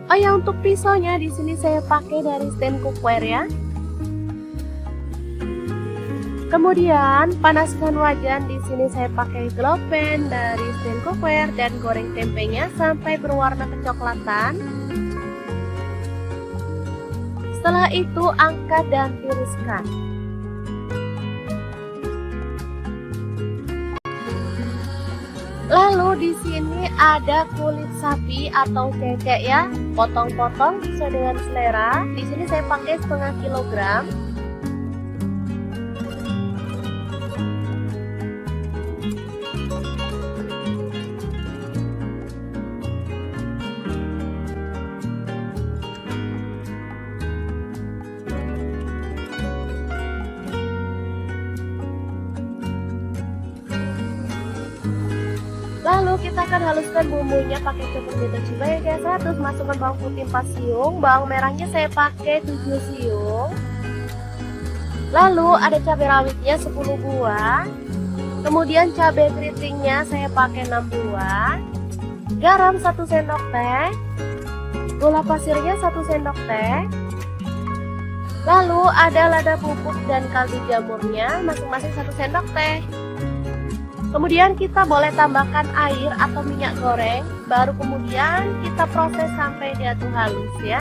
Oh ya, untuk pisaunya di sini saya pakai dari stand cookware ya. Kemudian panaskan wajan, di sini saya pakai glow pan dari stand cookware dan goreng tempenya sampai berwarna kecoklatan. Setelah itu angkat dan tiriskan. Lalu di sini ada kulit sapi atau cecek ya, potong-potong sesuai dengan selera. Di sini saya pakai setengah kilogram. Lalu kita akan haluskan bumbunya pakai cukup cibai kayak 100, masukkan bawang putih 4 siung, bawang merahnya saya pakai 7 siung. Lalu ada cabai rawitnya 10 buah. Kemudian cabai keritingnya saya pakai 6 buah. Garam 1 sendok teh. Gula pasirnya 1 sendok teh. Lalu ada lada bubuk dan kaldu jamurnya masing-masing 1 sendok teh. Kemudian kita boleh tambahkan air atau minyak goreng, baru kemudian kita proses sampai dia tuh halus ya.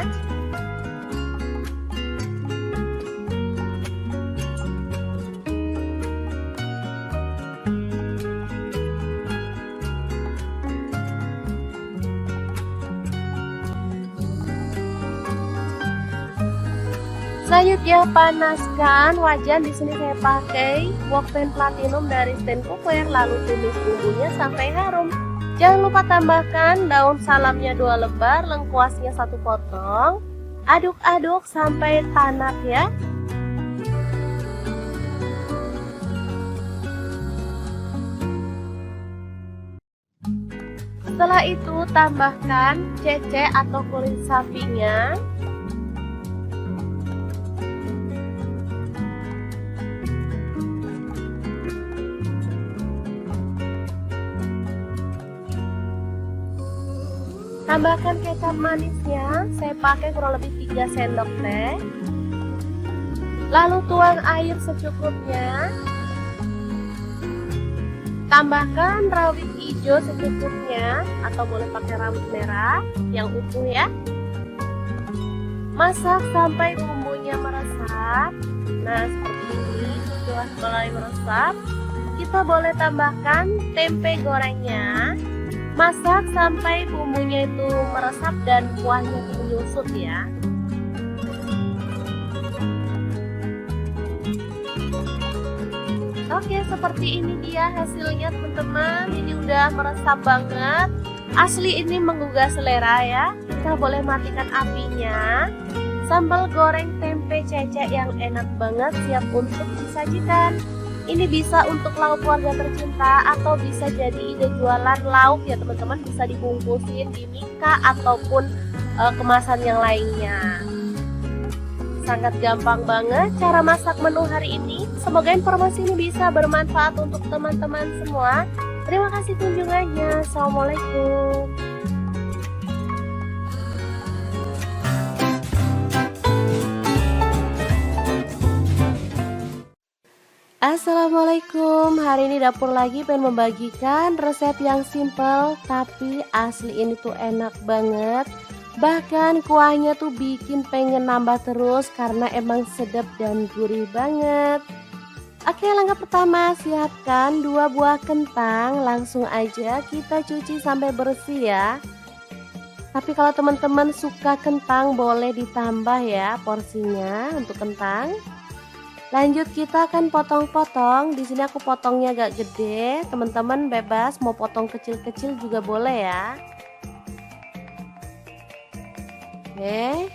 Selanjutnya panaskan wajan, di sini saya pakai wok pan platinum dari stand cookware, lalu tumis bumbunya sampai harum. Jangan lupa tambahkan daun salamnya 2 lembar, lengkuasnya 1 potong. Aduk-aduk sampai tanak ya. Setelah itu tambahkan cecek atau kulit sapinya. Tambahkan kecap manisnya, saya pakai kurang lebih 3 sendok teh. Lalu tuang air secukupnya. Tambahkan rawit hijau secukupnya atau boleh pakai rawit merah yang utuh ya. Masak sampai bumbunya meresap. Nah, seperti ini sudah mulai meresap. Kita boleh tambahkan tempe gorengnya. Masak sampai bumbunya itu meresap dan kuahnya itu menyusut ya. Oke, seperti ini dia hasilnya teman-teman. Ini udah meresap banget. Asli ini menggugah selera ya. Kita boleh matikan apinya. Sambal goreng tempe cecek yang enak banget siap untuk disajikan. Ini bisa untuk lauk keluarga tercinta atau bisa jadi ide jualan lauk ya teman-teman, bisa dibungkusin di mika ataupun kemasan yang lainnya. Sangat gampang banget cara masak menu hari ini. Semoga informasi ini bisa bermanfaat untuk teman-teman semua. Terima kasih kunjungannya. Assalamualaikum. Assalamualaikum, hari ini dapur lagi pengen membagikan resep yang simple tapi asli ini tuh enak banget. Bahkan kuahnya tuh bikin pengen nambah terus karena emang sedap dan gurih banget. Oke, langkah pertama siapkan 2 buah kentang, langsung aja kita cuci sampai bersih ya. Tapi kalau teman-teman suka kentang boleh ditambah ya porsinya untuk kentang. Lanjut kita akan potong-potong. Di sini aku potongnya agak gede. Teman-teman bebas mau potong kecil-kecil juga boleh ya. Oke.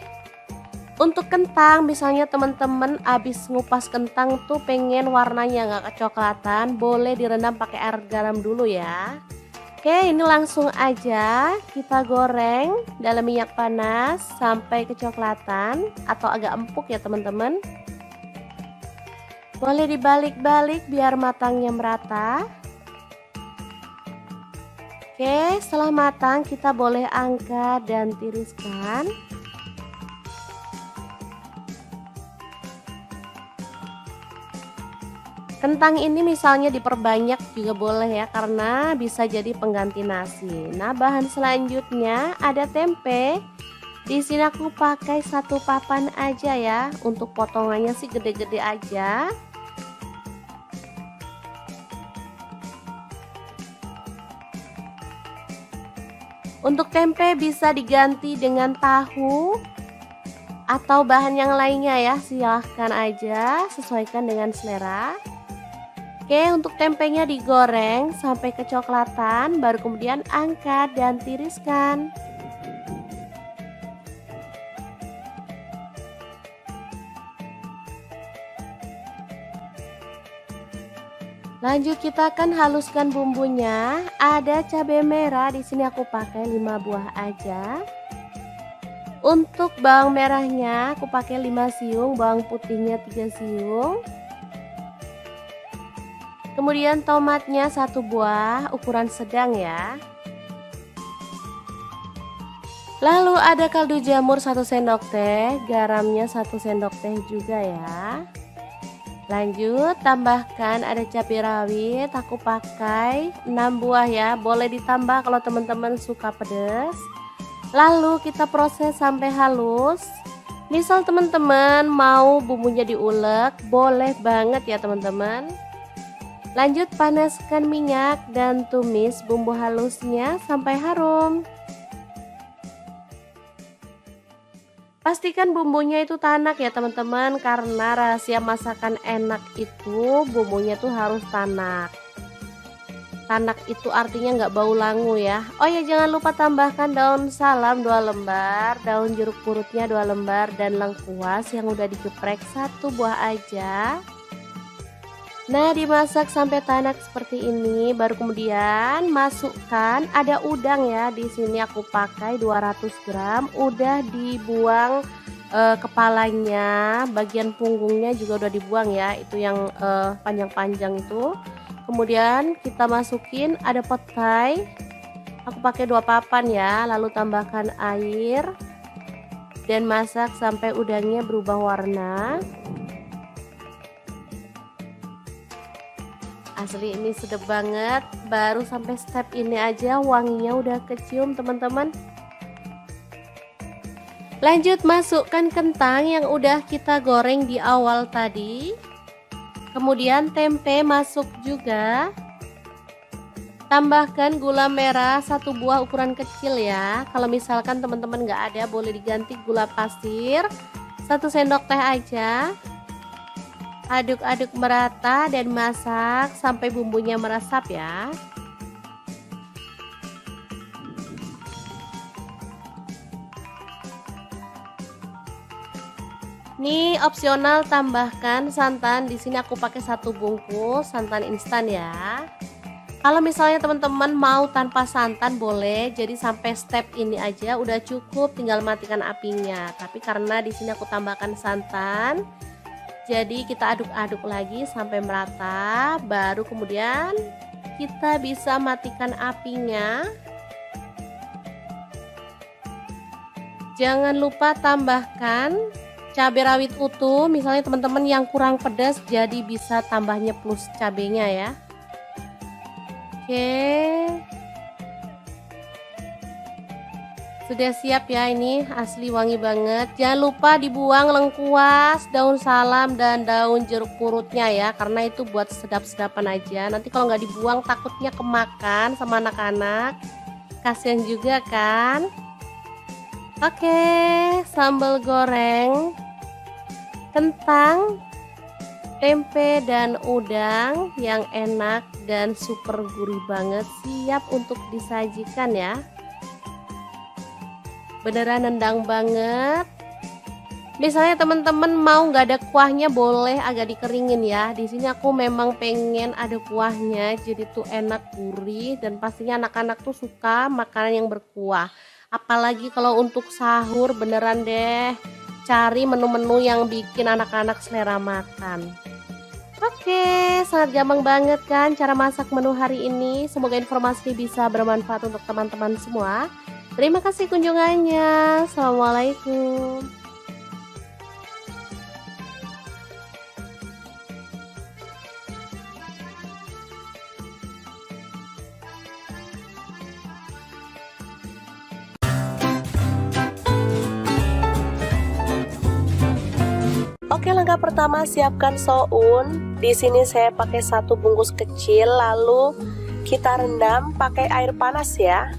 Untuk kentang misalnya teman-teman habis ngupas kentang tuh pengen warnanya nggak kecoklatan, boleh direndam pakai air garam dulu ya. Oke, ini langsung aja kita goreng dalam minyak panas sampai kecoklatan atau agak empuk ya teman-teman. Boleh dibalik-balik biar matangnya merata. Oke, setelah matang kita boleh angkat dan tiriskan. Kentang ini misalnya diperbanyak juga boleh ya, karena bisa jadi pengganti nasi. Nah, bahan selanjutnya ada tempe. Di sini aku pakai 1 papan aja ya. Untuk potongannya sih gede-gede aja. Untuk tempe bisa diganti dengan tahu atau bahan yang lainnya ya. Silahkan aja, sesuaikan dengan selera. Oke, untuk tempenya digoreng sampai kecoklatan, baru kemudian angkat dan tiriskan. Lanjut kita akan haluskan bumbunya. Ada cabai merah, di sini aku pakai 5 buah aja. Untuk bawang merahnya aku pakai 5 siung, bawang putihnya 3 siung. Kemudian tomatnya 1 buah ukuran sedang ya. Lalu ada kaldu jamur 1 sendok teh, garamnya 1 sendok teh juga ya. Lanjut tambahkan ada cabai rawit, aku pakai 6 buah ya, boleh ditambah kalau teman-teman suka pedas. Lalu kita proses sampai halus. Misal teman-teman mau bumbunya diulek, boleh banget ya teman-teman. Lanjut panaskan minyak dan tumis bumbu halusnya sampai harum. Pastikan bumbunya itu tanak ya teman-teman, karena rahasia masakan enak itu bumbunya tuh harus tanak. Tanak itu artinya nggak bau langu ya. Oh ya, jangan lupa tambahkan daun salam 2 lembar, daun jeruk purutnya 2 lembar, dan lengkuas yang udah digeprek 1 buah aja. Nah, dimasak sampai tanak seperti ini, baru kemudian masukkan ada udang ya. Di sini aku pakai 200 gram, udah dibuang kepalanya, bagian punggungnya juga udah dibuang ya, itu yang panjang-panjang itu. Kemudian kita masukin ada petai, aku pakai 2 papan ya, lalu tambahkan air dan masak sampai udangnya berubah warna. Asli ini sedap banget, baru sampai step ini aja wanginya udah kecium teman-teman. Lanjut masukkan kentang yang udah kita goreng di awal tadi. Kemudian tempe masuk juga. Tambahkan gula merah 1 buah ukuran kecil ya. Kalau misalkan teman-teman nggak ada, boleh diganti gula pasir 1 sendok teh aja. Aduk-aduk merata dan masak sampai bumbunya meresap ya. Ini opsional, tambahkan santan. Di sini aku pakai 1 bungkus santan instan ya. Kalau misalnya teman-teman mau tanpa santan boleh. Jadi sampai step ini aja udah cukup, tinggal matikan apinya. Tapi karena di sini aku tambahkan santan, jadi kita aduk-aduk lagi sampai merata, baru kemudian kita bisa matikan apinya. Jangan lupa tambahkan cabai rawit utuh, misalnya teman-teman yang kurang pedas jadi bisa tambahnya plus cabenya ya. Oke. Sudah siap ya, ini asli wangi banget. Jangan lupa dibuang lengkuas, daun salam, dan daun jeruk purutnya ya, karena itu buat sedap-sedapan aja. Nanti kalau nggak dibuang takutnya kemakan sama anak-anak, kasihan juga kan. Oke, sambal goreng kentang, tempe, dan udang yang enak dan super gurih banget siap untuk disajikan ya. Beneran nendang banget. Misalnya teman-teman mau nggak ada kuahnya, boleh agak dikeringin ya. Di sini aku memang pengen ada kuahnya, jadi tuh enak, gurih, dan pastinya anak-anak tuh suka makanan yang berkuah. Apalagi kalau untuk sahur, beneran deh cari menu-menu yang bikin anak-anak selera makan. Oke, sangat gampang banget kan cara masak menu hari ini. Semoga informasi ini bisa bermanfaat untuk teman-teman semua. Terima kasih kunjungannya. Assalamualaikum. Oke, langkah pertama siapkan soun. Di sini saya pakai 1 bungkus kecil, lalu kita rendam pakai air panas ya.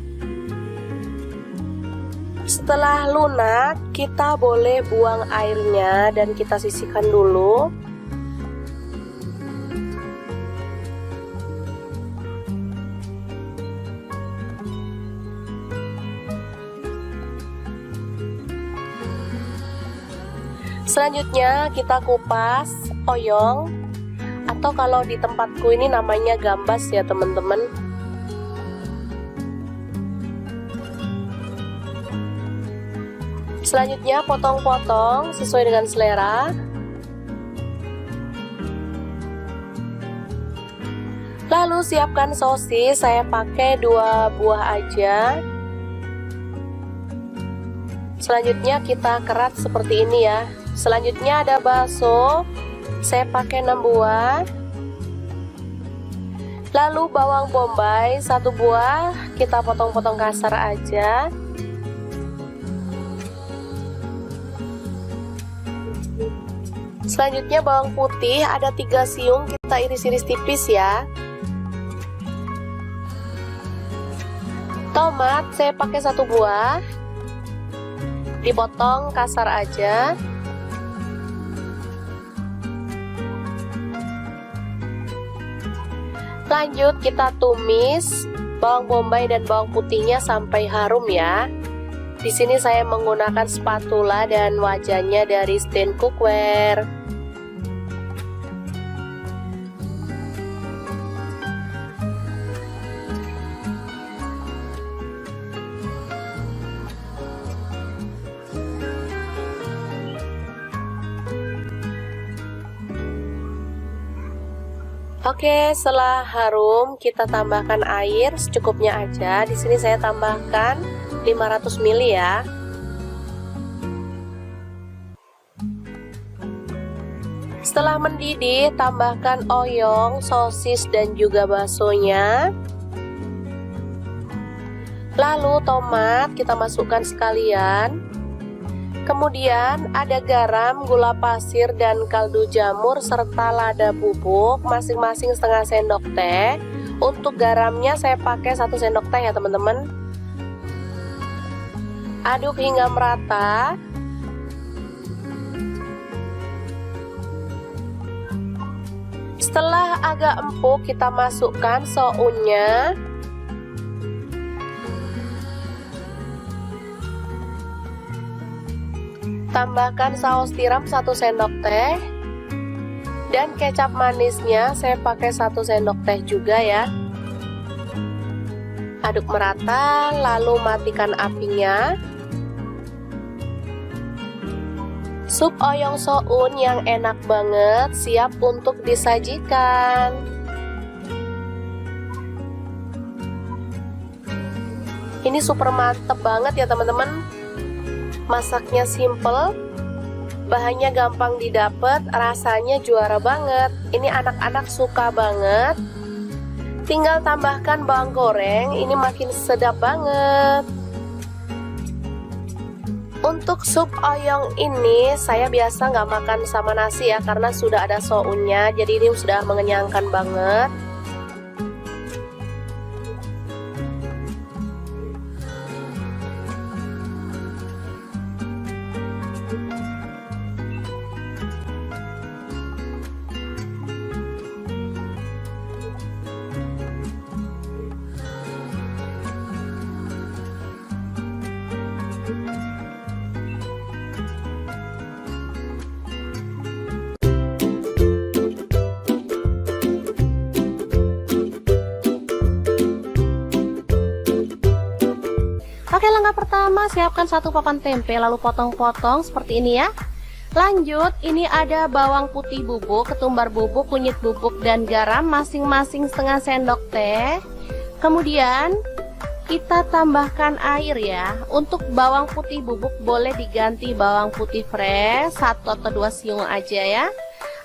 Setelah lunak, kita boleh buang airnya dan kita sisihkan dulu. Selanjutnya kita kupas oyong, atau kalau di tempatku ini namanya gambas ya teman-teman. Selanjutnya potong-potong sesuai dengan selera. Lalu siapkan sosis, saya pakai 2 buah aja. Selanjutnya kita kerat seperti ini ya. Selanjutnya ada bakso, saya pakai 6 buah. Lalu bawang bombay 1 buah, kita potong-potong kasar aja. Selanjutnya bawang putih ada 3 siung, kita iris-iris tipis ya. Tomat saya pakai 1 buah, dipotong kasar aja. Lanjut kita tumis bawang bombay dan bawang putihnya sampai harum ya. Di sini saya menggunakan spatula dan wajannya dari Stand Cookware. Oke, setelah harum kita tambahkan air secukupnya aja. Di sini saya tambahkan 500 ml ya. Setelah mendidih, tambahkan oyong, sosis dan juga baksonya. Lalu tomat kita masukkan sekalian. Kemudian ada garam, gula pasir, dan kaldu jamur serta lada bubuk masing-masing setengah sendok teh. Untuk garamnya saya pakai 1 sendok teh ya teman-teman. Aduk hingga merata. Setelah agak empuk kita masukkan sounnya. Tambahkan saus tiram 1 sendok teh. Dan kecap manisnya saya pakai 1 sendok teh juga ya. Aduk merata, lalu matikan apinya. Sup oyong soun yang enak banget siap untuk disajikan. Ini super mantep banget ya teman-teman. Masaknya simple, bahannya gampang didapat, rasanya juara banget. Ini anak-anak suka banget. Tinggal tambahkan bawang goreng, ini makin sedap banget. Untuk sup oyong ini saya biasa nggak makan sama nasi ya, karena sudah ada sounnya, jadi ini sudah mengenyangkan banget. Oke, langkah pertama siapkan 1 papan tempe, lalu potong-potong seperti ini ya. Lanjut, ini ada bawang putih bubuk, ketumbar bubuk, kunyit bubuk, dan garam masing-masing setengah sendok teh. Kemudian kita tambahkan air ya. Untuk bawang putih bubuk boleh diganti bawang putih fresh 1 atau 2 siung aja ya.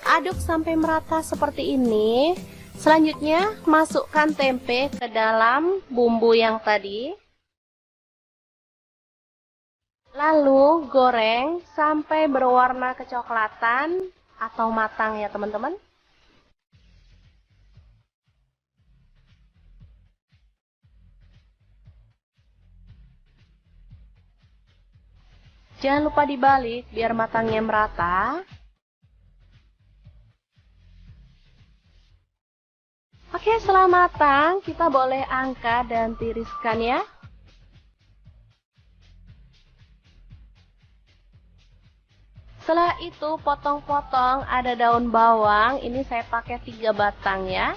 Aduk sampai merata seperti ini. Selanjutnya masukkan tempe ke dalam bumbu yang tadi. Lalu goreng sampai berwarna kecoklatan atau matang ya teman-teman. Jangan lupa dibalik biar matangnya merata. Oke, setelah matang kita boleh angkat dan tiriskan ya. Setelah itu potong-potong ada daun bawang, ini saya pakai 3 batang ya.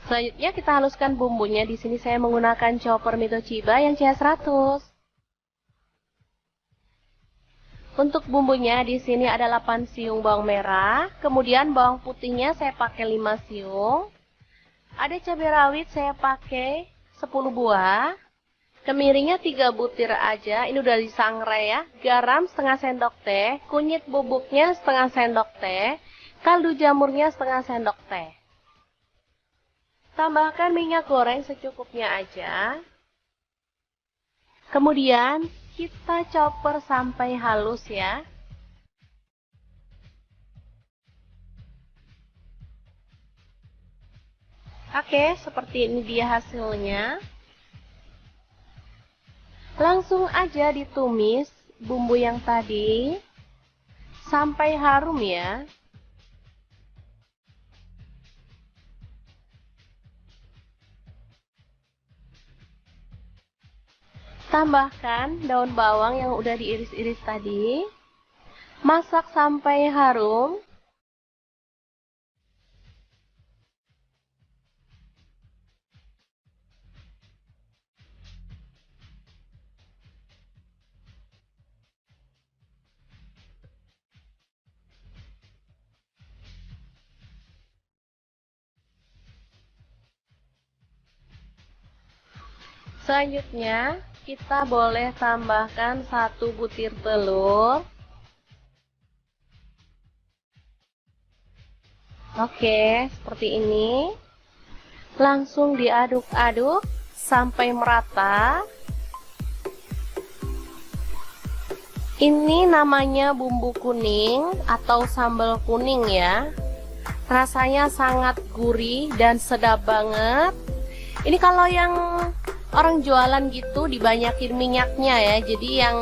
Selanjutnya kita haluskan bumbunya. Di sini saya menggunakan chopper Mitochiba yang CH100. Untuk bumbunya di sini ada 8 siung bawang merah, kemudian bawang putihnya saya pakai 5 siung. Ada cabai rawit saya pakai 10 buah. Kemiringnya 3 butir aja, ini udah disangrai ya. Garam setengah sendok teh, kunyit bubuknya setengah sendok teh, kaldu jamurnya setengah sendok teh. Tambahkan minyak goreng secukupnya aja. Kemudian kita chopper sampai halus ya. Oke, seperti ini dia hasilnya. Langsung aja ditumis bumbu yang tadi sampai harum ya. Tambahkan daun bawang yang udah diiris-iris tadi. Masak sampai harum. Selanjutnya kita boleh tambahkan 1 butir telur. Oke, seperti ini. Langsung diaduk-aduk sampai merata. Ini namanya bumbu kuning atau sambal kuning ya. Rasanya sangat gurih dan sedap banget. Ini kalau yang orang jualan gitu dibanyakin minyaknya ya, jadi yang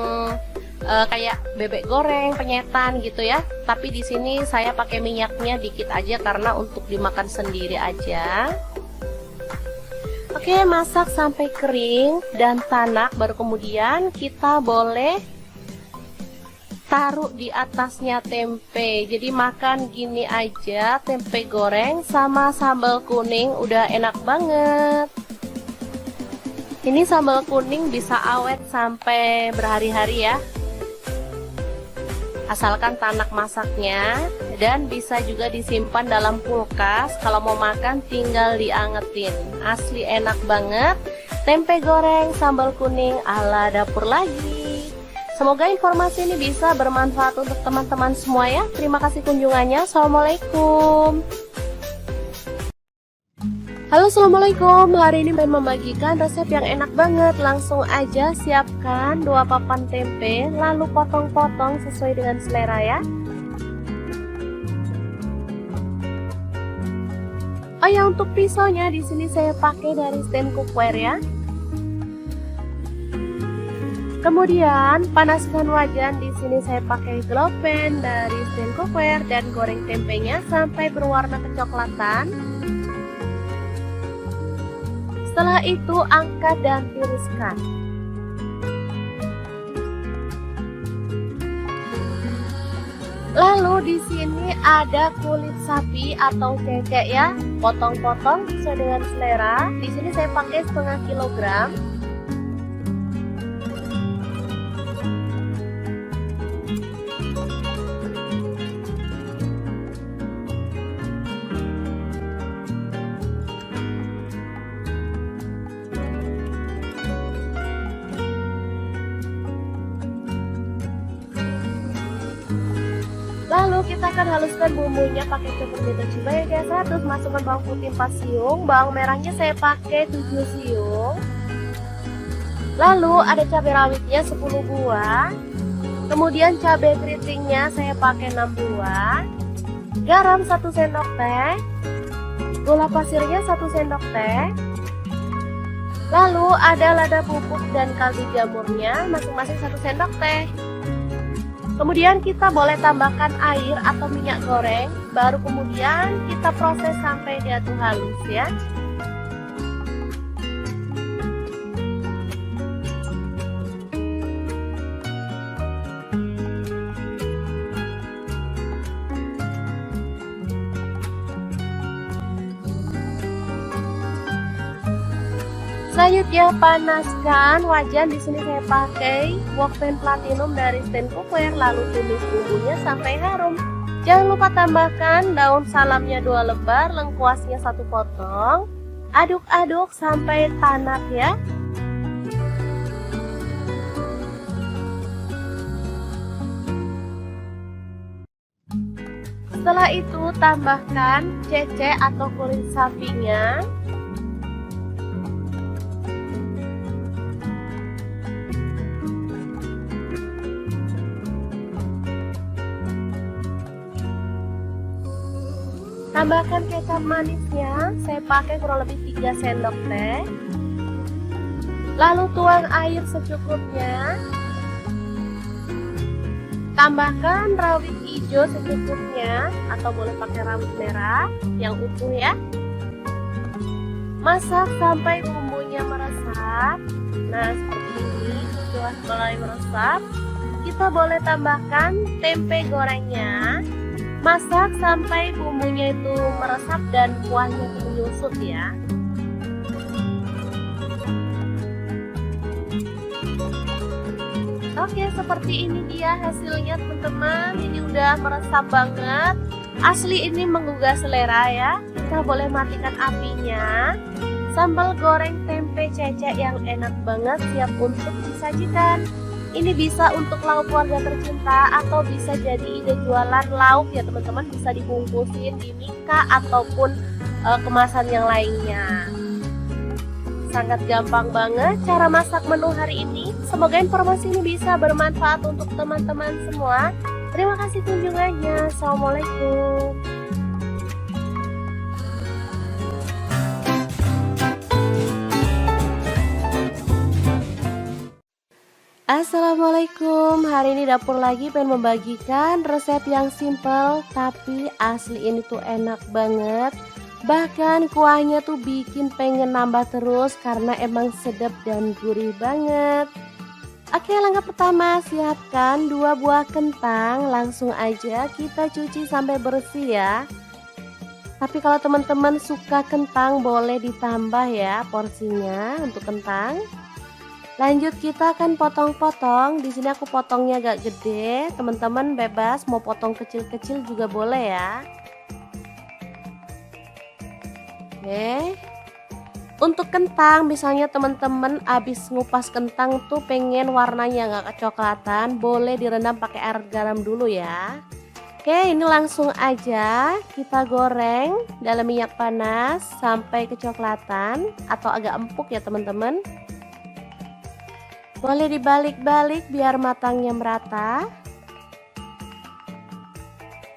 kayak bebek goreng, penyetan gitu ya. Tapi di sini saya pakai minyaknya dikit aja karena untuk dimakan sendiri aja. Oke, masak sampai kering dan tanak, baru kemudian kita boleh taruh di atasnya tempe. Jadi makan gini aja, tempe goreng sama sambal kuning udah enak banget. Ini sambal kuning bisa awet sampai berhari-hari ya, asalkan tanak masaknya, dan bisa juga disimpan dalam kulkas. Kalau mau makan tinggal diangetin. Asli enak banget, tempe goreng sambal kuning ala dapur lagi. Semoga informasi ini bisa bermanfaat untuk teman-teman semua ya. Terima kasih kunjungannya. Assalamualaikum. Halo, assalamualaikum. Hari ini pengen membagikan resep yang enak banget. Langsung aja siapkan 2 papan tempe, lalu potong-potong sesuai dengan selera ya. Oh ya, untuk pisaunya di sini saya pakai dari stand cookware ya. Kemudian panaskan wajan, di sini saya pakai glow pan dari stand cookware dan goreng tempenya sampai berwarna kecoklatan. Setelah itu angkat dan tiriskan. di sini ada kulit sapi atau cecek ya, potong-potong sesuai dengan selera. Di sini saya pakai setengah kilogram. Lalu kita akan haluskan bumbunya pakai peppermint cibai yang biasa. Terus masukkan bawang putih 4 siung, bawang merahnya saya pakai 7 siung. Lalu ada cabai rawitnya 10 buah. Kemudian cabai keritingnya saya pakai 6 buah. Garam 1 sendok teh. Gula pasirnya 1 sendok teh. Lalu ada lada bubuk dan kaldu jamurnya masing-masing 1 sendok teh. Kemudian kita boleh tambahkan air atau minyak goreng, baru kemudian kita proses sampai dia tuh halus ya. Selanjutnya panaskan wajan. Di sini saya pakai wokpan platinum dari stand cookware. Lalu tumis bumbunya sampai harum. Jangan lupa tambahkan daun salamnya 2 lembar, lengkuasnya 1 potong. Aduk-aduk sampai tanak ya. Setelah itu tambahkan cecek atau kulit sapinya. Tambahkan kecap manisnya, saya pakai kurang lebih 3 sendok teh. Lalu tuang air secukupnya. Tambahkan rawit hijau secukupnya, atau boleh pakai rawit merah yang utuh ya. Masak sampai bumbunya meresap. Nah seperti ini, setelah mulai meresap, kita boleh tambahkan tempe gorengnya. Masak sampai bumbunya itu meresap dan kuahnya itu menyusut ya. Oke, seperti ini dia hasilnya teman-teman. Ini udah meresap banget. Asli ini menggugah selera ya. Kita boleh matikan apinya. Sambal goreng tempe cecek yang enak banget siap untuk disajikan. Ini bisa untuk lauk keluarga tercinta atau bisa jadi ide jualan lauk ya teman-teman. Bisa dibungkusin di mika ataupun kemasan yang lainnya. Sangat gampang banget cara masak menu hari ini. Semoga informasi ini bisa bermanfaat untuk teman-teman semua. Terima kasih kunjungannya. Assalamualaikum. Assalamualaikum, hari ini dapur lagi pengen membagikan resep yang simple tapi asli ini tuh enak banget. Bahkan kuahnya tuh bikin pengen nambah terus karena emang sedap dan gurih banget. Oke, langkah pertama siapkan 2 buah kentang. Langsung aja kita cuci sampai bersih ya. Tapi kalau teman-teman suka kentang boleh ditambah ya porsinya untuk kentang. Lanjut kita akan potong-potong. Di sini aku potongnya agak gede. Teman-teman bebas mau potong kecil-kecil juga boleh ya. Oke. Untuk kentang misalnya teman-teman habis ngupas kentang tuh pengen warnanya nggak kecoklatan, boleh direndam pakai air garam dulu ya. Oke, ini langsung aja kita goreng dalam minyak panas sampai kecoklatan atau agak empuk ya teman-teman. Boleh dibalik-balik biar matangnya merata.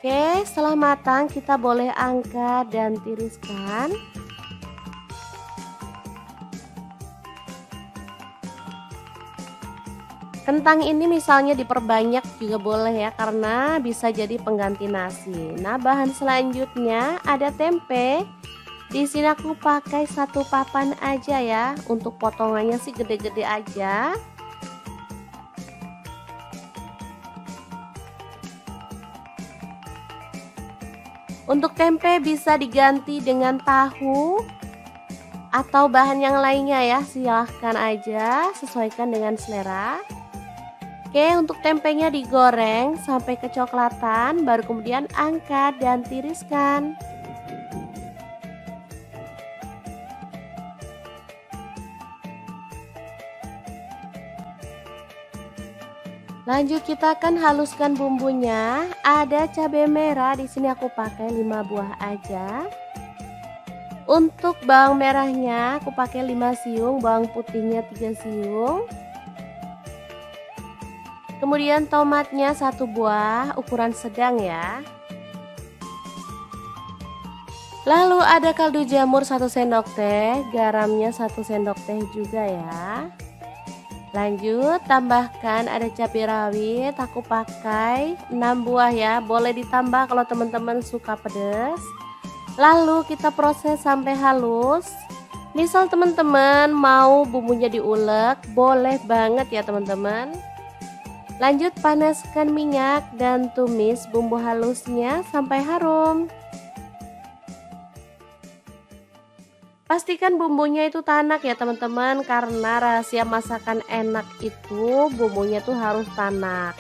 Oke, setelah matang kita boleh angkat dan tiriskan. Kentang ini misalnya diperbanyak juga boleh ya, karena bisa jadi pengganti nasi. Nah, bahan selanjutnya ada tempe. Di sini aku pakai 1 papan aja ya. Untuk potongannya sih gede-gede aja. Untuk tempe bisa diganti dengan tahu atau bahan yang lainnya ya, silahkan aja, sesuaikan dengan selera. Oke, untuk tempenya digoreng sampai kecoklatan, baru kemudian angkat dan tiriskan. Lanjut kita akan haluskan bumbunya. Ada cabai merah, di sini aku pakai 5 buah aja. Untuk bawang merahnya aku pakai 5 siung, bawang putihnya 3 siung. Kemudian tomatnya 1 buah, ukuran sedang ya. Lalu ada kaldu jamur 1 sendok teh, garamnya 1 sendok teh juga ya. Lanjut tambahkan ada cabai rawit, aku pakai 6 buah ya, boleh ditambah kalau teman-teman suka pedas. Lalu kita proses sampai halus. Misal teman-teman mau bumbunya diulek, boleh banget ya teman-teman. Lanjut panaskan minyak dan tumis bumbu halusnya sampai harum. Pastikan bumbunya itu tanak ya teman-teman, karena rahasia masakan enak itu bumbunya tuh harus tanak.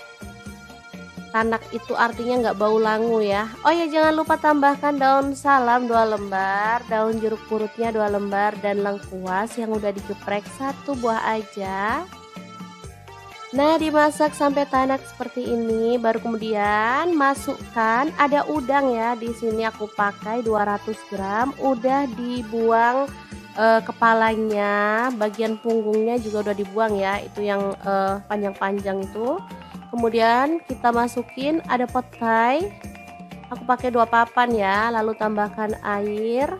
Tanak itu artinya nggak bau langu ya. Oh ya, jangan lupa tambahkan daun salam 2 lembar, daun jeruk purutnya 2 lembar, dan lengkuas yang udah digeprek 1 buah aja. Nah, dimasak sampai tanak seperti ini, baru kemudian masukkan ada udang ya. Di sini aku pakai 200 gram, udah dibuang kepalanya, bagian punggungnya juga udah dibuang ya, itu yang panjang-panjang itu. Kemudian kita masukin ada petai, aku pakai 2 papan ya, lalu tambahkan air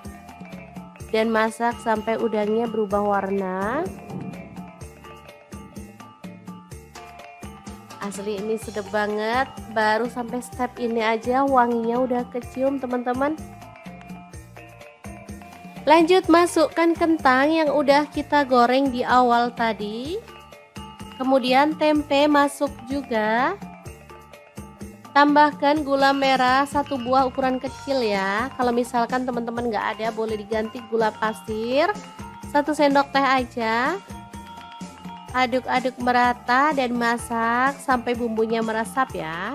dan masak sampai udangnya berubah warna. Asli ini sedap banget, baru sampai step ini aja wanginya udah kecium teman-teman. Lanjut masukkan kentang yang udah kita goreng di awal tadi. Kemudian tempe masuk juga. Tambahkan gula merah 1 buah ukuran kecil ya. Kalau misalkan teman-teman nggak ada, boleh diganti gula pasir 1 sendok teh aja. Aduk-aduk merata dan masak sampai bumbunya meresap ya.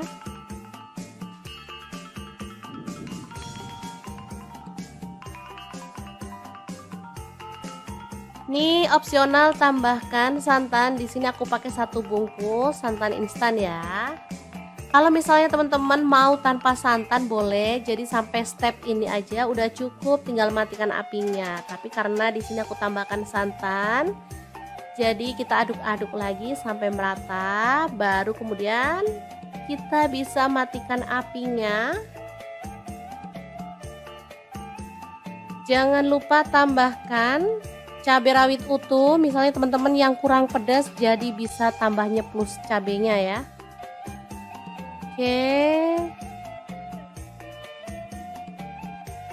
Ini opsional, tambahkan santan. Di sini aku pakai 1 bungkus santan instan ya. Kalau misalnya teman-teman mau tanpa santan boleh, jadi sampai step ini aja udah cukup, tinggal matikan apinya. Tapi karena di sini aku tambahkan santan, jadi kita aduk-aduk lagi sampai merata, baru kemudian kita bisa matikan apinya. Jangan lupa tambahkan cabai rawit utuh, misalnya teman-teman yang kurang pedas jadi bisa tambahnya plus cabenya ya. Oke,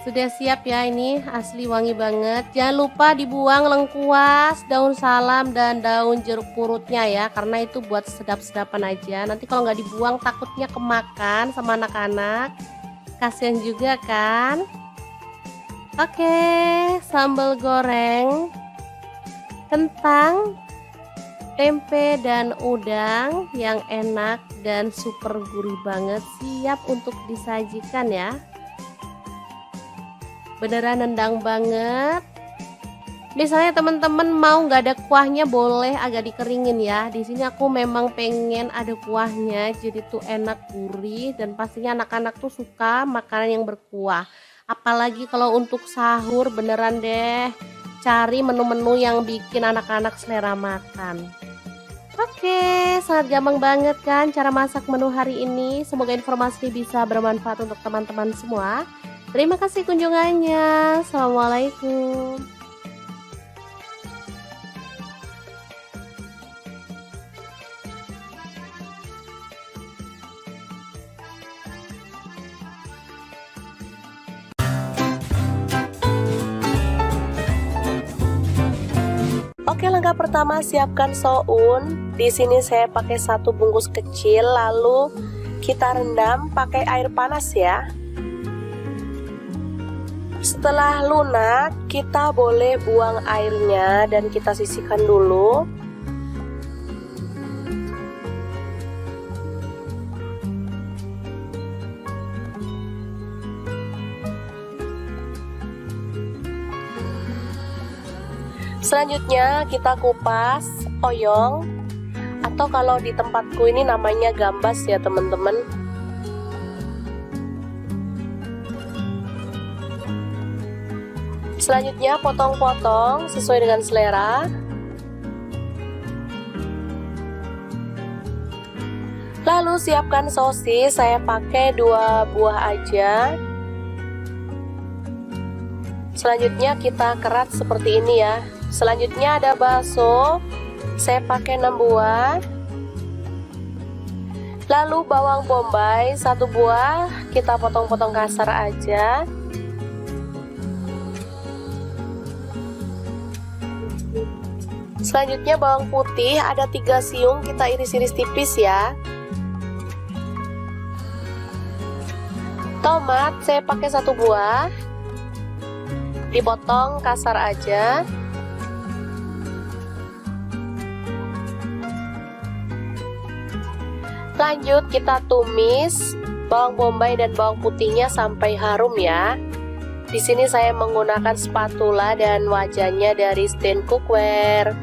sudah siap ya, ini asli wangi banget. Jangan lupa dibuang lengkuas, daun salam, dan daun jeruk purutnya ya, karena itu buat sedap-sedapan aja. Nanti kalau nggak dibuang takutnya kemakan sama anak-anak, kasihan juga kan. Oke, sambal goreng kentang, tempe, dan udang yang enak dan super gurih banget siap untuk disajikan ya. Beneran nendang banget. Misalnya teman-teman mau nggak ada kuahnya, boleh agak dikeringin ya. Di sini aku memang pengen ada kuahnya, jadi tuh enak, gurih, dan pastinya anak-anak tuh suka makanan yang berkuah. Apalagi kalau untuk sahur, beneran deh cari menu-menu yang bikin anak-anak selera makan. Oke, sangat gampang banget kan cara masak menu hari ini. Semoga informasi ini bisa bermanfaat untuk teman-teman semua. Terima kasih kunjungannya. Assalamualaikum. Oke, langkah pertama siapkan soun. Di sini saya pakai 1 bungkus kecil, lalu kita rendam pakai air panas ya. Setelah lunak, kita boleh buang airnya dan kita sisihkan dulu. Selanjutnya kita kupas oyong, atau kalau di tempatku ini namanya gambas ya teman-teman. Selanjutnya potong-potong sesuai dengan selera. Lalu siapkan sosis, saya pakai 2 buah aja. Selanjutnya kita kerat seperti ini ya. Selanjutnya ada bakso, saya pakai 6 buah. Lalu bawang bombay 1 buah, kita potong-potong kasar aja. Selanjutnya bawang putih ada 3 siung, kita iris-iris tipis ya. Tomat saya pakai 1 buah, dipotong kasar aja. Lanjut kita tumis bawang bombay dan bawang putihnya sampai harum ya. Di sini saya menggunakan spatula dan wajannya dari stand cookware.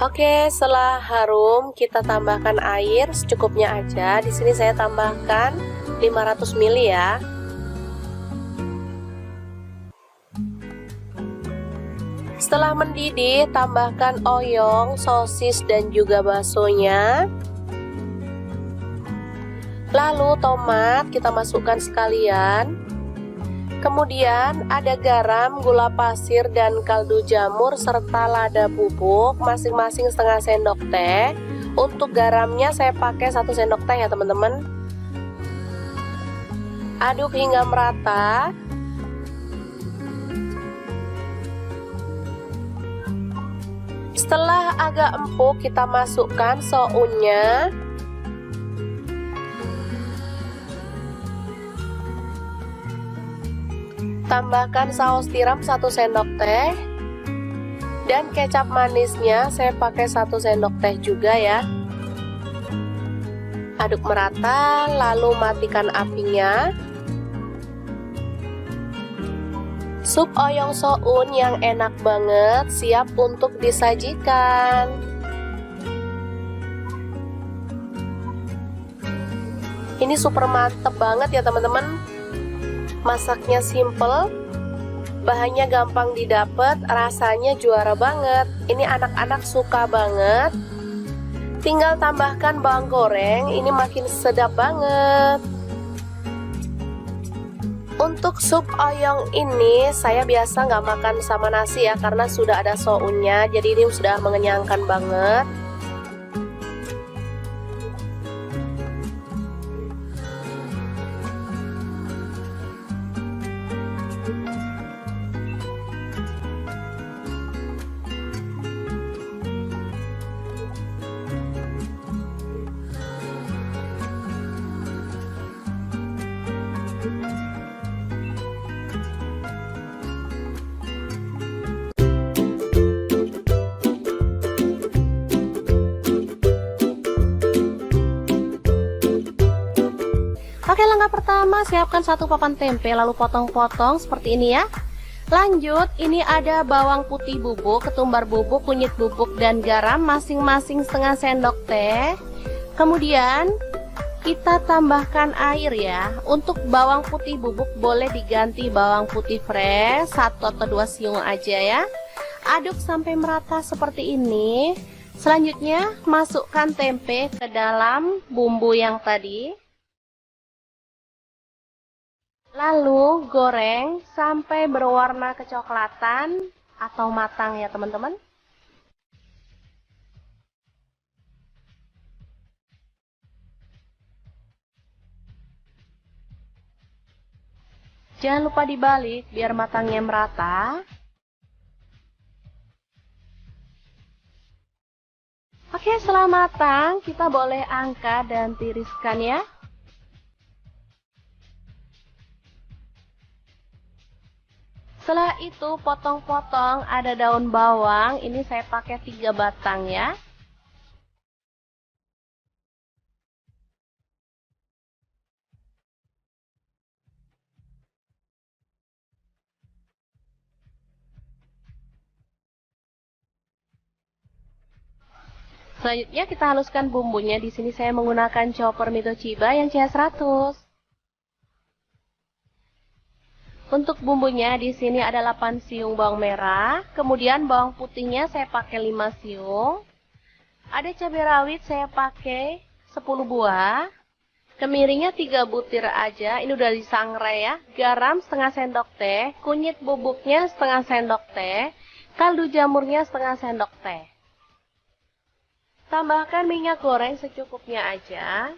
Oke, setelah harum kita tambahkan air secukupnya aja. Di sini saya tambahkan 500 ml ya. Setelah mendidih, tambahkan oyong, sosis dan juga baksonya. Lalu tomat kita masukkan sekalian. Kemudian ada garam, gula pasir, dan kaldu jamur serta lada bubuk masing-masing setengah sendok teh. Untuk garamnya saya pakai 1 sendok teh ya teman-teman. Aduk hingga merata. Setelah agak empuk kita masukkan sounnya. Tambahkan saus tiram 1 sendok teh. Dan kecap manisnya saya pakai 1 sendok teh juga ya. Aduk merata, lalu matikan apinya. Sup oyong soun yang enak banget siap untuk disajikan. Ini super mantep banget ya teman-teman. Masaknya simple, bahannya gampang didapat, rasanya juara banget. Ini anak-anak suka banget. Tinggal tambahkan bawang goreng, ini makin sedap banget. Untuk sup oyong ini saya biasa nggak makan sama nasi ya, karena sudah ada sounnya, jadi ini sudah mengenyangkan banget. Oke, langkah pertama siapkan 1 papan tempe lalu potong-potong seperti ini ya. Lanjut, ini ada bawang putih bubuk, ketumbar bubuk, kunyit bubuk, dan garam masing-masing setengah sendok teh. Kemudian kita tambahkan air ya. Untuk bawang putih bubuk boleh diganti bawang putih fresh 1 atau 2 siung aja ya. Aduk sampai merata seperti ini. Selanjutnya masukkan tempe ke dalam bumbu yang tadi. Lalu goreng sampai berwarna kecoklatan atau matang ya teman-teman. Jangan lupa dibalik biar matangnya merata. Oke, setelah matang, kita boleh angkat dan tiriskan ya. Setelah itu potong-potong, ada daun bawang, ini saya pakai 3 batang ya. Selanjutnya kita haluskan bumbunya. Di sini saya menggunakan chopper Mitochiba yang CH100. Untuk bumbunya di sini ada 8 siung bawang merah, kemudian bawang putihnya saya pakai 5 siung. Ada cabai rawit saya pakai 10 buah. Kemiringnya 3 butir aja, ini udah disangrai ya. Garam setengah sendok teh, kunyit bubuknya setengah sendok teh, kaldu jamurnya setengah sendok teh. Tambahkan minyak goreng secukupnya aja.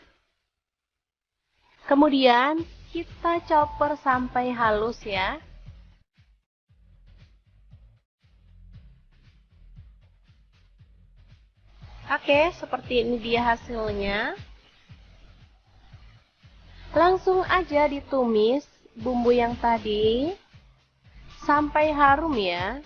Kemudian kita chopper sampai halus ya. Oke, seperti ini dia hasilnya. Langsung aja ditumis bumbu yang tadi sampai harum ya.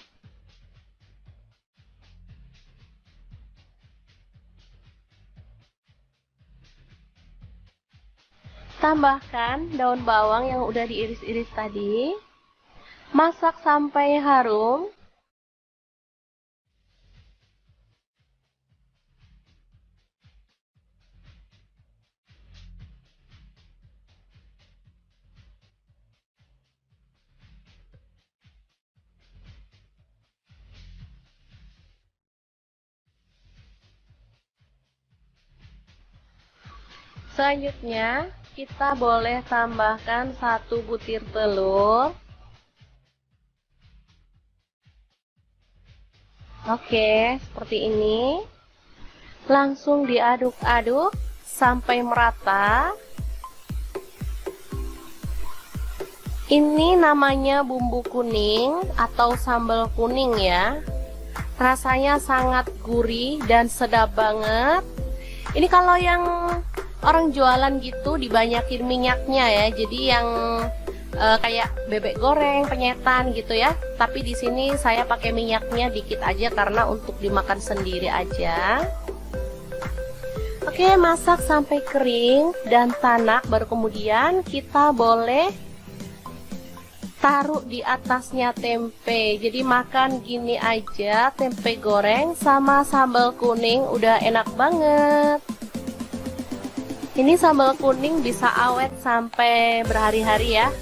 Tambahkan daun bawang yang udah diiris-iris tadi. Masak sampai harum. Selanjutnya, kita boleh tambahkan 1 butir telur. Oke, seperti ini. Langsung diaduk-aduk sampai merata. Ini namanya bumbu kuning atau sambal kuning ya. Rasanya sangat gurih dan sedap banget. Ini kalau yang orang jualan gitu dibanyakin minyaknya ya, jadi yang kayak bebek goreng, penyetan gitu ya. Tapi di sini saya pakai minyaknya dikit aja karena untuk dimakan sendiri aja. Oke, masak sampai kering dan tanak, baru kemudian kita boleh taruh di atasnya tempe. Jadi makan gini aja, tempe goreng sama sambal kuning udah enak banget. Ini sambal kuning bisa awet sampai berhari-hari ya.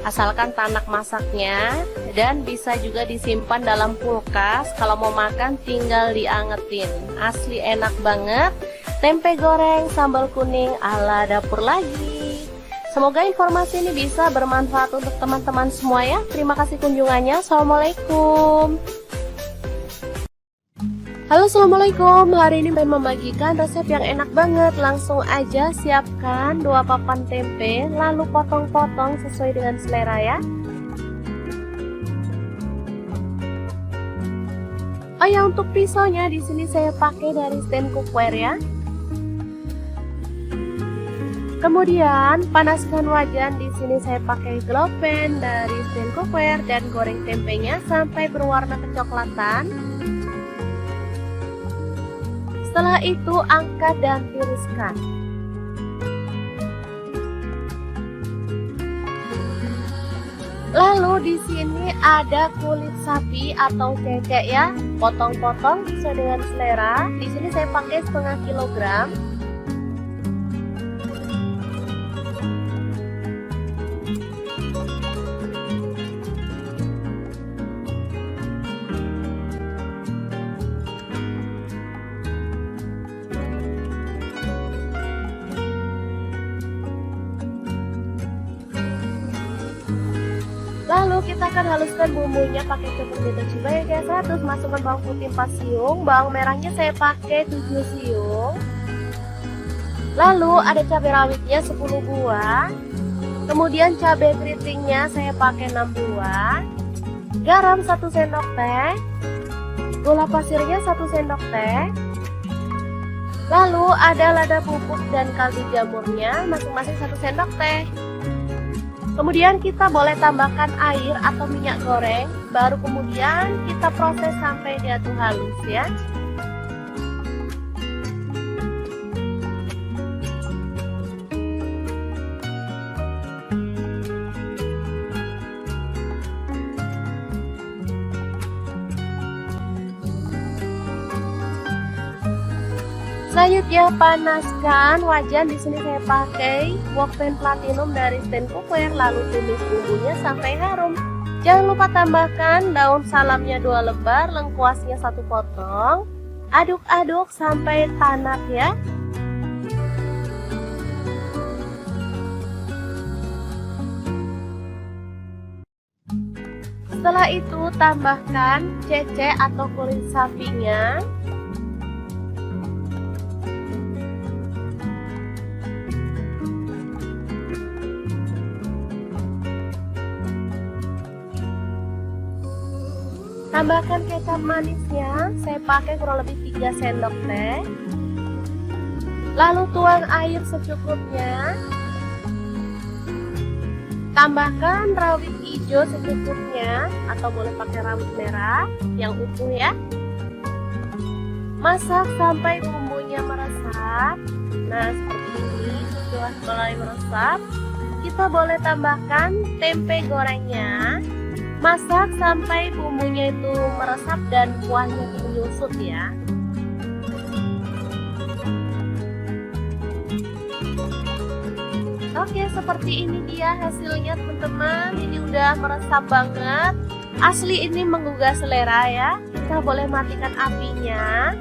Asalkan tanak masaknya, dan bisa juga disimpan dalam kulkas. Kalau mau makan tinggal diangetin. Asli enak banget. Tempe goreng sambal kuning ala dapur lagi. Semoga informasi ini bisa bermanfaat untuk teman-teman semua ya. Terima kasih kunjungannya. Assalamualaikum. Halo, assalamualaikum. Hari ini saya membagikan resep yang enak banget. Langsung aja siapkan 2 papan tempe, lalu potong-potong sesuai dengan selera ya. Oh ya, untuk pisaunya di sini saya pakai dari stand cookware ya. Kemudian panaskan wajan, di sini saya pakai glow pan dari stand cookware dan goreng tempenya sampai berwarna kecoklatan. Setelah itu angkat dan tiriskan. Lalu di sini ada kulit sapi atau cecek ya, potong-potong sesuai dengan selera. Di sini saya pakai setengah kilogram. Lalu kita akan haluskan bumbunya pakai chopper Mitochiba yang kayak 100. Masukkan bawang putih 4 siung, bawang merahnya saya pakai 7 siung. Lalu ada cabai rawitnya 10 buah. Kemudian cabai keritingnya saya pakai 6 buah, garam 1 sendok teh, gula pasirnya 1 sendok teh, lalu ada lada bubuk dan kaldu jamurnya masing-masing 1 sendok teh. Kemudian kita boleh tambahkan air atau minyak goreng, baru kemudian kita proses sampai dia tuh halus ya. Selanjutnya panaskan wajan. Di sini saya pakai wokpen platinum dari stand cookware, lalu tumis bumbunya sampai harum. Jangan lupa tambahkan daun salamnya 2 lembar, lengkuasnya 1 potong. Aduk-aduk sampai tanak ya. Setelah itu tambahkan cece atau kulit sapinya. Tambahkan kecap manisnya, saya pakai kurang lebih 3 sendok teh. Lalu tuang air secukupnya. Tambahkan rawit hijau secukupnya atau boleh pakai rawit merah yang utuh ya. Masak sampai bumbunya meresap. Nah, seperti ini sudah mulai meresap. Kita boleh tambahkan tempe gorengnya. Masak sampai bumbunya itu meresap dan kuahnya itu menyusut ya. Oke, seperti ini dia hasilnya teman-teman. Ini udah meresap banget. Asli ini menggugah selera ya. Kita boleh matikan apinya.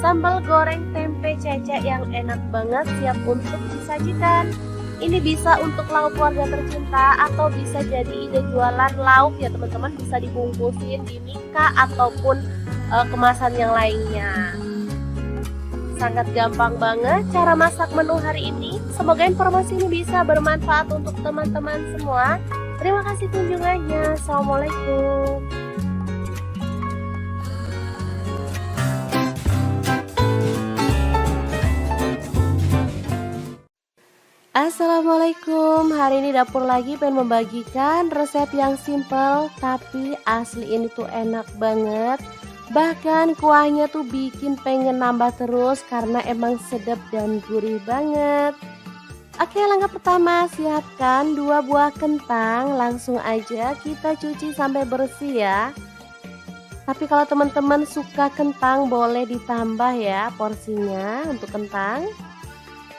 Sambal goreng tempe cecek yang enak banget siap untuk disajikan. Ini bisa untuk lauk keluarga tercinta atau bisa jadi ide jualan lauk ya teman-teman, bisa dibungkusin di mika ataupun kemasan yang lainnya. Sangat gampang banget cara masak menu hari ini. Semoga informasi ini bisa bermanfaat untuk teman-teman semua. Terima kasih kunjungannya. Assalamualaikum. Assalamualaikum, hari ini dapur lagi pengen membagikan resep yang simple tapi asli ini tuh enak banget. Bahkan kuahnya tuh bikin pengen nambah terus karena emang sedap dan gurih banget. Oke, langkah pertama siapkan 2 buah kentang, langsung aja kita cuci sampai bersih ya. Tapi kalau teman-teman suka kentang boleh ditambah ya porsinya untuk kentang.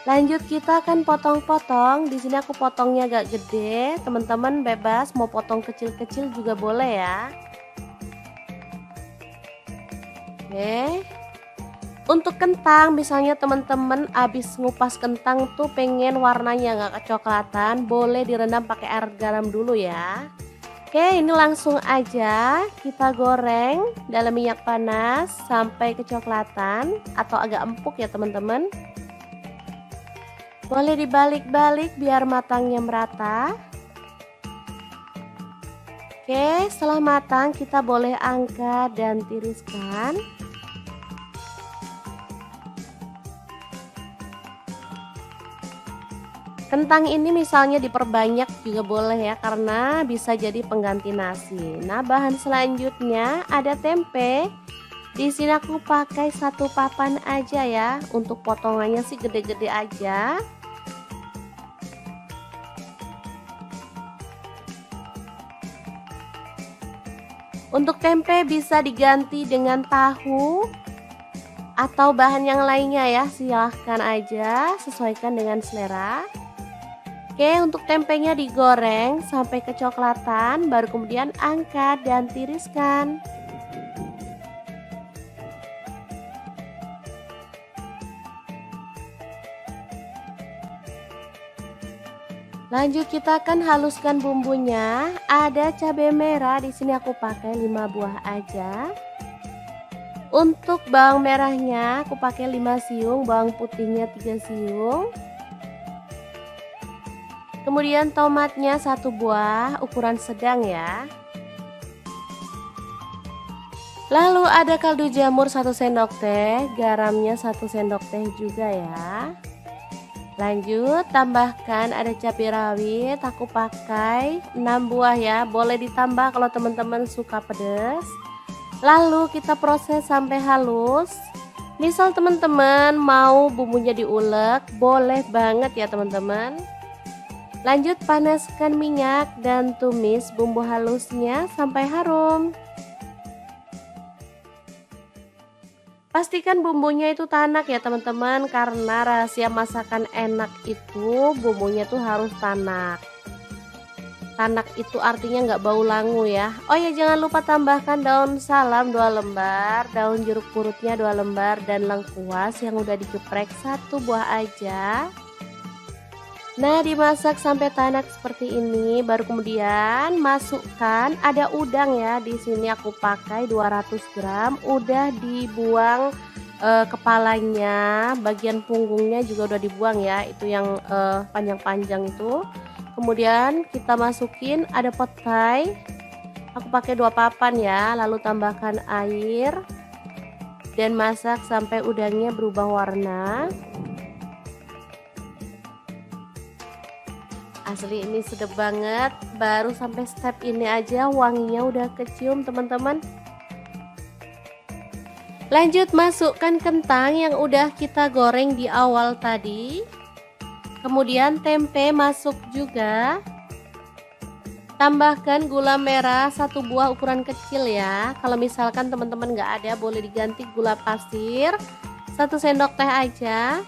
Lanjut kita akan potong-potong. Di sini aku potongnya agak gede. Teman-teman bebas mau potong kecil-kecil juga boleh ya. Oke. Untuk kentang, misalnya teman-teman abis ngupas kentang tuh pengen warnanya nggak kecoklatan, boleh direndam pakai air garam dulu ya. Oke, ini langsung aja kita goreng dalam minyak panas sampai kecoklatan atau agak empuk ya teman-teman. Boleh dibalik-balik biar matangnya merata. Oke, setelah matang kita boleh angkat dan tiriskan. Kentang ini misalnya diperbanyak juga boleh ya, karena bisa jadi pengganti nasi. Nah, bahan selanjutnya ada tempe. Di sini aku pakai 1 papan aja ya. Untuk potongannya sih gede-gede aja. Untuk tempe bisa diganti dengan tahu atau bahan yang lainnya ya. Silahkan aja, sesuaikan dengan selera. Oke, untuk tempenya digoreng sampai kecoklatan, baru kemudian angkat dan tiriskan. Lanjut kita akan haluskan bumbunya. Ada cabai merah, di sini aku pakai 5 buah aja. Untuk bawang merahnya aku pakai 5 siung, bawang putihnya 3 siung. Kemudian tomatnya 1 buah ukuran sedang ya. Lalu ada kaldu jamur 1 sendok teh, garamnya 1 sendok teh juga ya. Lanjut tambahkan ada cabai rawit, aku pakai 6 buah ya, boleh ditambah kalau teman-teman suka pedas. Lalu kita proses sampai halus. Misal teman-teman mau bumbunya diulek, boleh banget ya teman-teman. Lanjut panaskan minyak dan tumis bumbu halusnya sampai harum. Pastikan bumbunya itu tanak ya teman-teman, karena rahasia masakan enak itu bumbunya tuh harus tanak. Tanak itu artinya nggak bau langu ya. Oh ya, jangan lupa tambahkan daun salam 2 lembar, daun jeruk purutnya 2 lembar, dan lengkuas yang udah digeprek 1 buah aja. Nah, dimasak sampai tanak seperti ini, baru kemudian masukkan ada udang ya. Di sini aku pakai 200 gram, udah dibuang kepalanya, bagian punggungnya juga udah dibuang ya, itu yang panjang-panjang itu. Kemudian kita masukin ada petai, aku pakai 2 papan ya, lalu tambahkan air dan masak sampai udangnya berubah warna. Asli ini sedap banget, baru sampai step ini aja wanginya udah kecium teman-teman. Lanjut masukkan kentang yang udah kita goreng di awal tadi. Kemudian tempe masuk juga. Tambahkan gula merah 1 buah ukuran kecil ya. Kalau misalkan teman-teman nggak ada, boleh diganti gula pasir 1 sendok teh aja.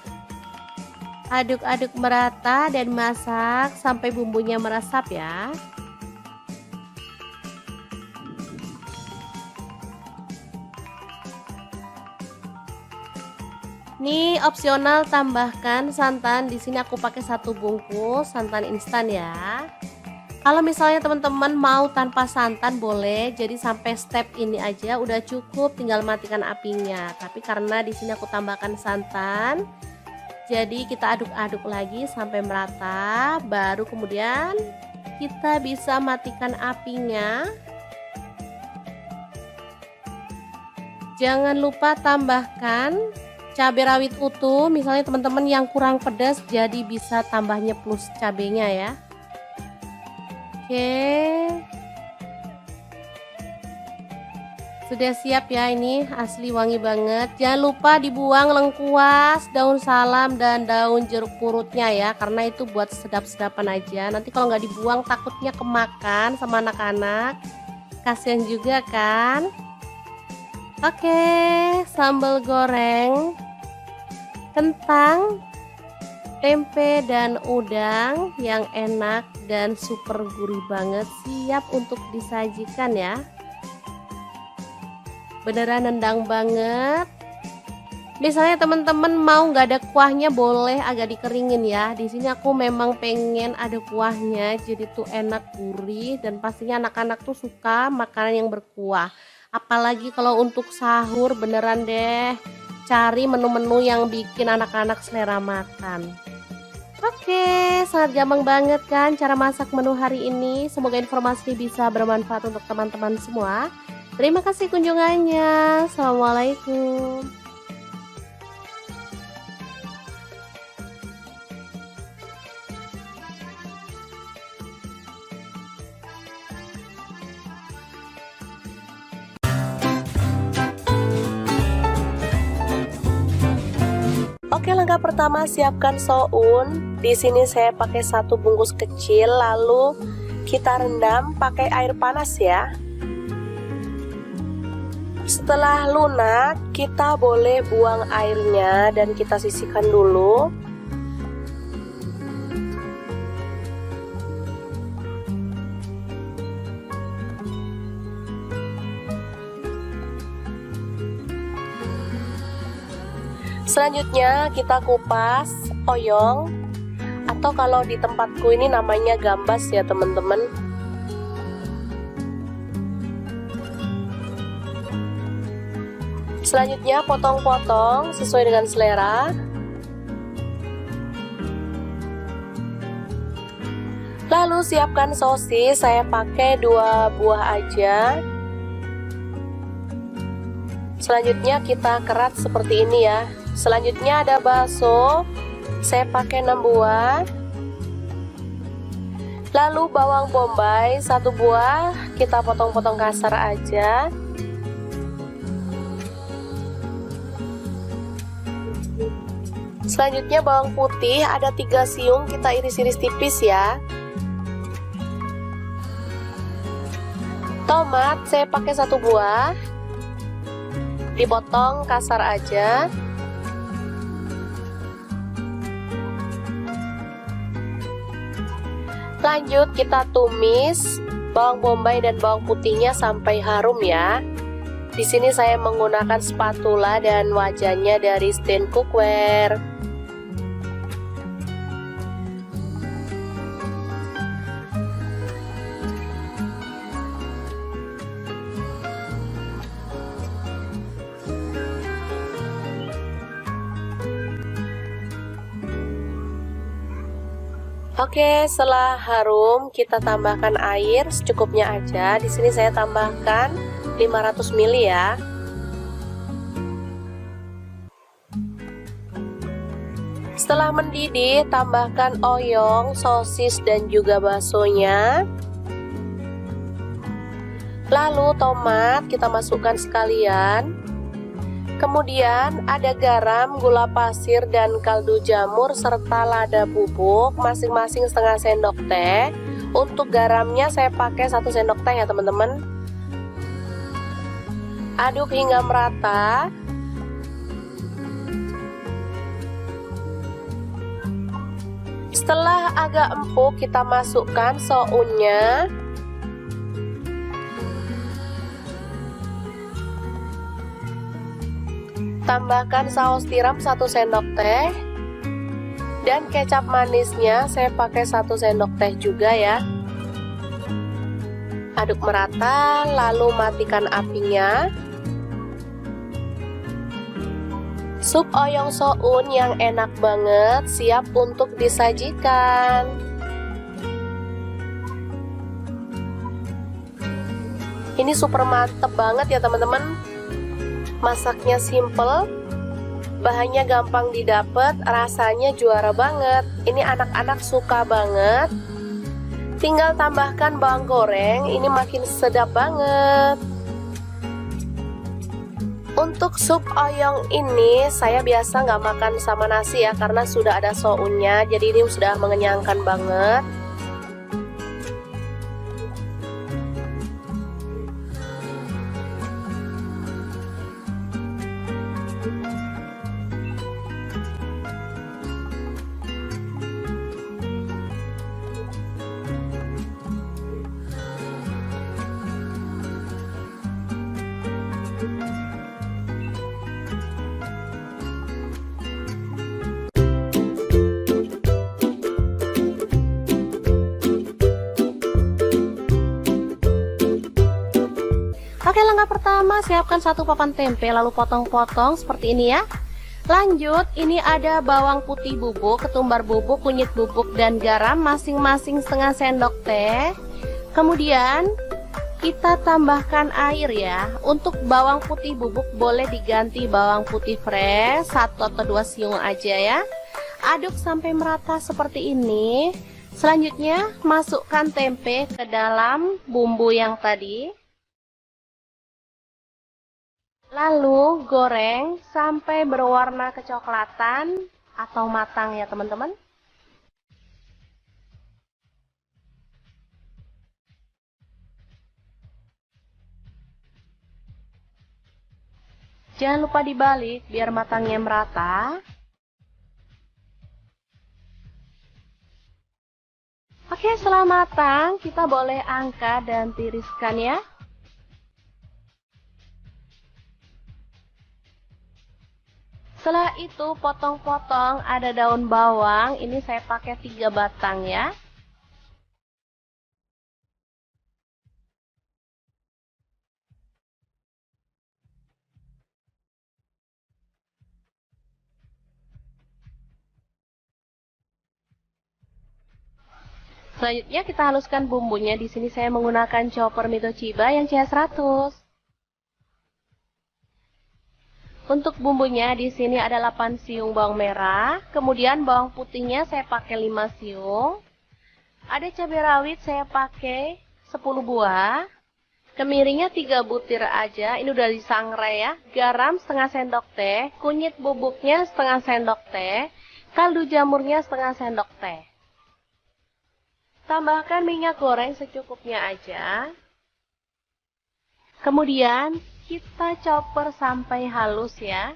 Aduk-aduk merata dan masak sampai bumbunya meresap ya. Nih opsional tambahkan santan, di sini aku pakai 1 bungkus santan instan ya. Kalau misalnya teman-teman mau tanpa santan boleh, jadi sampai step ini aja udah cukup, tinggal matikan apinya. Tapi karena di sini aku tambahkan santan, jadi kita aduk-aduk lagi sampai merata, baru kemudian kita bisa matikan apinya. Jangan lupa tambahkan cabai rawit utuh, misalnya teman-teman yang kurang pedas jadi bisa tambahnya plus cabenya ya. Oke. Sudah siap ya, ini asli wangi banget. Jangan lupa dibuang lengkuas, daun salam, dan daun jeruk purutnya ya, karena itu buat sedap-sedapan aja. Nanti kalau nggak dibuang takutnya kemakan sama anak-anak, kasihan juga kan. Oke, sambal goreng kentang, tempe, dan udang yang enak dan super gurih banget, siap untuk disajikan ya. Beneran nendang banget. Misalnya teman-teman mau nggak ada kuahnya, boleh agak dikeringin ya. Di sini aku memang pengen ada kuahnya, jadi tuh enak, gurih, dan pastinya anak-anak tuh suka makanan yang berkuah. Apalagi kalau untuk sahur, beneran deh cari menu-menu yang bikin anak-anak selera makan. Oke, sangat gampang banget kan cara masak menu hari ini. Semoga informasi bisa bermanfaat untuk teman-teman semua. Terima kasih kunjungannya. Assalamualaikum. Oke, langkah pertama siapkan soun. Di sini saya pakai 1 bungkus kecil, lalu kita rendam pakai air panas ya. Setelah lunak, kita boleh buang airnya dan kita sisihkan dulu. Selanjutnya kita kupas oyong, atau kalau di tempatku ini namanya gambas ya teman-teman. Selanjutnya potong-potong sesuai dengan selera. Lalu siapkan sosis, saya pakai 2 buah aja. Selanjutnya kita kerat seperti ini ya. Selanjutnya ada bakso, saya pakai 6 buah. Lalu bawang bombay 1 buah, kita potong-potong kasar aja. Selanjutnya bawang putih ada 3 siung, kita iris-iris tipis ya. Tomat saya pakai 1 buah, dipotong kasar aja. Lanjut kita tumis bawang bombay dan bawang putihnya sampai harum ya. Di sini saya menggunakan spatula dan wajannya dari stand cookware. Oke, setelah harum kita tambahkan air secukupnya aja. Di sini saya tambahkan 500 ml ya. Setelah mendidih, tambahkan oyong, sosis dan juga baksonya. Lalu tomat kita masukkan sekalian. Kemudian ada garam, gula pasir, dan kaldu jamur serta lada bubuk masing-masing setengah sendok teh. Untuk garamnya saya pakai 1 sendok teh ya teman-teman. Aduk hingga merata. Setelah agak empuk kita masukkan sounnya. Tambahkan saus tiram 1 sendok teh. Dan kecap manisnya saya pakai 1 sendok teh juga ya. Aduk merata, lalu matikan apinya. Sup oyong soun yang enak banget siap untuk disajikan. Ini super mantep banget ya teman-teman. Masaknya simple, bahannya gampang didapat, rasanya juara banget. Ini anak-anak suka banget. Tinggal tambahkan bawang goreng, ini makin sedap banget. Untuk sup oyong ini saya biasa nggak makan sama nasi ya, karena sudah ada sounnya, jadi ini sudah mengenyangkan banget. Oke, langkah pertama siapkan 1 papan tempe lalu potong-potong seperti ini ya. Lanjut, ini ada bawang putih bubuk, ketumbar bubuk, kunyit bubuk, dan garam masing-masing setengah sendok teh. Kemudian kita tambahkan air ya. Untuk bawang putih bubuk boleh diganti bawang putih fresh 1 atau 2 siung aja ya. Aduk sampai merata seperti ini. Selanjutnya masukkan tempe ke dalam bumbu yang tadi. Lalu goreng sampai berwarna kecoklatan atau matang ya teman-teman. Jangan lupa dibalik biar matangnya merata. Oke, setelah matang kita boleh angkat dan tiriskan ya. Setelah itu potong-potong ada daun bawang, ini saya pakai 3 batang ya. Selanjutnya kita haluskan bumbunya. Di sini saya menggunakan chopper Mito Chiba yang CH100. Untuk bumbunya di sini ada 8 siung bawang merah, kemudian bawang putihnya saya pakai 5 siung. Ada cabai rawit saya pakai 10 buah. Kemirinya 3 butir aja, ini udah disangrai ya. Garam setengah sendok teh, kunyit bubuknya setengah sendok teh, kaldu jamurnya setengah sendok teh. Tambahkan minyak goreng secukupnya aja. Kemudian kita chopper sampai halus ya.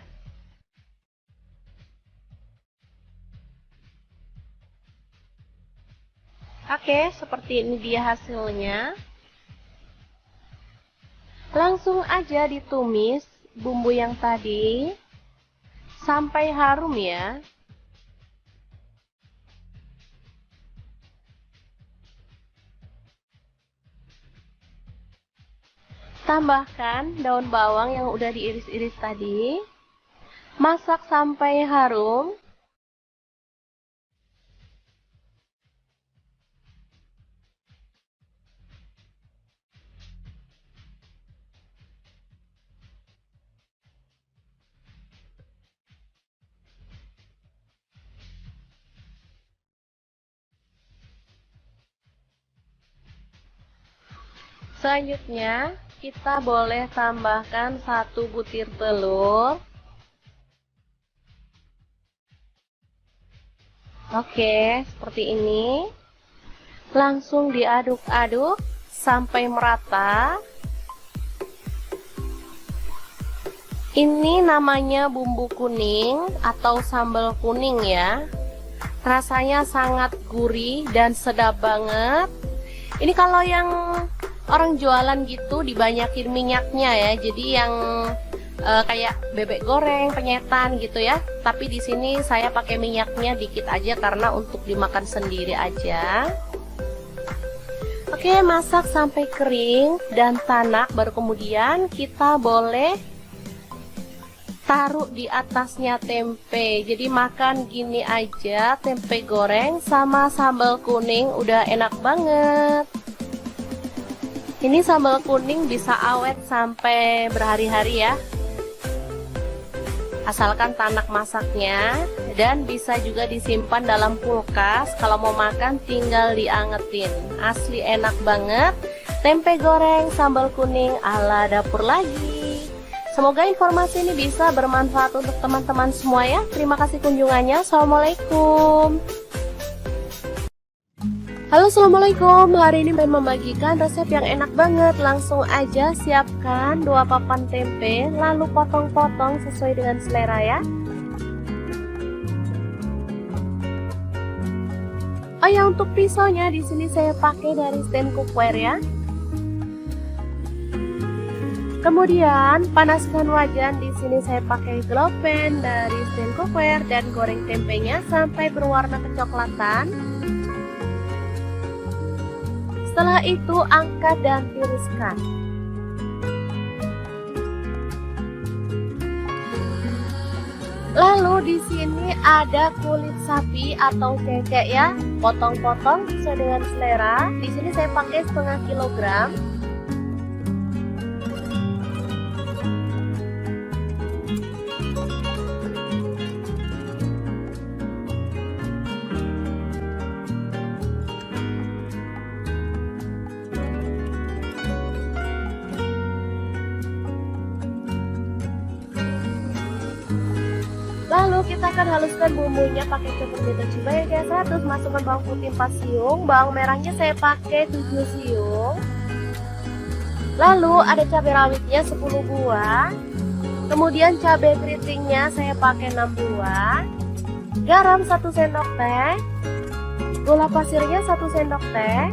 Oke, seperti ini dia hasilnya. Langsung aja ditumis bumbu yang tadi sampai harum ya. Tambahkan daun bawang yang udah diiris-iris tadi. Masak sampai harum. Selanjutnya, kita boleh tambahkan 1 butir telur. Oke, seperti ini. Langsung diaduk-aduk sampai merata. Ini namanya bumbu kuning atau sambal kuning ya. Rasanya sangat gurih dan sedap banget. Ini kalau yang orang jualan gitu dibanyakin minyaknya ya. Jadi yang kayak bebek goreng, penyetan gitu ya. Tapi di sini saya pakai minyaknya dikit aja karena untuk dimakan sendiri aja. Oke, masak sampai kering dan tanak, baru kemudian kita boleh taruh di atasnya tempe. Jadi makan gini aja, tempe goreng sama sambal kuning udah enak banget. Ini sambal kuning bisa awet sampai berhari-hari ya. Asalkan tanak masaknya, dan bisa juga disimpan dalam kulkas. Kalau mau makan tinggal diangetin. Asli enak banget. Tempe goreng sambal kuning ala dapur lagi. Semoga informasi ini bisa bermanfaat untuk teman-teman semua ya. Terima kasih kunjungannya. Assalamualaikum. Halo, assalamualaikum. Hari ini saya membagikan resep yang enak banget. Langsung aja siapkan 2 papan tempe, lalu potong-potong sesuai dengan selera ya. Oh ya, untuk pisaunya di sini saya pakai dari stand cookware ya. Kemudian panaskan wajan, di sini saya pakai glow pan dari stand cookware dan goreng tempenya sampai berwarna kecoklatan. Setelah itu angkat dan tiriskan. Lalu di sini ada kulit sapi atau cecek ya, potong-potong sesuai dengan selera. Di sini saya pakai setengah kilogram. Lalu kita akan haluskan bumbunya pakai chopper Mito Chiba yang CH100. Masukkan bawang putih 4 siung, bawang merahnya saya pakai 7 siung. Lalu ada cabai rawitnya 10 buah. Kemudian cabai keritingnya saya pakai 6 buah. Garam 1 sendok teh. Gula pasirnya 1 sendok teh.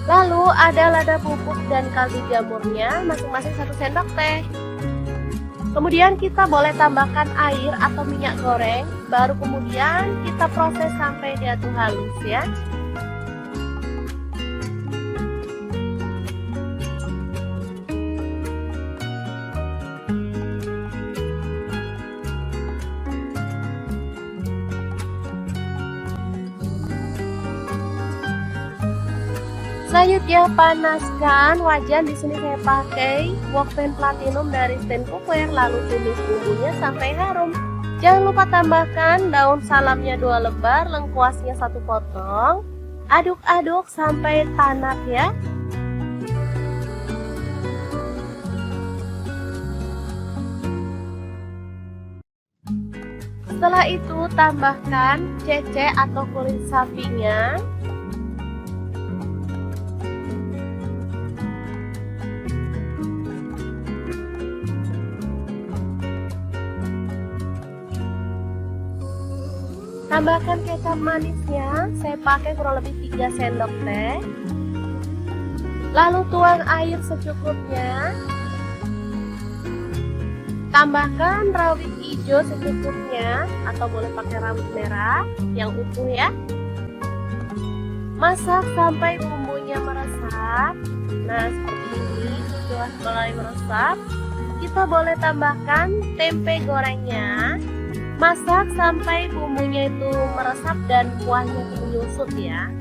Lalu ada lada bubuk dan kaldu jamurnya masing-masing 1 sendok teh. Kemudian kita boleh tambahkan air atau minyak goreng, baru kemudian kita proses sampai dia tuh halus ya. Selanjutnya panaskan wajan. Di sini saya pakai wokpen platinum dari stand cookware. Lalu tumis bumbunya sampai harum. Jangan lupa tambahkan daun salamnya 2 lembar, lengkuasnya 1 potong. Aduk-aduk sampai tanak ya. Setelah itu tambahkan cece atau kulit sapinya. Tambahkan kecap manisnya, saya pakai kurang lebih 3 sendok teh. Lalu tuang air secukupnya. Tambahkan rawit hijau secukupnya, atau boleh pakai rawit merah yang utuh ya. Masak sampai bumbunya meresap. Nah, seperti ini sudah mulai meresap. Kita boleh tambahkan tempe gorengnya. Masak sampai bumbunya itu meresap dan kuahnya itu menyusut ya.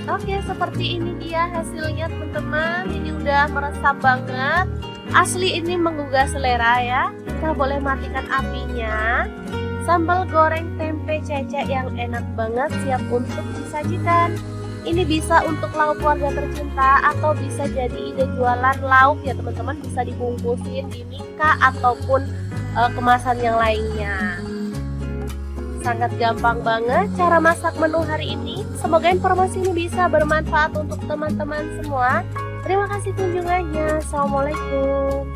Oke, seperti ini dia hasilnya teman-teman. Ini udah meresap banget. Asli ini menggugah selera ya. Kita boleh matikan apinya. Sambal goreng tempe cecek yang enak banget siap untuk disajikan. Ini bisa untuk lauk keluarga tercinta atau bisa jadi ide jualan lauk ya teman-teman. Bisa dibungkusin di mika ataupun kemasan yang lainnya. Sangat gampang banget cara masak menu hari ini. Semoga informasi ini bisa bermanfaat untuk teman-teman semua. Terima kasih kunjungannya. Assalamualaikum.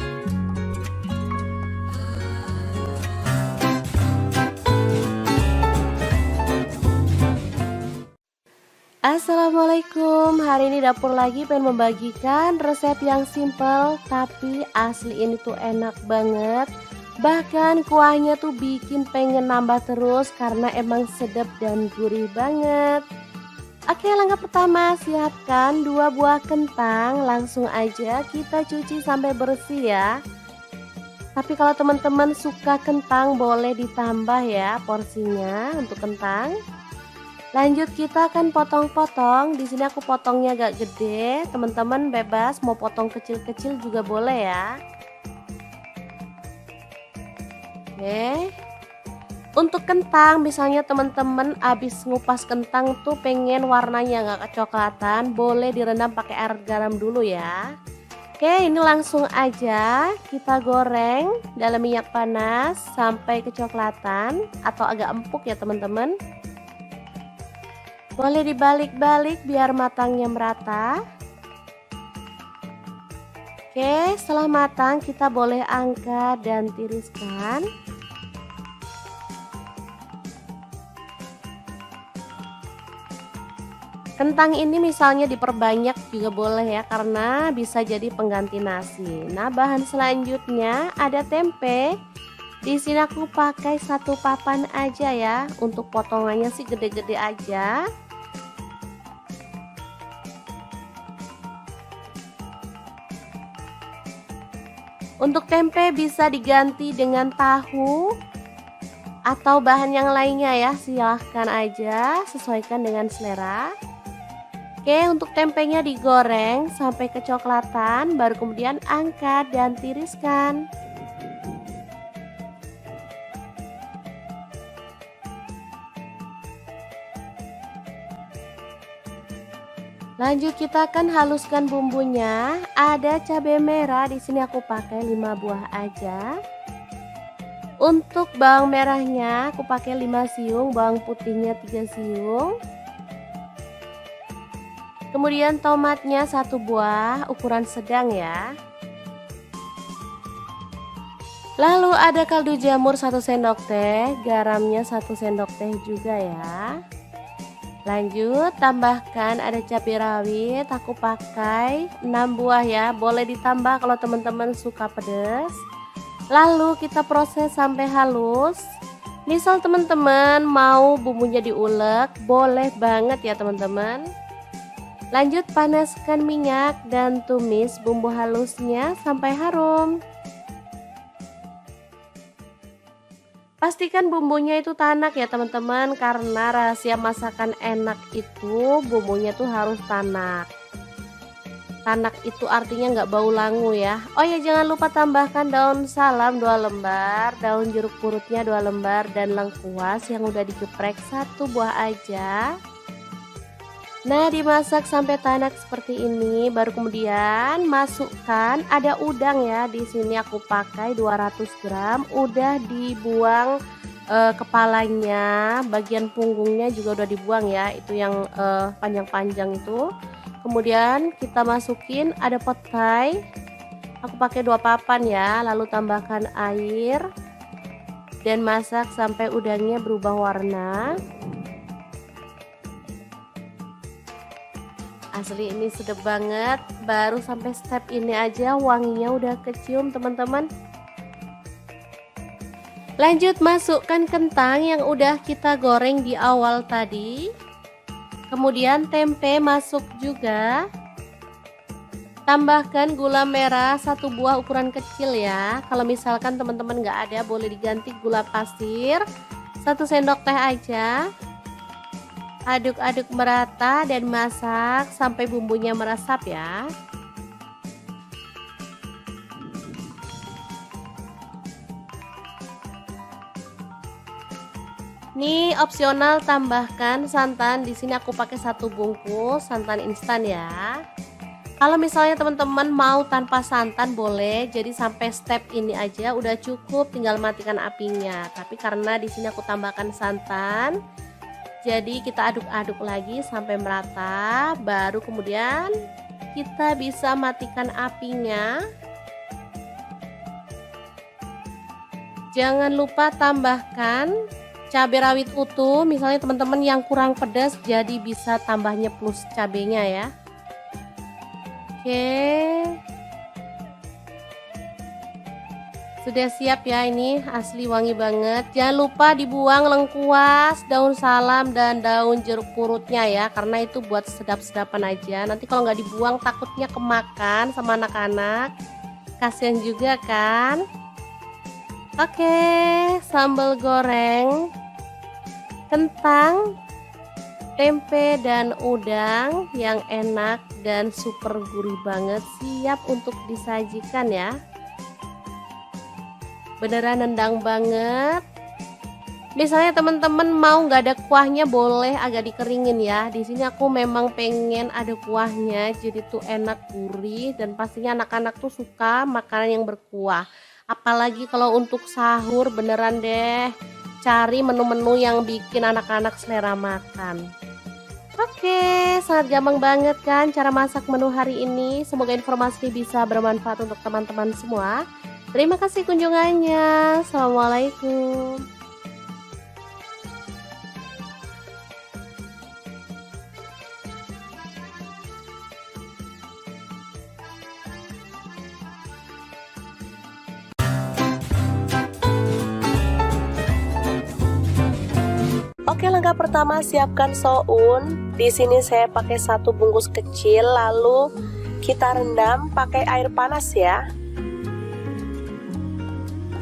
Assalamualaikum. Hari ini dapur lagi pengen membagikan resep yang simple tapi asli ini tuh enak banget. Bahkan kuahnya tuh bikin pengen nambah terus karena emang sedap dan gurih banget. Oke, langkah pertama siapkan 2 buah kentang. Langsung aja kita cuci sampai bersih ya. Tapi kalau teman-teman suka kentang boleh ditambah ya porsinya untuk kentang. Lanjut kita akan potong-potong. Di sini aku potongnya agak gede. Teman-teman bebas mau potong kecil-kecil juga boleh ya. Oke. Untuk kentang, misalnya teman-teman habis ngupas kentang tuh pengen warnanya nggak kecoklatan, boleh direndam pakai air garam dulu ya. Oke, ini langsung aja kita goreng dalam minyak panas sampai kecoklatan atau agak empuk ya teman-teman. Boleh dibalik-balik biar matangnya merata. Oke, setelah matang kita boleh angkat dan tiriskan. Kentang ini misalnya diperbanyak juga boleh ya, karena bisa jadi pengganti nasi. Nah, bahan selanjutnya ada tempe. Di sini aku pakai 1 papan aja ya. Untuk potongannya sih gede-gede aja. Untuk tempe bisa diganti dengan tahu atau bahan yang lainnya ya, silahkan aja, sesuaikan dengan selera. Oke, untuk tempenya digoreng sampai kecoklatan, baru kemudian angkat dan tiriskan. Lanjut kita akan haluskan bumbunya. Ada cabai merah, di sini aku pakai 5 buah aja. Untuk bawang merahnya aku pakai 5 siung, bawang putihnya 3 siung. Kemudian tomatnya 1 buah, ukuran sedang ya. Lalu ada kaldu jamur 1 sendok teh, garamnya 1 sendok teh juga ya. Lanjut tambahkan ada cabai rawit, aku pakai 6 buah ya, boleh ditambah kalau teman-teman suka pedas. Lalu kita proses sampai halus. Misal teman-teman mau bumbunya diulek, boleh banget ya teman-teman. Lanjut panaskan minyak dan tumis bumbu halusnya sampai harum. Pastikan bumbunya itu tanak ya teman-teman, karena rahasia masakan enak itu bumbunya tuh harus tanak. Tanak itu artinya nggak bau langu ya. Oh ya, jangan lupa tambahkan daun salam 2 lembar, daun jeruk purutnya 2 lembar, dan lengkuas yang udah digeprek 1 buah aja. Nah, dimasak sampai tanak seperti ini, baru kemudian masukkan ada udang ya. Di sini aku pakai 200 gram, udah dibuang kepalanya, bagian punggungnya juga udah dibuang ya, itu yang panjang-panjang itu. Kemudian kita masukin ada petai, aku pakai 2 papan ya, lalu tambahkan air dan masak sampai udangnya berubah warna. Asli ini sedap banget, baru sampai step ini aja wanginya udah kecium teman-teman. Lanjut masukkan kentang yang udah kita goreng di awal tadi. Kemudian tempe masuk juga. Tambahkan gula merah 1 buah ukuran kecil ya. Kalau misalkan teman-teman nggak ada, boleh diganti gula pasir 1 sendok teh aja. Aduk-aduk merata dan masak sampai bumbunya meresap ya. Nih opsional tambahkan santan, di sini aku pakai 1 bungkus santan instan ya. Kalau misalnya teman-teman mau tanpa santan boleh, jadi sampai step ini aja udah cukup, tinggal matikan apinya. Tapi karena di sini aku tambahkan santan, jadi kita aduk-aduk lagi sampai merata, baru kemudian kita bisa matikan apinya. Jangan lupa tambahkan cabai rawit utuh, misalnya teman-teman yang kurang pedas jadi bisa tambahnya plus cabenya ya. Oke. Sudah siap ya, ini asli wangi banget. Jangan lupa dibuang lengkuas, daun salam, dan daun jeruk purutnya ya, karena itu buat sedap-sedapan aja. Nanti kalau nggak dibuang takutnya kemakan sama anak-anak, kasihan juga kan. Oke, sambal goreng kentang, tempe, dan udang yang enak dan super gurih banget, siap untuk disajikan ya. Beneran nendang banget. Misalnya teman-teman mau nggak ada kuahnya boleh agak dikeringin ya. Di sini aku memang pengen ada kuahnya, jadi tuh enak gurih dan pastinya anak-anak tuh suka makanan yang berkuah. Apalagi kalau untuk sahur beneran deh cari menu-menu yang bikin anak-anak selera makan. Oke, sangat gampang banget kan cara masak menu hari ini. Semoga informasi bisa bermanfaat untuk teman-teman semua. Terima kasih kunjungannya. Assalamualaikum. Oke, langkah pertama siapkan soun. Di sini saya pakai 1 bungkus kecil, lalu kita rendam pakai air panas ya.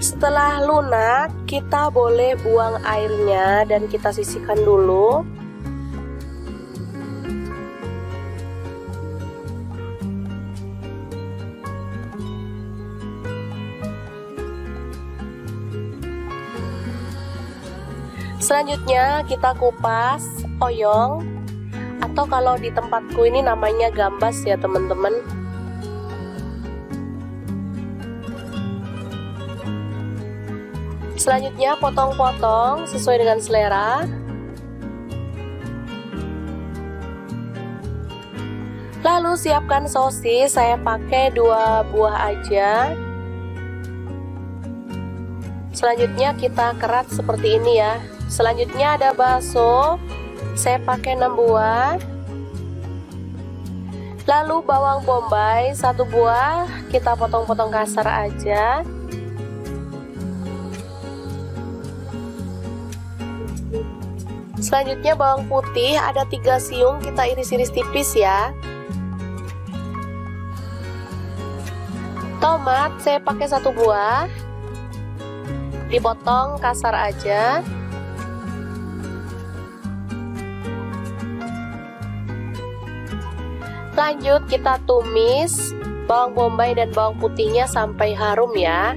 Setelah lunak, kita boleh buang airnya dan kita sisihkan dulu. Selanjutnya kita kupas oyong, atau kalau di tempatku ini namanya gambas ya teman-teman. Selanjutnya potong-potong sesuai dengan selera. Lalu siapkan sosis, saya pakai 2 buah aja. Selanjutnya kita kerat seperti ini ya. Selanjutnya ada bakso, saya pakai 6 buah. Lalu bawang bombay 1 buah, kita potong-potong kasar aja. Selanjutnya bawang putih ada 3 siung, kita iris-iris tipis ya. Tomat saya pakai 1 buah. dipotong kasar aja. Lanjut kita tumis bawang bombay dan bawang putihnya sampai harum ya.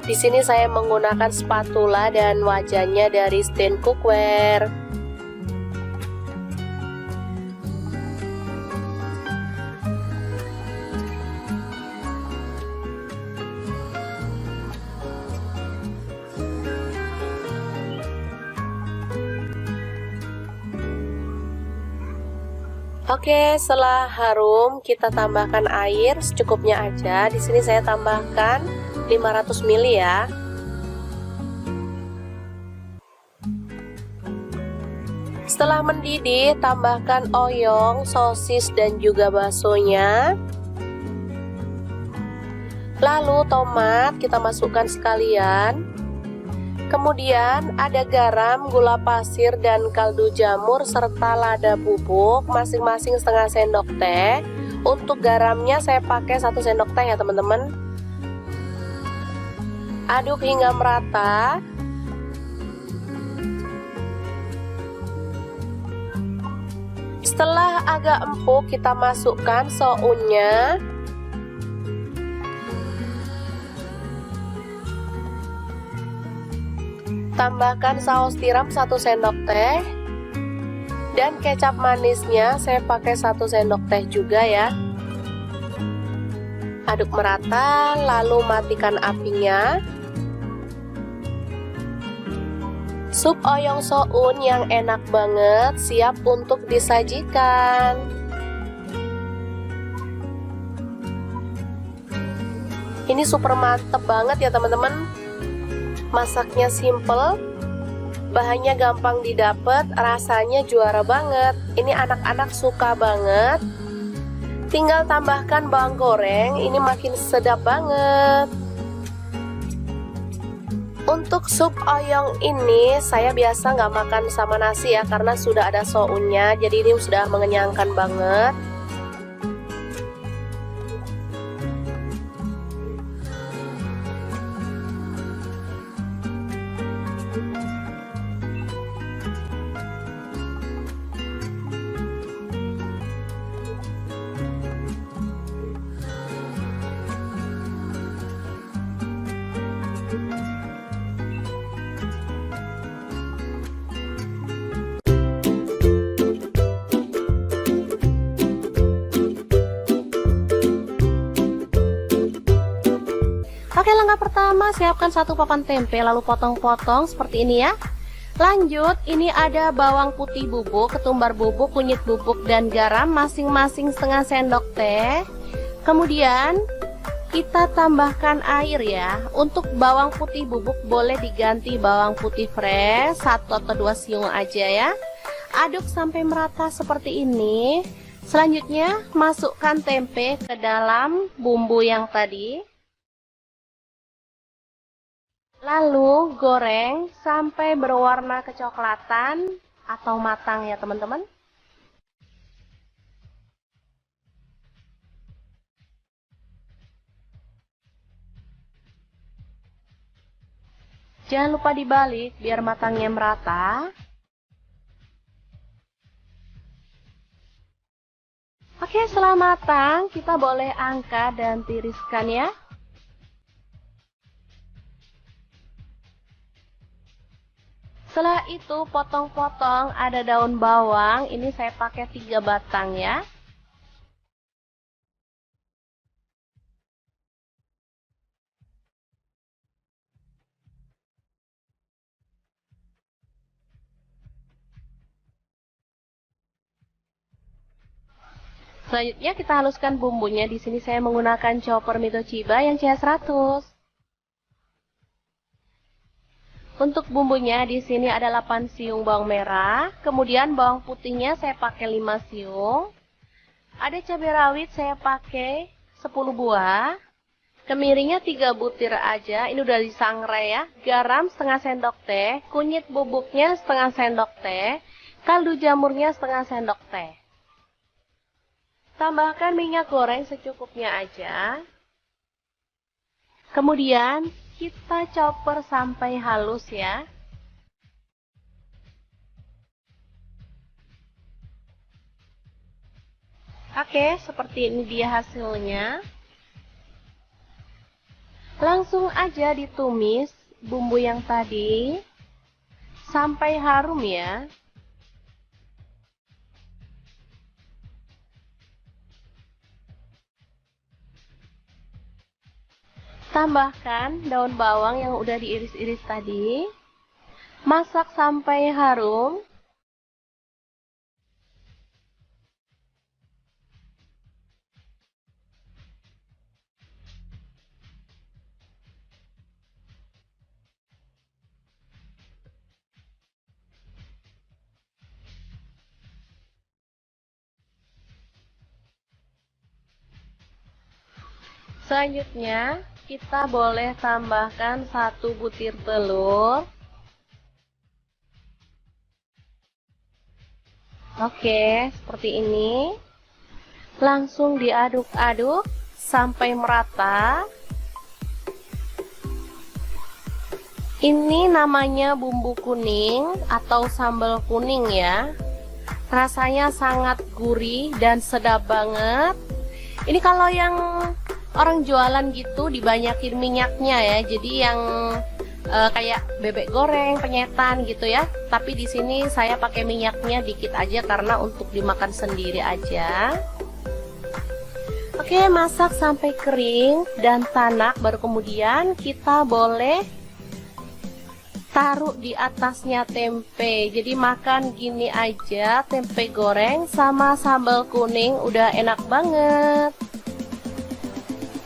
Di sini saya menggunakan spatula dan wajannya dari Stand Cookware. Oke, setelah harum kita tambahkan air secukupnya aja. Di sini saya tambahkan 500 ml ya. Setelah mendidih, tambahkan oyong, sosis dan juga baksonya. Lalu tomat kita masukkan sekalian. Kemudian ada garam, gula pasir, dan kaldu jamur serta lada bubuk masing-masing setengah sendok teh. Untuk garamnya saya pakai 1 sendok teh ya teman-teman. Aduk hingga merata. Setelah agak empuk kita masukkan sounnya. Tambahkan saus tiram 1 sendok teh. Dan kecap manisnya saya pakai 1 sendok teh juga ya. Aduk merata, lalu matikan apinya. Sup oyong soun yang enak banget siap untuk disajikan. Ini super mantep banget ya teman-teman. Masaknya simple, bahannya gampang didapat, rasanya juara banget. Ini anak-anak suka banget. Tinggal tambahkan bawang goreng, ini makin sedap banget. Untuk sup oyong ini saya biasa nggak makan sama nasi ya, karena sudah ada sounnya, jadi ini sudah mengenyangkan banget. Oke, langkah pertama siapkan 1 papan tempe lalu potong-potong seperti ini ya. Lanjut, ini ada bawang putih bubuk, ketumbar bubuk, kunyit bubuk, dan garam masing-masing setengah sendok teh. Kemudian kita tambahkan air ya. Untuk bawang putih bubuk boleh diganti bawang putih fresh 1 atau 2 siung aja ya. Aduk sampai merata seperti ini. Selanjutnya masukkan tempe ke dalam bumbu yang tadi. Lalu goreng sampai berwarna kecoklatan atau matang ya teman-teman. Jangan lupa dibalik biar matangnya merata. Oke, setelah matang kita boleh angkat dan tiriskan ya. Setelah itu potong-potong, ada daun bawang, ini saya pakai 3 batang ya. Selanjutnya kita haluskan bumbunya. Di sini saya menggunakan chopper Mito Chiba yang CH100. Untuk bumbunya di sini ada 8 siung bawang merah, kemudian bawang putihnya saya pakai 5 siung. Ada cabai rawit saya pakai 10 buah. Kemiringnya 3 butir aja, ini udah disangrai ya. Garam setengah sendok teh, kunyit bubuknya setengah sendok teh, kaldu jamurnya setengah sendok teh. Tambahkan minyak goreng secukupnya aja. Kemudian kita chopper sampai halus ya. Oke, seperti ini dia hasilnya. Langsung aja ditumis bumbu yang tadi sampai harum ya. Tambahkan daun bawang yang udah diiris-iris tadi. Masak sampai harum. Selanjutnya, kita boleh tambahkan 1 butir telur. Oke, seperti ini. Langsung diaduk-aduk sampai merata. Ini namanya bumbu kuning atau sambal kuning ya. Rasanya sangat gurih dan sedap banget. Ini kalau yang orang jualan gitu dibanyakin minyaknya ya, jadi yang kayak bebek goreng, penyetan gitu ya. Tapi di sini saya pakai minyaknya dikit aja karena untuk dimakan sendiri aja. Oke, masak sampai kering dan tanak, baru kemudian kita boleh taruh di atasnya tempe. Jadi makan gini aja, tempe goreng sama sambal kuning udah enak banget.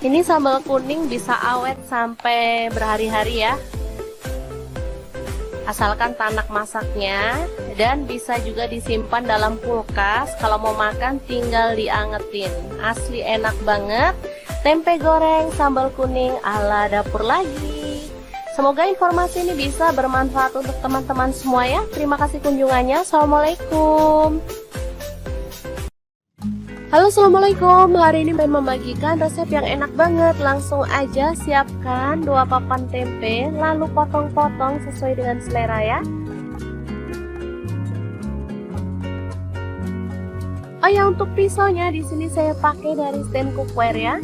Ini sambal kuning bisa awet sampai berhari-hari ya, asalkan tanak masaknya, dan bisa juga disimpan dalam kulkas. Kalau mau makan tinggal diangetin. Asli enak banget, tempe goreng sambal kuning ala dapur lagi. Semoga informasi ini bisa bermanfaat untuk teman-teman semua ya. Terima kasih kunjungannya. Assalamualaikum. Halo, assalamualaikum. Hari ini pengen membagikan resep yang enak banget. Langsung aja siapkan 2 papan tempe, lalu potong-potong sesuai dengan selera ya. Oh ya, untuk pisaunya di sini saya pakai dari stand cookware ya.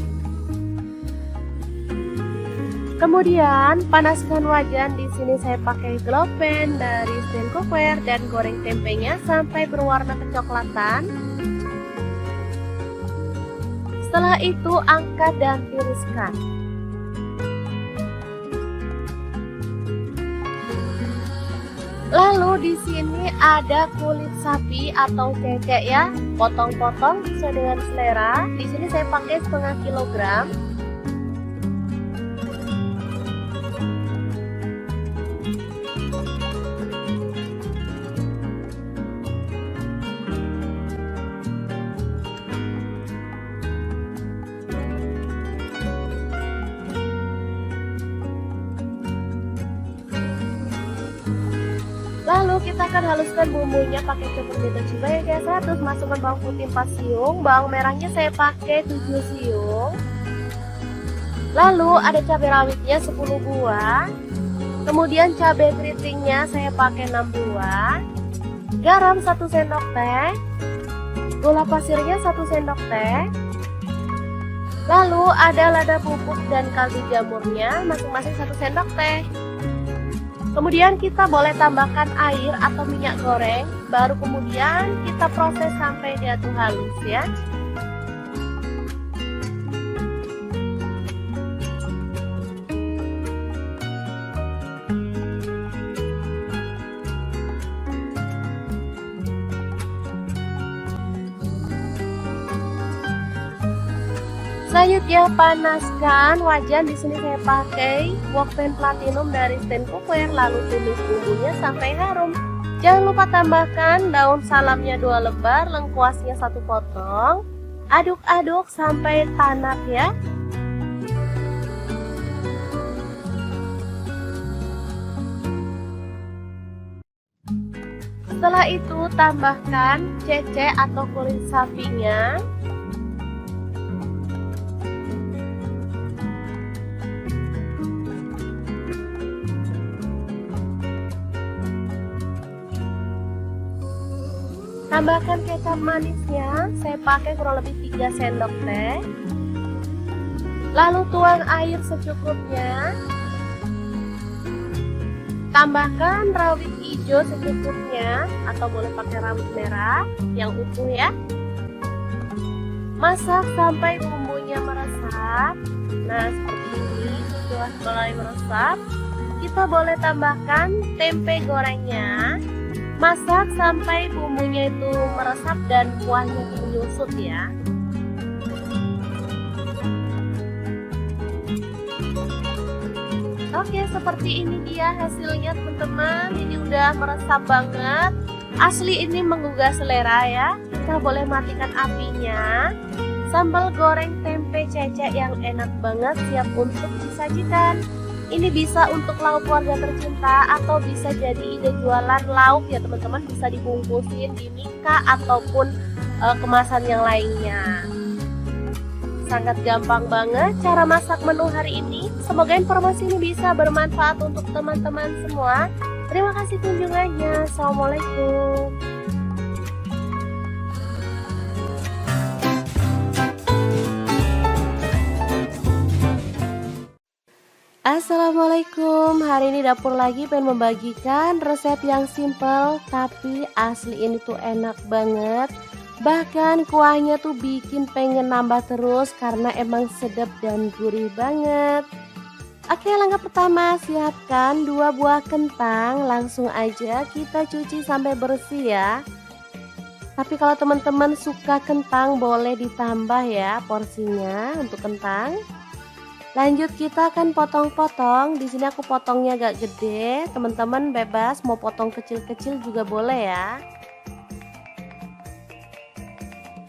Kemudian panaskan wajan, di sini saya pakai glow pan dari stand cookware dan goreng tempenya sampai berwarna kecoklatan. Setelah itu angkat dan tiriskan. Lalu di sini ada kulit sapi atau cecek ya, potong-potong sesuai dengan selera. Di sini saya pakai setengah kilogram. Lalu kita akan haluskan bumbunya pakai chopper beta cibai kayak 100. Masukkan bawang putih 4 siung, bawang merahnya saya pakai 7 siung. Lalu ada cabai rawitnya 10 buah. Kemudian cabai keritingnya saya pakai 6 buah. Garam 1 sendok teh. Gula pasirnya 1 sendok teh. Lalu ada lada bubuk dan kaldu jamurnya masing-masing 1 sendok teh. Kemudian kita boleh tambahkan air atau minyak goreng, baru kemudian kita proses sampai dia tuh halus ya. Selanjutnya panaskan wajan, di sini saya pakai wok pan platinum dari stand cookware, lalu tumis bumbunya sampai harum. Jangan lupa tambahkan daun salamnya 2 lembar, lengkuasnya 1 potong. Aduk-aduk sampai tanak ya. Setelah itu tambahkan cecek atau kulit sapinya. Tambahkan kecap manisnya, saya pakai kurang lebih 3 sendok teh. Lalu tuang air secukupnya. Tambahkan rawit hijau secukupnya atau boleh pakai rawit merah yang utuh ya. Masak sampai bumbunya meresap. Nah, seperti ini setelah mulai meresap, kita boleh tambahkan tempe gorengnya. Masak sampai bumbunya itu meresap dan kuahnya itu menyusut ya. Oke, seperti ini dia hasilnya teman-teman. Ini udah meresap banget. Asli ini menggugah selera ya. Kita boleh matikan apinya. Sambal goreng tempe cecek yang enak banget siap untuk disajikan. Ini bisa untuk lauk keluarga tercinta atau bisa jadi ide jualan lauk ya teman-teman. Bisa dibungkusin di mika ataupun kemasan yang lainnya. Sangat gampang banget cara masak menu hari ini. Semoga informasi ini bisa bermanfaat untuk teman-teman semua. Terima kasih kunjungannya. Assalamualaikum. Assalamualaikum, hari ini dapur lagi pengen membagikan resep yang simple tapi asli ini tuh enak banget. Bahkan kuahnya tuh bikin pengen nambah terus karena emang sedap dan gurih banget. Oke, langkah pertama siapkan 2 buah kentang, langsung aja kita cuci sampai bersih ya. Tapi kalau teman-teman suka kentang boleh ditambah ya porsinya untuk kentang. Lanjut kita akan potong-potong. Di sini aku potongnya agak gede. Teman-teman bebas mau potong kecil-kecil juga boleh ya.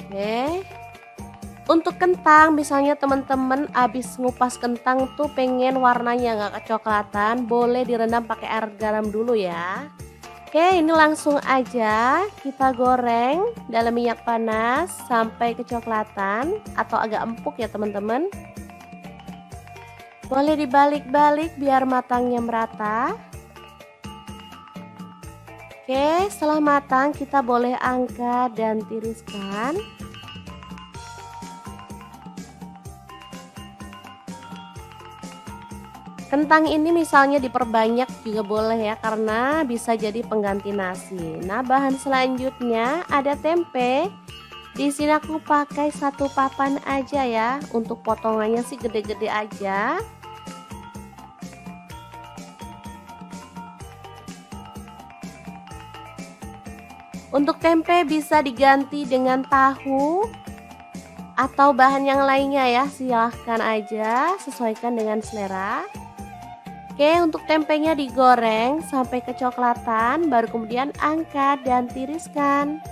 Oke. Untuk kentang misalnya teman-teman habis ngupas kentang tuh pengen warnanya nggak kecoklatan, boleh direndam pakai air garam dulu ya. Oke, ini langsung aja kita goreng dalam minyak panas sampai kecoklatan atau agak empuk ya teman-teman. Boleh dibalik-balik biar matangnya merata. Oke, setelah matang kita boleh angkat dan tiriskan. Kentang ini misalnya diperbanyak juga boleh ya, karena bisa jadi pengganti nasi. Nah, bahan selanjutnya ada tempe. Di sini aku pakai 1 papan aja ya. Untuk potongannya sih gede-gede aja. Untuk tempe bisa diganti dengan tahu atau bahan yang lainnya ya, silahkan aja, sesuaikan dengan selera. Oke, untuk tempenya digoreng sampai kecoklatan, baru kemudian angkat dan tiriskan.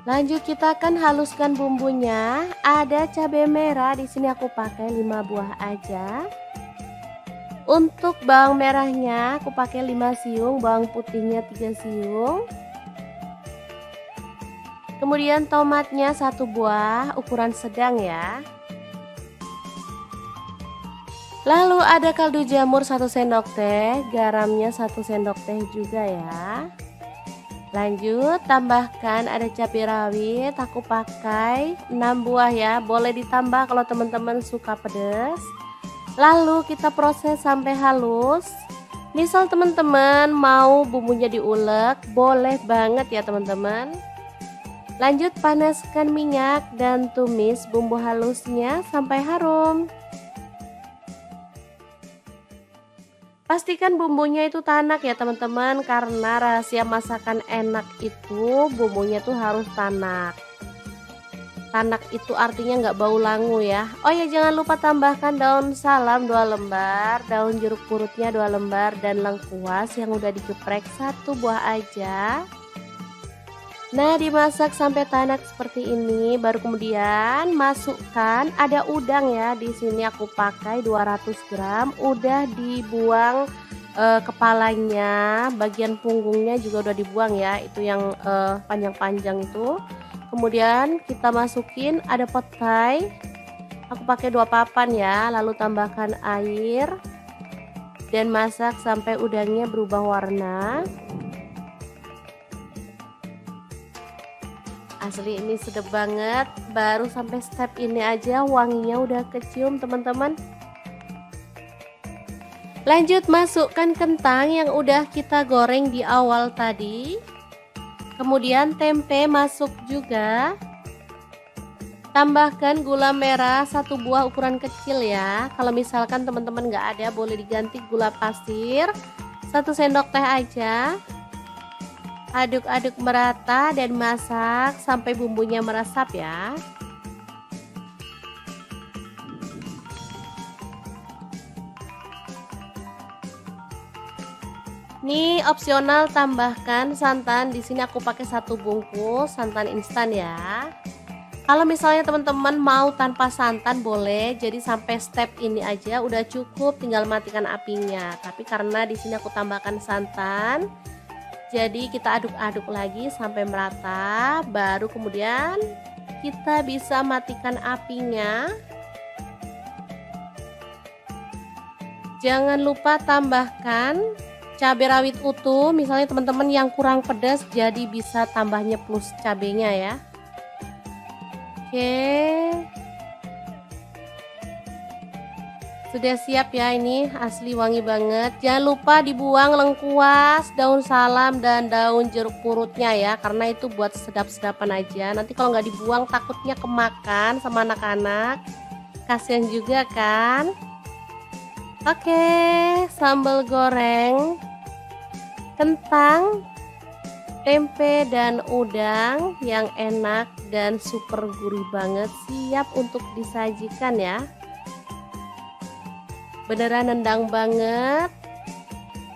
Lanjut kita akan haluskan bumbunya. Ada cabai merah, di sini aku pakai 5 buah aja. Untuk bawang merahnya aku pakai 5 siung, bawang putihnya 3 siung. Kemudian tomatnya 1 buah, ukuran sedang ya. Lalu ada kaldu jamur 1 sendok teh, garamnya 1 sendok teh juga ya. Lanjut tambahkan ada cabai rawit, aku pakai 6 buah ya, boleh ditambah kalau teman-teman suka pedas. Lalu kita proses sampai halus. Misal teman-teman mau bumbunya diulek, boleh banget ya teman-teman. Lanjut panaskan minyak dan tumis bumbu halusnya sampai harum. Pastikan bumbunya itu tanak ya teman-teman, karena rahasia masakan enak itu bumbunya tuh harus tanak. Tanak itu artinya nggak bau langu ya. Oh ya, jangan lupa tambahkan daun salam 2 lembar, daun jeruk purutnya 2 lembar, dan lengkuas yang udah digeprek 1 buah aja. Nah, dimasak sampai tanak seperti ini, baru kemudian masukkan ada udang ya. Di sini aku pakai 200 gram, udah dibuang kepalanya, bagian punggungnya juga udah dibuang ya, itu yang panjang-panjang itu. Kemudian kita masukin ada petai, Aku pakai 2 papan ya, lalu tambahkan air dan masak sampai udangnya berubah warna. Asli ini sedap banget, baru sampai step ini aja wanginya udah kecium teman-teman. Lanjut masukkan kentang yang udah kita goreng di awal tadi. Kemudian tempe masuk juga. Tambahkan gula merah 1 buah ukuran kecil ya. Kalau misalkan teman-teman nggak ada, boleh diganti gula pasir 1 sendok teh aja. Aduk-aduk merata dan masak sampai bumbunya meresap ya. Ini opsional, tambahkan santan. Di sini aku pakai 1 bungkus santan instan ya. Kalau misalnya teman-teman mau tanpa santan boleh, jadi sampai step ini aja udah cukup, tinggal matikan apinya. Tapi karena di sini aku tambahkan santan, jadi kita aduk-aduk lagi sampai merata, baru kemudian kita bisa matikan apinya. Jangan lupa tambahkan cabai rawit utuh, misalnya teman-teman yang kurang pedas, jadi bisa tambahnya plus cabenya ya. Oke, sudah siap ya, ini asli wangi banget. Jangan lupa dibuang lengkuas, daun salam dan daun jeruk purutnya ya, karena itu buat sedap-sedapan aja. Nanti kalau nggak dibuang takutnya kemakan sama anak-anak, kasihan juga kan. Oke, sambal goreng kentang, tempe dan udang yang enak dan super gurih banget, siap untuk disajikan ya. Beneran nendang banget.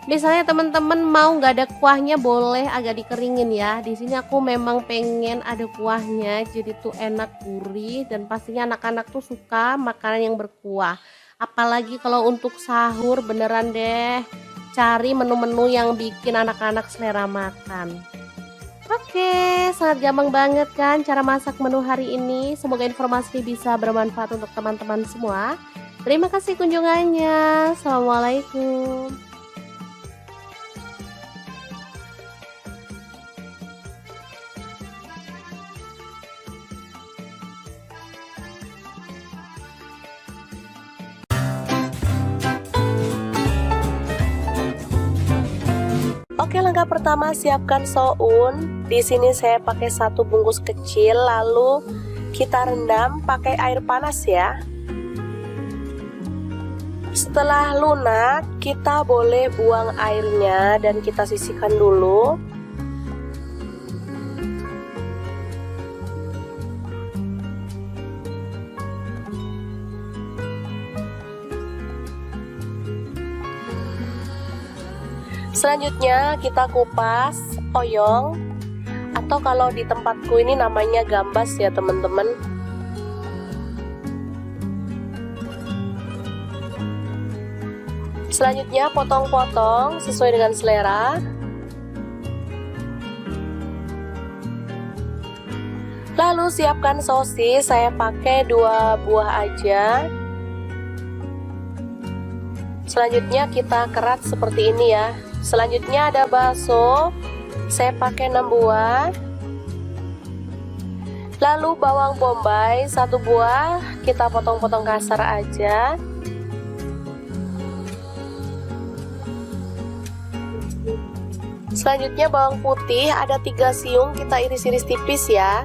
Misalnya teman-teman mau nggak ada kuahnya, boleh agak dikeringin ya. Di sini aku memang pengen ada kuahnya, jadi tuh enak, gurih, dan pastinya anak-anak tuh suka makanan yang berkuah. Apalagi kalau untuk sahur, beneran deh cari menu-menu yang bikin anak-anak selera makan. Oke, sangat gampang banget kan cara masak menu hari ini. Semoga informasi ini bisa bermanfaat untuk teman-teman semua. Terima kasih kunjungannya. Assalamualaikum. Oke, langkah pertama siapkan soun. Di sini saya pakai 1 bungkus kecil, lalu kita rendam pakai air panas ya. Setelah lunak, kita boleh buang airnya dan kita sisihkan dulu. Selanjutnya kita kupas oyong, atau kalau di tempatku ini namanya gambas ya teman-teman. Selanjutnya potong-potong sesuai dengan selera. Lalu siapkan sosis, saya pakai 2 buah aja. Selanjutnya kita kerat seperti ini ya. Selanjutnya ada bakso, saya pakai 6 buah. Lalu bawang bombay 1 buah, kita potong-potong kasar aja. Selanjutnya bawang putih ada 3 siung, kita iris-iris tipis ya.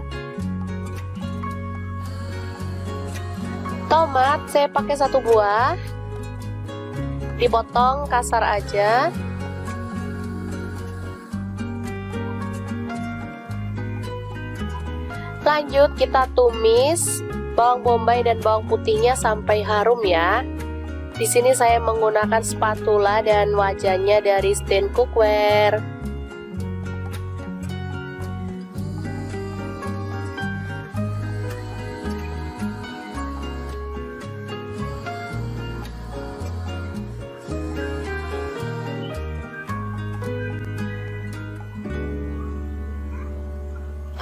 Tomat saya pakai 1 buah, dipotong kasar aja. Lanjut kita tumis bawang bombay dan bawang putihnya sampai harum ya. Di sini saya menggunakan spatula dan wajannya dari stand cookware.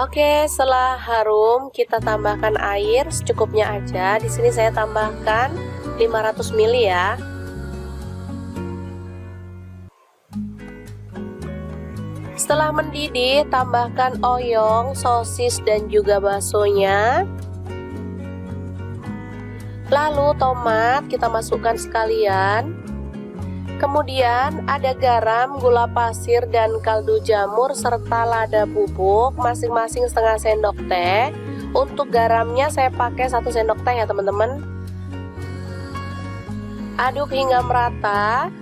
Oke, setelah harum kita tambahkan air secukupnya aja. Di sini saya tambahkan 500 ml ya. Setelah mendidih, tambahkan oyong, sosis dan juga baksonya. Lalu tomat kita masukkan sekalian. Kemudian ada garam, gula pasir, dan kaldu jamur serta lada bubuk masing-masing setengah sendok teh. Untuk garamnya saya pakai 1 sendok teh ya teman-teman. Aduk hingga merata.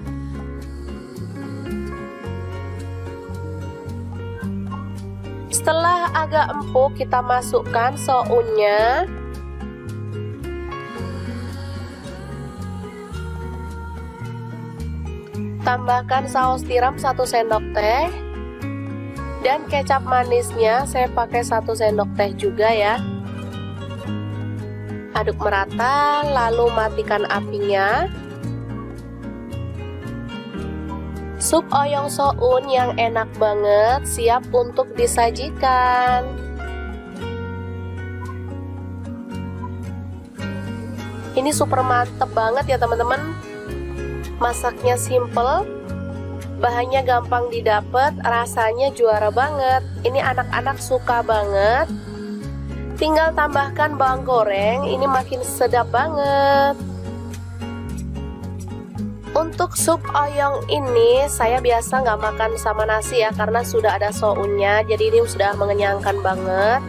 Setelah agak empuk kita masukkan sounnya. Tambahkan saus tiram 1 sendok teh. Dan kecap manisnya saya pakai 1 sendok teh juga ya. Aduk merata lalu matikan apinya. Sup oyong soun yang enak banget siap untuk disajikan. Ini super mantep banget ya teman-teman. Masaknya simple, bahannya gampang didapat, rasanya juara banget. Ini anak-anak suka banget. Tinggal tambahkan bawang goreng, ini makin sedap banget. Untuk sup oyong ini saya biasa nggak makan sama nasi ya, karena sudah ada sounnya, jadi ini sudah mengenyangkan banget.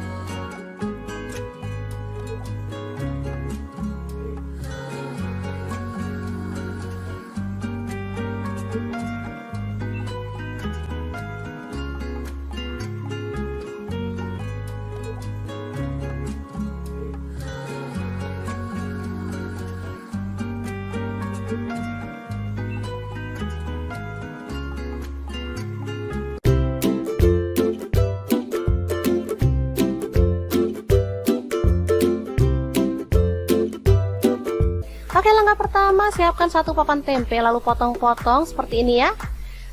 Oke, langkah pertama siapkan 1 papan tempe lalu potong-potong seperti ini ya.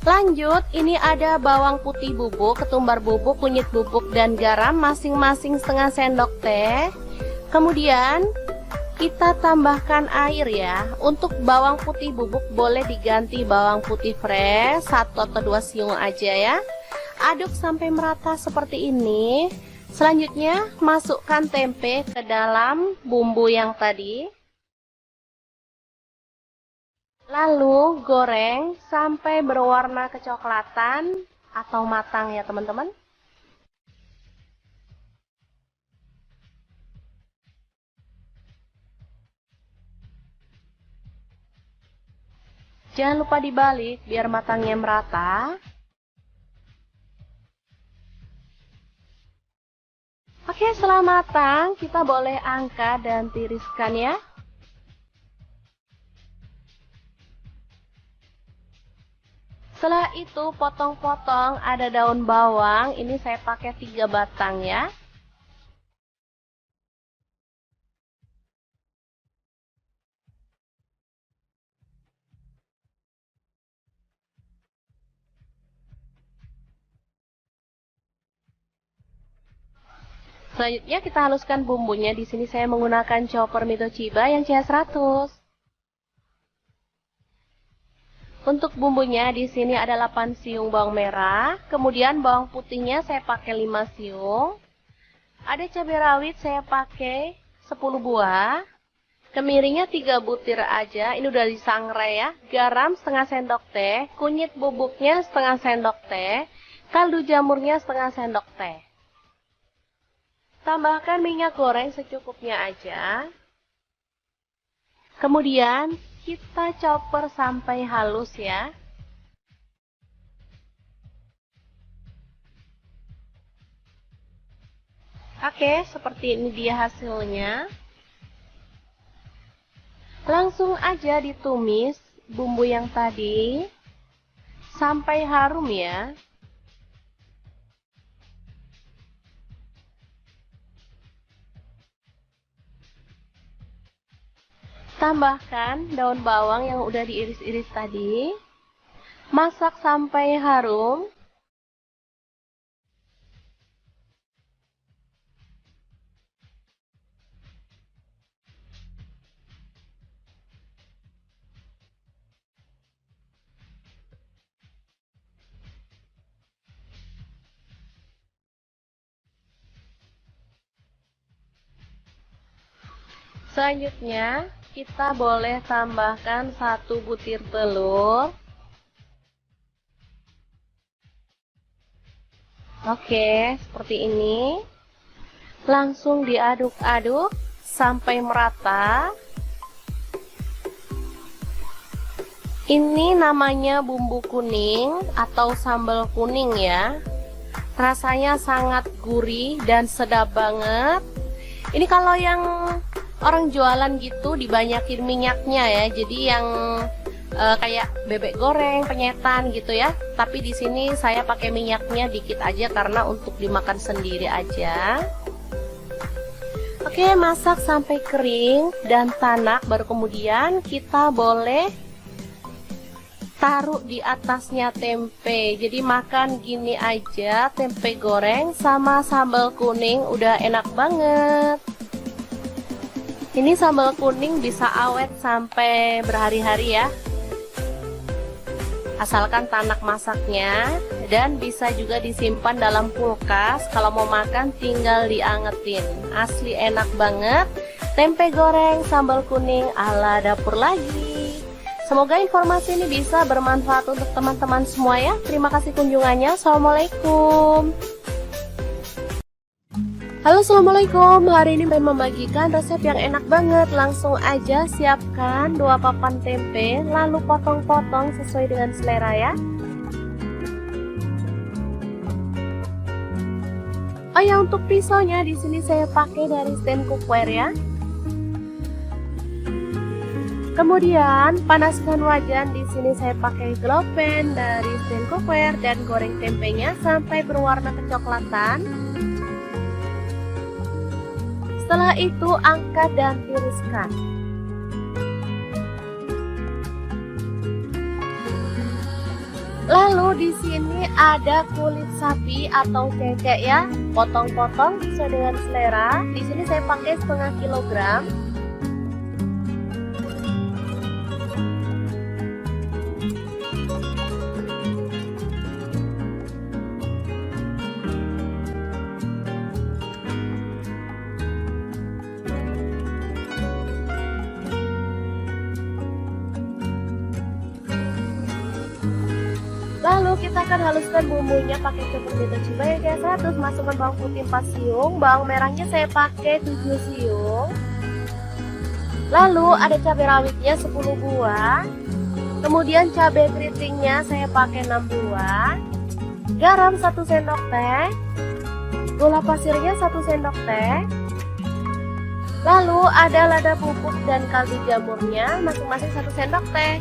Lanjut, ini ada bawang putih bubuk, ketumbar bubuk, kunyit bubuk, dan garam masing-masing setengah sendok teh. Kemudian kita tambahkan air ya. Untuk bawang putih bubuk boleh diganti bawang putih fresh 1 atau 2 siung aja ya. Aduk sampai merata seperti ini. Selanjutnya masukkan tempe ke dalam bumbu yang tadi. Lalu goreng sampai berwarna kecoklatan atau matang ya teman-teman. Jangan lupa dibalik biar matangnya merata. Oke, setelah matang kita boleh angkat dan tiriskan ya. Setelah itu potong-potong, ada daun bawang, ini saya pakai 3 batang ya. Selanjutnya kita haluskan bumbunya. Di sini saya menggunakan chopper Mitochiba yang CH100. Untuk bumbunya di sini ada 8 siung bawang merah, kemudian bawang putihnya saya pakai 5 siung. Ada cabai rawit saya pakai 10 buah. Kemiringnya 3 butir aja, ini udah disangrai ya. Garam setengah sendok teh, kunyit bubuknya setengah sendok teh, kaldu jamurnya setengah sendok teh. Tambahkan minyak goreng secukupnya aja. Kemudian kita chopper sampai halus ya. Oke, seperti ini dia hasilnya. Langsung aja ditumis bumbu yang tadi sampai harum ya. Tambahkan daun bawang yang udah diiris-iris tadi. Masak sampai harum. Selanjutnya, kita boleh tambahkan 1 butir telur. Oke, seperti ini. Langsung diaduk-aduk sampai merata. Ini namanya bumbu kuning atau sambal kuning ya. Rasanya sangat gurih dan sedap banget. Ini kalau yang orang jualan gitu dibanyakin minyaknya ya. Jadi yang kayak bebek goreng, penyetan gitu ya. Tapi di sini saya pakai minyaknya dikit aja karena untuk dimakan sendiri aja. Oke, masak sampai kering dan tanak, baru kemudian kita boleh taruh di atasnya tempe. Jadi makan gini aja, tempe goreng sama sambal kuning udah enak banget. Ini sambal kuning bisa awet sampai berhari-hari ya, asalkan tanak masaknya, dan bisa juga disimpan dalam kulkas. Kalau mau makan tinggal diangetin. Asli enak banget, tempe goreng sambal kuning ala dapur lagi. Semoga informasi ini bisa bermanfaat untuk teman-teman semua ya. Terima kasih kunjungannya. Assalamualaikum. Halo, assalamualaikum. Hari ini saya membagikan resep yang enak banget. Langsung aja siapkan 2 papan tempe, lalu potong-potong sesuai dengan selera ya. Oh ya, untuk pisaunya di sini saya pakai dari stand cookware ya. Kemudian panaskan wajan, di sini saya pakai glow pan dari stand cookware dan goreng tempenya sampai berwarna kecoklatan. Setelah itu angkat dan tiriskan. Lalu di sini ada kulit sapi atau cecek ya, potong-potong sesuai dengan selera. Di sini saya pakai setengah kilogram. Lalu kita akan haluskan bumbunya pakai seperti cibai biasa. Terus masukkan bawang putih 4 siung, bawang merahnya saya pakai 7 siung. Lalu ada cabai rawitnya 10 buah. Kemudian cabai keritingnya saya pakai 6 buah. Garam 1 sendok teh. Gula pasirnya 1 sendok teh. Lalu ada lada bubuk dan kaldu jamurnya masing-masing 1 sendok teh.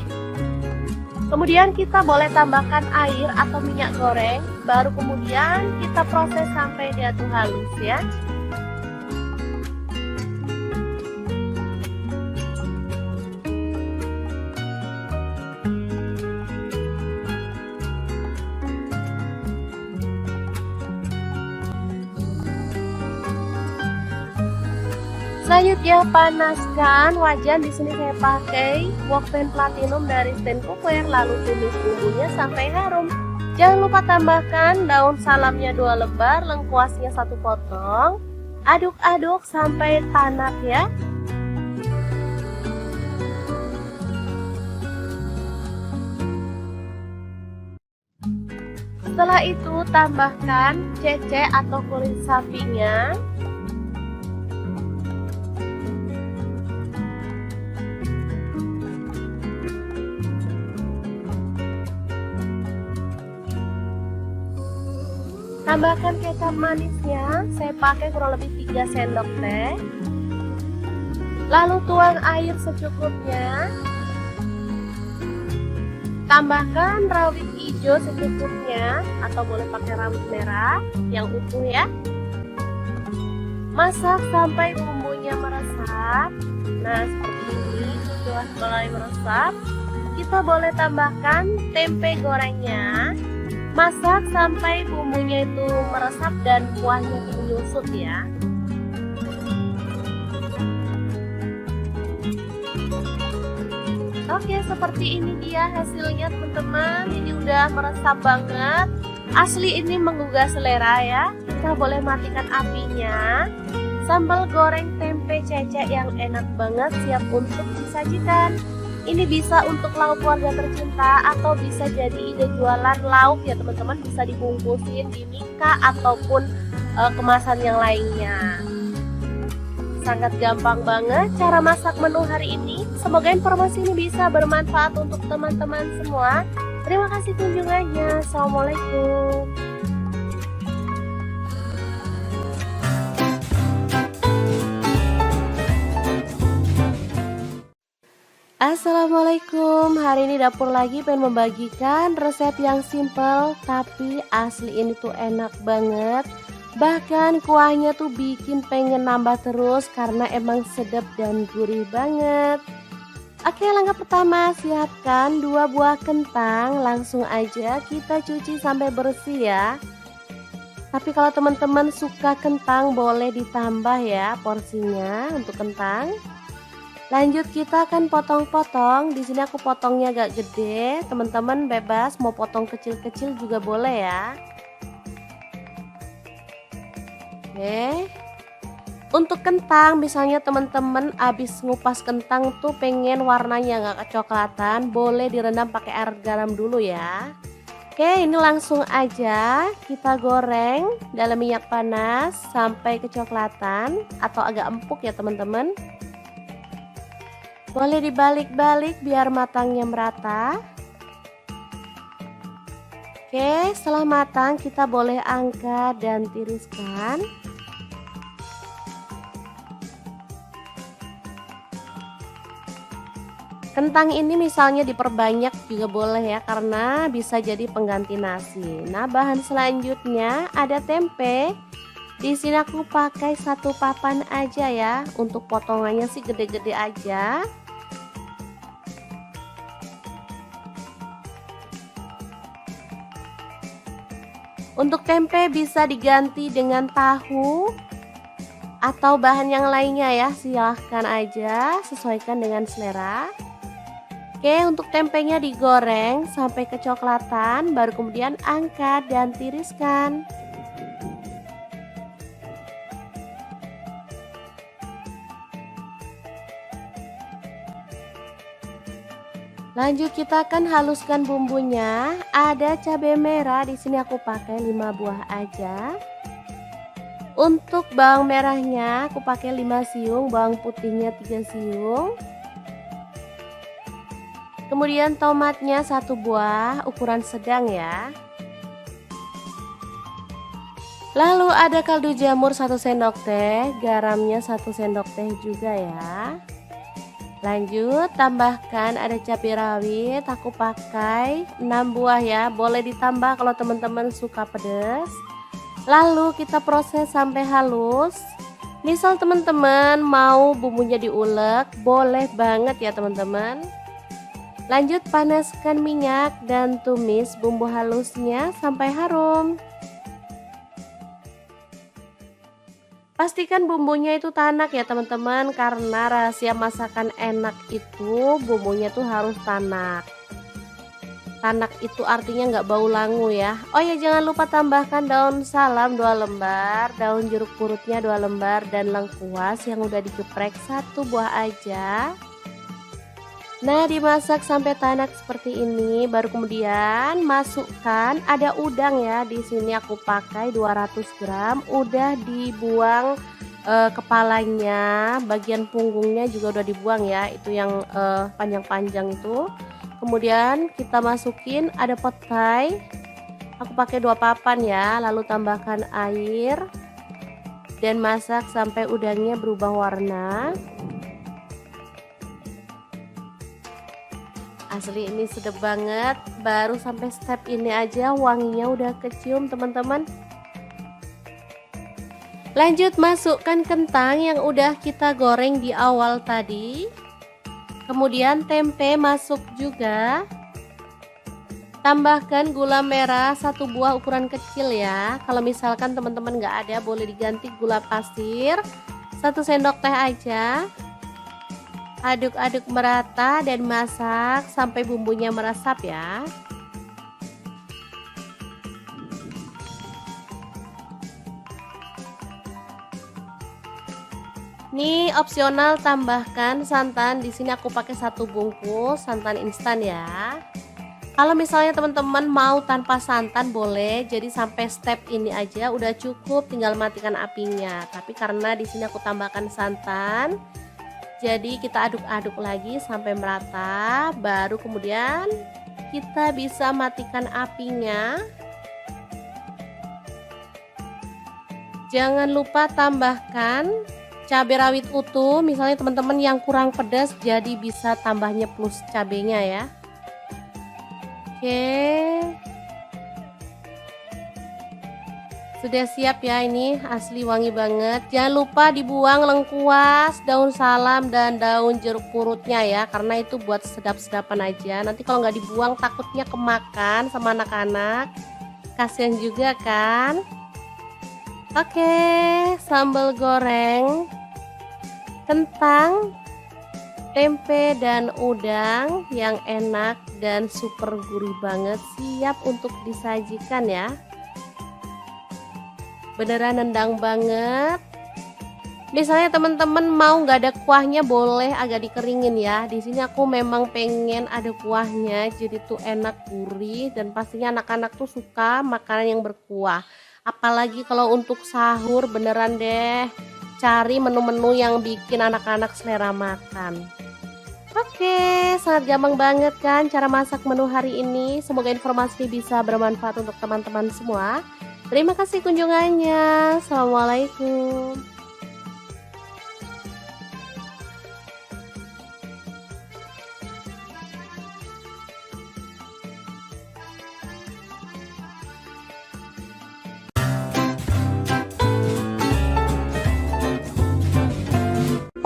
Kemudian kita boleh tambahkan air atau minyak goreng, baru kemudian kita proses sampai diaduk halus ya. Selanjutnya panaskan wajan, di sini saya pakai wok pan platinum dari stand cookware, lalu tumis bumbunya sampai harum. Jangan lupa tambahkan daun salamnya 2 lembar, lengkuasnya 1 potong. Aduk-aduk sampai tanak ya. Setelah itu tambahkan cecek atau kulit sapinya. Tambahkan kecap manisnya, saya pakai kurang lebih 3 sendok teh. Lalu tuang air secukupnya. Tambahkan rawit hijau secukupnya, atau boleh pakai rawit merah yang utuh ya. Masak sampai bumbunya meresap. Nah, seperti ini sudah mulai meresap. Kita boleh tambahkan tempe gorengnya. Masak sampai bumbunya itu meresap dan kuahnya itu menyusut ya. Oke, seperti ini dia hasilnya teman-teman. Ini udah meresap banget. Asli ini menggugah selera ya. Kita boleh matikan apinya. Sambal goreng tempe tempe cecek yang enak banget siap untuk disajikan. Ini bisa untuk lauk keluarga tercinta atau bisa jadi ide jualan lauk ya teman-teman, bisa dibungkusin di mika ataupun kemasan yang lainnya. Sangat gampang banget cara masak menu hari ini. Semoga informasi ini bisa bermanfaat untuk teman-teman semua. Terima kasih kunjungannya. Assalamualaikum. Assalamualaikum, hari ini dapur lagi pengen membagikan resep yang simple tapi asli ini tuh enak banget. Bahkan kuahnya tuh bikin pengen nambah terus karena emang sedap dan gurih banget. Oke, langkah pertama siapkan 2 buah kentang, langsung aja kita cuci sampai bersih ya. Tapi kalau teman-teman suka kentang boleh ditambah ya porsinya untuk kentang. Lanjut kita akan potong-potong. Di sini aku potongnya agak gede. Teman-teman bebas mau potong kecil-kecil juga boleh ya. Oke. Untuk kentang, misalnya teman-teman abis ngupas kentang tuh pengen warnanya nggak kecoklatan, boleh direndam pakai air garam dulu ya. Oke, ini langsung aja kita goreng dalam minyak panas sampai kecoklatan atau agak empuk ya teman-teman. Boleh dibalik-balik biar matangnya merata. Oke, setelah matang kita boleh angkat dan tiriskan. Kentang ini misalnya diperbanyak juga boleh ya, karena bisa jadi pengganti nasi. Nah, bahan selanjutnya ada tempe. Di sini aku pakai 1 papan aja ya. Untuk potongannya sih gede-gede aja. Untuk tempe bisa diganti dengan tahu atau bahan yang lainnya ya. Silahkan aja, sesuaikan dengan selera. Oke, untuk tempenya digoreng sampai kecoklatan, baru kemudian angkat dan tiriskan. Lanjut kita akan haluskan bumbunya. Ada cabai merah, di sini aku pakai 5 buah aja. Untuk bawang merahnya aku pakai 5 siung, bawang putihnya 3 siung. Kemudian tomatnya 1 buah, ukuran sedang ya. Lalu ada kaldu jamur 1 sendok teh, garamnya 1 sendok teh juga ya. Lanjut tambahkan ada cabai rawit, aku pakai 6 buah ya, boleh ditambah kalau teman-teman suka pedas. Lalu kita proses sampai halus. Misal teman-teman mau bumbunya diulek, boleh banget ya teman-teman. Lanjut panaskan minyak dan tumis bumbu halusnya sampai harum. Pastikan bumbunya itu tanak ya teman-teman, karena rahasia masakan enak itu bumbunya tuh harus tanak. Tanak itu artinya nggak bau langu ya. Oh ya, jangan lupa tambahkan daun salam 2 lembar, daun jeruk purutnya 2 lembar, dan lengkuas yang udah digeprek 1 buah aja. Nah, dimasak sampai tanak seperti ini, baru kemudian masukkan ada udang ya. Di sini aku pakai 200 gram, udah dibuang kepalanya, bagian punggungnya juga udah dibuang ya, itu yang panjang-panjang itu. Kemudian kita masukin ada petai, aku pakai 2 papan ya, lalu tambahkan air dan masak sampai udangnya berubah warna. Asli ini sedap banget, baru sampai step ini aja wanginya udah kecium teman-teman. Lanjut masukkan kentang yang udah kita goreng di awal tadi. Kemudian tempe masuk juga. Tambahkan gula merah 1 buah ukuran kecil ya. Kalau misalkan teman-teman nggak ada, boleh diganti gula pasir 1 sendok teh aja. Aduk-aduk merata dan masak sampai bumbunya meresap ya. Ini opsional tambahkan santan. Di sini aku pakai 1 bungkus santan instan ya. Kalau misalnya teman-teman mau tanpa santan boleh. Jadi sampai step ini aja udah cukup, tinggal matikan apinya. Tapi karena di sini aku tambahkan santan, jadi kita aduk-aduk lagi sampai merata. Baru kemudian kita bisa matikan apinya. Jangan lupa tambahkan cabai rawit utuh. Misalnya teman-teman yang kurang pedas, jadi bisa tambahnya plus cabenya ya. Oke, sudah siap ya, ini asli wangi banget. Jangan lupa dibuang lengkuas, daun salam, dan daun jeruk purutnya ya, karena itu buat sedap-sedapan aja. Nanti kalau nggak dibuang takutnya kemakan sama anak-anak, kasihan juga kan. Oke, sambal goreng kentang, tempe, dan udang yang enak dan super gurih banget, siap untuk disajikan ya. Beneran nendang banget. Misalnya teman-teman mau nggak ada kuahnya boleh agak dikeringin ya. Di sini aku memang pengen ada kuahnya, jadi tuh enak, gurih, dan pastinya anak-anak tuh suka makanan yang berkuah. Apalagi kalau untuk sahur, beneran deh cari menu-menu yang bikin anak-anak selera makan. Oke, sangat gampang banget kan cara masak menu hari ini. Semoga informasi bisa bermanfaat untuk teman-teman semua. Terima kasih kunjungannya. Assalamualaikum.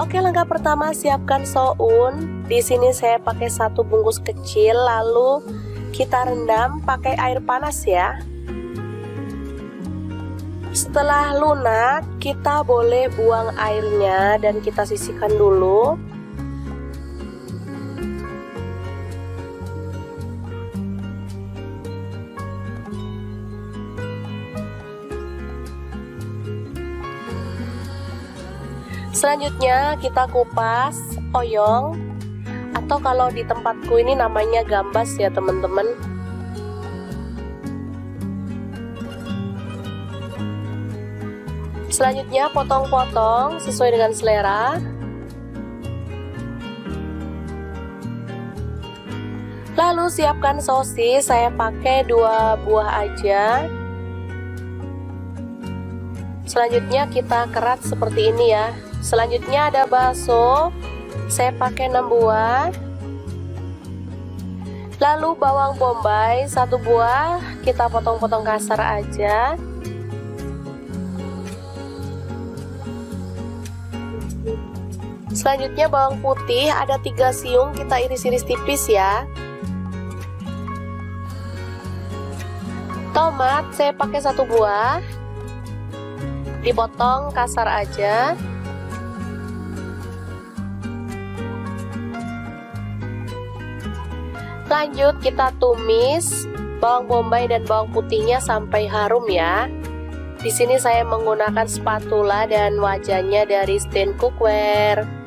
Oke, langkah pertama siapkan soun. Di sini saya pakai 1 bungkus kecil, lalu kita rendam pakai air panas ya. Setelah lunak, kita boleh buang airnya dan kita sisihkan dulu. Selanjutnya kita kupas oyong, atau kalau di tempatku ini namanya gambas ya teman-teman. Selanjutnya potong-potong sesuai dengan selera. Lalu siapkan sosis, saya pakai 2 buah aja. Selanjutnya kita kerat seperti ini ya. Selanjutnya ada bakso, saya pakai 6 buah. Lalu bawang bombay 1 buah, kita potong-potong kasar aja. Selanjutnya bawang putih ada 3 siung, kita iris-iris tipis ya. Tomat saya pakai 1 buah, dipotong kasar aja. Lanjut kita tumis bawang bombay dan bawang putihnya sampai harum ya. Di sini saya menggunakan spatula dan wajannya dari Stand Cookware.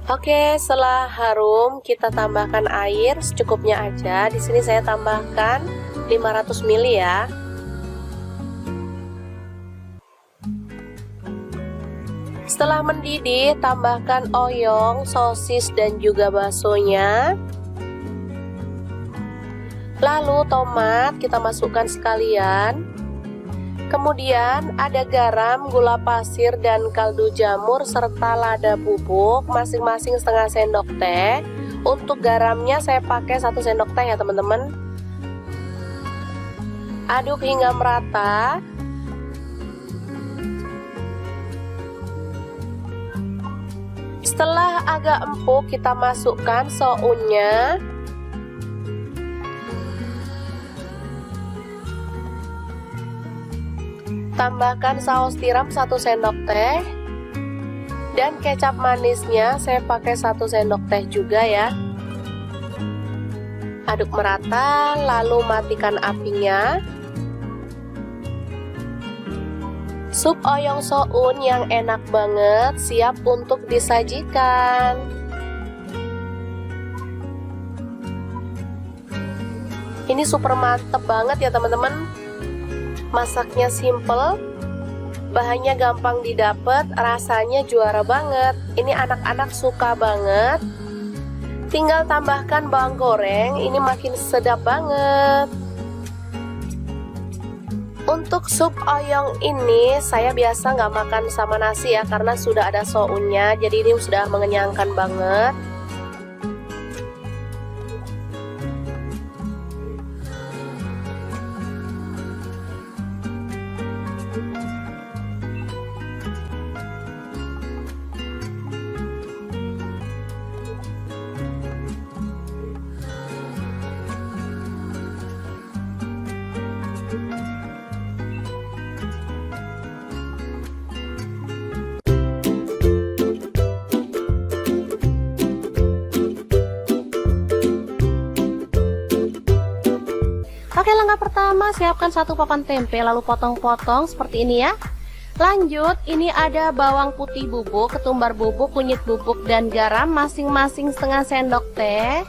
Oke, setelah harum kita tambahkan air secukupnya aja. Di sini saya tambahkan 500 ml ya. Setelah mendidih, tambahkan oyong, sosis, dan juga baksonya. Lalu tomat kita masukkan sekalian. Kemudian ada garam, gula pasir, dan kaldu jamur serta lada bubuk masing-masing setengah sendok teh. Untuk garamnya saya pakai 1 sendok teh ya teman-teman. Aduk hingga merata. Setelah agak empuk kita masukkan sounnya. Tambahkan saus tiram 1 sendok teh. Dan kecap manisnya saya pakai 1 sendok teh juga ya. Aduk merata, lalu matikan apinya. Sup oyong soun yang enak banget siap untuk disajikan. Ini super mantep banget ya teman-teman. Masaknya simple, bahannya gampang didapat, rasanya juara banget. Ini anak-anak suka banget. Tinggal tambahkan bawang goreng, ini makin sedap banget. Untuk sup oyong ini saya biasa nggak makan sama nasi ya, karena sudah ada sounnya, jadi ini sudah mengenyangkan banget. Oke, langkah pertama siapkan 1 papan tempe lalu potong-potong seperti ini ya. Lanjut, ini ada bawang putih bubuk, ketumbar bubuk, kunyit bubuk, dan garam masing-masing setengah sendok teh.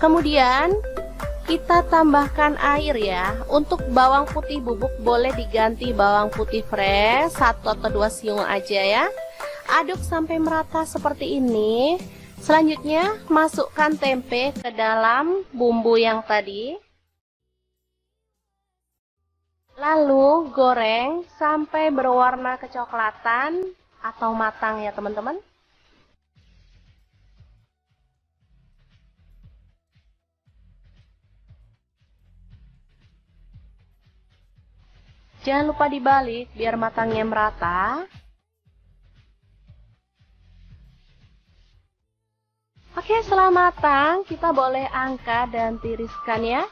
Kemudian kita tambahkan air ya. Untuk bawang putih bubuk boleh diganti bawang putih fresh 1 atau 2 siung aja ya. Aduk sampai merata seperti ini. Selanjutnya masukkan tempe ke dalam bumbu yang tadi. Lalu goreng sampai berwarna kecoklatan atau matang ya teman-teman. Jangan lupa dibalik biar matangnya merata. Oke, setelah matang kita boleh angkat dan tiriskan ya.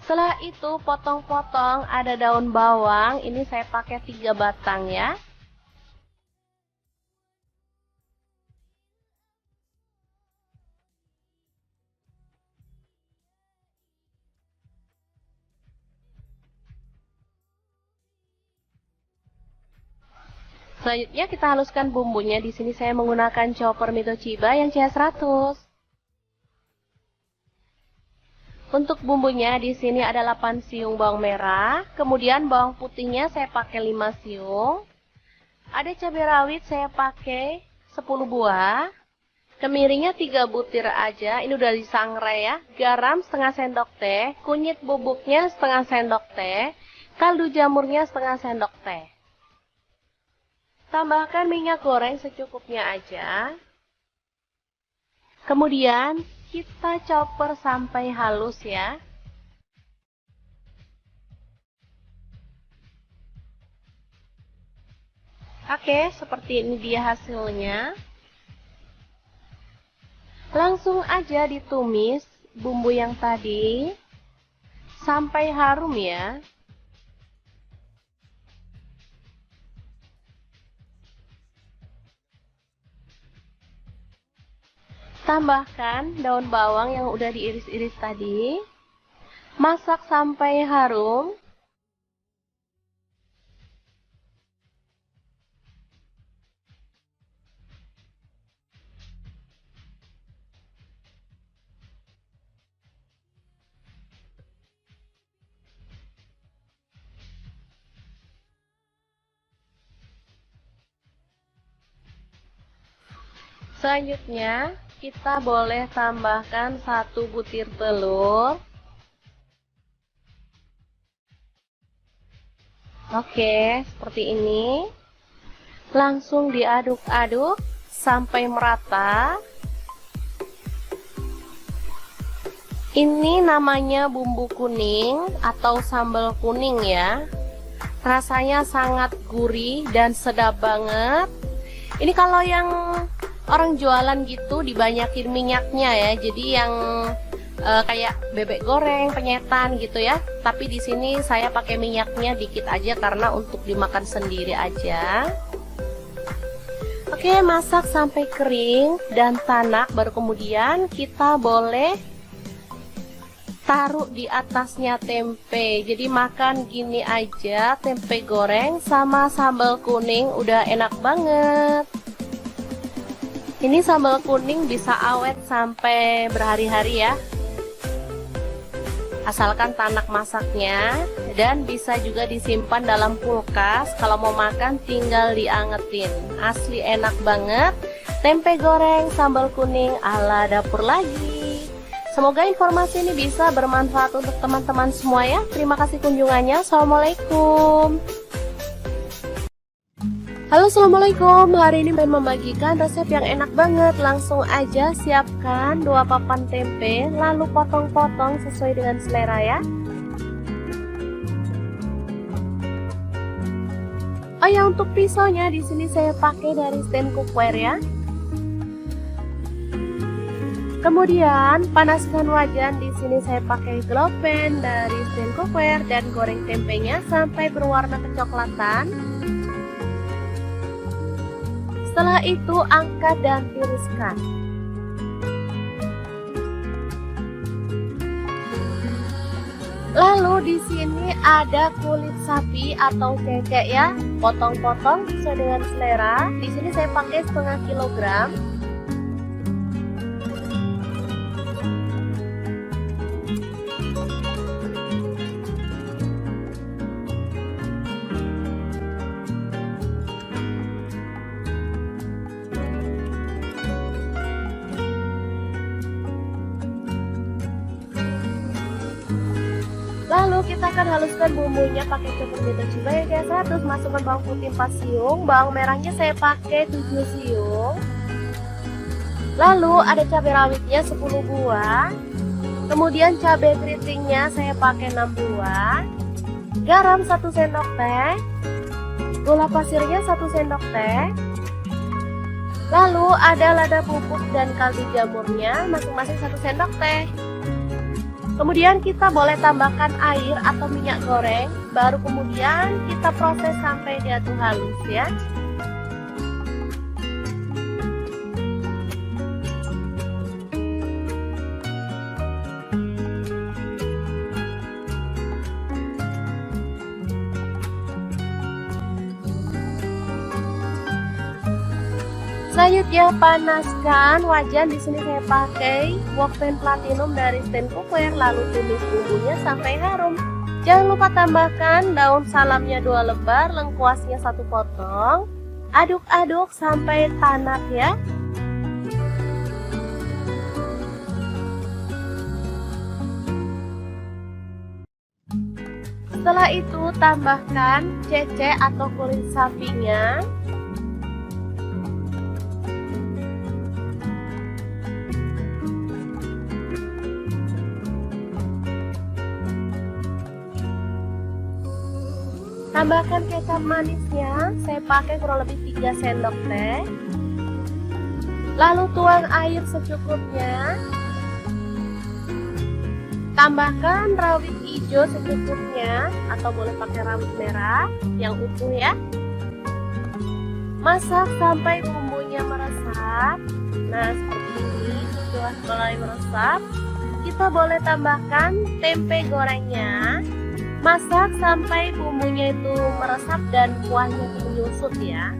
Setelah itu potong-potong, ada daun bawang, ini saya pakai 3 batang ya. Selanjutnya kita haluskan bumbunya. Di sini saya menggunakan chopper Mito Chiba yang CH100. Untuk bumbunya di sini ada 8 siung bawang merah, kemudian bawang putihnya saya pakai 5 siung. Ada cabai rawit saya pakai 10 buah. Kemiringnya 3 butir aja, ini udah disangrai ya. Garam setengah sendok teh, kunyit bubuknya setengah sendok teh, kaldu jamurnya setengah sendok teh. Tambahkan minyak goreng secukupnya aja. Kemudian kita chopper sampai halus ya. Oke, seperti ini dia hasilnya. Langsung aja ditumis bumbu yang tadi sampai harum ya. Tambahkan daun bawang yang udah diiris-iris tadi. Masak sampai harum. Selanjutnya kita boleh tambahkan 1 butir telur. Oke, seperti ini. Langsung diaduk-aduk sampai merata. Ini namanya bumbu kuning atau sambal kuning ya. Rasanya sangat gurih dan sedap banget. Ini kalau yang orang jualan gitu dibanyakin minyaknya ya, jadi yang kayak bebek goreng, penyetan gitu ya. Tapi di sini saya pakai minyaknya dikit aja karena untuk dimakan sendiri aja. Oke, masak sampai kering dan tanak, baru kemudian kita boleh taruh di atasnya tempe. Jadi makan gini aja, tempe goreng sama sambal kuning udah enak banget. Ini sambal kuning bisa awet sampai berhari-hari ya, asalkan tanak masaknya, dan bisa juga disimpan dalam kulkas. Kalau mau makan tinggal diangetin. Asli enak banget, tempe goreng sambal kuning ala dapur lagi. Semoga informasi ini bisa bermanfaat untuk teman-teman semua ya. Terima kasih kunjungannya. Assalamualaikum. Halo, assalamualaikum. Hari ini pengen membagikan resep yang enak banget. Langsung aja siapkan 2 papan tempe, lalu potong-potong sesuai dengan selera ya. Oh ya, untuk pisaunya di sini saya pakai dari stand cookware ya. Kemudian panaskan wajan, di sini saya pakai glow pan dari stand cookware dan goreng tempenya sampai berwarna kecoklatan. Setelah itu angkat dan tiriskan. Lalu di sini ada kulit sapi atau cecek ya, potong-potong sesuai dengan selera. Di sini saya pakai setengah kilogram. Lalu kita akan haluskan bumbunya pakai chopper beta cuba yang biasa. Terus masukkan bawang putih 4 siung, bawang merahnya saya pakai 7 siung. Lalu ada cabai rawitnya 10 buah. Kemudian cabai keritingnya saya pakai 6 buah. Garam 1 sendok teh. Gula pasirnya 1 sendok teh. Lalu ada lada bubuk dan kaldu jamurnya masing-masing 1 sendok teh. Kemudian kita boleh tambahkan air atau minyak goreng, baru kemudian kita proses sampai dia tuh halus ya. Selanjutnya panaskan wajan, di sini saya pakai wok pan platinum dari stand cookware, lalu tumis bumbunya sampai harum. Jangan lupa tambahkan daun salamnya 2 lembar, lengkuasnya 1 potong. Aduk-aduk sampai tanak ya. Setelah itu tambahkan cecek atau kulit sapinya. Tambahkan kecap manisnya, saya pakai kurang lebih 3 sendok teh. Lalu tuang air secukupnya. Tambahkan rawit hijau secukupnya, atau boleh pakai rawit merah yang utuh ya. Masak sampai bumbunya meresap. Nah, seperti ini sudah mulai meresap. Kita boleh tambahkan tempe gorengnya. Masak sampai bumbunya itu meresap dan kuahnya menyusut ya.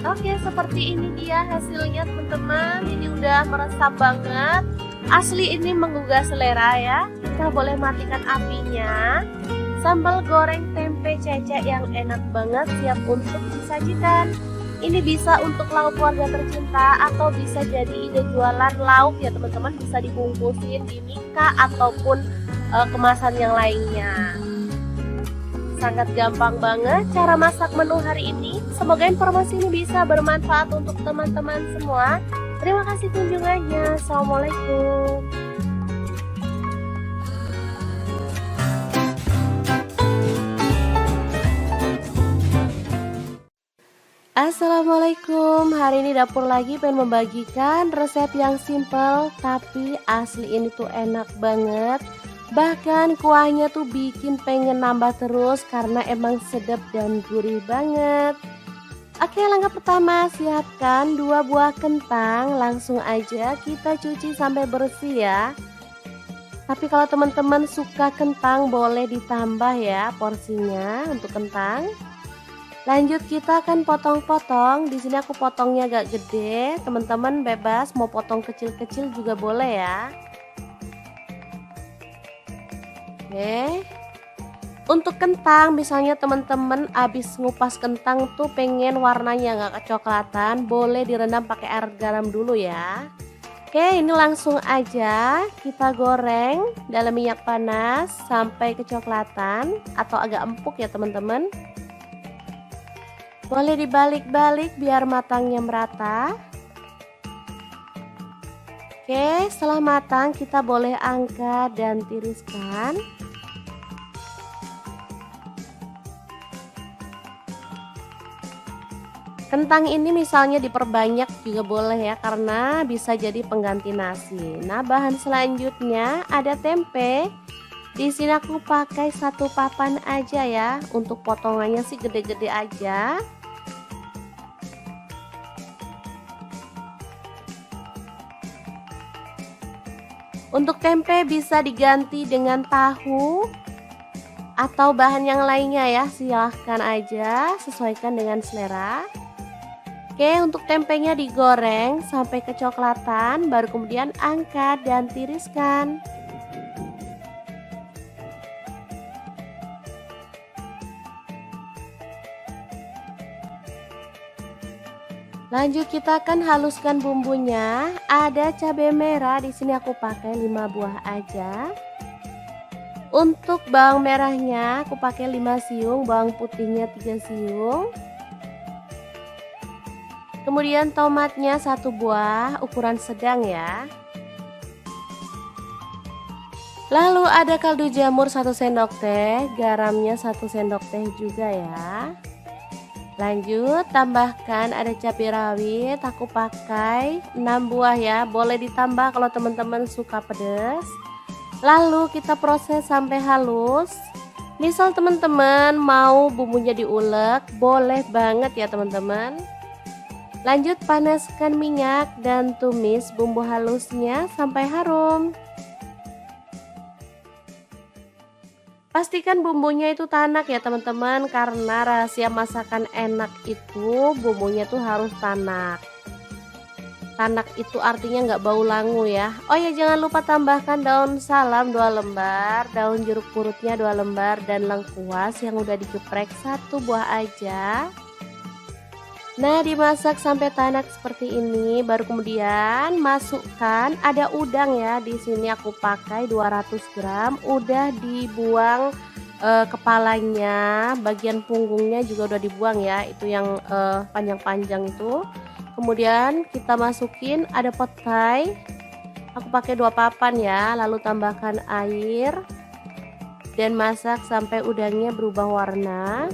Oke, seperti ini dia hasilnya teman-teman. Ini udah meresap banget. Asli ini menggugah selera ya. Kita boleh matikan apinya. Sambal goreng tempe cecek yang enak banget siap untuk disajikan. Ini bisa untuk lauk keluarga tercinta atau bisa jadi ide jualan lauk ya teman-teman. Bisa dibungkusin di mika ataupun kemasan yang lainnya. Sangat gampang banget cara masak menu hari ini. Semoga informasi ini bisa bermanfaat untuk teman-teman semua. Terima kasih kunjungannya. Assalamualaikum. Assalamualaikum, hari ini dapur lagi pengen membagikan resep yang simple tapi asli ini tuh enak banget. Bahkan kuahnya tuh bikin pengen nambah terus karena emang sedap dan gurih banget. Oke, langkah pertama siapkan 2 buah kentang, langsung aja kita cuci sampai bersih ya. Tapi kalau teman-teman suka kentang boleh ditambah ya porsinya untuk kentang. Lanjut kita akan potong-potong. Di sini aku potongnya agak gede. Teman-teman bebas mau potong kecil-kecil juga boleh ya. Oke. Untuk kentang, misalnya teman-teman habis ngupas kentang tuh pengen warnanya nggak kecoklatan, boleh direndam pakai air garam dulu ya. Oke, ini langsung aja kita goreng dalam minyak panas sampai kecoklatan atau agak empuk ya teman-teman. Boleh dibalik-balik biar matangnya merata. Oke, setelah matang kita boleh angkat dan tiriskan. Kentang ini misalnya diperbanyak juga boleh ya, karena bisa jadi pengganti nasi. Nah, bahan selanjutnya ada tempe. Di sini aku pakai 1 papan aja ya. Untuk potongannya sih gede-gede aja. Untuk tempe bisa diganti dengan tahu atau bahan yang lainnya ya, silahkan aja, sesuaikan dengan selera. Oke, untuk tempenya digoreng sampai kecoklatan, baru kemudian angkat dan tiriskan. Lanjut kita akan haluskan bumbunya. Ada cabai merah, di sini aku pakai 5 buah aja. Untuk bawang merahnya aku pakai 5 siung, bawang putihnya 3 siung. Kemudian tomatnya 1 buah, ukuran sedang ya. Lalu ada kaldu jamur 1 sendok teh, garamnya 1 sendok teh juga ya. Lanjut tambahkan ada cabai rawit, aku pakai 6 buah ya, boleh ditambah kalau teman-teman suka pedas. Lalu kita proses sampai halus. Misal teman-teman mau bumbunya diulek, boleh banget ya teman-teman. Lanjut panaskan minyak dan tumis bumbu halusnya sampai harum. Pastikan bumbunya itu tanak ya teman-teman, karena rahasia masakan enak itu bumbunya tuh harus tanak. Tanak itu artinya nggak bau langu ya. Oh ya, jangan lupa tambahkan daun salam 2 lembar, daun jeruk purutnya 2 lembar, dan lengkuas yang udah digeprek 1 buah aja. Nah, dimasak sampai tanak seperti ini, baru kemudian masukkan ada udang ya. Di sini aku pakai 200 gram, udah dibuang kepalanya, bagian punggungnya juga udah dibuang ya, itu yang panjang-panjang itu. Kemudian kita masukin ada petai, aku pakai 2 papan ya, lalu tambahkan air dan masak sampai udangnya berubah warna.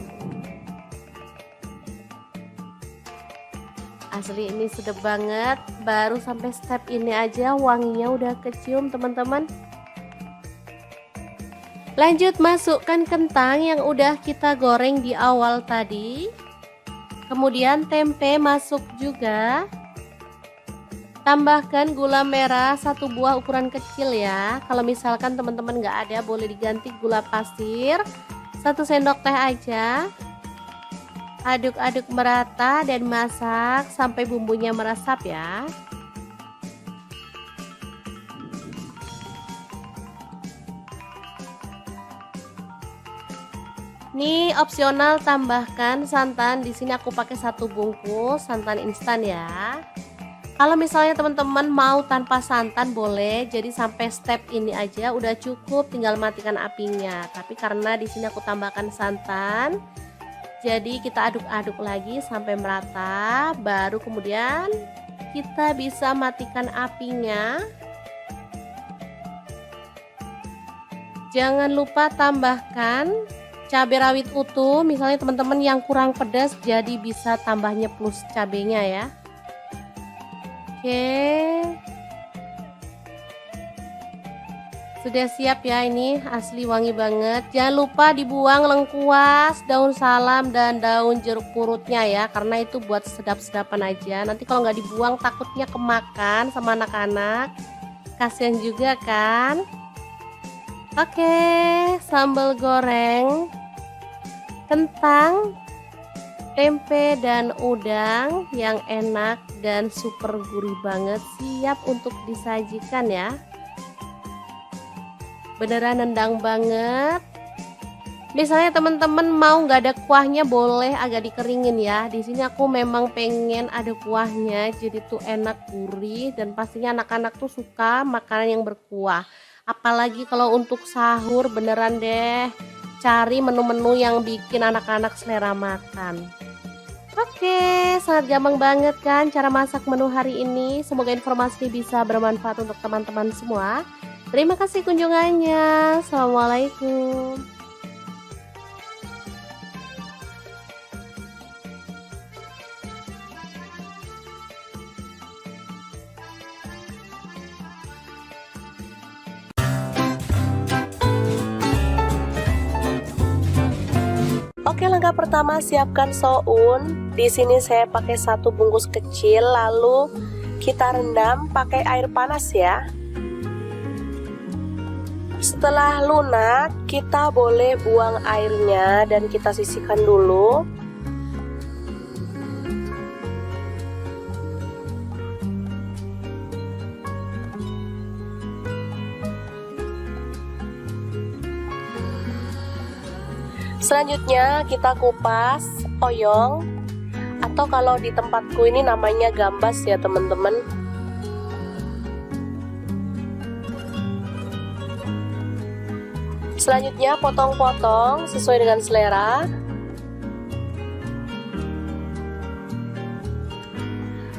Asli ini sedap banget, baru sampai step ini aja wanginya udah kecium teman-teman. Lanjut masukkan kentang yang udah kita goreng di awal tadi. Kemudian tempe masuk juga. Tambahkan gula merah 1 buah ukuran kecil ya. Kalau misalkan teman-teman nggak ada, boleh diganti gula pasir 1 sendok teh aja. Aduk-aduk merata dan masak sampai bumbunya meresap ya. Ini opsional, tambahkan santan. Di sini aku pakai 1 bungkus santan instan ya. Kalau misalnya teman-teman mau tanpa santan boleh, jadi sampai step ini aja udah cukup, tinggal matikan apinya. Tapi karena di sini aku tambahkan santan, jadi kita aduk-aduk lagi sampai merata, baru kemudian kita bisa matikan apinya. Jangan lupa tambahkan cabai rawit utuh. Misalnya teman-teman yang kurang pedas, jadi bisa tambahnya plus cabenya ya. Oke, sudah siap ya, ini asli wangi banget. Jangan lupa dibuang lengkuas, daun salam, dan daun jeruk purutnya ya, karena itu buat sedap-sedapan aja. Nanti kalau nggak dibuang takutnya kemakan sama anak-anak, kasihan juga kan. Oke, sambal goreng kentang, tempe, dan udang yang enak dan super gurih banget, siap untuk disajikan ya. Beneran nendang banget. Misalnya teman-teman mau nggak ada kuahnya, boleh agak dikeringin ya. Di sini aku memang pengen ada kuahnya, jadi tuh enak, gurih, dan pastinya anak-anak tuh suka makanan yang berkuah. Apalagi kalau untuk sahur, beneran deh cari menu-menu yang bikin anak-anak selera makan. Oke, sangat gampang banget kan cara masak menu hari ini. Semoga informasi ini bisa bermanfaat untuk teman-teman semua. Terima kasih kunjungannya. Assalamualaikum. Oke, langkah pertama siapkan soun. Di sini saya pakai 1 bungkus kecil, lalu kita rendam pakai air panas ya. Setelah lunak, kita boleh buang airnya dan kita sisihkan dulu. Selanjutnya kita kupas oyong, atau kalau di tempatku ini namanya gambas ya teman-teman. Selanjutnya potong-potong sesuai dengan selera.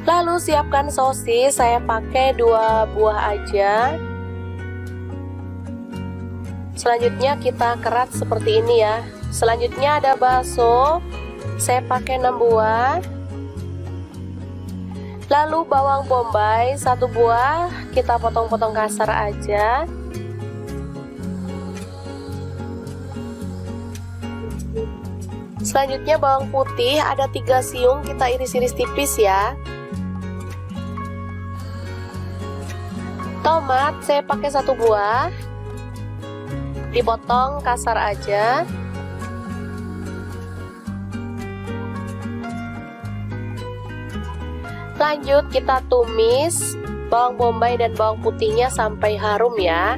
Lalu siapkan sosis, saya pakai 2 buah aja. Selanjutnya kita kerat seperti ini ya. Selanjutnya ada bakso, saya pakai 6 buah. Lalu bawang bombay 1 buah, kita potong-potong kasar aja. Selanjutnya bawang putih ada 3 siung, kita iris-iris tipis ya. Tomat saya pakai 1 buah, dipotong kasar aja. Lanjut kita tumis bawang bombay dan bawang putihnya sampai harum ya.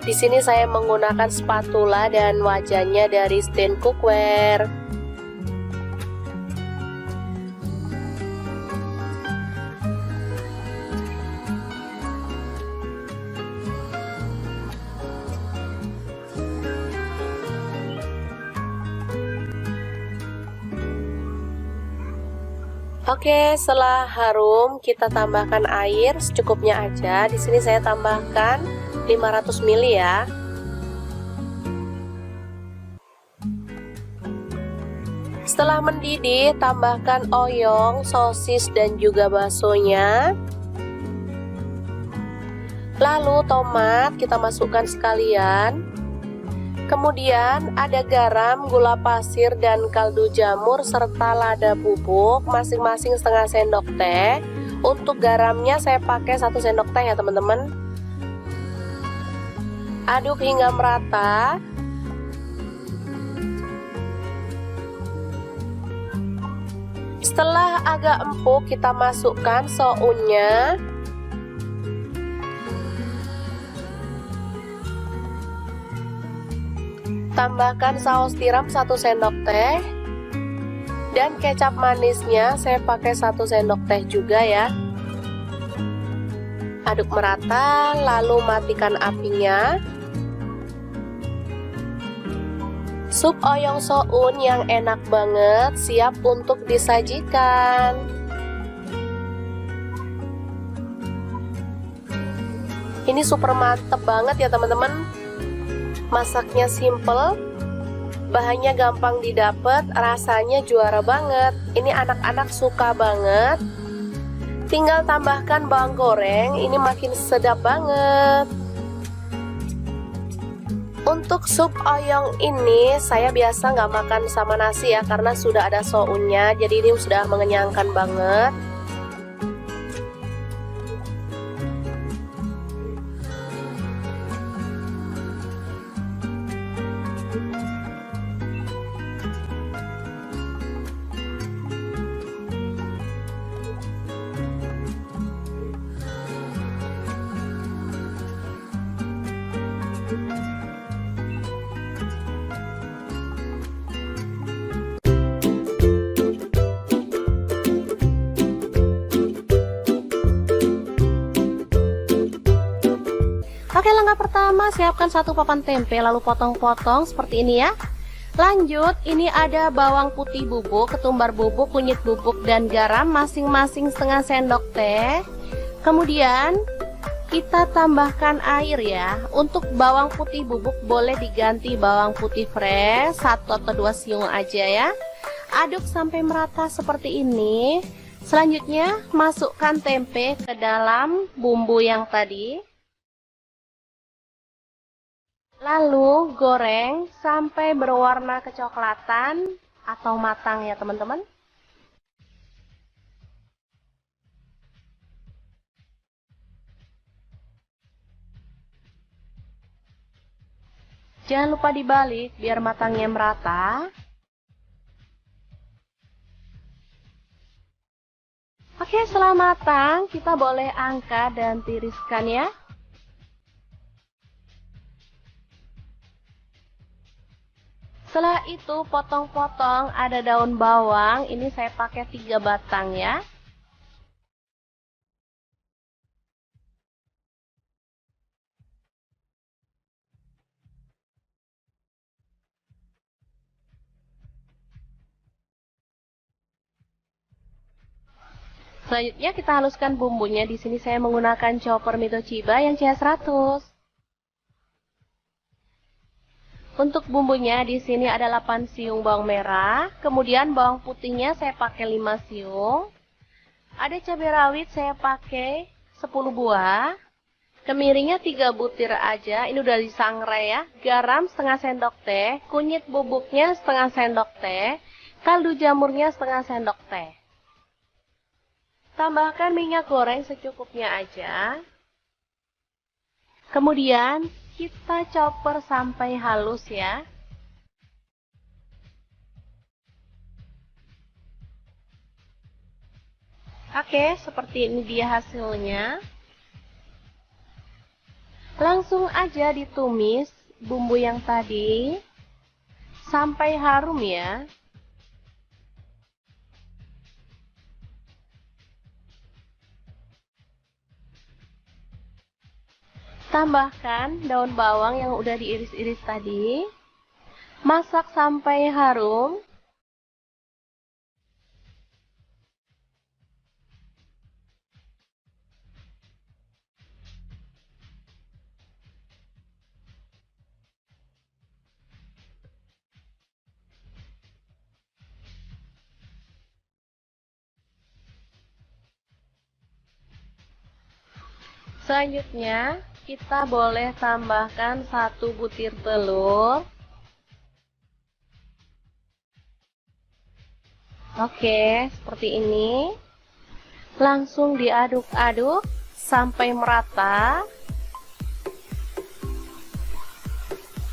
Di sini saya menggunakan spatula dan wajannya dari stand cookware. Oke, setelah harum kita tambahkan air secukupnya aja. Di sini saya tambahkan 500 ml ya. Setelah mendidih, tambahkan oyong, sosis, dan juga baksonya. Lalu tomat kita masukkan sekalian. Kemudian ada garam, gula pasir, dan kaldu jamur serta lada bubuk masing-masing setengah sendok teh. Untuk garamnya saya pakai 1 sendok teh ya teman-teman. Aduk hingga merata. Setelah agak empuk kita masukkan sounnya. Tambahkan saus tiram 1 sendok teh. Dan kecap manisnya saya pakai 1 sendok teh juga ya. Aduk merata, lalu matikan apinya. Sup oyong soun yang enak banget siap untuk disajikan. Ini super mantep banget ya teman-teman. Masaknya simple, Bahannya gampang didapat, rasanya juara banget. Ini anak-anak suka banget. Tinggal tambahkan bawang goreng, ini makin sedap banget. Untuk sup oyong ini saya biasa nggak makan sama nasi ya, karena sudah ada sounnya, jadi ini sudah mengenyangkan banget. Oke, langkah pertama, siapkan satu papan tempe lalu potong-potong seperti ini ya. Lanjut, ini ada bawang putih bubuk, ketumbar bubuk, kunyit bubuk, dan garam masing-masing setengah sendok teh. Kemudian kita tambahkan air ya. Untuk bawang putih bubuk boleh diganti bawang putih fresh 1 atau 2 siung aja ya. Aduk sampai merata seperti ini. Selanjutnya masukkan tempe ke dalam bumbu yang tadi. Lalu goreng sampai berwarna kecoklatan atau matang ya teman-teman. Jangan lupa dibalik biar matangnya merata. Oke, setelah matang kita boleh angkat dan tiriskan ya. Setelah itu potong-potong ada daun bawang, ini saya pakai 3 batang ya. Selanjutnya kita haluskan bumbunya. Di sini saya menggunakan chopper Mito Chiba yang CH100. Untuk bumbunya di sini ada 8 siung bawang merah, kemudian bawang putihnya saya pakai 5 siung. Ada cabai rawit saya pakai 10 buah. Kemiringnya 3 butir aja, ini udah disangrai ya. Garam setengah sendok teh, kunyit bubuknya setengah sendok teh, kaldu jamurnya setengah sendok teh. Tambahkan minyak goreng secukupnya aja. Kemudian kita chopper sampai halus ya. Oke, seperti ini dia hasilnya. Langsung aja ditumis bumbu yang tadi sampai harum ya. Tambahkan daun bawang yang udah diiris-iris tadi. Masak sampai harum. Selanjutnya kita boleh tambahkan 1 butir telur. Oke, seperti ini. Langsung diaduk-aduk sampai merata.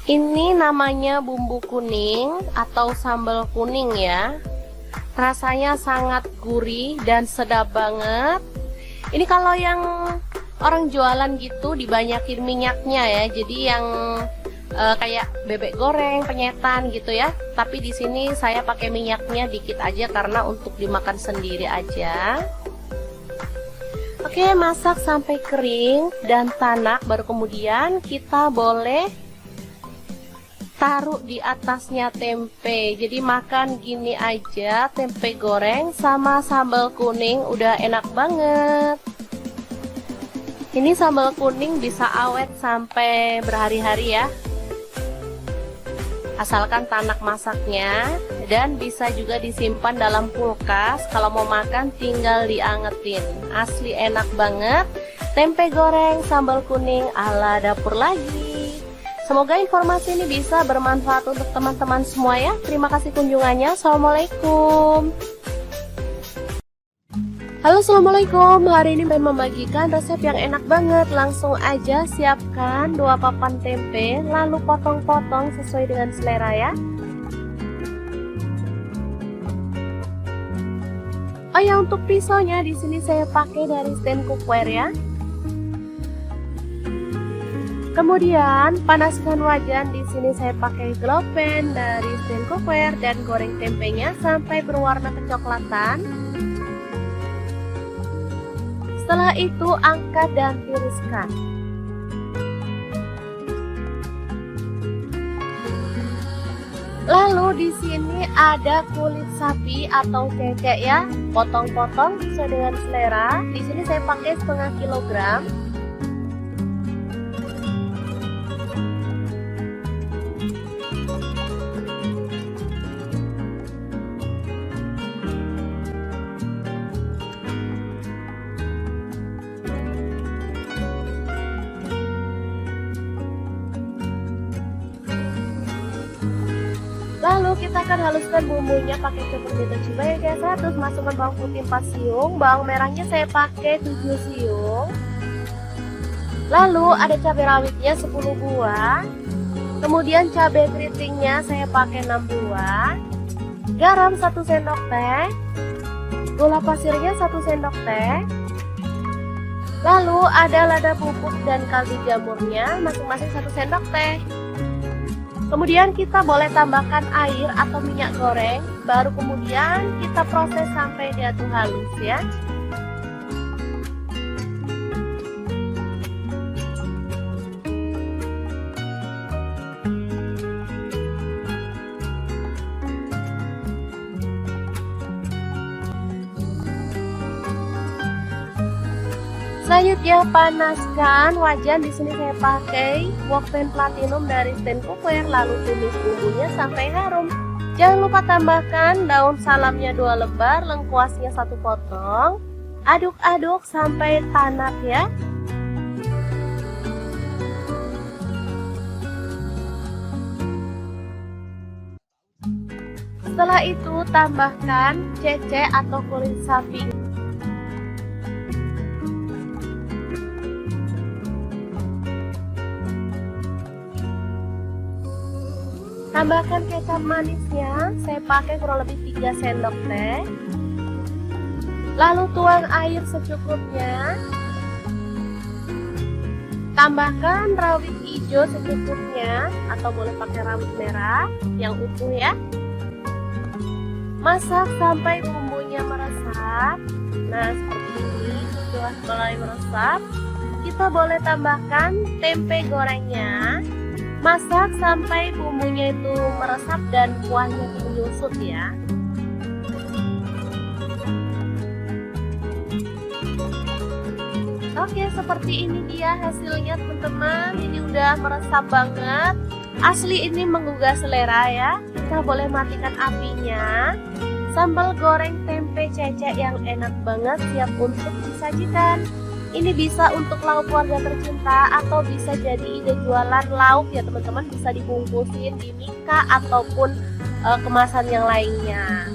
Ini namanya bumbu kuning atau sambal kuning ya. Rasanya sangat gurih dan sedap banget. Ini kalau yang orang jualan gitu dibanyakin minyaknya ya, jadi yang kayak bebek goreng, penyetan gitu ya. Tapi di sini saya pakai minyaknya dikit aja karena untuk dimakan sendiri aja. Oke, masak sampai kering dan tanak, baru kemudian kita boleh taruh di atasnya tempe. Jadi makan gini aja, tempe goreng sama sambal kuning udah enak banget. Ini sambal kuning bisa awet sampai berhari-hari ya. asalkan tanak masaknya, dan bisa juga disimpan dalam kulkas. Kalau mau makan tinggal diangetin. Asli enak banget. Tempe goreng sambal kuning ala dapur lagi. Semoga informasi ini bisa bermanfaat untuk teman-teman semua ya. Terima kasih kunjungannya. Assalamualaikum. Halo, assalamualaikum. Hari ini pengen membagikan resep yang enak banget. Langsung aja siapkan 2 papan tempe, lalu potong-potong sesuai dengan selera ya. Oh ya, untuk pisaunya di sini saya pakai dari stand cookware ya. Kemudian panaskan wajan, di sini saya pakai glow pan dari stand cookware dan goreng tempenya sampai berwarna kecoklatan. Setelah itu angkat dan tiriskan. Lalu di sini ada kulit sapi atau cecek ya, potong-potong sesuai dengan selera. Di sini saya pakai setengah kilogram. Lalu kita akan haluskan bumbunya pakai cukup cibai biasa. Terus masukkan bawang putih 4 siung, bawang merahnya saya pakai 7 siung. Lalu ada cabai rawitnya 10 buah. Kemudian cabai keritingnya saya pakai 6 buah. Garam 1 sendok teh. Gula pasirnya 1 sendok teh. Lalu ada lada bubuk dan kaldu jamurnya masing-masing 1 sendok teh. Kemudian kita boleh tambahkan air atau minyak goreng, baru kemudian kita proses sampai dia tuh halus ya. Selanjutnya panaskan wajan, di sini saya pakai wok pan platinum dari stand cookware, lalu tumis bumbunya sampai harum. Jangan lupa tambahkan daun salamnya 2 lembar, lengkuasnya 1 potong. Aduk-aduk sampai tanak ya. Setelah itu tambahkan cecek atau kulit sapi. Tambahkan kecap manisnya, saya pakai kurang lebih 3 sendok teh. Lalu tuang air secukupnya. Tambahkan rawit hijau secukupnya, atau boleh pakai rawit merah yang utuh ya. Masak sampai bumbunya meresap. Nah, seperti ini sudah mulai meresap. Kita boleh tambahkan tempe gorengnya. Masak sampai bumbunya itu meresap dan kuahnya menyusut ya. Oke, seperti ini dia hasilnya teman-teman. Ini udah meresap banget. Asli ini menggugah selera ya. Kita boleh matikan apinya. Sambal goreng tempe cecek yang enak banget siap untuk disajikan. Ini bisa untuk lauk keluarga tercinta atau bisa jadi ide jualan lauk ya teman-teman, bisa dibungkusin di mika ataupun kemasan yang lainnya.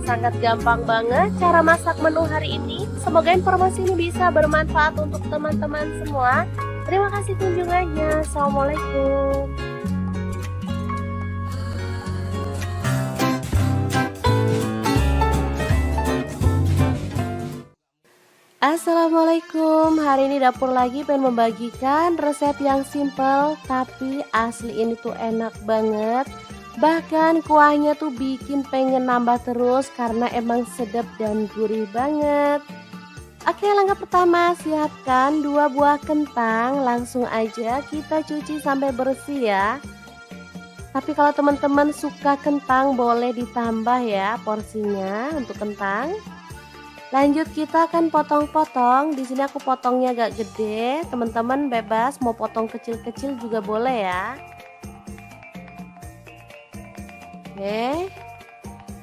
Sangat gampang banget cara masak menu hari ini. Semoga informasi ini bisa bermanfaat untuk teman-teman semua. Terima kasih kunjungannya. Assalamualaikum. Assalamualaikum, hari ini dapur lagi pengen membagikan resep yang simple tapi asli ini tuh enak banget. Bahkan kuahnya tuh bikin pengen nambah terus karena emang sedap dan gurih banget. Oke, langkah pertama siapkan 2 buah kentang, langsung aja kita cuci sampai bersih ya. Tapi kalau teman-teman suka kentang boleh ditambah ya porsinya untuk kentang. Lanjut kita akan potong-potong. Di sini aku potongnya agak gede. Teman-teman bebas mau potong kecil-kecil juga boleh ya. Oke.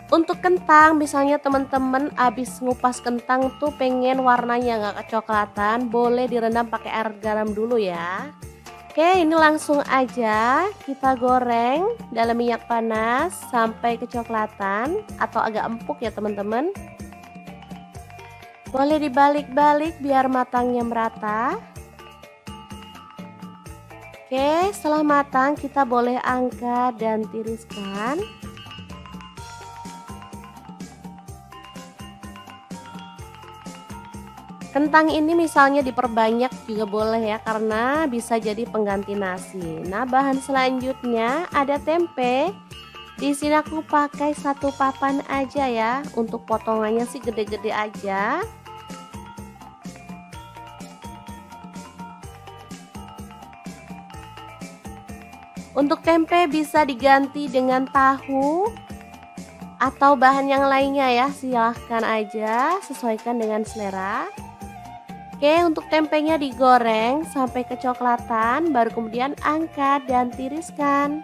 Untuk kentang, misalnya teman-teman abis ngupas kentang tuh pengen warnanya nggak kecoklatan, boleh direndam pakai air garam dulu ya. Oke, ini langsung aja kita goreng dalam minyak panas sampai kecoklatan atau agak empuk ya teman-teman. Boleh dibalik-balik biar matangnya merata. Oke, setelah matang kita boleh angkat dan tiriskan. Kentang ini misalnya diperbanyak juga boleh ya, karena bisa jadi pengganti nasi. Nah, bahan selanjutnya ada tempe. Di sini aku pakai 1 papan aja ya. Untuk potongannya sih gede-gede aja. Untuk tempe bisa diganti dengan tahu atau bahan yang lainnya ya. Silahkan aja, sesuaikan dengan selera. Oke, untuk tempenya digoreng sampai kecoklatan, baru kemudian angkat dan tiriskan.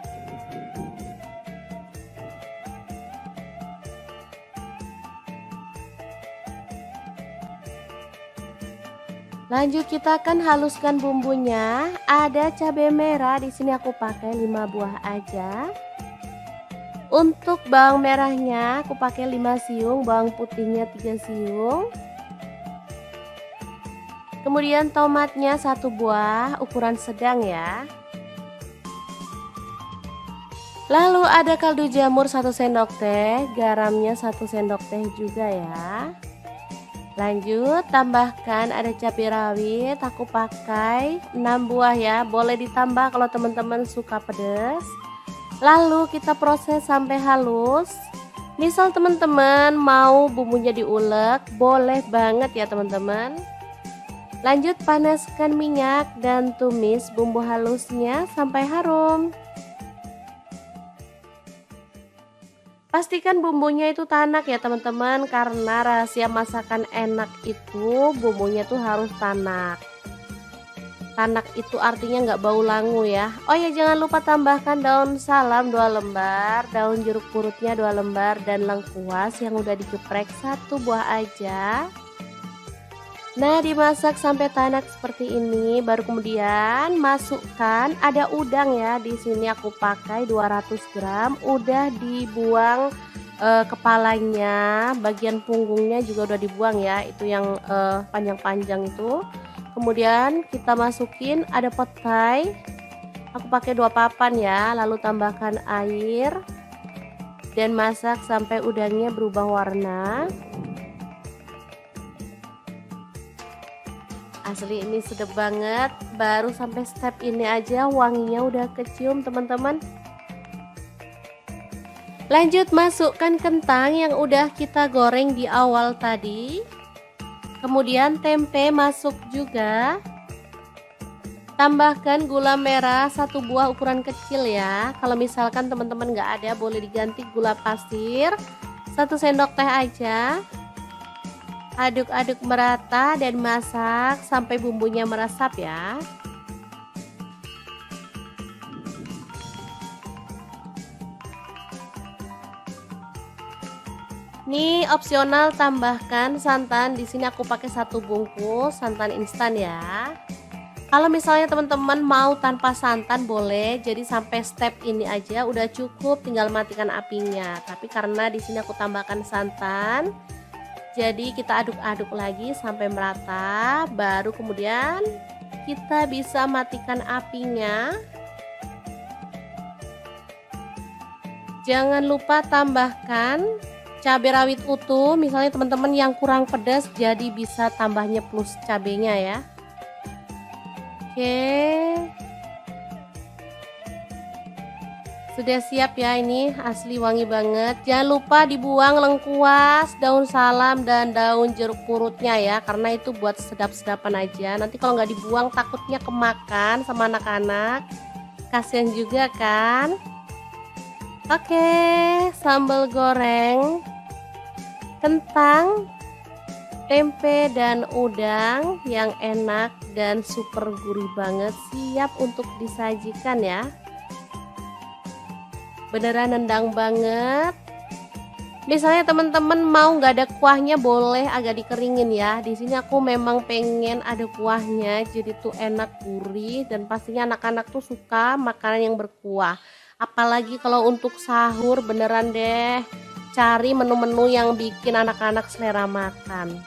Lanjut kita akan haluskan bumbunya. Ada cabai merah, di sini aku pakai 5 buah aja. Untuk bawang merahnya aku pakai 5 siung, bawang putihnya 3 siung. Kemudian tomatnya 1 buah ukuran sedang ya. Lalu ada kaldu jamur 1 sendok teh, garamnya 1 sendok teh juga ya. Lanjut tambahkan ada cabai rawit, aku pakai 6 buah ya, boleh ditambah kalau teman-teman suka pedas. Lalu kita proses sampai halus. Misal teman-teman mau bumbunya diulek, boleh banget ya teman-teman. Lanjut panaskan minyak dan tumis bumbu halusnya sampai harum. Pastikan bumbunya itu tanak ya teman-teman, karena rahasia masakan enak itu bumbunya tuh harus tanak. Tanak itu artinya nggak bau langu ya. Oh ya, jangan lupa tambahkan daun salam 2 lembar, daun jeruk purutnya 2 lembar, dan lengkuas yang udah digeprek 1 buah aja. Nah, dimasak sampai tanak seperti ini, baru kemudian masukkan ada udang ya. Di sini aku pakai 200 gram, udah dibuang kepalanya, bagian punggungnya juga udah dibuang ya, itu yang panjang-panjang itu. Kemudian kita masukin ada petai, aku pakai 2 papan ya, lalu tambahkan air dan masak sampai udangnya berubah warna. Asli ini sedap banget, baru sampai step ini aja wanginya udah kecium teman-teman. Lanjut masukkan kentang yang udah kita goreng di awal tadi. Kemudian tempe masuk juga. Tambahkan gula merah 1 buah ukuran kecil ya. Kalau misalkan teman-teman nggak ada, boleh diganti gula pasir 1 sendok teh aja. Aduk-aduk merata dan masak sampai bumbunya meresap ya. Ini opsional, tambahkan santan. Di sini aku pakai 1 bungkus santan instan ya. Kalau misalnya teman-teman mau tanpa santan boleh. Jadi sampai step ini aja udah cukup, tinggal matikan apinya. Tapi karena di sini aku tambahkan santan, jadi kita aduk-aduk lagi sampai merata, baru kemudian kita bisa matikan apinya. Jangan lupa tambahkan cabai rawit utuh, misalnya teman-teman yang kurang pedas jadi bisa tambahnya plus cabenya ya. Oke. Sudah siap ya, ini asli wangi banget. Jangan lupa dibuang lengkuas, daun salam, dan daun jeruk purutnya ya, karena itu buat sedap-sedapan aja. Nanti kalau nggak dibuang takutnya kemakan sama anak-anak, kasihan juga kan. Oke, sambal goreng kentang, tempe, dan udang yang enak dan super gurih banget siap untuk disajikan ya. beneran nendang banget. Misalnya teman-teman mau nggak ada kuahnya boleh agak dikeringin ya. Di sini aku memang pengen ada kuahnya, jadi tuh enak, gurih, dan pastinya anak-anak tuh suka makanan yang berkuah. Apalagi kalau untuk sahur beneran deh, cari menu-menu yang bikin anak-anak selera makan.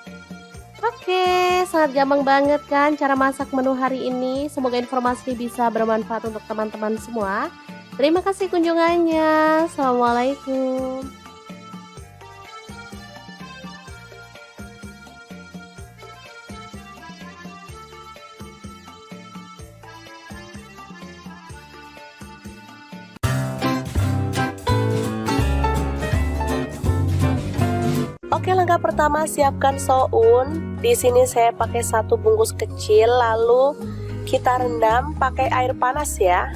Oke, sangat gampang banget kan cara masak menu hari ini. Semoga informasi bisa bermanfaat untuk teman-teman semua. Terima kasih kunjungannya. Assalamualaikum. Oke, langkah pertama siapkan soun. Di sini saya pakai 1 bungkus kecil, lalu kita rendam pakai air panas ya.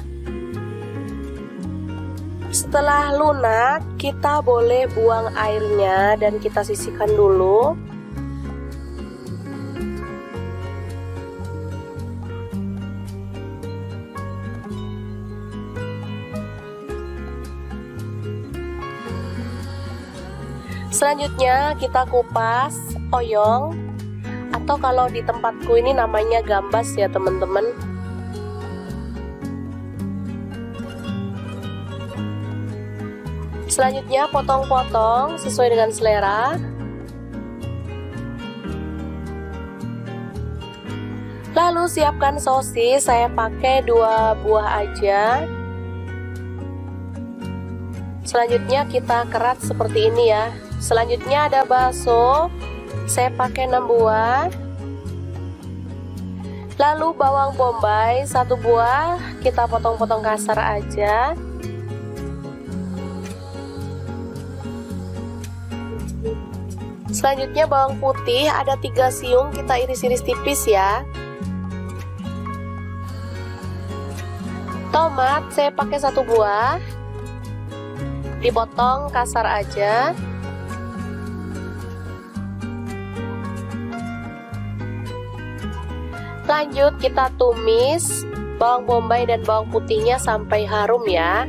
Setelah lunak, kita boleh buang airnya dan kita sisihkan dulu. Selanjutnya kita kupas oyong, atau kalau di tempatku ini namanya gambas ya teman-teman. Selanjutnya potong-potong sesuai dengan selera. Lalu siapkan sosis, saya pakai 2 buah aja. Selanjutnya kita kerat seperti ini ya. Selanjutnya ada bakso, saya pakai 6 buah. Lalu bawang bombay 1 buah, kita potong-potong kasar aja. Selanjutnya bawang putih ada 3 siung, kita iris-iris tipis ya. Tomat saya pakai 1 buah, dipotong kasar aja. Lanjut kita tumis bawang bombay dan bawang putihnya sampai harum ya.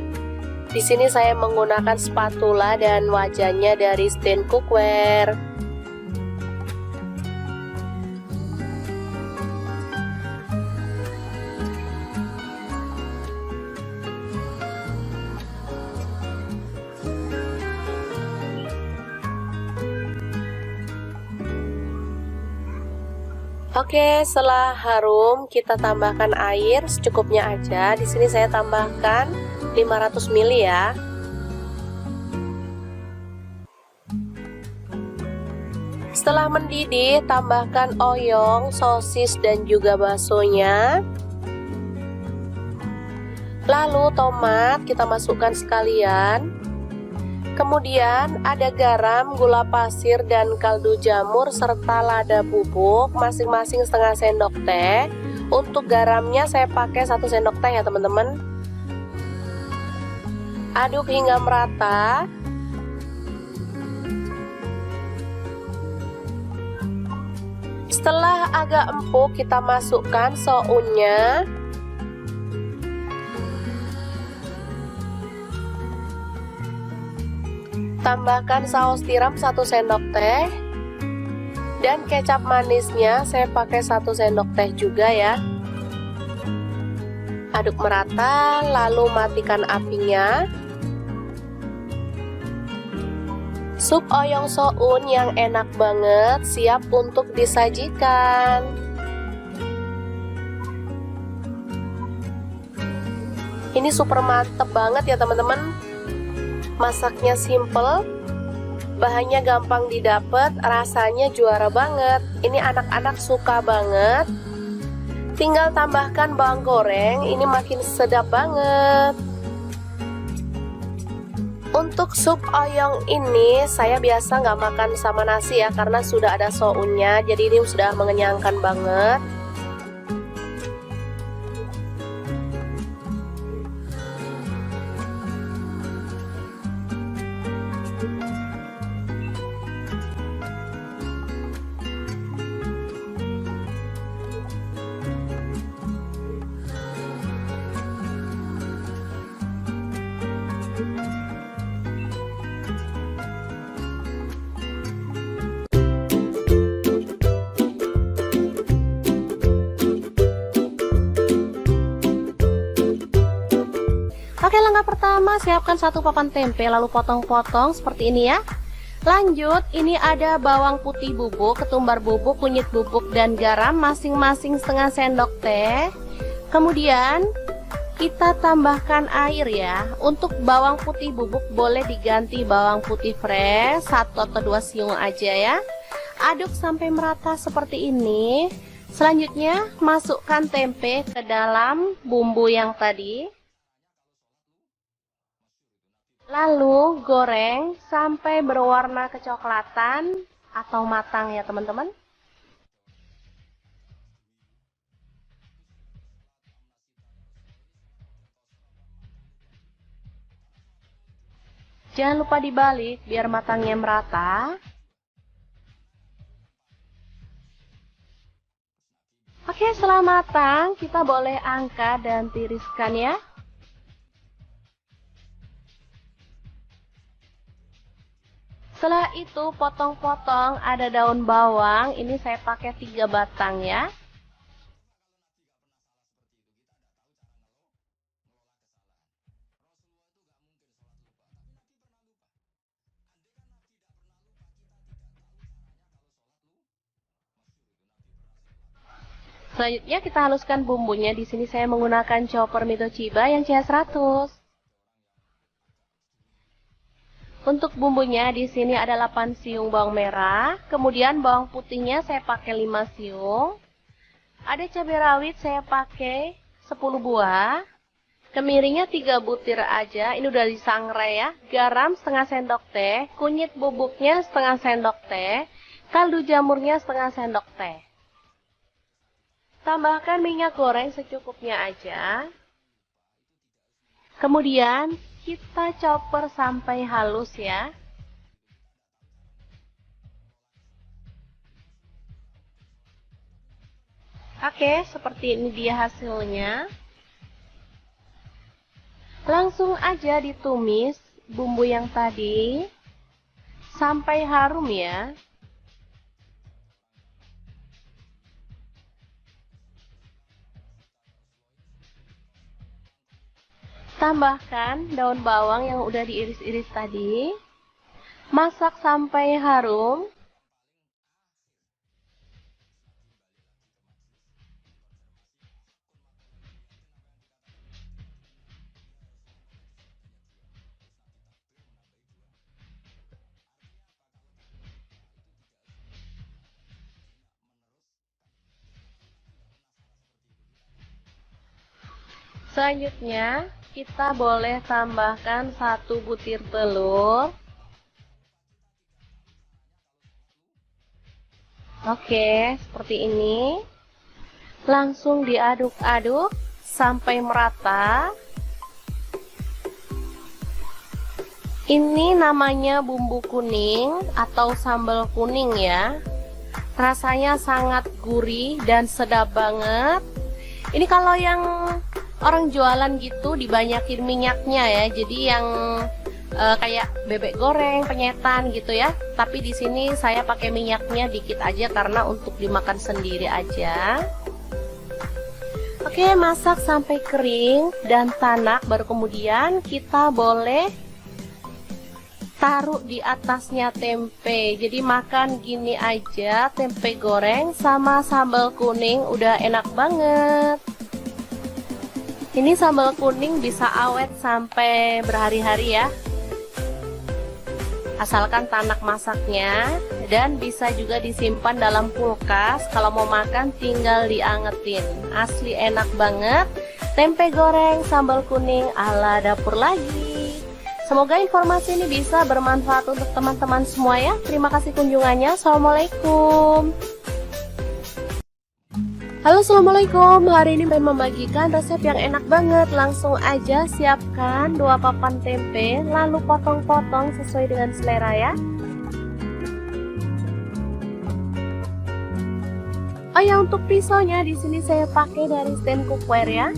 Di sini saya menggunakan spatula dan wajannya dari stand cookware. Oke, setelah harum kita tambahkan air secukupnya aja. Di sini saya tambahkan 500 ml ya. Setelah mendidih, tambahkan oyong, sosis dan juga baksonya. Lalu tomat kita masukkan sekalian. Kemudian ada garam, gula pasir, dan kaldu jamur serta lada bubuk masing-masing setengah sendok teh. Untuk garamnya saya pakai 1 sendok teh ya teman-teman. Aduk hingga merata. Setelah agak empuk kita masukkan sounnya. Tambahkan saus tiram 1 sendok teh. Dan kecap manisnya saya pakai 1 sendok teh juga ya. Aduk merata, lalu matikan apinya. Sup oyong soun yang enak banget siap untuk disajikan. Ini super mantep banget ya teman-teman. Masaknya simple, bahannya gampang didapat, rasanya juara banget. Ini anak-anak suka banget. Tinggal tambahkan bawang goreng, ini makin sedap banget. Untuk sup oyong ini saya biasa nggak makan sama nasi ya, karena sudah ada sounnya, jadi ini sudah mengenyangkan banget. Oke, langkah pertama siapkan 1 papan tempe lalu potong-potong seperti ini ya. Lanjut, ini ada bawang putih bubuk, ketumbar bubuk, kunyit bubuk, dan garam masing-masing setengah sendok teh. Kemudian kita tambahkan air ya. Untuk bawang putih bubuk boleh diganti bawang putih fresh 1 atau 2 siung aja ya. Aduk sampai merata seperti ini. Selanjutnya masukkan tempe ke dalam bumbu yang tadi. Lalu goreng sampai berwarna kecoklatan atau matang ya teman-teman. Jangan lupa dibalik biar matangnya merata. Oke, setelah matang kita boleh angkat dan tiriskan ya. Setelah itu potong-potong ada daun bawang, ini saya pakai 3 batang ya. Selanjutnya kita haluskan bumbunya. Di sini saya menggunakan chopper Mito Chiba yang CH100. Untuk bumbunya di sini ada 8 siung bawang merah, kemudian bawang putihnya saya pakai 5 siung. Ada cabai rawit saya pakai 10 buah. Kemiringnya 3 butir aja, ini udah disangrai ya. Garam setengah sendok teh, kunyit bubuknya setengah sendok teh, kaldu jamurnya setengah sendok teh. Tambahkan minyak goreng secukupnya aja. Kemudian kita chopper sampai halus ya. Oke, seperti ini dia hasilnya. Langsung aja ditumis bumbu yang tadi sampai harum ya. Tambahkan daun bawang yang udah diiris-iris tadi. Masak sampai harum. Selanjutnya kita boleh tambahkan 1 butir telur. Oke, seperti ini. Langsung diaduk-aduk sampai merata. Ini namanya bumbu kuning atau sambal kuning ya. Rasanya sangat gurih dan sedap banget. Ini kalau yang orang jualan gitu dibanyakin minyaknya ya, jadi yang kayak bebek goreng, penyetan gitu ya. Tapi di sini saya pakai minyaknya dikit aja karena untuk dimakan sendiri aja. Oke, masak sampai kering dan tanak, baru kemudian kita boleh taruh di atasnya tempe. Jadi makan gini aja, tempe goreng sama sambal kuning udah enak banget. Ini sambal kuning bisa awet sampai berhari-hari ya. Asalkan tanak masaknya, dan bisa juga disimpan dalam kulkas. Kalau mau makan tinggal diangetin. Asli enak banget. Tempe goreng sambal kuning ala dapur lagi. Semoga informasi ini bisa bermanfaat untuk teman-teman semua ya. Terima kasih kunjungannya. Assalamualaikum. Halo, assalamualaikum. Hari ini saya membagikan resep yang enak banget. Langsung aja siapkan 2 papan tempe, lalu potong-potong sesuai dengan selera ya. Oh ya, untuk pisaunya di sini saya pakai dari stand cookware ya.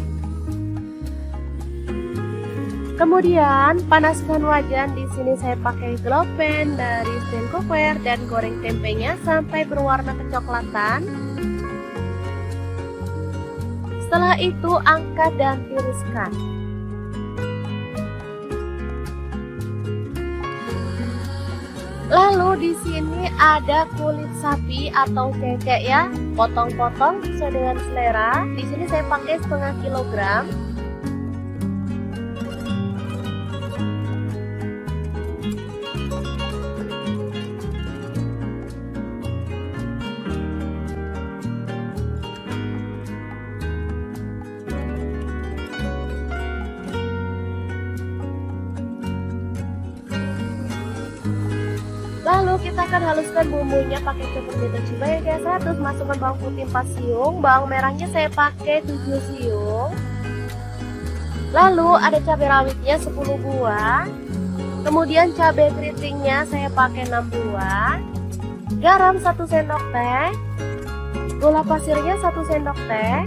Kemudian panaskan wajan, di sini saya pakai glow pan dari stand cookware dan goreng tempenya sampai berwarna kecoklatan. Setelah itu angkat dan tiriskan. Lalu di sini ada kulit sapi atau cecek ya, potong-potong sesuai dengan selera. Di sini saya pakai setengah kilogram. Lalu kita akan haluskan bumbunya pakai seperti itu. Coba ya guys, terus masukkan bawang putih 4 siung, bawang merahnya saya pakai 7 siung. Lalu ada cabai rawitnya 10 buah. Kemudian cabai keritingnya saya pakai 6 buah. Garam 1 sendok teh. Gula pasirnya 1 sendok teh.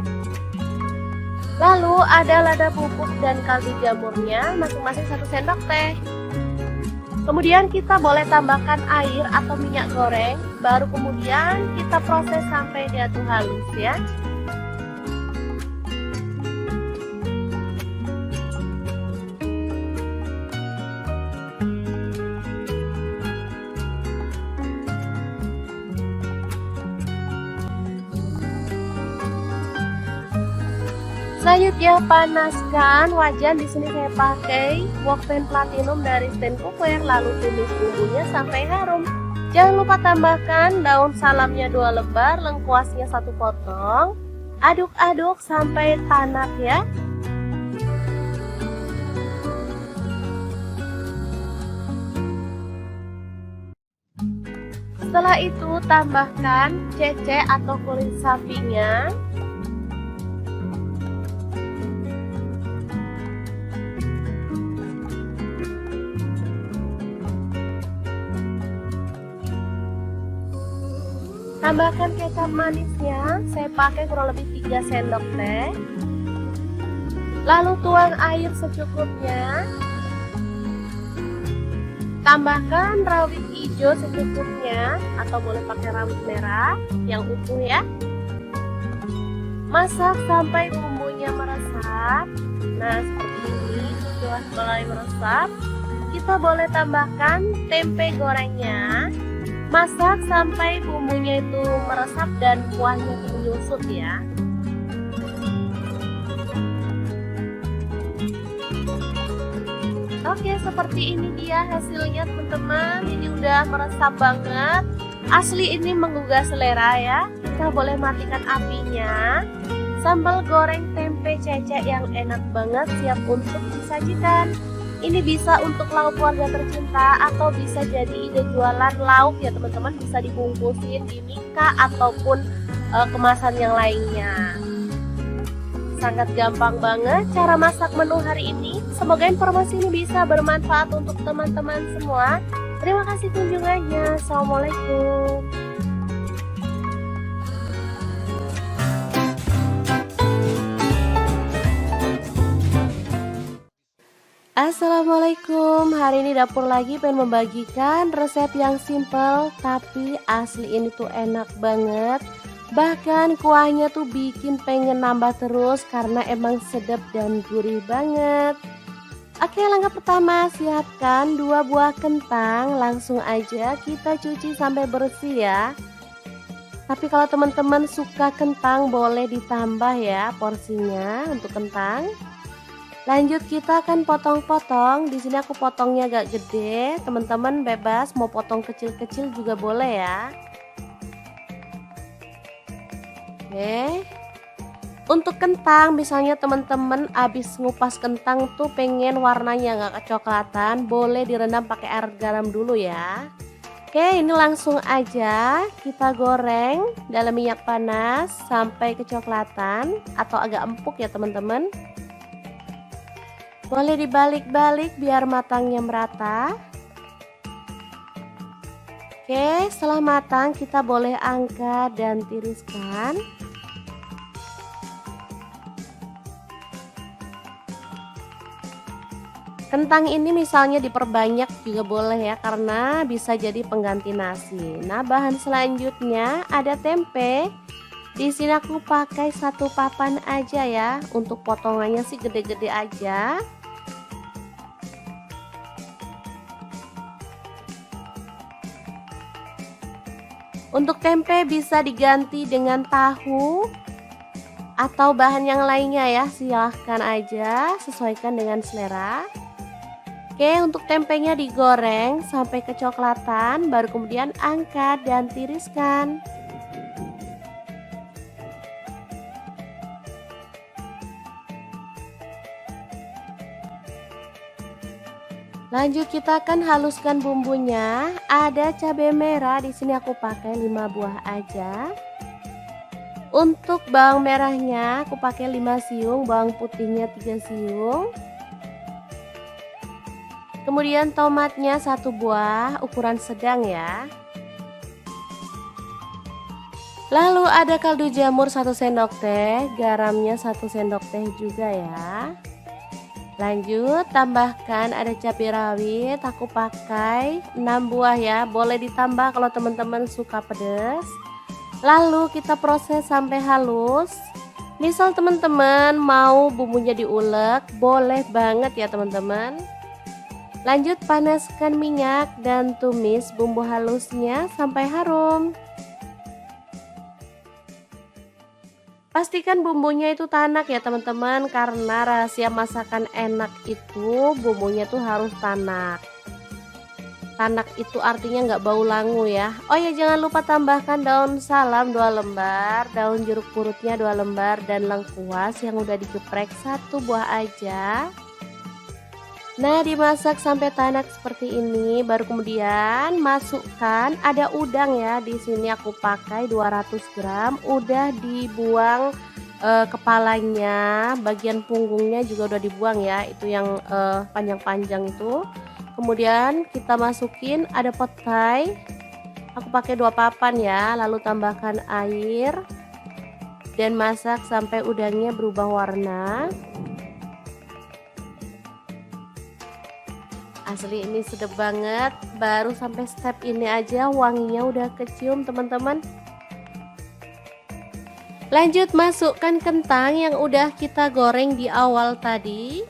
Lalu ada lada bubuk dan kaldu jamurnya masing-masing 1 sendok teh. Kemudian kita boleh tambahkan air atau minyak goreng, baru kemudian kita proses sampai dia tuh halus ya. Selanjutnya panaskan wajan. Di sini saya pakai wokpen platinum dari stand cookware. Lalu tumis bumbunya sampai harum. Jangan lupa tambahkan daun salamnya 2 lembar, lengkuasnya 1 potong. Aduk-aduk sampai tanak ya. Setelah itu tambahkan cecek atau kulit sapinya. Tambahkan kecap manisnya, saya pakai kurang lebih 3 sendok teh. Lalu tuang air secukupnya. Tambahkan rawit hijau secukupnya, atau boleh pakai rawit merah yang utuh ya. Masak sampai bumbunya meresap. Nah seperti ini, sudah mulai meresap. Kita boleh tambahkan tempe gorengnya. Masak sampai bumbunya itu meresap dan kuahnya itu menyusut ya. Oke, seperti ini dia hasilnya teman-teman. Ini udah meresap banget. Asli ini menggugah selera ya. Kita boleh matikan apinya. Sambal goreng tempe cecek yang enak banget siap untuk disajikan. Ini bisa untuk lauk keluarga tercinta atau bisa jadi ide jualan lauk ya teman-teman. Bisa dibungkusin di mika ataupun kemasan yang lainnya. Sangat gampang banget cara masak menu hari ini. Semoga informasi ini bisa bermanfaat untuk teman-teman semua. Terima kasih kunjungannya. Assalamualaikum. Assalamualaikum, hari ini dapur lagi pengen membagikan resep yang simple tapi asli ini tuh enak banget. Bahkan kuahnya tuh bikin pengen nambah terus karena emang sedap dan gurih banget. Oke, langkah pertama siapkan 2 buah kentang, langsung aja kita cuci sampai bersih ya. Tapi kalau teman-teman suka kentang boleh ditambah ya porsinya untuk kentang. Lanjut kita akan potong-potong. Di sini aku potongnya agak gede. Teman-teman bebas mau potong kecil-kecil juga boleh ya. Oke. Untuk kentang, misalnya teman-teman habis ngupas kentang tuh pengen warnanya nggak kecoklatan, boleh direndam pakai air garam dulu ya. Oke, ini langsung aja kita goreng dalam minyak panas sampai kecoklatan atau agak empuk ya teman-teman. Boleh dibalik-balik biar matangnya merata. Oke, setelah matang kita boleh angkat dan tiriskan. Kentang ini misalnya diperbanyak juga boleh ya, karena bisa jadi pengganti nasi. Nah, bahan selanjutnya ada tempe. Di sini aku pakai 1 papan aja ya. Untuk potongannya sih gede-gede aja. Untuk tempe bisa diganti dengan tahu atau bahan yang lainnya ya, silahkan aja, sesuaikan dengan selera. Oke, untuk tempenya digoreng sampai kecoklatan, baru kemudian angkat dan tiriskan. Lanjut kita akan haluskan bumbunya. Ada cabai merah, di sini aku pakai 5 buah aja. Untuk bawang merahnya aku pakai 5 siung, bawang putihnya 3 siung. Kemudian tomatnya 1 buah, ukuran sedang ya. Lalu ada kaldu jamur 1 sendok teh, garamnya 1 sendok teh juga ya. Lanjut tambahkan ada cabai rawit, aku pakai 6 buah ya, boleh ditambah kalau teman-teman suka pedas. Lalu kita proses sampai halus. Misal teman-teman mau bumbunya diulek, boleh banget ya teman-teman. Lanjut panaskan minyak dan tumis bumbu halusnya sampai harum. Pastikan bumbunya itu tanak ya teman-teman, karena rahasia masakan enak itu bumbunya tuh harus tanak. Tanak itu artinya nggak bau langu ya. Oh ya, jangan lupa tambahkan daun salam 2 lembar, daun jeruk purutnya 2 lembar, dan lengkuas yang udah digeprek 1 buah aja. Nah, dimasak sampai tanak seperti ini, baru kemudian masukkan ada udang ya. Di sini aku pakai 200 gram, udah dibuang kepalanya, bagian punggungnya juga udah dibuang ya, itu yang panjang-panjang itu. Kemudian kita masukin ada petai, aku pakai 2 papan ya, lalu tambahkan air dan masak sampai udangnya berubah warna. Asli ini sedap banget, baru sampai step ini aja wanginya udah kecium teman-teman. Lanjut masukkan kentang yang udah kita goreng di awal tadi.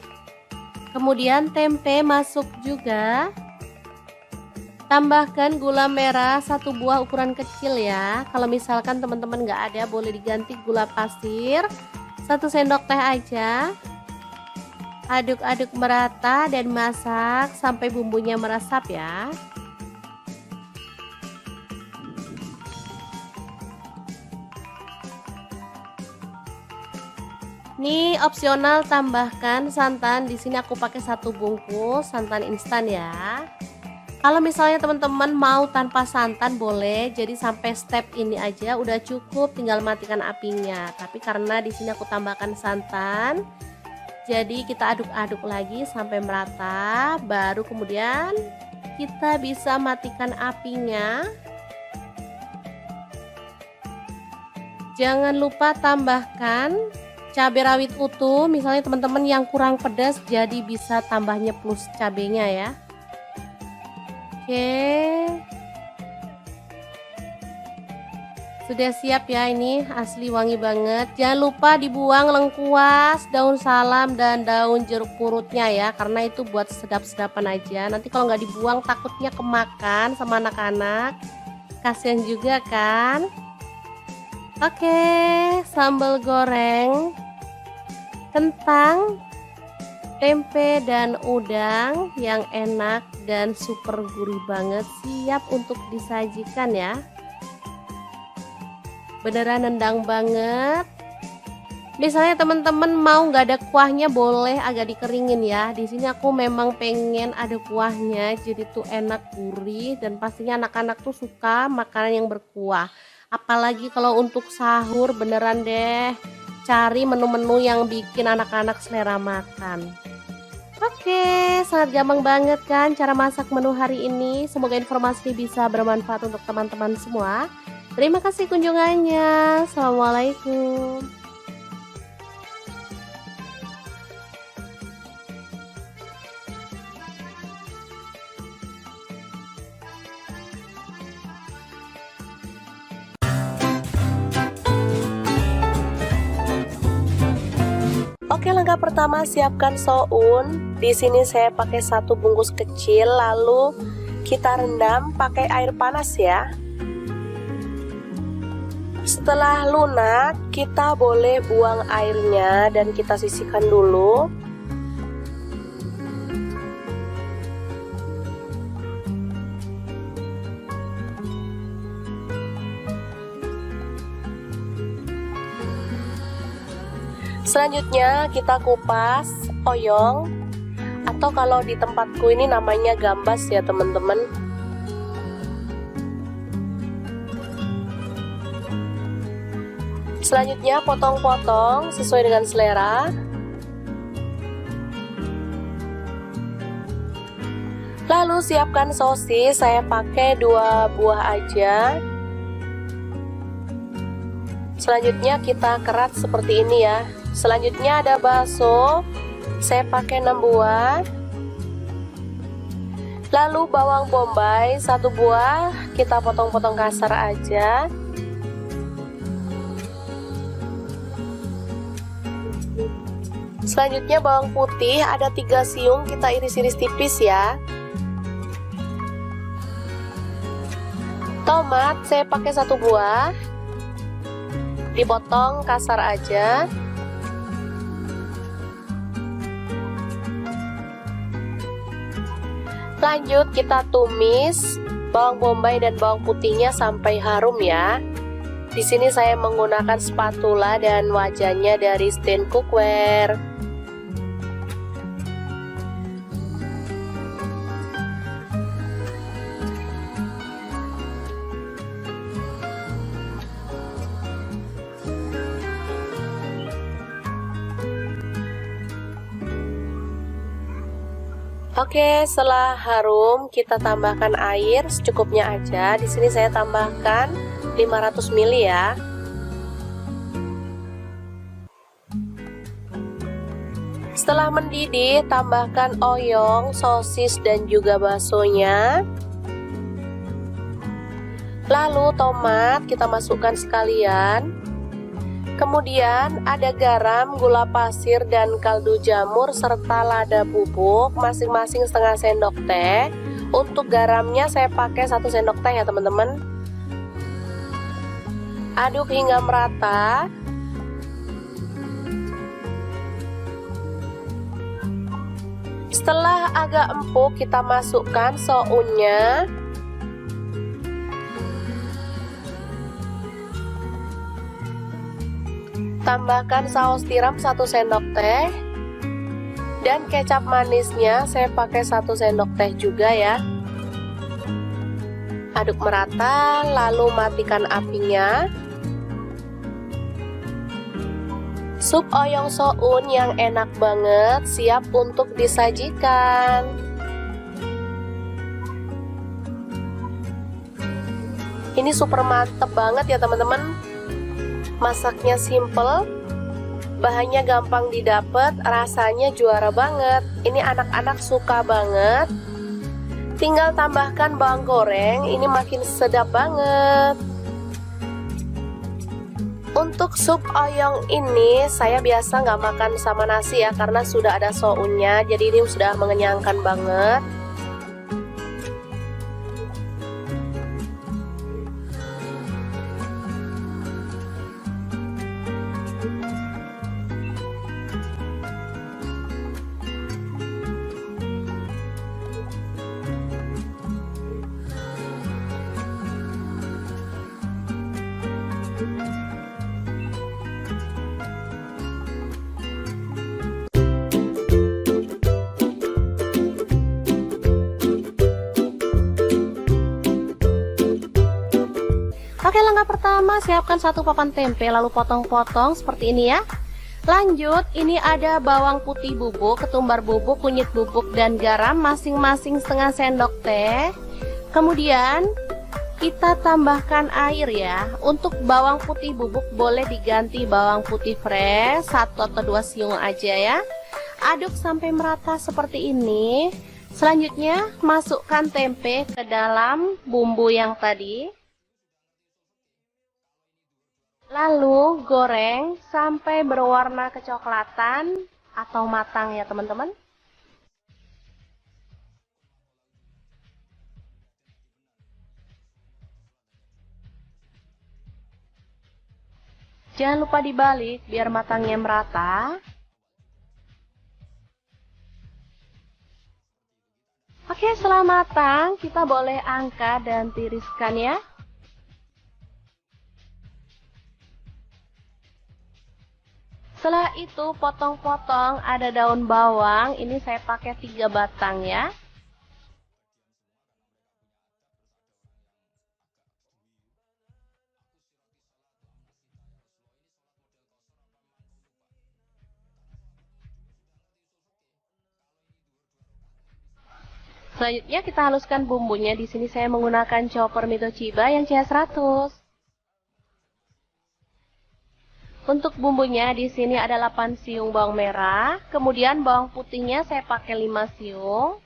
Kemudian tempe masuk juga. Tambahkan gula merah 1 buah ukuran kecil ya. Kalau misalkan teman-teman nggak ada, boleh diganti gula pasir 1 sendok teh aja. Aduk-aduk merata dan masak sampai bumbunya meresap ya. Ini opsional, tambahkan santan. Di sini aku pakai 1 bungkus santan instan ya. Kalau misalnya teman-teman mau tanpa santan boleh. Jadi sampai step ini aja udah cukup, tinggal matikan apinya. Tapi karena di sini aku tambahkan santan, jadi kita aduk-aduk lagi sampai merata. Baru kemudian kita bisa matikan apinya. Jangan lupa tambahkan cabai rawit utuh, misalnya teman-teman yang kurang pedas jadi bisa tambahnya plus cabenya ya. Oke, sudah siap ya, ini asli wangi banget. Jangan lupa dibuang lengkuas, daun salam, dan daun jeruk purutnya ya, karena itu buat sedap-sedapan aja. Nanti kalau nggak dibuang takutnya kemakan sama anak-anak, kasihan juga kan. Oke, sambal goreng kentang, tempe, dan udang yang enak dan super gurih banget, siap untuk disajikan ya. Beneran nendang banget. Misalnya teman-teman mau nggak ada kuahnya, boleh agak dikeringin ya. Di sini aku memang pengen ada kuahnya, jadi tuh enak, gurih, dan pastinya anak-anak tuh suka makanan yang berkuah. Apalagi kalau untuk sahur, beneran deh cari menu-menu yang bikin anak-anak selera makan. Oke, sangat gampang banget kan cara masak menu hari ini. Semoga informasi ini bisa bermanfaat untuk teman-teman semua. Terima kasih kunjungannya. Assalamualaikum. Oke, langkah pertama siapkan soun. Di sini saya pakai 1 bungkus kecil, lalu kita rendam pakai air panas ya. Setelah lunak, kita boleh buang airnya dan kita sisihkan dulu. Selanjutnya kita kupas oyong, atau kalau di tempatku ini namanya gambas ya teman-teman. Selanjutnya potong-potong sesuai dengan selera. Lalu siapkan sosis, saya pakai 2 buah aja. Selanjutnya kita kerat seperti ini ya. Selanjutnya ada bakso, saya pakai 6 buah. Lalu bawang bombay 1 buah, kita potong-potong kasar aja. Selanjutnya bawang putih ada 3 siung, kita iris-iris tipis ya. Tomat saya pakai 1 buah, dipotong kasar aja. Lanjut kita tumis bawang bombay dan bawang putihnya sampai harum ya. Di sini saya menggunakan spatula dan wajannya dari Stand Cookware. Oke, setelah harum kita tambahkan air secukupnya aja. Di sini saya tambahkan 500 ml ya. Setelah mendidih, tambahkan oyong, sosis dan juga baksonya. Lalu tomat kita masukkan sekalian. Kemudian ada garam, gula pasir, dan kaldu jamur serta lada bubuk masing-masing setengah sendok teh. Untuk garamnya saya pakai 1 sendok teh ya teman-teman. Aduk hingga merata. Setelah agak empuk kita masukkan sounnya. Tambahkan saus tiram 1 sendok teh. Dan kecap manisnya saya pakai 1 sendok teh juga ya. Aduk merata, lalu matikan apinya. Sup oyong soun yang enak banget siap untuk disajikan. Ini super mantep banget ya teman-teman. Masaknya simple, bahannya gampang didapat, rasanya juara banget. Ini anak-anak suka banget. Tinggal tambahkan bawang goreng, ini makin sedap banget. Untuk sup oyong ini saya biasa nggak makan sama nasi ya, karena sudah ada sounnya, jadi ini sudah mengenyangkan banget. Oke, langkah pertama siapkan 1 papan tempe lalu potong-potong seperti ini ya. Lanjut, ini ada bawang putih bubuk, ketumbar bubuk, kunyit bubuk, dan garam masing-masing setengah sendok teh. Kemudian kita tambahkan air ya. Untuk bawang putih bubuk boleh diganti bawang putih fresh 1 atau 2 siung aja ya. Aduk sampai merata seperti ini. Selanjutnya masukkan tempe ke dalam bumbu yang tadi. Lalu goreng sampai berwarna kecoklatan atau matang ya teman-teman. Jangan lupa dibalik biar matangnya merata. Oke, setelah matang, kita boleh angkat dan tiriskan ya. Setelah itu potong-potong ada daun bawang, ini saya pakai 3 batang ya. Selanjutnya kita haluskan bumbunya. Di sini saya menggunakan chopper Mitochiba yang CH100. Untuk bumbunya di sini ada 8 siung bawang merah, kemudian bawang putihnya saya pakai 5 siung.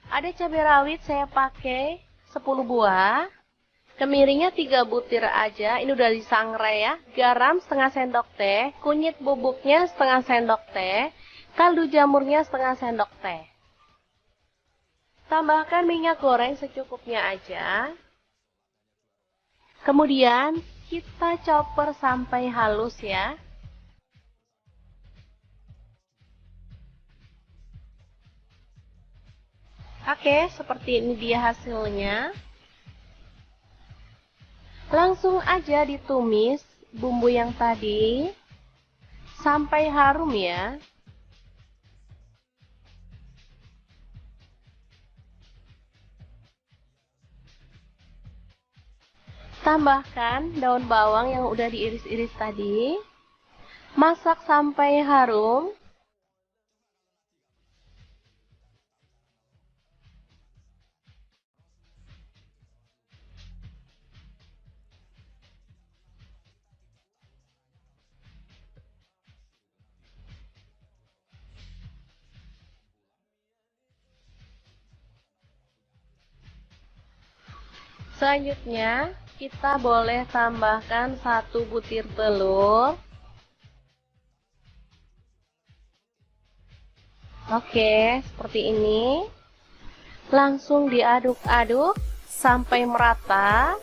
Ada cabai rawit saya pakai 10 buah. Kemiringnya 3 butir aja, ini udah disangrai ya. Garam setengah sendok teh, kunyit bubuknya setengah sendok teh, kaldu jamurnya setengah sendok teh. Tambahkan minyak goreng secukupnya aja. Kemudian kita chopper sampai halus ya. Oke, seperti ini dia hasilnya. Langsung aja ditumis bumbu yang tadi sampai harum ya. Tambahkan daun bawang yang udah diiris-iris tadi. Masak sampai harum. Selanjutnya, kita boleh tambahkan 1 butir telur. Oke, seperti ini. Langsung diaduk-aduk sampai merata.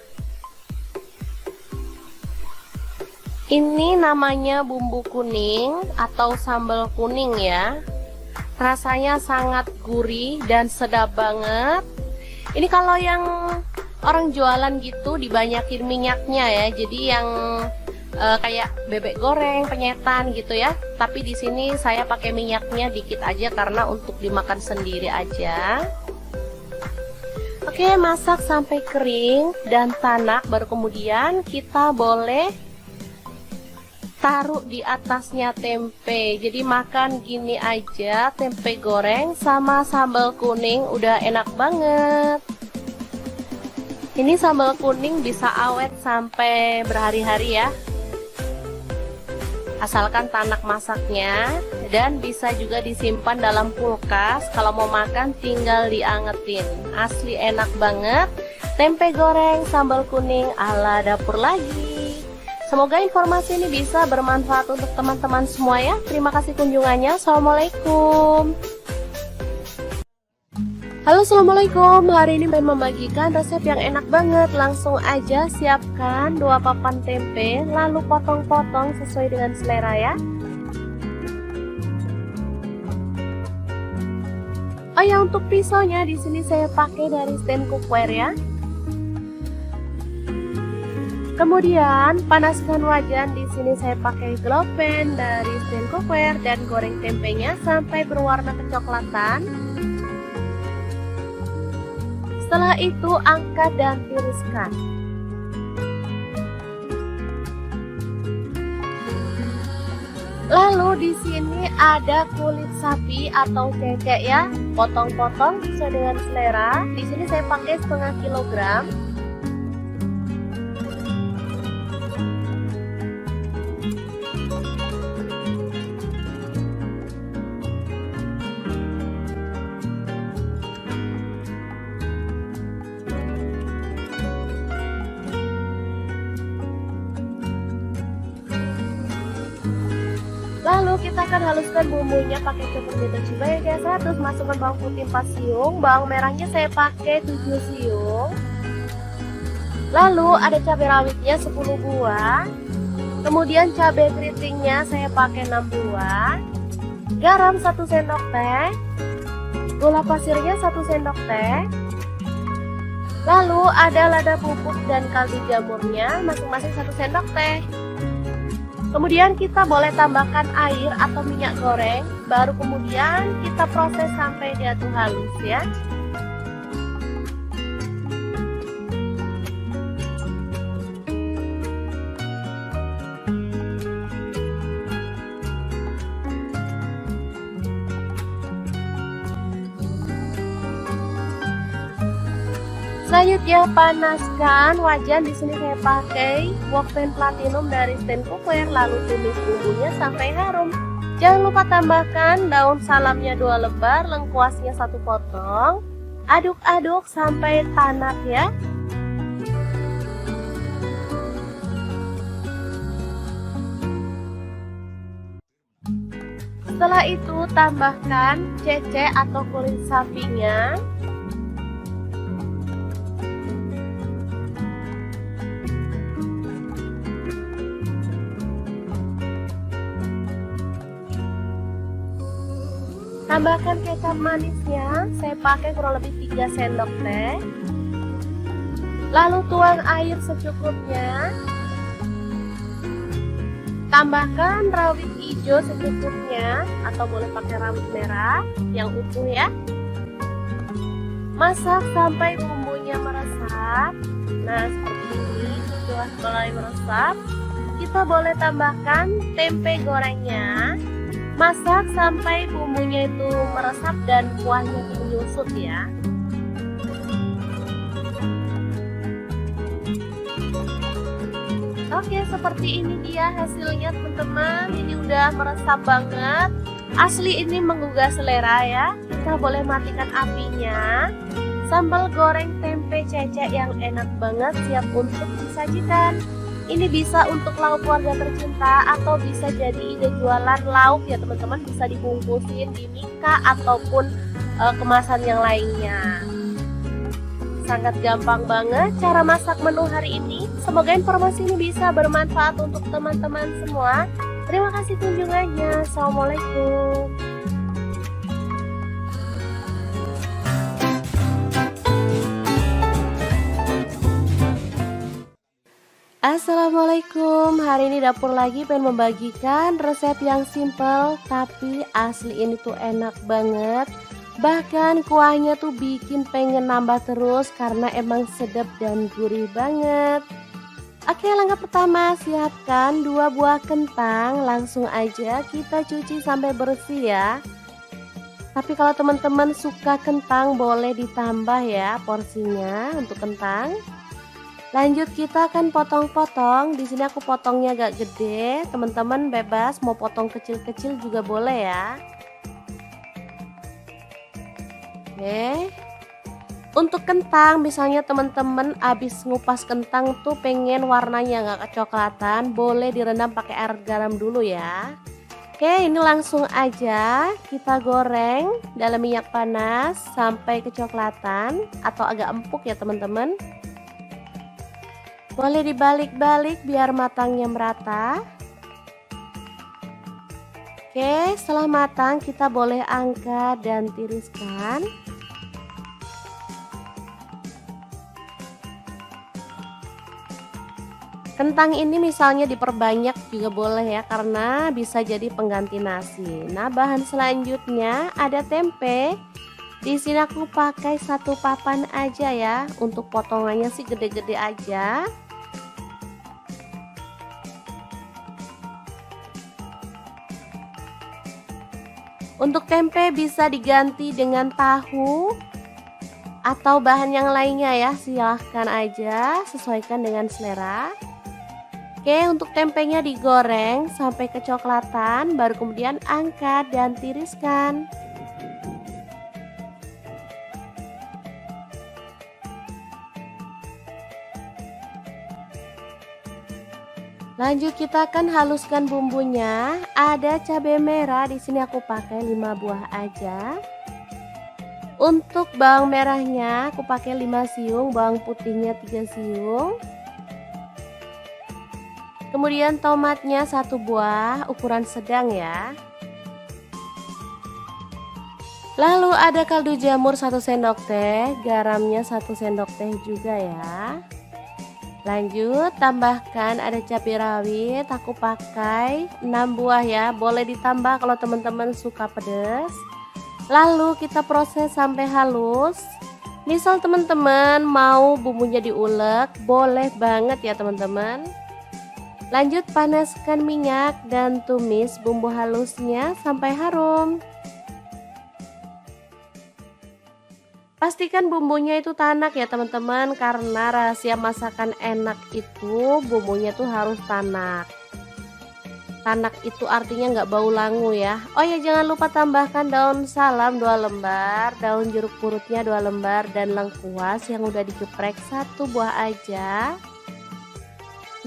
Ini namanya bumbu kuning atau sambal kuning ya. Rasanya sangat gurih dan sedap banget. Ini kalau yang orang jualan gitu dibanyakin minyaknya ya, jadi yang kayak bebek goreng, penyetan gitu ya. Tapi di sini saya pakai minyaknya dikit aja karena untuk dimakan sendiri aja. Oke, masak sampai kering dan tanak, baru kemudian kita boleh taruh di atasnya tempe. Jadi makan gini aja, tempe goreng sama sambal kuning udah enak banget. Ini sambal kuning bisa awet sampai berhari-hari ya. Asalkan tanak masaknya, dan bisa juga disimpan dalam kulkas. Kalau mau makan tinggal diangetin. Asli enak banget. Tempe goreng sambal kuning ala dapur lagi. Semoga informasi ini bisa bermanfaat untuk teman-teman semua ya. Terima kasih kunjungannya. Assalamualaikum. Halo, assalamualaikum. Hari ini saya membagikan resep yang enak banget. Langsung aja siapkan 2 papan tempe, lalu potong-potong sesuai dengan selera ya. Oh ya, untuk pisaunya di sini saya pakai dari stand cookware ya. Kemudian panaskan wajan, di sini saya pakai glow pan dari stand cookware dan goreng tempenya sampai berwarna kecoklatan. Setelah itu angkat dan tiriskan. Lalu di sini ada kulit sapi atau cecek ya, potong-potong sesuai dengan selera. Di sini saya pakai setengah kilogram. Lalu kita akan haluskan bumbunya pakai chopper Mitochiba yang CH100. Masukkan bawang putih 4 siung, bawang merahnya saya pakai 7 siung. Lalu ada cabai rawitnya 10 buah. Kemudian cabai keritingnya saya pakai 6 buah. Garam 1 sendok teh. Gula pasirnya 1 sendok teh. Lalu ada lada bubuk dan kaldu jamurnya masing-masing 1 sendok teh. Kemudian kita boleh tambahkan air atau minyak goreng, baru kemudian kita proses sampai dia tuh halus ya. Selanjutnya panaskan wajan. Di sini saya pakai wokpen platinum dari stand cookware. Lalu tumis bumbunya sampai harum. Jangan lupa tambahkan daun salamnya 2 lembar, lengkuasnya 1 potong. Aduk-aduk sampai tanak ya. Setelah itu tambahkan cece atau kulit sapinya. Tambahkan kecap manisnya, saya pakai kurang lebih 3 sendok teh. Lalu tuang air secukupnya. Tambahkan rawit hijau secukupnya atau boleh pakai rawit merah yang utuh ya. Masak sampai bumbunya meresap. Nah, seperti ini setelah mulai meresap, kita boleh tambahkan tempe gorengnya. Masak sampai bumbunya itu meresap dan kuahnya itu menyusut ya. Oke, seperti ini dia hasilnya teman-teman. Ini udah meresap banget. Asli ini menggugah selera ya. Kita boleh matikan apinya. Sambal goreng tempe cecek yang enak banget siap untuk disajikan. Ini bisa untuk lauk keluarga tercinta atau bisa jadi ide jualan lauk ya teman-teman. Bisa dibungkusin di mika ataupun kemasan yang lainnya. Sangat gampang banget cara masak menu hari ini. Semoga informasi ini bisa bermanfaat untuk teman-teman semua. Terima kasih kunjungannya. Assalamualaikum. Assalamualaikum. Hari ini dapur lagi pengen membagikan resep yang simple tapi asli ini tuh enak banget. Bahkan kuahnya tuh bikin pengen nambah terus karena emang sedap dan gurih banget. Oke, langkah pertama siapkan 2 buah kentang. Langsung aja kita cuci sampai bersih ya. Tapi kalau teman-teman suka kentang boleh ditambah ya porsinya untuk kentang. Lanjut kita akan potong-potong. Di sini aku potongnya agak gede. Teman-teman bebas mau potong kecil-kecil juga boleh ya. Oke. Untuk kentang misalnya teman-teman habis ngupas kentang tuh pengen warnanya nggak kecoklatan, boleh direndam pakai air garam dulu ya. Oke, ini langsung aja kita goreng dalam minyak panas sampai kecoklatan atau agak empuk ya teman-teman. Boleh dibalik-balik biar matangnya merata. Oke, setelah matang kita boleh angkat dan tiriskan. Kentang ini misalnya diperbanyak juga boleh ya, karena bisa jadi pengganti nasi. Nah, bahan selanjutnya ada tempe. Di sini aku pakai 1 papan aja ya. Untuk potongannya sih gede-gede aja. Untuk tempe bisa diganti dengan tahu atau bahan yang lainnya ya, silahkan aja, sesuaikan dengan selera. Oke, untuk tempenya digoreng sampai kecoklatan, baru kemudian angkat dan tiriskan. Lanjut kita akan haluskan bumbunya. Ada cabai merah, di sini aku pakai 5 buah aja. Untuk bawang merahnya aku pakai 5 siung, bawang putihnya 3 siung. Kemudian tomatnya 1 buah ukuran sedang ya. Lalu ada kaldu jamur 1 sendok teh, garamnya 1 sendok teh juga ya. Lanjut tambahkan ada cabai rawit, aku pakai 6 buah ya, boleh ditambah kalau teman-teman suka pedas. Lalu kita proses sampai halus. Misal teman-teman mau bumbunya diulek, boleh banget ya teman-teman. Lanjut panaskan minyak dan tumis bumbu halusnya sampai harum. Pastikan bumbunya itu tanak ya teman-teman, karena rahasia masakan enak itu bumbunya tuh harus tanak. Tanak itu artinya nggak bau langu ya. Oh ya, jangan lupa tambahkan daun salam 2 lembar, daun jeruk purutnya 2 lembar, dan lengkuas yang udah digeprek 1 buah aja.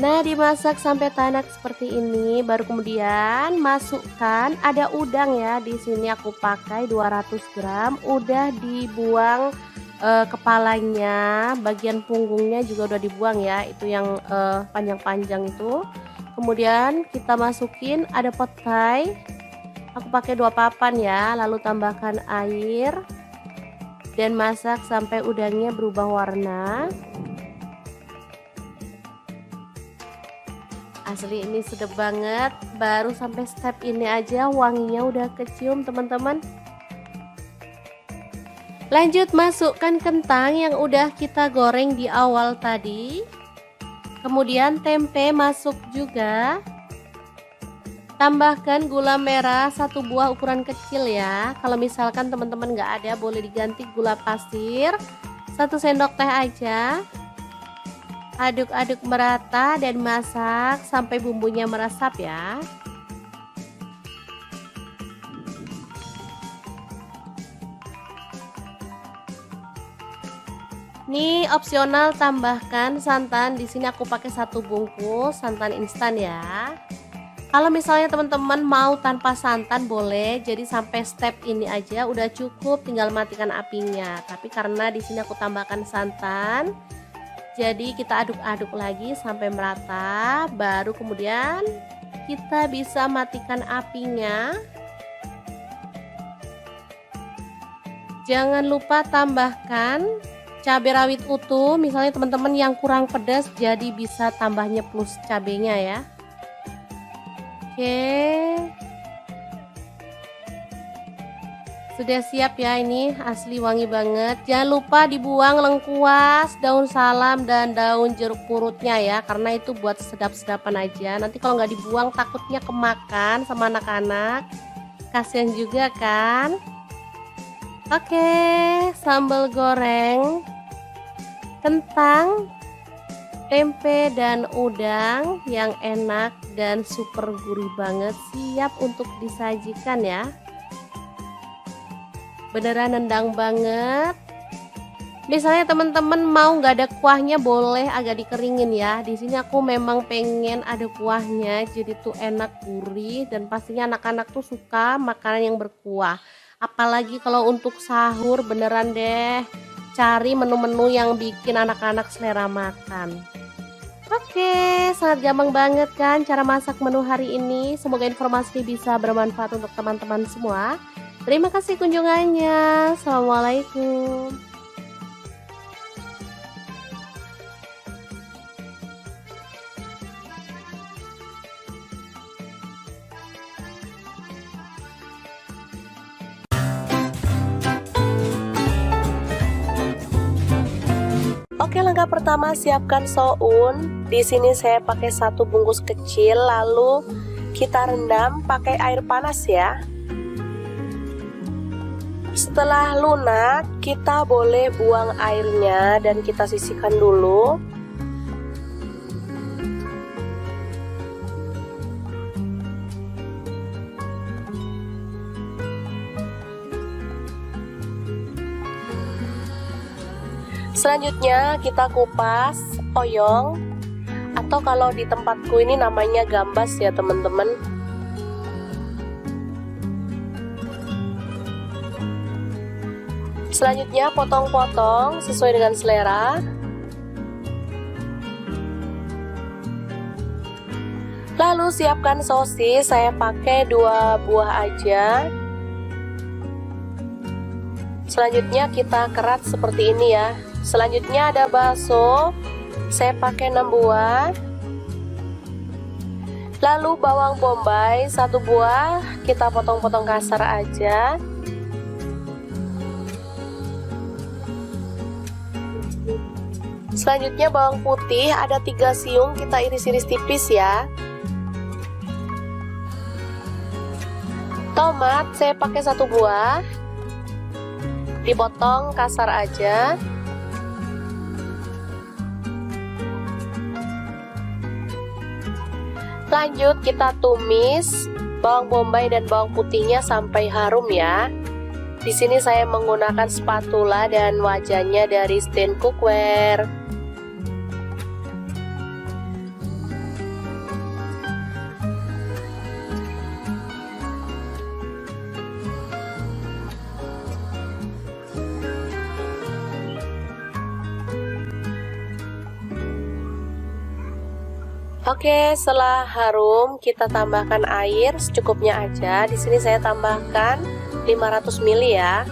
Nah, dimasak sampai tanak seperti ini, baru kemudian masukkan ada udang ya. Di sini aku pakai 200 gram, udah dibuang kepalanya, bagian punggungnya juga udah dibuang ya, itu yang panjang-panjang itu. Kemudian kita masukin ada petai, aku pakai 2 papan ya, lalu tambahkan air dan masak sampai udangnya berubah warna. Asli ini sedap banget, baru sampai step ini aja wanginya udah kecium teman-teman. Lanjut masukkan kentang yang udah kita goreng di awal tadi. Kemudian tempe masuk juga. Tambahkan gula merah 1 buah ukuran kecil ya. Kalau misalkan teman-teman nggak ada, boleh diganti gula pasir 1 sendok teh aja. Aduk-aduk merata dan masak sampai bumbunya meresap ya. Ini opsional tambahkan santan. Di sini aku pakai 1 bungkus santan instan ya. Kalau misalnya teman-teman mau tanpa santan boleh. Jadi sampai step ini aja udah cukup, tinggal matikan apinya. Tapi karena di sini aku tambahkan santan, jadi kita aduk-aduk lagi sampai merata, baru kemudian kita bisa matikan apinya. Jangan lupa tambahkan cabai rawit utuh, misalnya teman-teman yang kurang pedas jadi bisa tambahnya plus cabenya ya. Oke. Sudah siap ya, ini asli wangi banget. Jangan lupa dibuang lengkuas, daun salam, dan daun jeruk purutnya ya, karena itu buat sedap-sedapan aja. Nanti kalau nggak dibuang takutnya kemakan sama anak-anak, kasihan juga kan. Oke, sambal goreng kentang, tempe, dan udang yang enak dan super gurih banget siap untuk disajikan ya. Beneran nendang banget. Misalnya teman-teman mau nggak ada kuahnya boleh agak dikeringin ya. Di sini aku memang pengen ada kuahnya, jadi tuh enak gurih dan pastinya anak-anak tuh suka makanan yang berkuah. Apalagi kalau untuk sahur beneran deh cari menu-menu yang bikin anak-anak selera makan. Oke, sangat gampang banget kan cara masak menu hari ini. Semoga informasi ini bisa bermanfaat untuk teman-teman semua. Terima kasih kunjungannya. Assalamualaikum. Oke, langkah pertama siapkan soun. Di sini saya pakai 1 bungkus kecil, lalu kita rendam pakai air panas ya. Setelah lunak, kita boleh buang airnya dan kita sisihkan dulu. Selanjutnya kita kupas oyong, atau kalau di tempatku ini namanya gambas ya teman-teman. Selanjutnya potong-potong sesuai dengan selera. Lalu siapkan sosis, saya pakai 2 buah aja. Selanjutnya kita kerat seperti ini ya. Selanjutnya ada bakso, saya pakai 6 buah. Lalu bawang bombay 1 buah, kita potong-potong kasar aja. Selanjutnya bawang putih ada 3 siung, kita iris-iris tipis ya. Tomat saya pakai 1 buah, dipotong kasar aja. Lanjut kita tumis bawang bombay dan bawang putihnya sampai harum ya. Di sini saya menggunakan spatula dan wajannya dari stand cookware. Oke, setelah harum kita tambahkan air secukupnya aja. Di sini saya tambahkan 500 ml ya.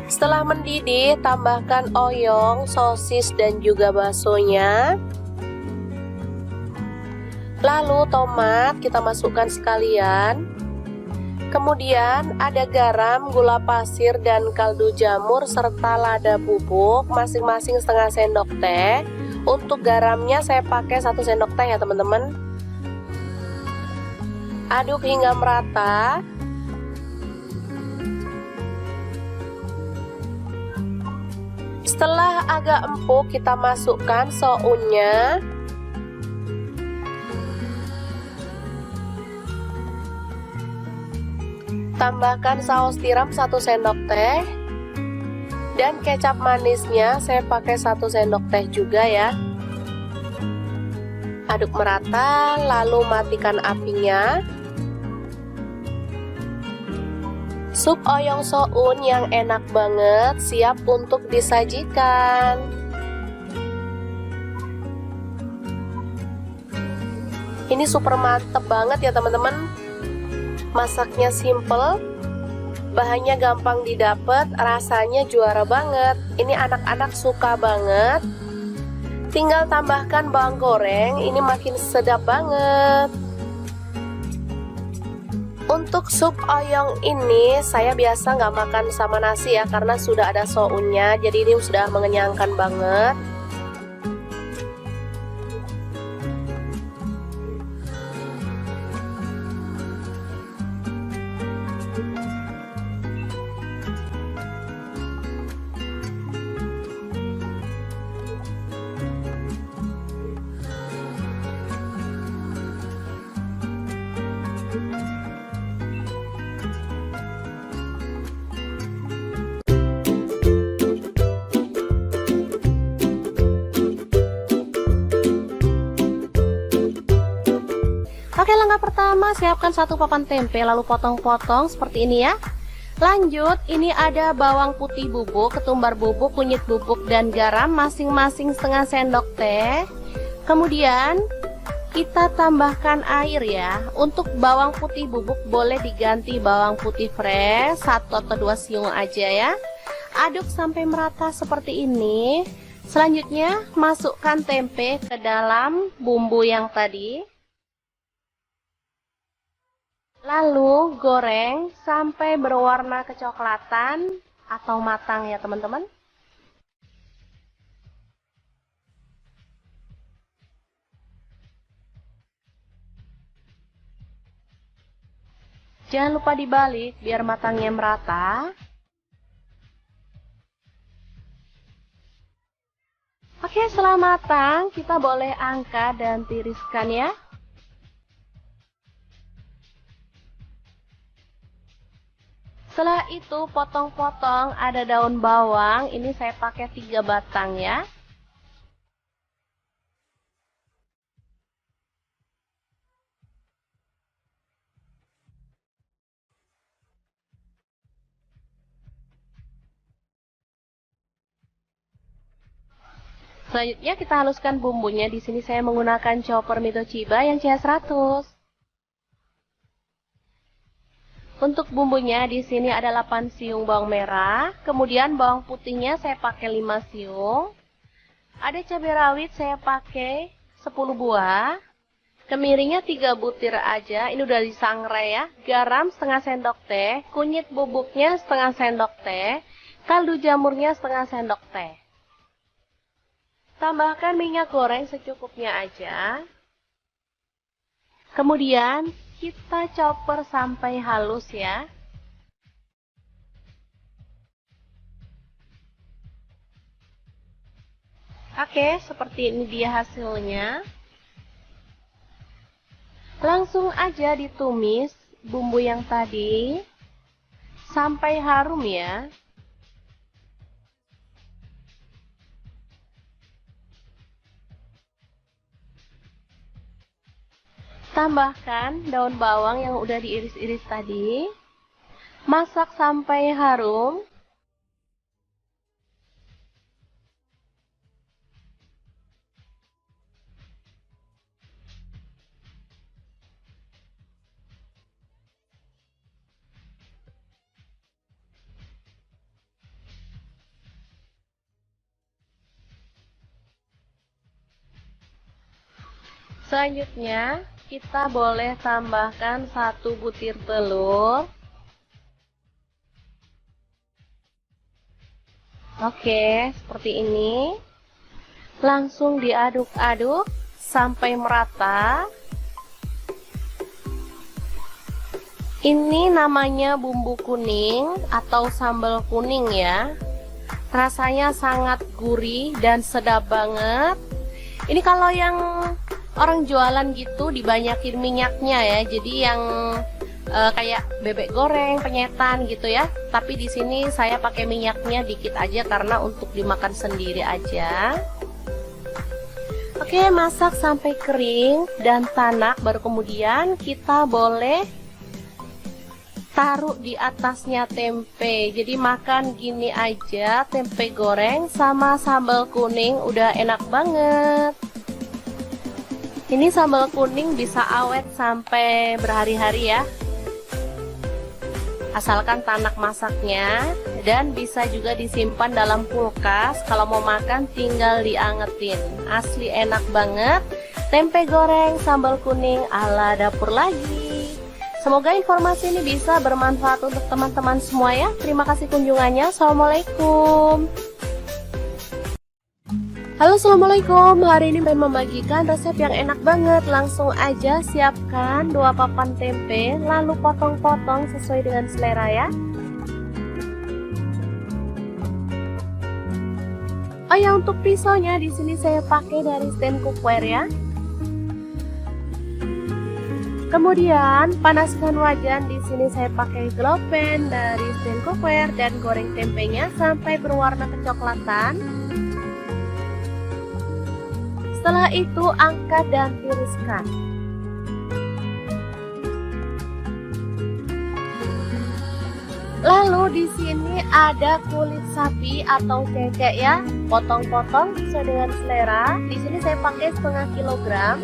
Setelah mendidih, tambahkan oyong, sosis dan juga baksonya. Lalu tomat kita masukkan sekalian. Kemudian ada garam, gula pasir, dan kaldu jamur serta lada bubuk masing-masing setengah sendok teh. Untuk garamnya saya pakai 1 sendok teh ya teman-teman. Aduk hingga merata. Setelah agak empuk kita masukkan sounnya. Tambahkan saus tiram 1 sendok teh. Dan kecap manisnya saya pakai 1 sendok teh juga ya. Aduk merata, lalu matikan apinya. Sup oyong soun yang enak banget siap untuk disajikan. Ini super mantep banget ya teman-teman. Masaknya simple, bahannya gampang didapat, rasanya juara banget. Ini anak-anak suka banget. Tinggal tambahkan bawang goreng, ini makin sedap banget. Untuk sup oyong ini saya biasa nggak makan sama nasi ya, karena sudah ada sounnya, jadi ini sudah mengenyangkan banget. Oke, langkah pertama siapkan 1 papan tempe lalu potong-potong seperti ini ya. Lanjut, ini ada bawang putih bubuk, ketumbar bubuk, kunyit bubuk, dan garam masing-masing setengah sendok teh. Kemudian kita tambahkan air ya. Untuk bawang putih bubuk boleh diganti bawang putih fresh 1 atau 2 siung aja ya. Aduk sampai merata seperti ini. Selanjutnya masukkan tempe ke dalam bumbu yang tadi. Lalu goreng sampai berwarna kecoklatan atau matang ya teman-teman. Jangan lupa dibalik biar matangnya merata. Oke, setelah matang kita boleh angkat dan tiriskan ya. Setelah itu potong-potong, ada daun bawang, ini saya pakai 3 batang ya. Selanjutnya kita haluskan bumbunya. Di sini saya menggunakan chopper Mitoshiba yang CH100. Untuk bumbunya di sini ada 8 siung bawang merah, kemudian bawang putihnya saya pakai 5 siung. Ada cabai rawit saya pakai 10 buah. Kemiringnya 3 butir aja, ini udah disangrai ya. Garam setengah sendok teh, kunyit bubuknya setengah sendok teh, kaldu jamurnya setengah sendok teh. Tambahkan minyak goreng secukupnya aja. Kemudian kita chopper sampai halus ya. Oke, seperti ini dia hasilnya. Langsung aja ditumis bumbu yang tadi sampai harum ya. Tambahkan daun bawang yang udah diiris-iris tadi. Masak sampai harum. Selanjutnya, kita boleh tambahkan 1 butir telur. Oke, seperti ini. Langsung diaduk-aduk sampai merata. Ini namanya bumbu kuning atau sambal kuning ya. Rasanya sangat gurih dan sedap banget. Ini kalau yang orang jualan gitu dibanyakin minyaknya ya. Jadi yang kayak bebek goreng, penyetan gitu ya. Tapi di sini saya pakai minyaknya dikit aja karena untuk dimakan sendiri aja. Oke, masak sampai kering dan tanak, baru kemudian kita boleh taruh di atasnya tempe. Jadi makan gini aja, tempe goreng sama sambal kuning udah enak banget. Ini sambal kuning bisa awet sampai berhari-hari ya, asalkan tanak masaknya, dan bisa juga disimpan dalam kulkas. Kalau mau makan tinggal diangetin. Asli enak banget, tempe goreng sambal kuning ala dapur lagi. Semoga informasi ini bisa bermanfaat untuk teman-teman semua ya. Terima kasih kunjungannya. Assalamualaikum. Halo, assalamualaikum. Hari ini saya membagikan resep yang enak banget. Langsung aja siapkan 2 papan tempe, lalu potong-potong sesuai dengan selera ya. Oh ya, untuk pisaunya di sini saya pakai dari stand cookware ya. Kemudian panaskan wajan, di sini saya pakai glow pan dari stand cookware dan goreng tempenya sampai berwarna kecoklatan. Setelah itu angkat dan tiriskan. Lalu di sini ada kulit sapi atau cecek ya, potong-potong sesuai dengan selera. Di sini saya pakai setengah kilogram.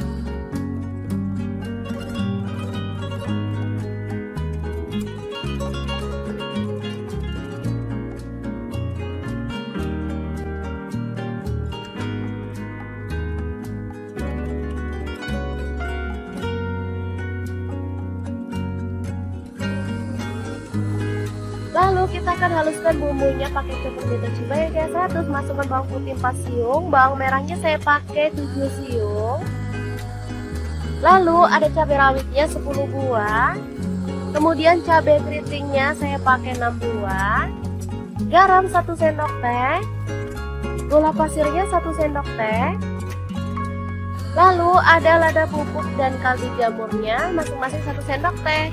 Lalu kita akan haluskan bumbunya pakai chopper Mitoshiba yang CH100. Masukkan bawang putih 4 siung, bawang merahnya saya pakai 7 siung. Lalu ada cabai rawitnya 10 buah. Kemudian cabai keritingnya saya pakai 6 buah. Garam 1 sendok teh. Gula pasirnya 1 sendok teh. Lalu ada lada bubuk dan kaldu jamurnya masing-masing 1 sendok teh.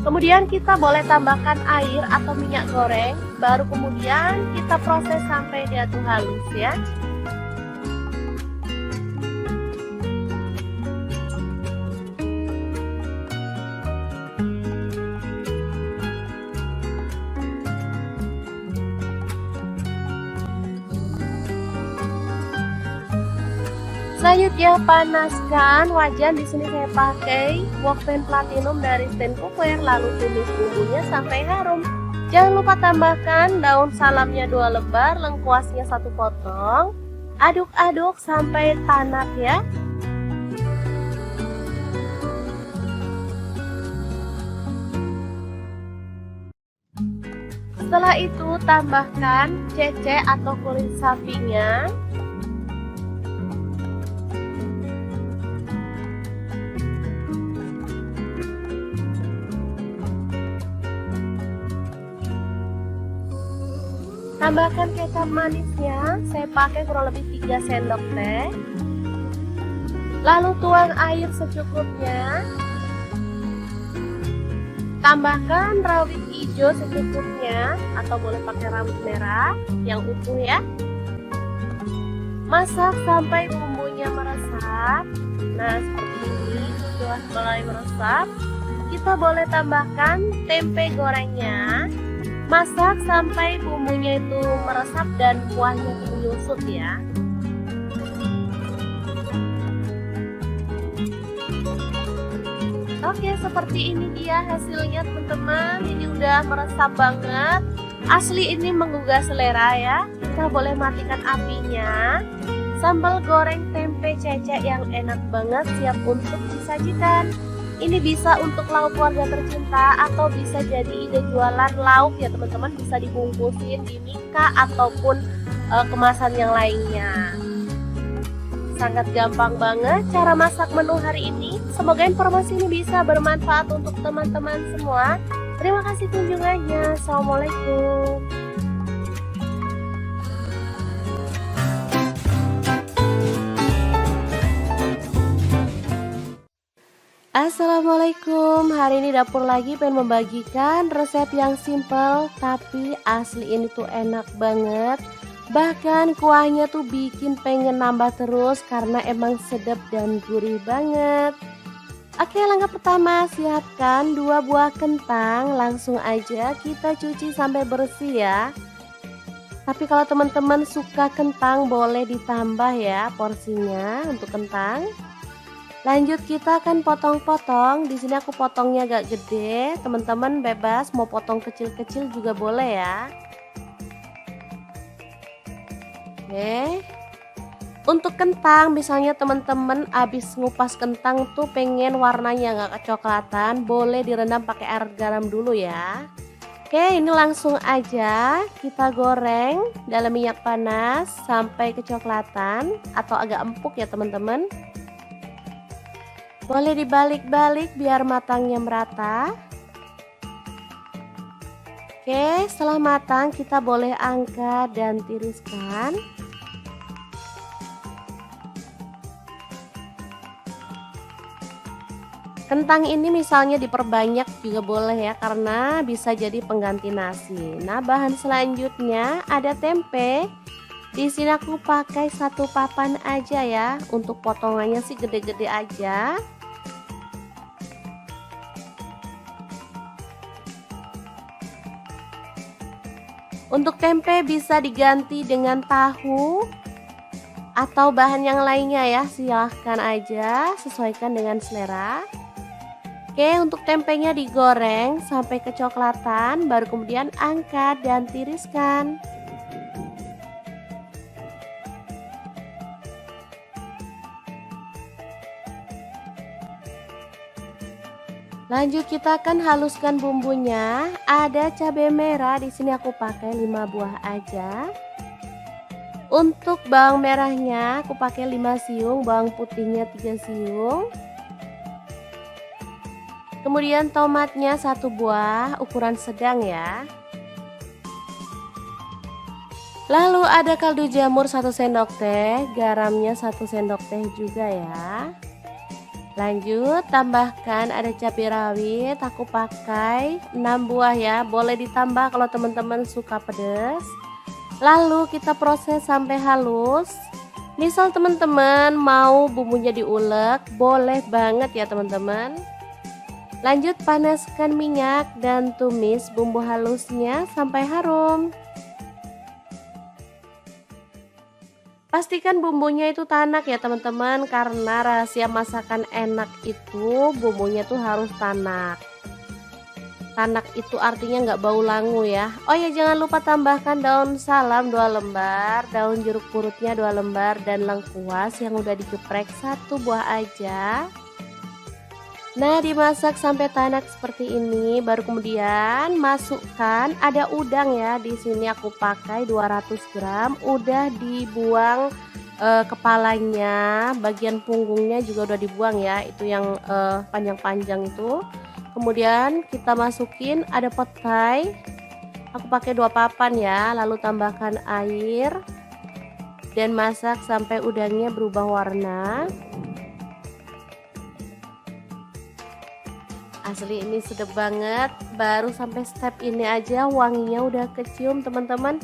Kemudian kita boleh tambahkan air atau minyak goreng, baru kemudian kita proses sampai dia tuh halus ya. Selanjutnya panaskan wajan. Di sini saya pakai wokpen platinum dari stand cookware. Lalu tumis bumbunya sampai harum. Jangan lupa tambahkan daun salamnya 2 lembar, lengkuasnya 1 potong. Aduk-aduk sampai tanak ya. Setelah itu tambahkan cece atau kulit sapinya. Tambahkan kecap manisnya, saya pakai kurang lebih 3 sendok teh. Lalu tuang air secukupnya. Tambahkan rawit hijau secukupnya atau boleh pakai rawit merah yang utuh ya. Masak sampai bumbunya meresap. Nah, seperti ini sudah mulai meresap. Kita boleh tambahkan tempe gorengnya. Masak sampai bumbunya itu meresap dan kuahnya itu menyusut ya. Oke, seperti ini dia hasilnya teman-teman. Ini udah meresap banget. Asli ini menggugah selera ya. Kita boleh matikan apinya. Sambal goreng tempe cecek yang enak banget siap untuk disajikan. Ini bisa untuk lauk keluarga tercinta atau bisa jadi ide jualan lauk ya teman-teman. Bisa dibungkusin di mika ataupun kemasan yang lainnya. Sangat gampang banget cara masak menu hari ini. Semoga informasi ini bisa bermanfaat untuk teman-teman semua. Terima kasih kunjungannya. Assalamualaikum. Assalamualaikum, hari ini dapur lagi pengen membagikan resep yang simple tapi asli ini tuh enak banget. Bahkan kuahnya tuh bikin pengen nambah terus karena emang sedap dan gurih banget. Oke, langkah pertama siapkan 2 buah kentang. Langsung aja kita cuci sampai bersih ya. Tapi kalau teman-teman suka kentang boleh ditambah ya porsinya untuk kentang. Lanjut kita akan potong-potong. Di sini aku potongnya agak gede. Teman-teman bebas mau potong kecil-kecil juga boleh ya. Oke. Untuk kentang misalnya teman-teman habis ngupas kentang tuh pengen warnanya nggak kecoklatan, boleh direndam pakai air garam dulu ya. Oke, ini langsung aja kita goreng dalam minyak panas sampai kecoklatan atau agak empuk ya teman-teman. Boleh dibalik-balik biar matangnya merata. Oke, setelah matang kita boleh angkat dan tiriskan. Kentang ini misalnya diperbanyak juga boleh ya, karena bisa jadi pengganti nasi. Nah, bahan selanjutnya ada tempe. Di sini aku pakai 1 papan aja ya. Untuk potongannya sih gede-gede aja. Untuk tempe bisa diganti dengan tahu atau bahan yang lainnya ya. Silahkan aja, sesuaikan dengan selera. Oke, untuk tempenya digoreng sampai kecoklatan, baru kemudian angkat dan tiriskan. Lanjut kita akan haluskan bumbunya. Ada cabai merah, di sini aku pakai 5 buah aja. Untuk bawang merahnya aku pakai 5 siung, bawang putihnya 3 siung. Kemudian tomatnya 1 buah, ukuran sedang ya. Lalu ada kaldu jamur 1 sendok teh, garamnya 1 sendok teh juga ya. Lanjut tambahkan ada cabai rawit, aku pakai 6 buah ya, boleh ditambah kalau teman-teman suka pedas. Lalu kita proses sampai halus. Misal teman-teman mau bumbunya diulek, boleh banget ya teman-teman. Lanjut panaskan minyak dan tumis bumbu halusnya sampai harum. Pastikan bumbunya itu tanak ya teman-teman, karena rahasia masakan enak itu bumbunya tuh harus tanak. Tanak itu artinya nggak bau langu ya. Oh ya, jangan lupa tambahkan daun salam 2 lembar, daun jeruk purutnya 2 lembar, dan lengkuas yang udah digeprek 1 buah aja. Nah, dimasak sampai tanak seperti ini, baru kemudian masukkan ada udang ya. Di sini aku pakai 200 gram, udah dibuang kepalanya, bagian punggungnya juga udah dibuang ya, itu yang panjang-panjang itu. Kemudian kita masukin ada petai, aku pakai 2 papan ya, lalu tambahkan air dan masak sampai udangnya berubah warna. Asli ini sedap banget, baru sampai step ini aja wanginya udah kecium teman-teman.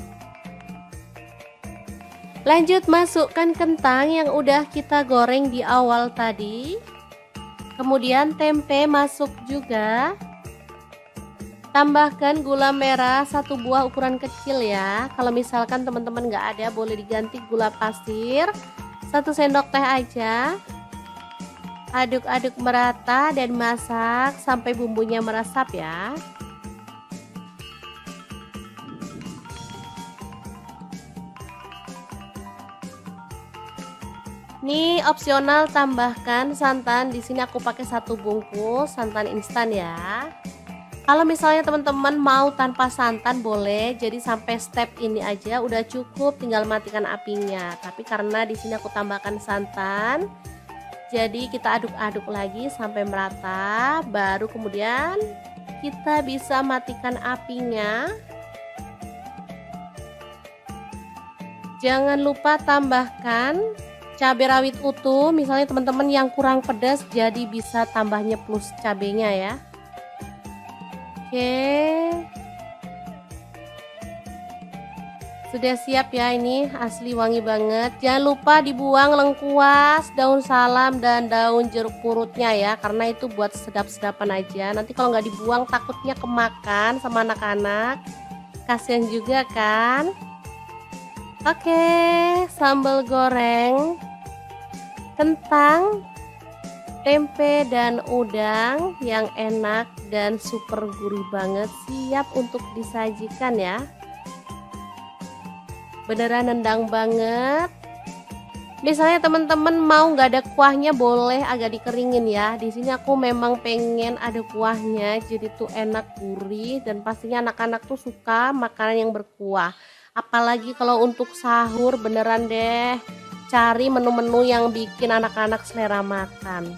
Lanjut masukkan kentang yang udah kita goreng di awal tadi. Kemudian tempe masuk juga. Tambahkan gula merah 1 buah ukuran kecil ya. Kalau misalkan teman-teman nggak ada, boleh diganti gula pasir 1 sendok teh aja. Aduk-aduk merata dan masak sampai bumbunya meresap ya. Nih opsional tambahkan santan, di sini aku pakai 1 bungkus santan instan ya. Kalau misalnya teman-teman mau tanpa santan boleh, jadi sampai step ini aja udah cukup, tinggal matikan apinya. Tapi karena di sini aku tambahkan santan, jadi kita aduk-aduk lagi sampai merata, baru kemudian kita bisa matikan apinya. Jangan lupa tambahkan cabai rawit utuh, misalnya teman-teman yang kurang pedas jadi bisa tambahnya plus cabenya ya. Oke. Sudah siap ya, ini asli wangi banget. Jangan lupa dibuang lengkuas, daun salam, dan daun jeruk purutnya ya, karena itu buat sedap-sedapan aja. Nanti kalau nggak dibuang takutnya kemakan sama anak-anak, kasihan juga kan. Oke, sambal goreng kentang, tempe, dan udang yang enak dan super gurih banget, siap untuk disajikan ya. Beneran nendang banget. Misalnya teman-teman mau nggak ada kuahnya boleh agak dikeringin ya. Di sini aku memang pengen ada kuahnya, jadi tuh enak gurih dan pastinya anak-anak tuh suka makanan yang berkuah. Apalagi kalau untuk sahur beneran deh, cari menu-menu yang bikin anak-anak selera makan.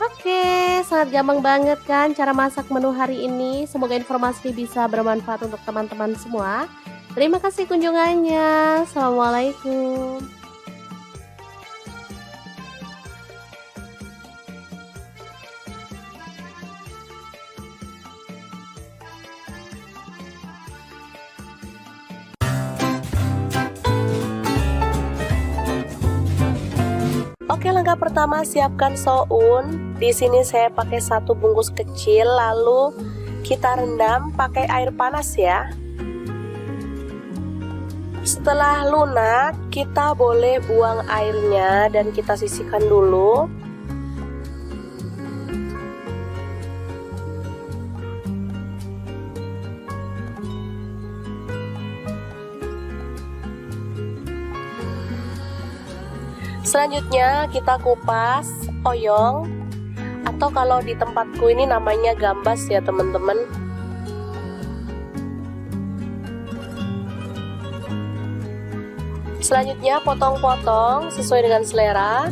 Oke, sangat gampang banget kan cara masak menu hari ini. Semoga informasi bisa bermanfaat untuk teman-teman semua. Terima kasih kunjungannya. Assalamualaikum. Oke, langkah pertama siapkan soun. Di sini saya pakai 1 bungkus kecil, lalu kita rendam pakai air panas ya. Setelah lunak, kita boleh buang airnya dan kita sisihkan dulu. Selanjutnya kita kupas oyong, atau kalau di tempatku ini namanya gambas ya teman-teman. Selanjutnya potong-potong sesuai dengan selera.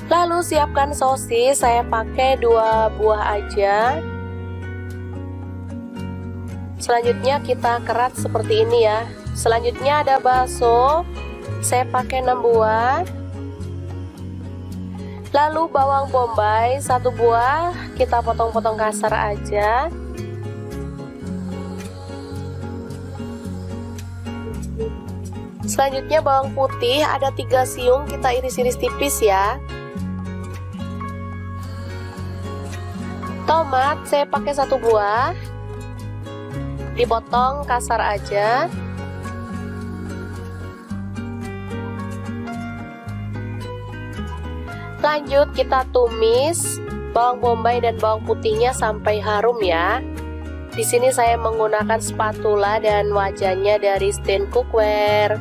Lalu siapkan sosis, saya pakai 2 buah aja. Selanjutnya kita kerat seperti ini ya. Selanjutnya ada bakso, saya pakai 6 buah. Lalu bawang bombay 1 buah, kita potong-potong kasar aja. Selanjutnya bawang putih ada 3 siung, kita iris-iris tipis ya. Tomat saya pakai 1 buah. Dipotong kasar aja. Lanjut kita tumis bawang bombay dan bawang putihnya sampai harum ya. Di sini saya menggunakan spatula dan wajannya dari Stand Cookware.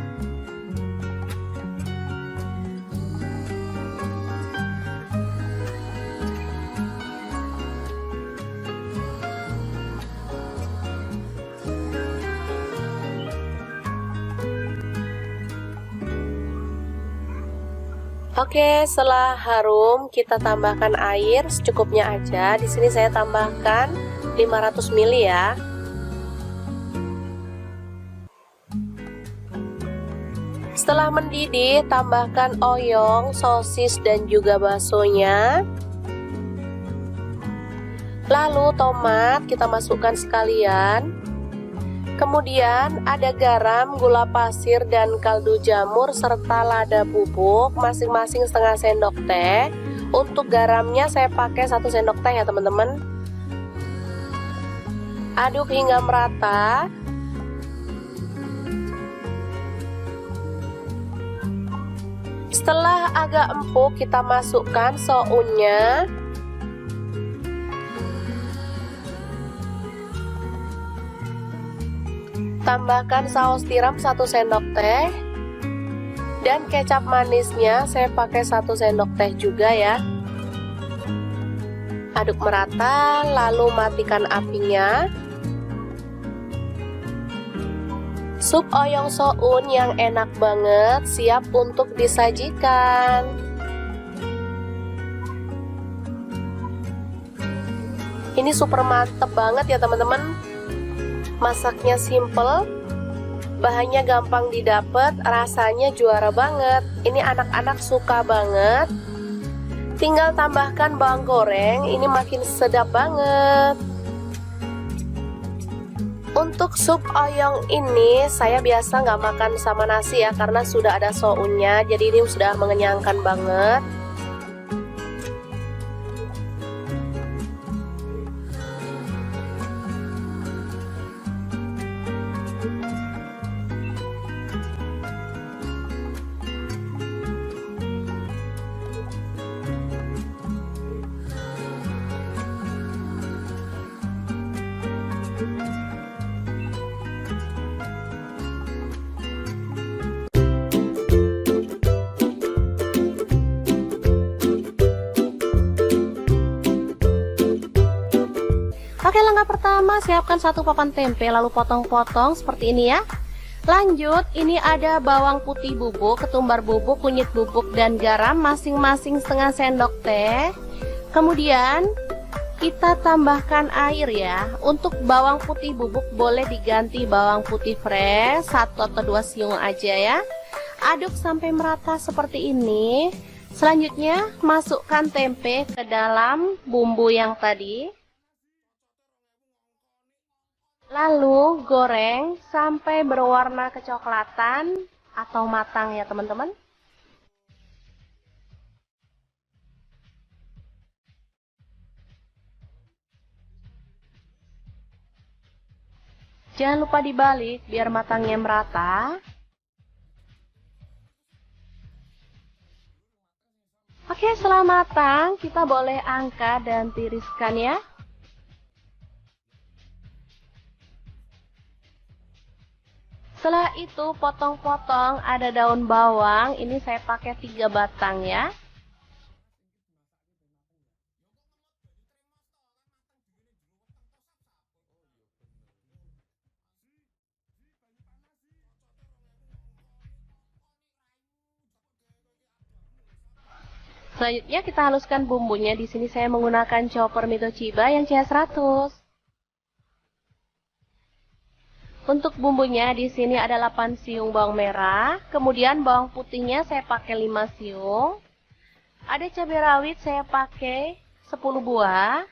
Oke, setelah harum kita tambahkan air secukupnya aja. Di sini saya tambahkan 500 ml ya. Setelah mendidih, tambahkan oyong, sosis dan juga baksonya. Lalu tomat kita masukkan sekalian. Kemudian ada garam, gula pasir, dan kaldu jamur serta lada bubuk masing-masing setengah sendok teh. Untuk garamnya saya pakai 1 sendok teh ya teman-teman. Aduk hingga merata. Setelah agak empuk kita masukkan sounnya. Tambahkan saus tiram 1 sendok teh. Dan kecap manisnya saya pakai 1 sendok teh juga ya. Aduk merata, lalu matikan apinya. Sup oyong soun yang enak banget siap untuk disajikan. Ini super mantep banget ya teman-teman. Masaknya simple, bahannya gampang didapat, rasanya juara banget. Ini anak-anak suka banget. Tinggal tambahkan bawang goreng, ini makin sedap banget. Untuk sup oyong ini saya biasa nggak makan sama nasi ya, karena sudah ada sounnya, jadi ini sudah mengenyangkan banget. Oke, langkah pertama siapkan 1 papan tempe lalu potong-potong seperti ini ya. Lanjut, ini ada bawang putih bubuk, ketumbar bubuk, kunyit bubuk, dan garam masing-masing setengah sendok teh. Kemudian kita tambahkan air ya. Untuk bawang putih bubuk boleh diganti bawang putih fresh 1 atau 2 siung aja ya. Aduk sampai merata seperti ini. Selanjutnya masukkan tempe ke dalam bumbu yang tadi. Lalu goreng sampai berwarna kecoklatan atau matang ya teman-teman. Jangan lupa dibalik biar matangnya merata. Oke, setelah matang kita boleh angkat dan tiriskan ya. Setelah itu potong-potong, ada daun bawang, ini saya pakai 3 batang ya. Selanjutnya kita haluskan bumbunya. Di sini saya menggunakan chopper Mito Chiba yang CH100. Untuk bumbunya di sini ada 8 siung bawang merah, kemudian bawang putihnya saya pakai 5 siung. Ada cabai rawit saya pakai 10 buah.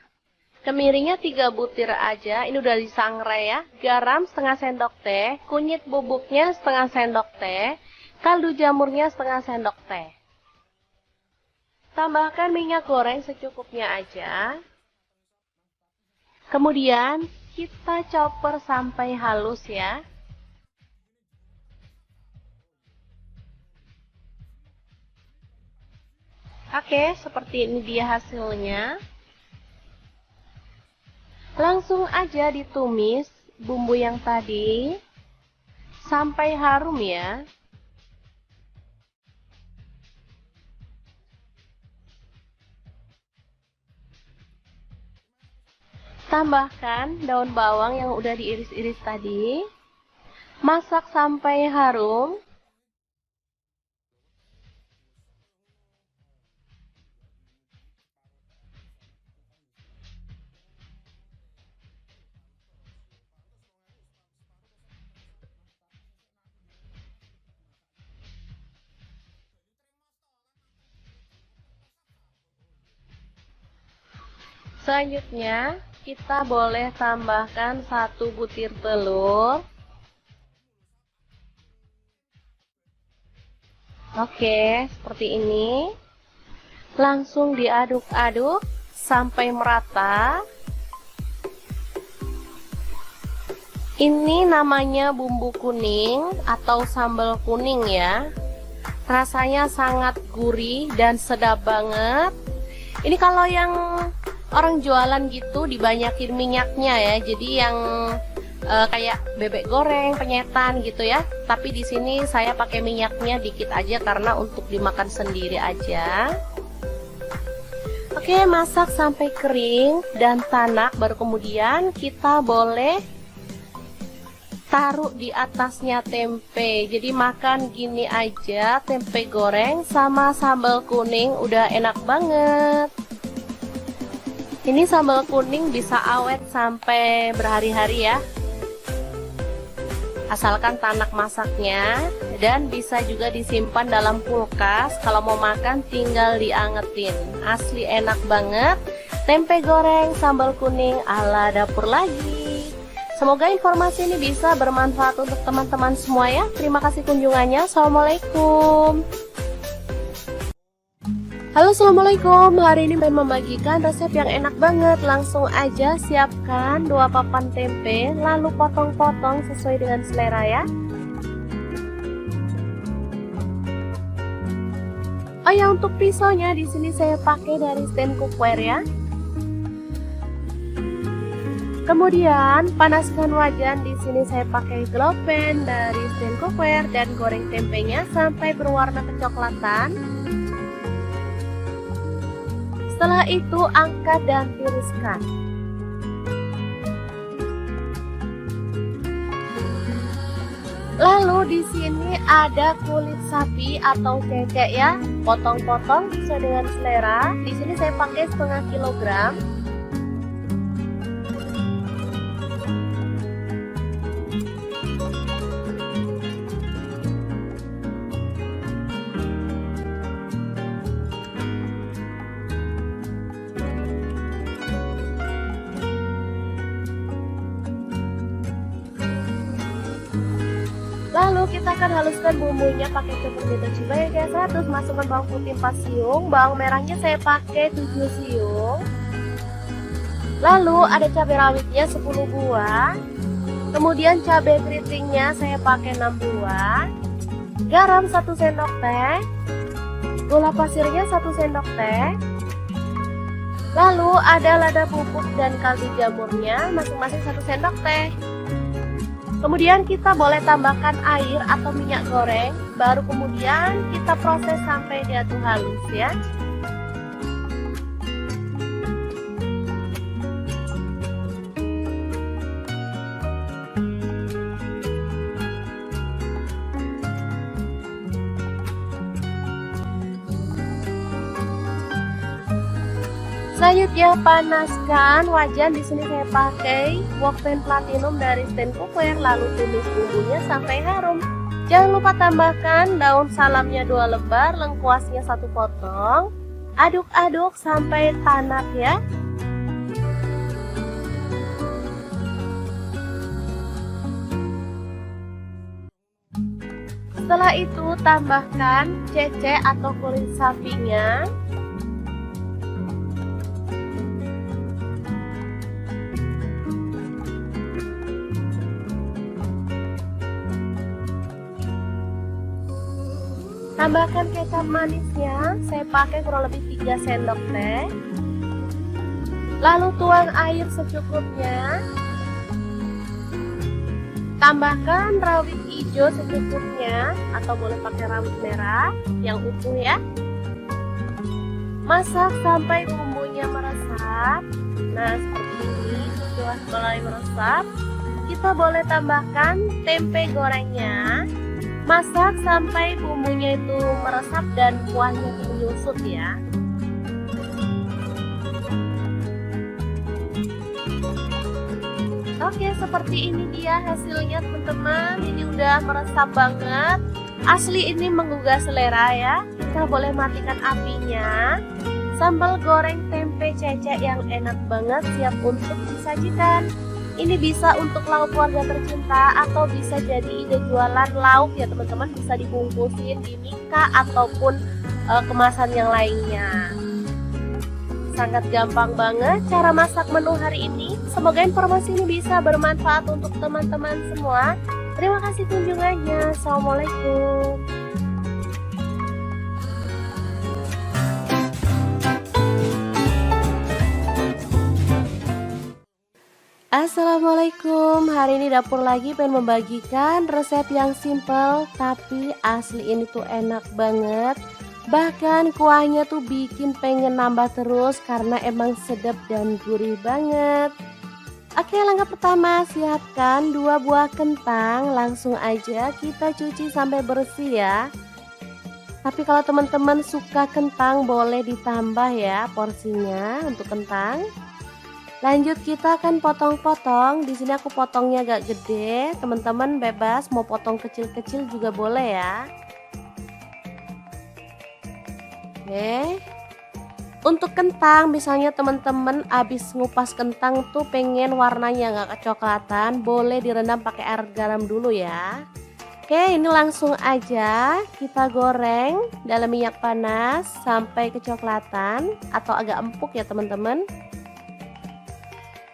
Kemiringnya 3 butir aja, ini udah disangrai ya. Garam setengah sendok teh, kunyit bubuknya setengah sendok teh, kaldu jamurnya setengah sendok teh. Tambahkan minyak goreng secukupnya aja. Kemudian kita chopper sampai halus ya. Oke, seperti ini dia hasilnya. Langsung aja ditumis bumbu yang tadi sampai harum ya. Tambahkan daun bawang yang udah diiris-iris tadi. Masak sampai harum. Selanjutnya, kita boleh tambahkan 1 butir telur. Oke, seperti ini. Langsung diaduk-aduk sampai merata. Ini namanya bumbu kuning atau sambal kuning ya. Rasanya sangat gurih dan sedap banget. Ini kalau yang orang jualan gitu dibanyakin minyaknya ya. Jadi yang kayak bebek goreng, penyetan gitu ya. Tapi di sini saya pakai minyaknya dikit aja karena untuk dimakan sendiri aja. Oke, masak sampai kering dan tanak, baru kemudian kita boleh taruh di atasnya tempe. Jadi makan gini aja, tempe goreng sama sambal kuning udah enak banget. Ini sambal kuning bisa awet sampai berhari-hari ya. Asalkan tanak masaknya, dan bisa juga disimpan dalam kulkas. Kalau mau makan tinggal diangetin. Asli enak banget. Tempe goreng sambal kuning ala dapur lagi. Semoga informasi ini bisa bermanfaat untuk teman-teman semua ya. Terima kasih kunjungannya. Assalamualaikum. Halo, assalamualaikum. Hari ini saya membagikan resep yang enak banget. Langsung aja siapkan 2 papan tempe, lalu potong-potong sesuai dengan selera ya. Oh ya, untuk pisaunya di sini saya pakai dari stand cookware ya. Kemudian panaskan wajan, di sini saya pakai glow pan dari stand cookware dan goreng tempenya sampai berwarna kecoklatan. Setelah itu angkat dan tiriskan. Lalu di sini ada kulit sapi atau cecek ya, potong-potong sesuai dengan selera. Di sini saya pakai setengah kilogram. Lalu kita akan haluskan bumbunya pakai chopper beta cuba yang biasa. Terus masukkan bawang putih 4 siung, bawang merahnya saya pakai 7 siung. Lalu ada cabai rawitnya 10 buah. Kemudian cabai keritingnya saya pakai 6 buah. Garam 1 sendok teh. Gula pasirnya 1 sendok teh. Lalu ada lada bubuk dan kaldu jamurnya masing-masing 1 sendok teh. Kemudian kita boleh tambahkan air atau minyak goreng, baru kemudian kita proses sampai diaduk halus ya. Selanjutnya panaskan wajan, di sini saya pakai wok pan platinum dari stand cookware, lalu tumis bumbunya sampai harum. Jangan lupa tambahkan daun salamnya 2 lembar, lengkuasnya 1 potong. Aduk-aduk sampai tanak ya. Setelah itu tambahkan cecek atau kulit sapinya. Tambahkan kecap manisnya, saya pakai kurang lebih 3 sendok teh. Lalu tuang air secukupnya. Tambahkan rawit hijau secukupnya atau boleh pakai rawit merah yang utuh ya. Masak sampai bumbunya meresap. Nah, seperti ini setelah mulai meresap, kita boleh tambahkan tempe gorengnya. Masak sampai bumbunya itu meresap dan kuahnya itu menyusut ya. Oke, seperti ini dia hasilnya teman-teman. Ini udah meresap banget. Asli ini menggugah selera ya. Kita boleh matikan apinya. Sambal goreng tempe cecek yang enak banget siap untuk disajikan. Ini bisa untuk lauk keluarga tercinta atau bisa jadi ide jualan lauk ya teman-teman. Bisa dibungkusin di mika ataupun kemasan yang lainnya. Sangat gampang banget cara masak menu hari ini. Semoga informasi ini bisa bermanfaat untuk teman-teman semua. Terima kasih kunjungannya. Assalamualaikum. Assalamualaikum. Hari ini dapur lagi pengen membagikan resep yang simple tapi asli ini tuh enak banget. Bahkan kuahnya tuh bikin pengen nambah terus karena emang sedap dan gurih banget. Oke, langkah pertama siapkan 2 buah kentang. Langsung aja kita cuci sampai bersih ya. Tapi kalau teman-teman suka kentang boleh ditambah ya porsinya untuk kentang. Lanjut kita akan potong-potong. Di sini aku potongnya agak gede. Teman-teman bebas mau potong kecil-kecil juga boleh ya. Oke. Untuk kentang, misalnya teman-teman habis ngupas kentang tuh pengen warnanya nggak kecoklatan, boleh direndam pakai air garam dulu ya. Oke, ini langsung aja kita goreng dalam minyak panas sampai kecoklatan atau agak empuk ya teman-teman.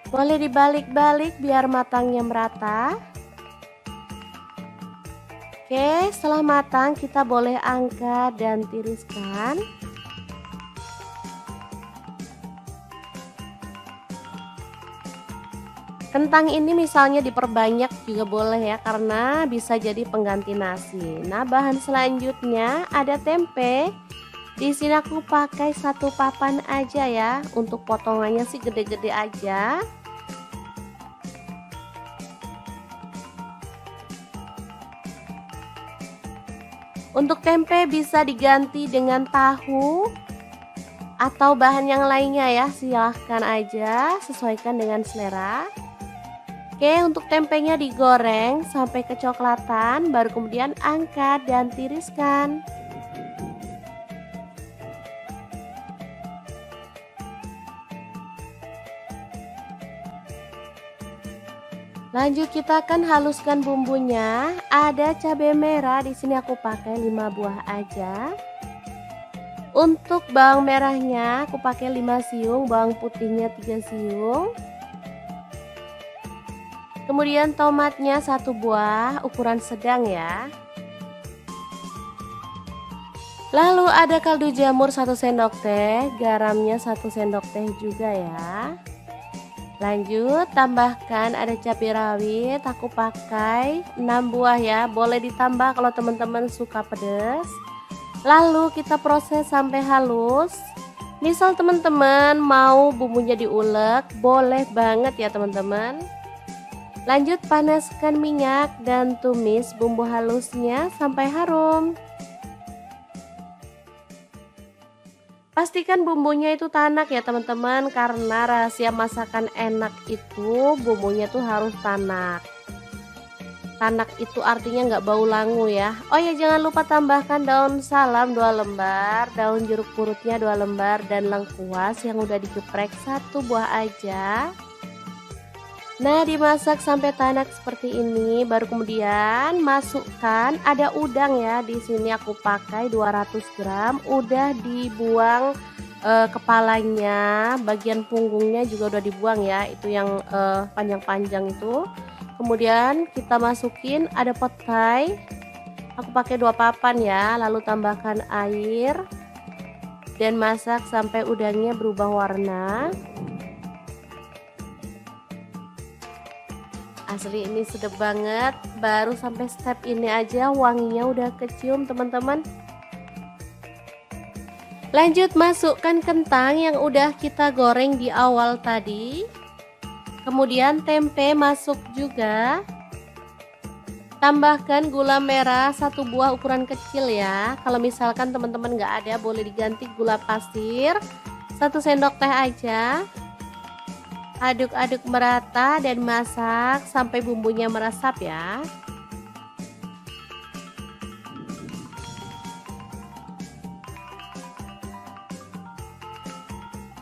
Boleh dibalik-balik biar matangnya merata. Oke, setelah matang kita boleh angkat dan tiriskan. Kentang ini misalnya diperbanyak juga boleh ya karena bisa jadi pengganti nasi. Nah, bahan selanjutnya ada tempe. Di sini aku pakai 1 papan aja ya. Untuk potongannya sih gede-gede aja. Untuk tempe bisa diganti dengan tahu atau bahan yang lainnya ya. Silahkan aja, sesuaikan dengan selera. Oke, untuk tempenya digoreng sampai kecoklatan, baru kemudian angkat dan tiriskan. Lanjut kita akan haluskan bumbunya. Ada cabai merah, di sini aku pakai 5 buah aja. Untuk bawang merahnya aku pakai 5 siung, bawang putihnya 3 siung. Kemudian tomatnya 1 buah ukuran sedang ya. Lalu ada kaldu jamur 1 sendok teh, garamnya 1 sendok teh juga ya. Lanjut tambahkan ada cabai rawit, aku pakai 6 buah ya. Boleh ditambah kalau teman-teman suka pedas. Lalu kita proses sampai halus. Misal teman-teman mau bumbunya diulek, boleh banget ya teman-teman. Lanjut panaskan minyak dan tumis bumbu halusnya sampai harum. Pastikan bumbunya itu tanak ya teman-teman, karena rahasia masakan enak itu bumbunya tuh harus tanak. Tanak itu artinya nggak bau langu ya. Oh ya, jangan lupa tambahkan daun salam 2 lembar, daun jeruk purutnya 2 lembar, dan lengkuas yang udah digeprek 1 buah aja. Nah, dimasak sampai tanak seperti ini, baru kemudian masukkan ada udang ya. Di sini aku pakai 200 gram, udah dibuang kepalanya, bagian punggungnya juga udah dibuang ya, itu yang panjang-panjang itu. Kemudian kita masukin ada petai. Aku pakai 2 papan ya, lalu tambahkan air dan masak sampai udangnya berubah warna. Asli ini sedap banget, baru sampai step ini aja wanginya udah kecium teman-teman. Lanjut masukkan kentang yang udah kita goreng di awal tadi. Kemudian tempe masuk juga. Tambahkan gula merah 1 buah ukuran kecil ya. Kalau misalkan teman-teman nggak ada, boleh diganti gula pasir 1 sendok teh aja. Aduk-aduk merata dan masak sampai bumbunya meresap ya.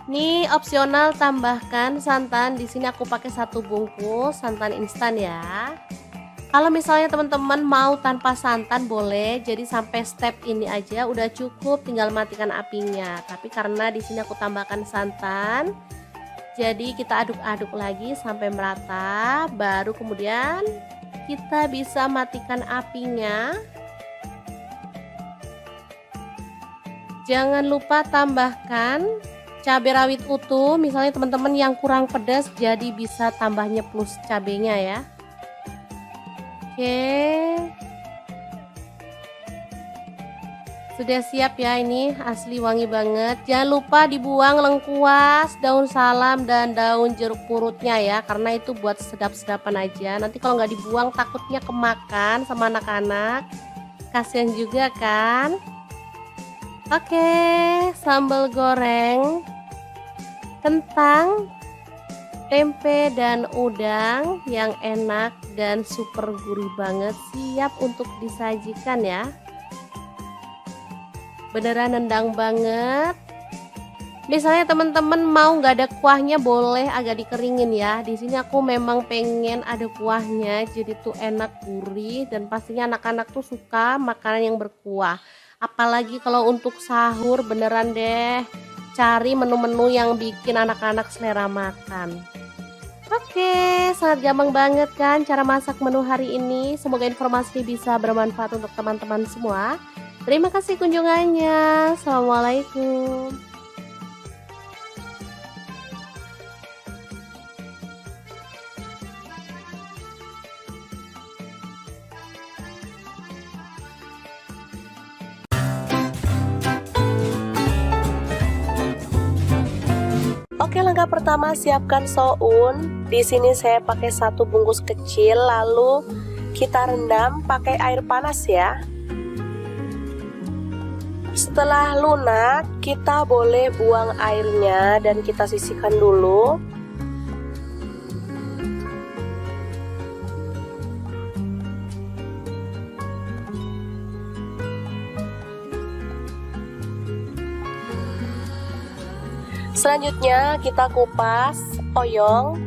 Ini opsional, tambahkan santan. Di sini aku pakai 1 bungkus santan instan ya. Kalau misalnya teman-teman mau tanpa santan boleh, jadi sampai step ini aja udah cukup, tinggal matikan apinya. Tapi karena di sini aku tambahkan santan, jadi kita aduk-aduk lagi sampai merata, baru kemudian kita bisa matikan apinya. Jangan lupa tambahkan cabai rawit utuh, misalnya teman-teman yang kurang pedas, jadi bisa tambahnya plus cabenya ya. Oke, sudah siap ya, ini asli wangi banget. Jangan lupa dibuang lengkuas, daun salam dan daun jeruk purutnya ya, karena itu buat sedap-sedapan aja. Nanti kalau nggak dibuang takutnya kemakan sama anak-anak, kasihan juga kan. Oke, sambal goreng kentang, tempe dan udang yang enak dan super gurih banget, siap untuk disajikan ya. Beneran nendang banget. Misalnya teman-teman mau nggak ada kuahnya, boleh agak dikeringin ya. Di sini aku memang pengen ada kuahnya, jadi tuh enak, gurih, dan pastinya anak-anak tuh suka makanan yang berkuah. Apalagi kalau untuk sahur, beneran deh cari menu-menu yang bikin anak-anak selera makan. Oke, sangat gampang banget kan cara masak menu hari ini. Semoga informasi ini bisa bermanfaat untuk teman-teman semua. Terima kasih kunjungannya. Assalamualaikum. Oke, langkah pertama siapkan soun. Di sini saya pakai 1 bungkus kecil, lalu kita rendam pakai air panas ya. Setelah lunak, kita boleh buang airnya dan kita sisihkan dulu. Selanjutnya kita kupas oyong,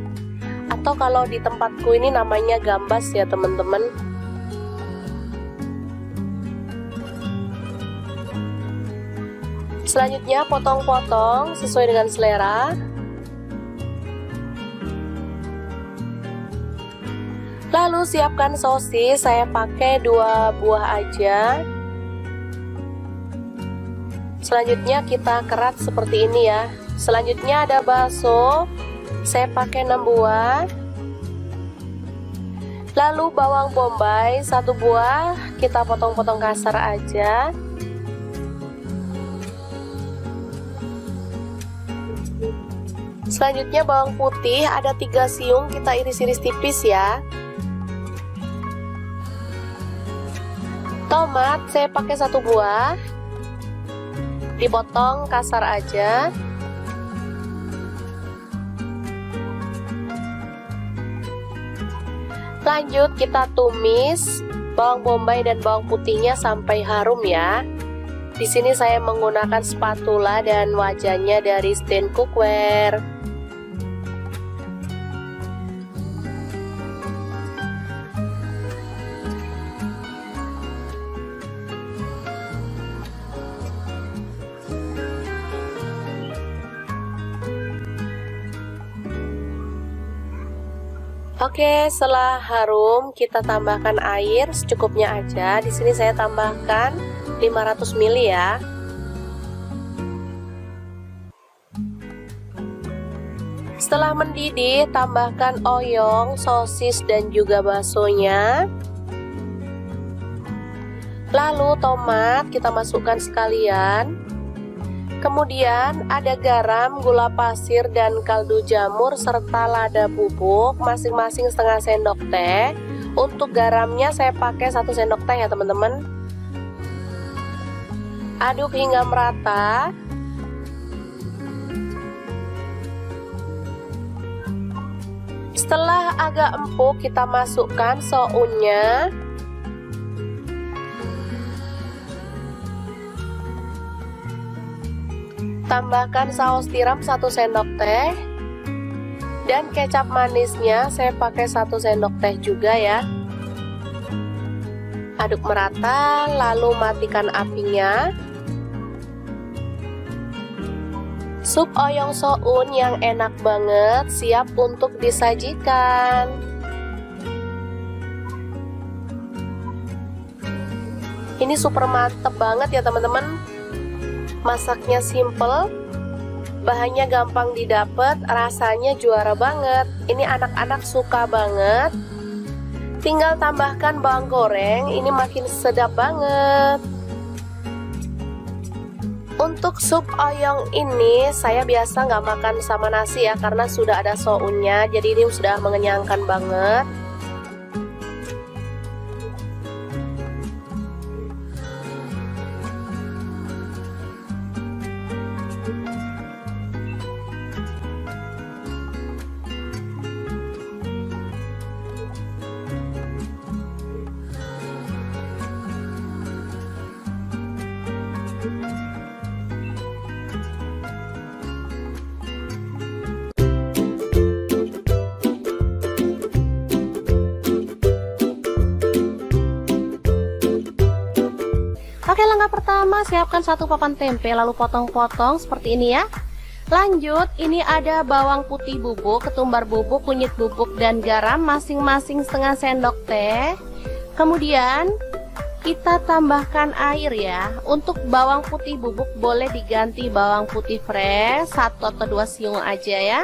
atau kalau di tempatku ini namanya gambas ya teman-teman. Selanjutnya potong-potong sesuai dengan selera. Lalu siapkan sosis, saya pakai 2 buah aja. Selanjutnya kita kerat seperti ini ya. Selanjutnya ada bakso, saya pakai 6 buah. Lalu bawang bombay 1 buah, kita potong-potong kasar aja. Selanjutnya bawang putih ada 3 siung, kita iris-iris tipis ya. Tomat saya pakai 1 buah, dipotong kasar aja. Lanjut kita tumis bawang bombay dan bawang putihnya sampai harum ya. Di sini saya menggunakan spatula dan wajannya dari Stand Cookware. Oke, setelah harum kita tambahkan air secukupnya aja. Di sini saya tambahkan 500 ml ya. Setelah mendidih, tambahkan oyong, sosis dan juga baksonya. Lalu tomat kita masukkan sekalian. Kemudian ada garam, gula pasir, dan kaldu jamur serta lada bubuk masing-masing setengah sendok teh. Untuk garamnya saya pakai 1 sendok teh ya teman-teman. Aduk hingga merata. Setelah agak empuk kita masukkan sounnya. Tambahkan saus tiram 1 sendok teh. Dan kecap manisnya saya pakai 1 sendok teh juga ya. Aduk merata, lalu matikan apinya. Sup oyong soun yang enak banget siap untuk disajikan. Ini super mantep banget ya teman-teman. Masaknya simple, bahannya gampang didapat, rasanya juara banget. Ini anak-anak suka banget. Tinggal tambahkan bawang goreng, ini makin sedap banget. Untuk sup oyong ini saya biasa nggak makan sama nasi ya, karena sudah ada sounnya, jadi ini sudah mengenyangkan banget. Oke, langkah pertama siapkan 1 papan tempe lalu potong-potong seperti ini ya. Lanjut, ini ada bawang putih bubuk, ketumbar bubuk, kunyit bubuk, dan garam masing-masing setengah sendok teh. Kemudian kita tambahkan air ya. Untuk bawang putih bubuk boleh diganti bawang putih fresh 1 atau 2 siung aja ya.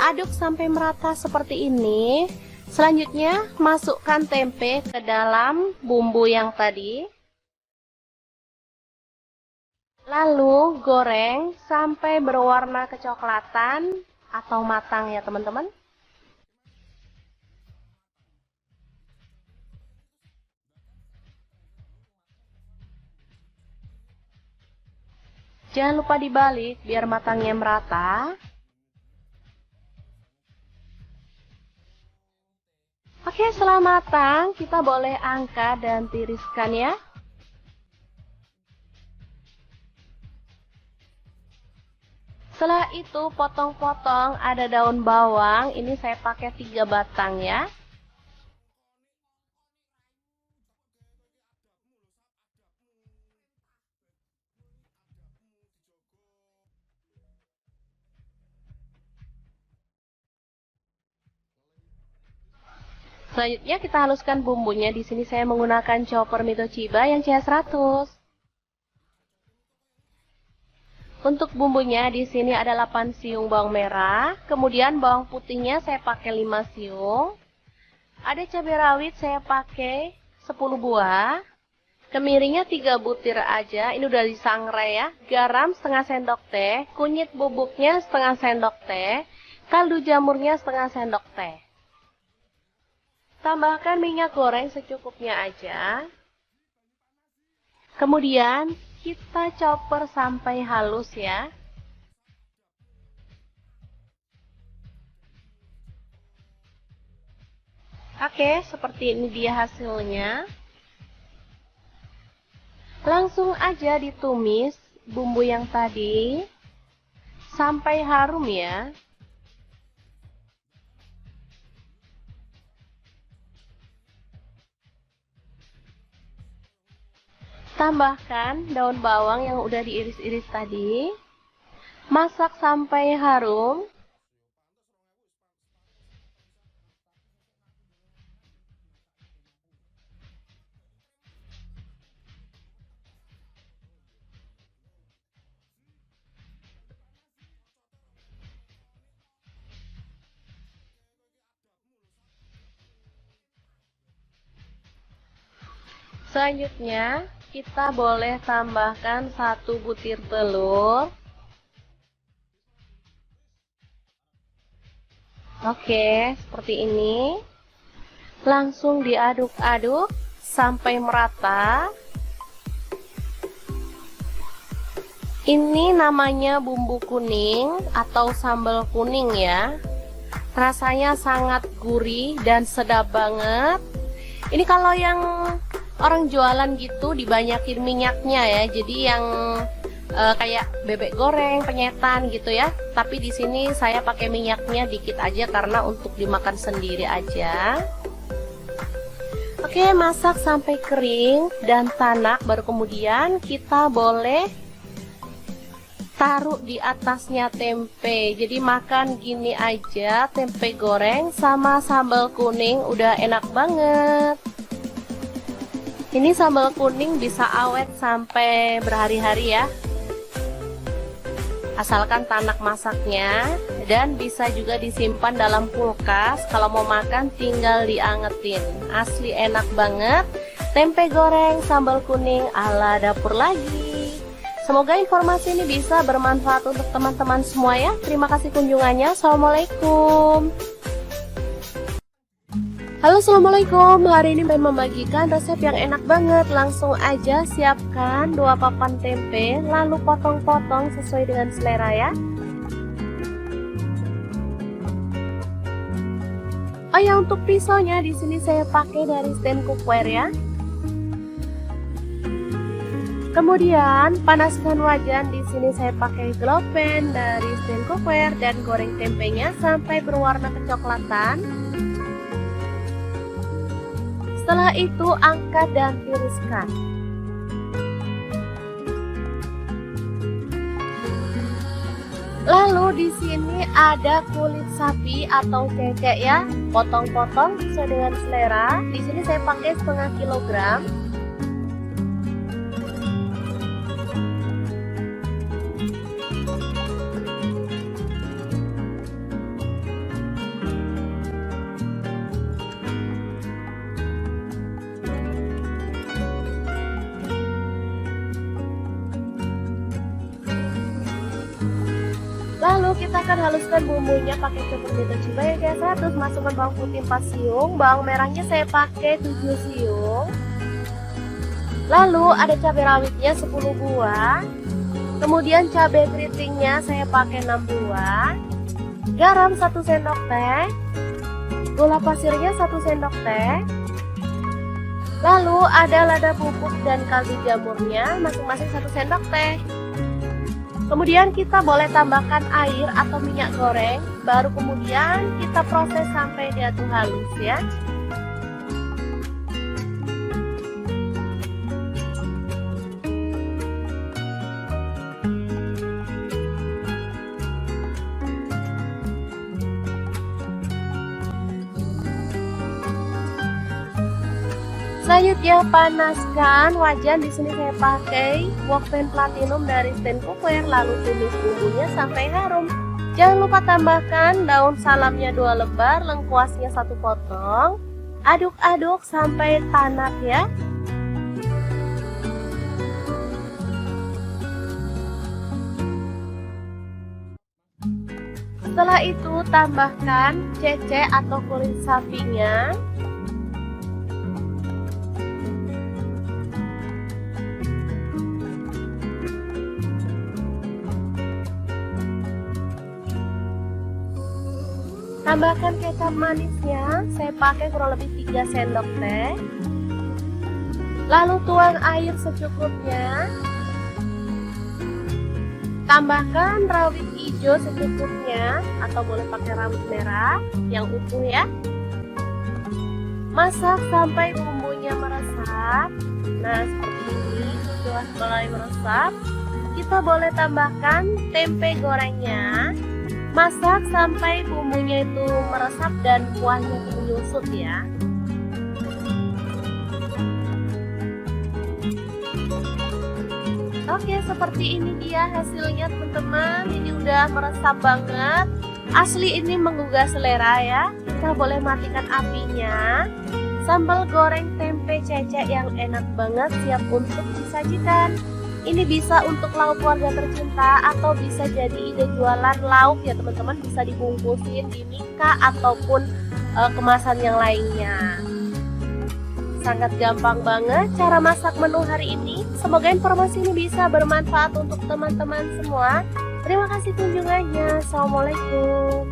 Aduk sampai merata seperti ini. Selanjutnya masukkan tempe ke dalam bumbu yang tadi. Lalu goreng sampai berwarna kecoklatan atau matang ya teman-teman. Jangan lupa dibalik biar matangnya merata. Oke, setelah matang kita boleh angkat dan tiriskan ya. Setelah itu potong-potong ada daun bawang, ini saya pakai 3 batang ya. Selanjutnya kita haluskan bumbunya. Di sini saya menggunakan chopper Mito Chiba yang CH100. Untuk bumbunya di sini ada 8 siung bawang merah, kemudian bawang putihnya saya pakai 5 siung. Ada cabai rawit saya pakai 10 buah. Kemiringnya 3 butir aja, ini udah disangrai ya. Garam setengah sendok teh, kunyit bubuknya setengah sendok teh, kaldu jamurnya setengah sendok teh. Tambahkan minyak goreng secukupnya aja. Kemudian kita chopper sampai halus ya. Oke, seperti ini dia hasilnya. Langsung aja ditumis bumbu yang tadi sampai harum ya. Tambahkan daun bawang yang udah diiris-iris tadi. Masak sampai harum. Selanjutnya, kita boleh tambahkan 1 butir telur. Oke, seperti ini. Langsung diaduk-aduk sampai merata. Ini namanya bumbu kuning atau sambal kuning ya. Rasanya sangat gurih dan sedap banget. Ini kalau yang orang jualan gitu dibanyakin minyaknya ya. Jadi yang kayak bebek goreng, penyetan gitu ya. Tapi di sini saya pakai minyaknya dikit aja karena untuk dimakan sendiri aja. Oke, masak sampai kering dan tanak, baru kemudian kita boleh taruh di atasnya tempe. Jadi makan gini aja, tempe goreng sama sambal kuning udah enak banget. Ini sambal kuning bisa awet sampai berhari-hari ya, asalkan tanak masaknya, dan bisa juga disimpan dalam kulkas. Kalau mau makan tinggal diangetin. Asli enak banget, tempe goreng sambal kuning ala dapur lagi. Semoga informasi ini bisa bermanfaat untuk teman-teman semua ya. Terima kasih kunjungannya. Assalamualaikum. Halo, assalamualaikum. Hari ini pengen membagikan resep yang enak banget. Langsung aja siapkan 2 papan tempe, lalu potong-potong sesuai dengan selera ya. Oh ya, untuk pisaunya di sini saya pakai dari stand cookware ya. Kemudian panaskan wajan, di sini saya pakai glow pan dari stand cookware dan goreng tempenya sampai berwarna kecoklatan. Setelah itu angkat dan tiriskan. Lalu di sini ada kulit sapi atau cecek ya, potong-potong sesuai dengan selera. Di sini saya pakai setengah kilogram. Lalu kita akan haluskan bumbunya pakai cukup mito cibai kayak 100, masukkan bawang putih 4 siung, bawang merahnya saya pakai 7 siung. Lalu ada cabai rawitnya 10 buah. Kemudian cabai keritingnya saya pakai 6 buah. Garam 1 sendok teh. Gula pasirnya 1 sendok teh. Lalu ada lada bubuk dan kaldu jamurnya masing-masing 1 sendok teh. Kemudian kita boleh tambahkan air atau minyak goreng, baru kemudian kita proses sampai dia tuh halus ya. Selanjutnya panaskan wajan, di sini saya pakai wok pan platinum dari stand cookware, lalu tumis bumbunya sampai harum. Jangan lupa tambahkan daun salamnya 2 lembar, lengkuasnya 1 potong. Aduk-aduk sampai tanak ya. Setelah itu tambahkan cecek atau kulit sapinya. Tambahkan kecap manisnya, saya pakai kurang lebih 3 sendok teh. Lalu tuang air secukupnya. Tambahkan rawit hijau secukupnya, atau boleh pakai rawit merah yang utuh ya. Masak sampai bumbunya meresap. Nah, seperti ini sudah mulai meresap. Kita boleh tambahkan tempe gorengnya. Masak sampai bumbunya itu meresap dan kuahnya itu menyusut ya. Oke, seperti ini dia hasilnya teman-teman. Ini udah meresap banget. Asli ini menggugah selera ya. Kita boleh matikan apinya. Sambal goreng tempe tempe cecek yang enak banget siap untuk disajikan. Ini bisa untuk lauk keluarga tercinta atau bisa jadi ide jualan lauk ya teman-teman, bisa dibungkusin di mika ataupun kemasan yang lainnya. Sangat gampang banget cara masak menu hari ini. Semoga informasi ini bisa bermanfaat untuk teman-teman semua. Terima kasih kunjungannya. Assalamualaikum.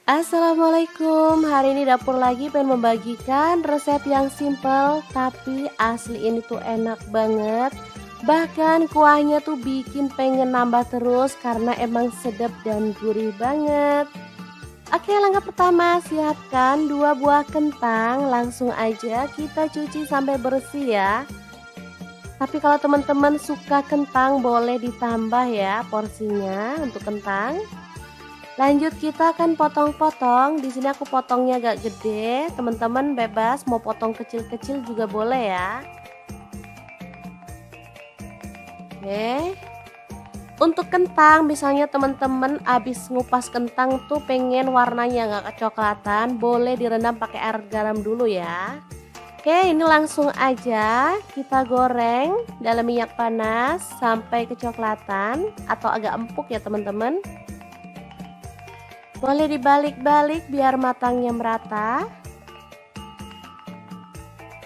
Assalamualaikum, hari ini dapur lagi pengen membagikan resep yang simple tapi asli ini tuh enak banget. Bahkan kuahnya tuh bikin pengen nambah terus karena emang sedap dan gurih banget. Oke, langkah pertama siapkan 2 buah kentang, langsung aja kita cuci sampai bersih ya. Tapi kalau teman-teman suka kentang boleh ditambah ya porsinya untuk kentang. Lanjut kita akan potong-potong. Di sini aku potongnya agak gede. Teman-teman bebas mau potong kecil-kecil juga boleh ya. Oke. Untuk kentang misalnya teman-teman habis ngupas kentang tuh pengen warnanya nggak kecoklatan, boleh direndam pakai air garam dulu ya. Oke, ini langsung aja kita goreng dalam minyak panas sampai kecoklatan atau agak empuk ya teman-teman. Boleh dibalik-balik biar matangnya merata.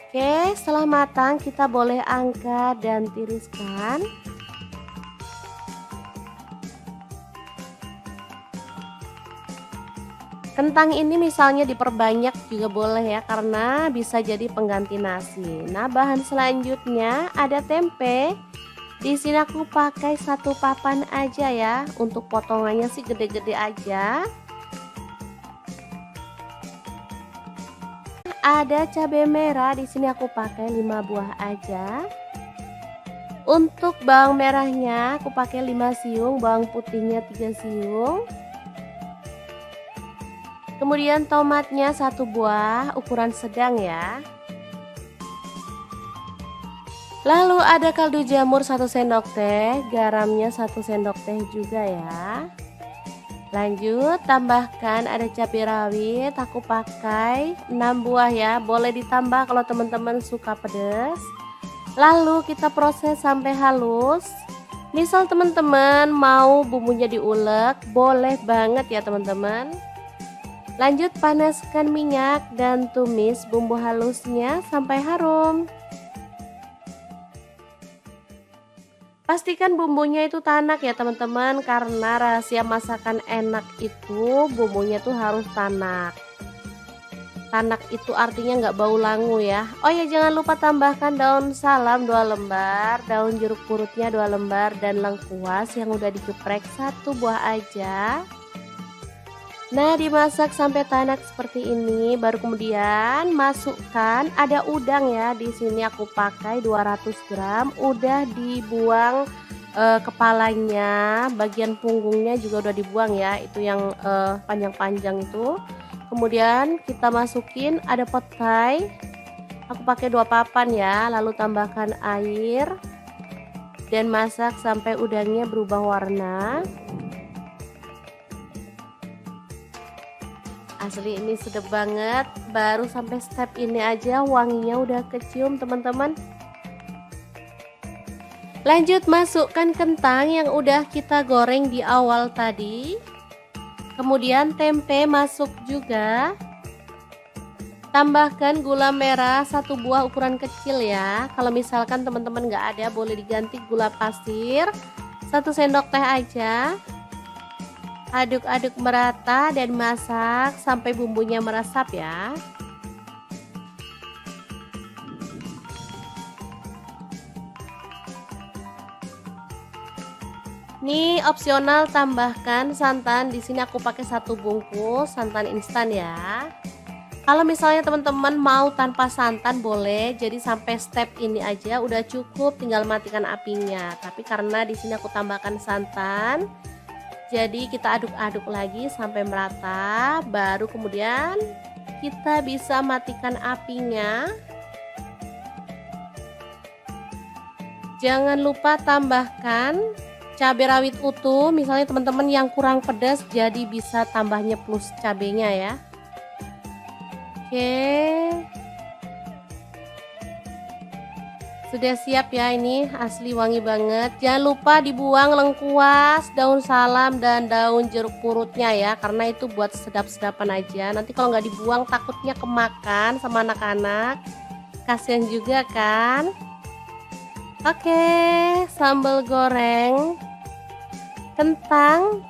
Oke, setelah matang kita boleh angkat dan tiriskan. Kentang ini misalnya diperbanyak juga boleh ya, karena bisa jadi pengganti nasi. Nah, bahan selanjutnya ada tempe. Di sini aku pakai 1 papan aja ya. Untuk potongannya sih gede-gede aja. Ada cabai merah, di sini aku pakai 5 buah aja. Untuk bawang merahnya aku pakai 5 siung, bawang putihnya 3 siung. Kemudian tomatnya 1 buah, ukuran sedang ya. Lalu ada kaldu jamur 1 sendok teh, garamnya 1 sendok teh juga ya. Lanjut tambahkan ada cabai rawit, aku pakai 6 buah ya, boleh ditambah kalau teman-teman suka pedas. Lalu kita proses sampai halus. Misal teman-teman mau bumbunya diulek, boleh banget ya teman-teman. Lanjut panaskan minyak dan tumis bumbu halusnya sampai harum. Pastikan bumbunya itu tanak ya teman-teman, karena rahasia masakan enak itu bumbunya tuh harus tanak. Tanak itu artinya nggak bau langu ya. Oh ya, jangan lupa tambahkan daun salam 2 lembar, daun jeruk purutnya 2 lembar, dan lengkuas yang udah digeprek 1 buah aja. Nah, dimasak sampai tanak seperti ini, baru kemudian masukkan ada udang ya. Di sini aku pakai 200 gram, udah dibuang kepalanya, bagian punggungnya juga udah dibuang ya, itu yang panjang-panjang itu. Kemudian kita masukin ada petai, aku pakai 2 papan ya, lalu tambahkan air dan masak sampai udangnya berubah warna. Asli ini sedap banget, baru sampai step ini aja wanginya udah kecium teman-teman. Lanjut masukkan kentang yang udah kita goreng di awal tadi. Kemudian tempe masuk juga. Tambahkan gula merah 1 buah ukuran kecil ya. Kalau misalkan teman-teman nggak ada, boleh diganti gula pasir 1 sendok teh aja. Aduk-aduk merata dan masak sampai bumbunya meresap ya. Ini opsional tambahkan santan, di sini aku pakai 1 bungkus santan instan ya. Kalau misalnya teman-teman mau tanpa santan boleh, jadi sampai step ini aja udah cukup, tinggal matikan apinya. Tapi karena di sini aku tambahkan santan, jadi kita aduk-aduk lagi sampai merata, baru kemudian kita bisa matikan apinya. Jangan lupa tambahkan cabai rawit utuh, misalnya teman-teman yang kurang pedas jadi bisa tambahnya plus cabenya ya. Oke, sudah siap ya, ini asli wangi banget. Jangan lupa dibuang lengkuas, daun salam dan daun jeruk purutnya ya, karena itu buat sedap-sedapan aja. Nanti kalau nggak dibuang takutnya kemakan sama anak-anak, kasihan juga kan. Oke, sambal goreng kentang,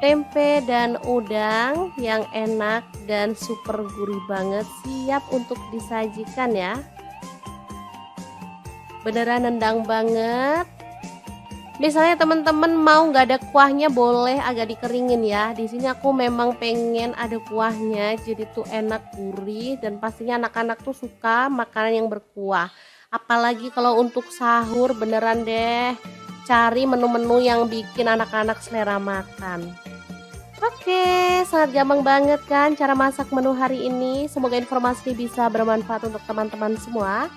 tempe dan udang yang enak dan super gurih banget, siap untuk disajikan ya. Beneran nendang banget. Misalnya teman-teman mau nggak ada kuahnya boleh agak dikeringin ya. Di sini aku memang pengen ada kuahnya, jadi tuh enak, gurih, dan pastinya anak-anak tuh suka makanan yang berkuah. Apalagi kalau untuk sahur, beneran deh cari menu-menu yang bikin anak-anak selera makan. Oke, sangat gampang banget kan cara masak menu hari ini. Semoga informasi bisa bermanfaat untuk teman-teman semua.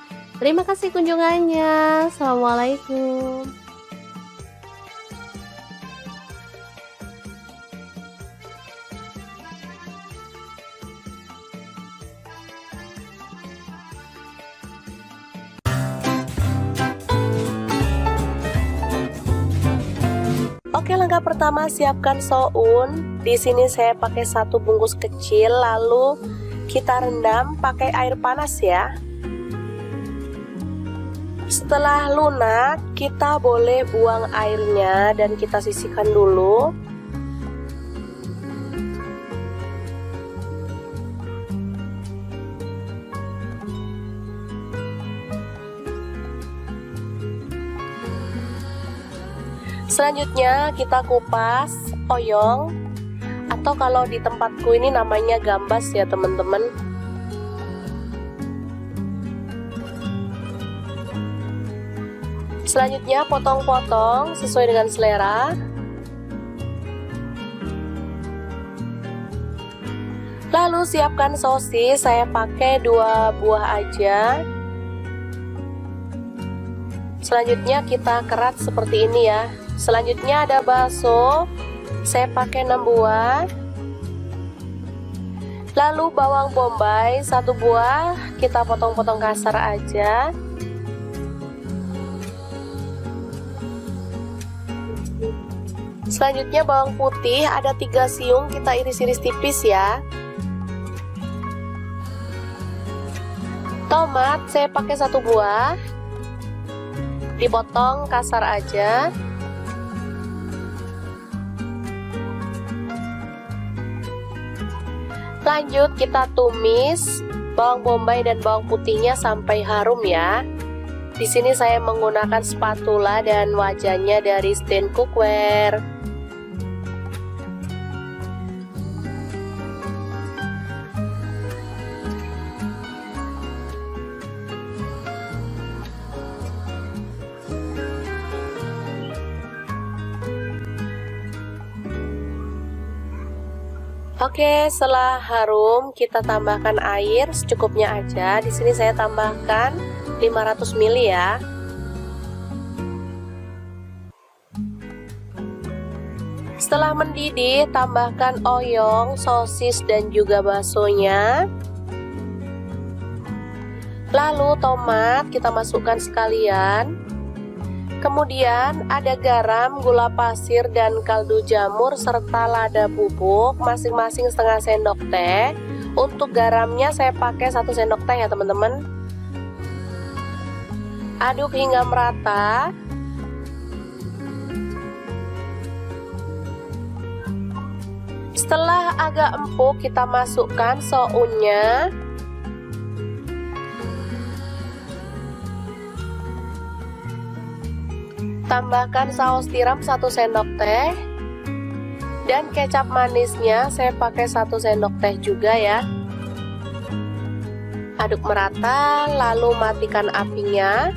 Terima kasih kunjungannya. Assalamualaikum. Oke, langkah pertama siapkan soun. Di sini saya pakai 1 bungkus kecil, lalu kita rendam pakai air panas ya. Setelah lunak, kita boleh buang airnya dan kita sisihkan dulu. Selanjutnya kita kupas oyong, atau kalau di tempatku ini namanya gambas ya teman-teman. Selanjutnya potong-potong sesuai dengan selera. Lalu siapkan sosis, saya pakai 2 buah aja. Selanjutnya kita kerat seperti ini ya. Selanjutnya ada bakso, saya pakai 6 buah. Lalu bawang bombay 1 buah, kita potong-potong kasar aja. Selanjutnya bawang putih ada 3 siung, kita iris-iris tipis ya. Tomat saya pakai 1 buah, dipotong kasar aja. Lanjut kita tumis bawang bombay dan bawang putihnya sampai harum ya. Di sini saya menggunakan spatula dan wajannya dari stand cookware. Oke, setelah harum kita tambahkan air secukupnya aja. Di sini saya tambahkan 500 ml ya. Setelah mendidih, tambahkan oyong, sosis dan juga baksonya. Lalu tomat kita masukkan sekalian. Kemudian ada garam, gula pasir, dan kaldu jamur serta lada bubuk masing-masing setengah sendok teh. Untuk garamnya saya pakai 1 sendok teh ya teman-teman. Aduk hingga merata. Setelah agak empuk kita masukkan sounnya. Tambahkan saus tiram 1 sendok teh. Dan kecap manisnya saya pakai 1 sendok teh juga ya. Aduk merata, lalu matikan apinya.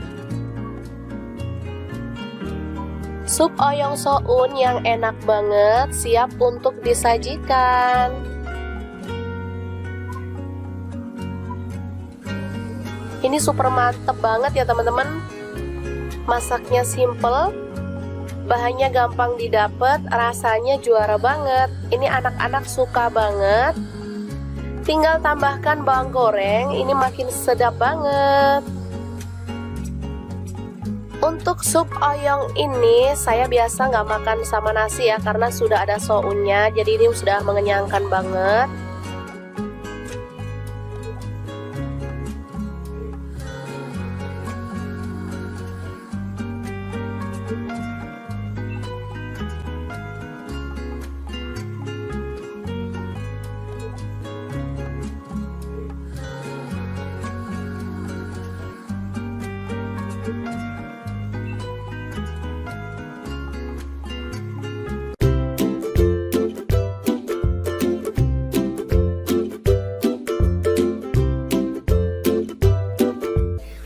Sup oyong soun yang enak banget siap untuk disajikan. Ini super mantep banget ya teman-teman. Masaknya simple Bahannya gampang didapat, rasanya juara banget. Ini anak-anak suka banget. Tinggal tambahkan bawang goreng, ini makin sedap banget. Untuk sup oyong ini saya biasa nggak makan sama nasi ya, karena sudah ada sounnya, jadi ini sudah mengenyangkan banget.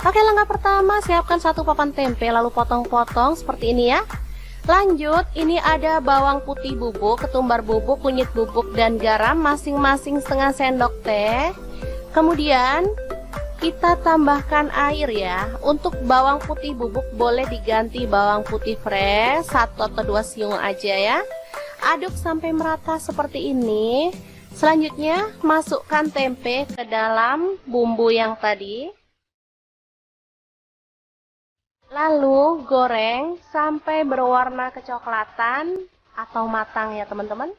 Oke, langkah pertama siapkan satu papan tempe lalu potong-potong seperti ini ya. Lanjut, ini ada bawang putih bubuk, ketumbar bubuk, kunyit bubuk, dan garam masing-masing setengah sendok teh. Kemudian kita tambahkan air ya. Untuk bawang putih bubuk boleh diganti bawang putih fresh 1 atau 2 siung aja ya. Aduk sampai merata seperti ini. Selanjutnya masukkan tempe ke dalam bumbu yang tadi. Lalu goreng sampai berwarna kecoklatan atau matang ya teman-teman.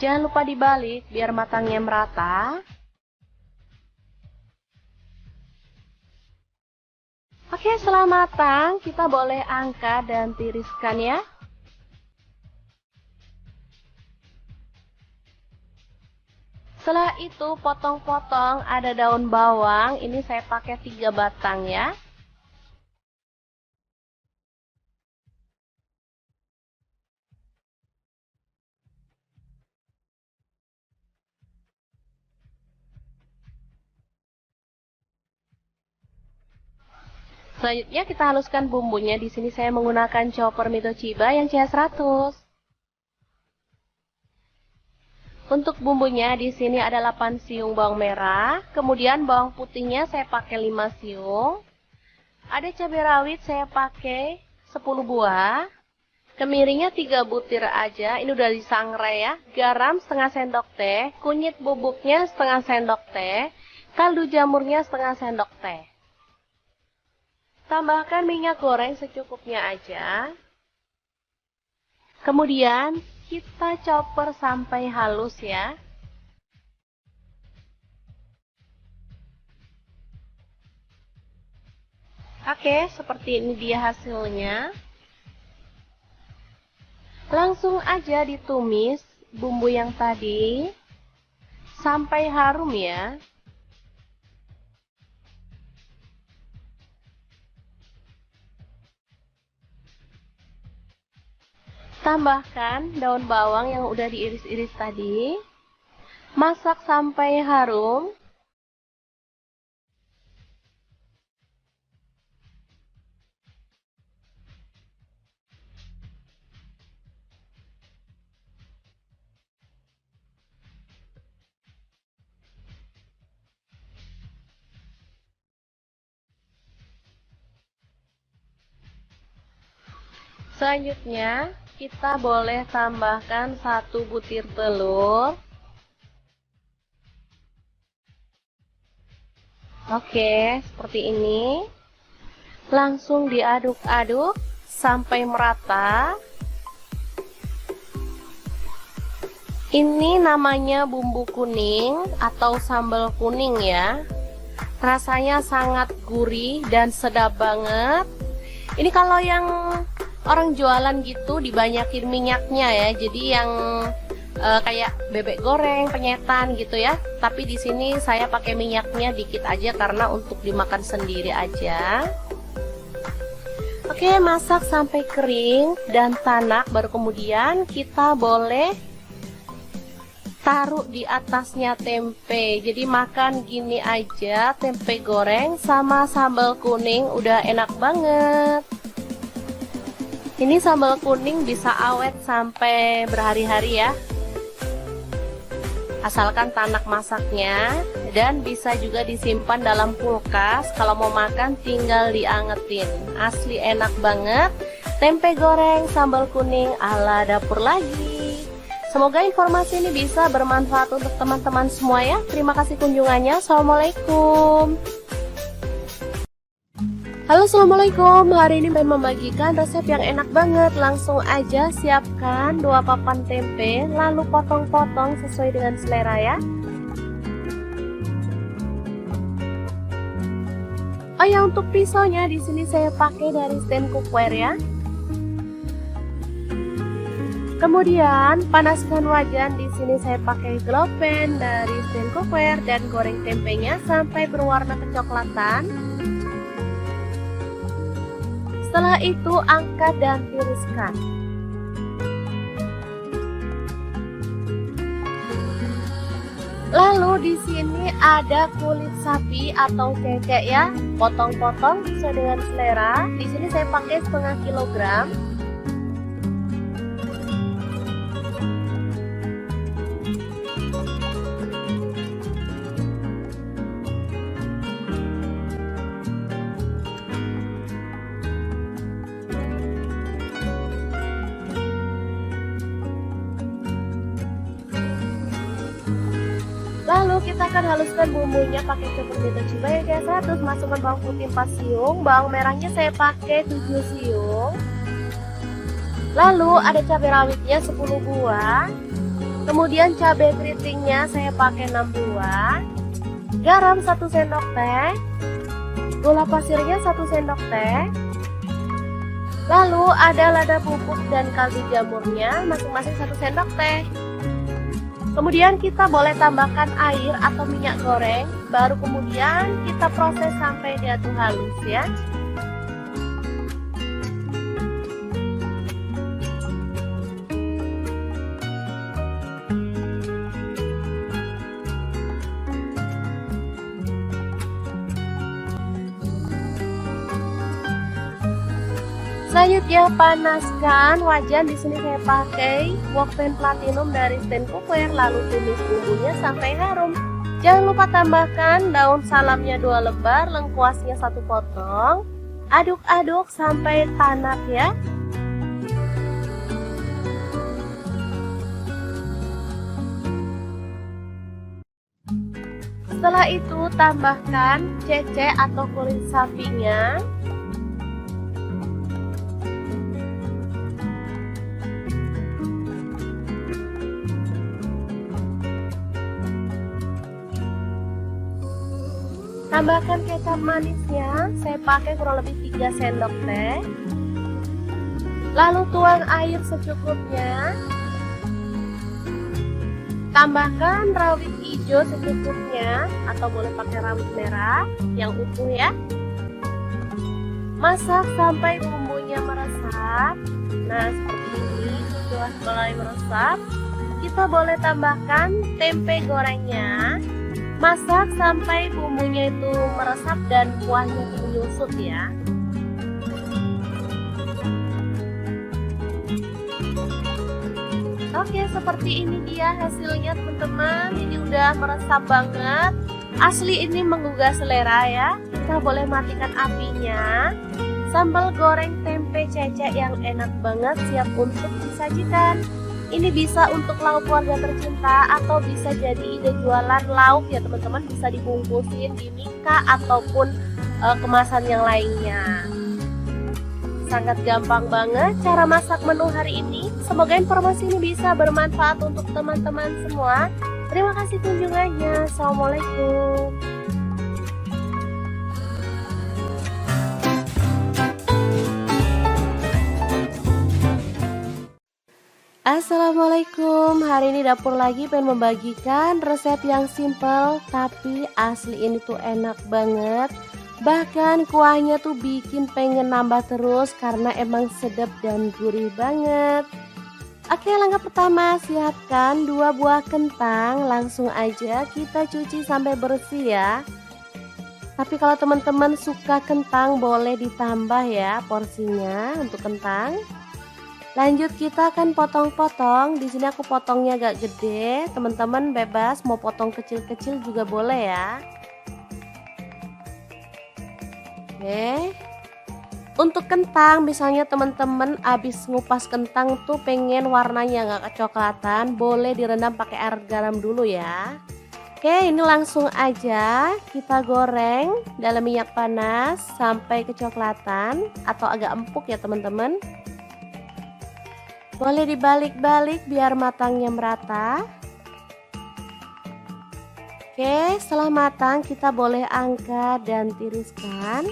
Jangan lupa dibalik biar matangnya merata. Oke, setelah matang kita boleh angkat dan tiriskan ya. Setelah itu potong-potong ada daun bawang, ini saya pakai 3 batang ya. Selanjutnya kita haluskan bumbunya. Di sini saya menggunakan chopper Mito Chiba yang CH100. Untuk bumbunya di sini ada 8 siung bawang merah, kemudian bawang putihnya saya pakai 5 siung. Ada cabai rawit saya pakai 10 buah. Kemiringnya 3 butir aja, ini udah disangrai ya. Garam setengah sendok teh, kunyit bubuknya setengah sendok teh, kaldu jamurnya setengah sendok teh. Tambahkan minyak goreng secukupnya aja. Kemudian kita chopper sampai halus ya. Oke, seperti ini dia hasilnya. Langsung aja ditumis bumbu yang tadi sampai harum ya. Tambahkan daun bawang yang udah diiris-iris tadi. Masak sampai harum. Selanjutnya kita boleh tambahkan 1 butir telur. Oke, seperti ini. Langsung diaduk-aduk sampai merata. Ini namanya bumbu kuning atau sambal kuning ya. Rasanya sangat gurih dan sedap banget. Ini kalau yang orang jualan gitu dibanyakin minyaknya ya, jadi yang kayak bebek goreng, penyetan gitu ya. Tapi di sini saya pakai minyaknya dikit aja karena untuk dimakan sendiri aja. Oke, masak sampai kering dan tanak, baru kemudian kita boleh taruh di atasnya tempe. Jadi makan gini aja, tempe goreng sama sambal kuning udah enak banget. Ini sambal kuning bisa awet sampai berhari-hari ya. asalkan tanak masaknya, dan bisa juga disimpan dalam kulkas. Kalau mau makan tinggal diangetin. Asli enak banget. Tempe goreng sambal kuning ala dapur lagi. Semoga informasi ini bisa bermanfaat untuk teman-teman semua ya. Terima kasih kunjungannya. Assalamualaikum. Halo, assalamualaikum. Hari ini pengen membagikan resep yang enak banget. Langsung aja siapkan 2 papan tempe, lalu potong-potong sesuai dengan selera ya. Oh ya, untuk pisaunya di sini saya pakai dari stand cookware ya. Kemudian panaskan wajan, di sini saya pakai glow pan dari stand cookware dan goreng tempenya sampai berwarna kecoklatan. Setelah itu angkat dan tiriskan. Lalu di sini ada kulit sapi atau cecek ya, potong-potong sesuai dengan selera. Di sini saya pakai setengah kilogram. Lalu kita akan haluskan bumbunya pakai cukup coba ya guys. Terus masukkan bawang putih 4 siung, bawang merahnya saya pakai 7 siung. Lalu ada cabai rawitnya 10 buah. Kemudian cabai keritingnya saya pakai 6 buah. Garam 1 sendok teh. Gula pasirnya 1 sendok teh. Lalu ada lada bubuk dan kaldu jamurnya masing-masing 1 sendok teh. Kemudian kita boleh tambahkan air atau minyak goreng, baru kemudian kita proses sampai dia tuh halus ya. Selanjutnya panaskan wajan, di sini saya pakai wok pan platinum dari stand cookware, lalu tumis bumbunya sampai harum. Jangan lupa tambahkan daun salamnya 2 lembar, lengkuasnya 1 potong. Aduk-aduk sampai tanak ya. Setelah itu tambahkan cecek atau kulit sapinya. Tambahkan kecap manisnya, saya pakai kurang lebih 3 sendok teh. Lalu tuang air secukupnya. Tambahkan rawit hijau secukupnya, atau boleh pakai rawit merah yang utuh ya. Masak sampai bumbunya meresap. Nah, seperti ini sudah mulai meresap. Kita boleh tambahkan tempe gorengnya. Masak sampai bumbunya itu meresap dan kuahnya itu menyusut ya. Oke, seperti ini dia hasilnya teman-teman. Ini udah meresap banget. Asli ini menggugah selera ya. Kita boleh matikan apinya. Sambal goreng tempe cecek yang enak banget siap untuk disajikan. Ini bisa untuk lauk keluarga tercinta atau bisa jadi ide jualan lauk ya teman-teman, bisa dibungkusin di mika ataupun kemasan yang lainnya. Sangat gampang banget cara masak menu hari ini. Semoga informasi ini bisa bermanfaat untuk teman-teman semua. Terima kasih kunjungannya. Assalamualaikum. Assalamualaikum, hari ini dapur lagi pengen membagikan resep yang simple tapi asli ini tuh enak banget. Bahkan kuahnya tuh bikin pengen nambah terus karena emang sedap dan gurih banget. Oke, langkah pertama siapkan 2 buah kentang, langsung aja kita cuci sampai bersih ya. Tapi kalau teman-teman suka kentang boleh ditambah ya porsinya untuk kentang. Lanjut kita akan potong-potong. Di sini aku potongnya agak gede. Teman-teman bebas mau potong kecil-kecil juga boleh ya. Oke. Untuk kentang, misalnya teman-teman habis ngupas kentang tuh pengen warnanya nggak kecoklatan, boleh direndam pakai air garam dulu ya. Oke, ini langsung aja kita goreng dalam minyak panas sampai kecoklatan atau agak empuk ya teman-teman. Boleh dibalik-balik biar matangnya merata. Oke, setelah matang kita boleh angkat dan tiriskan.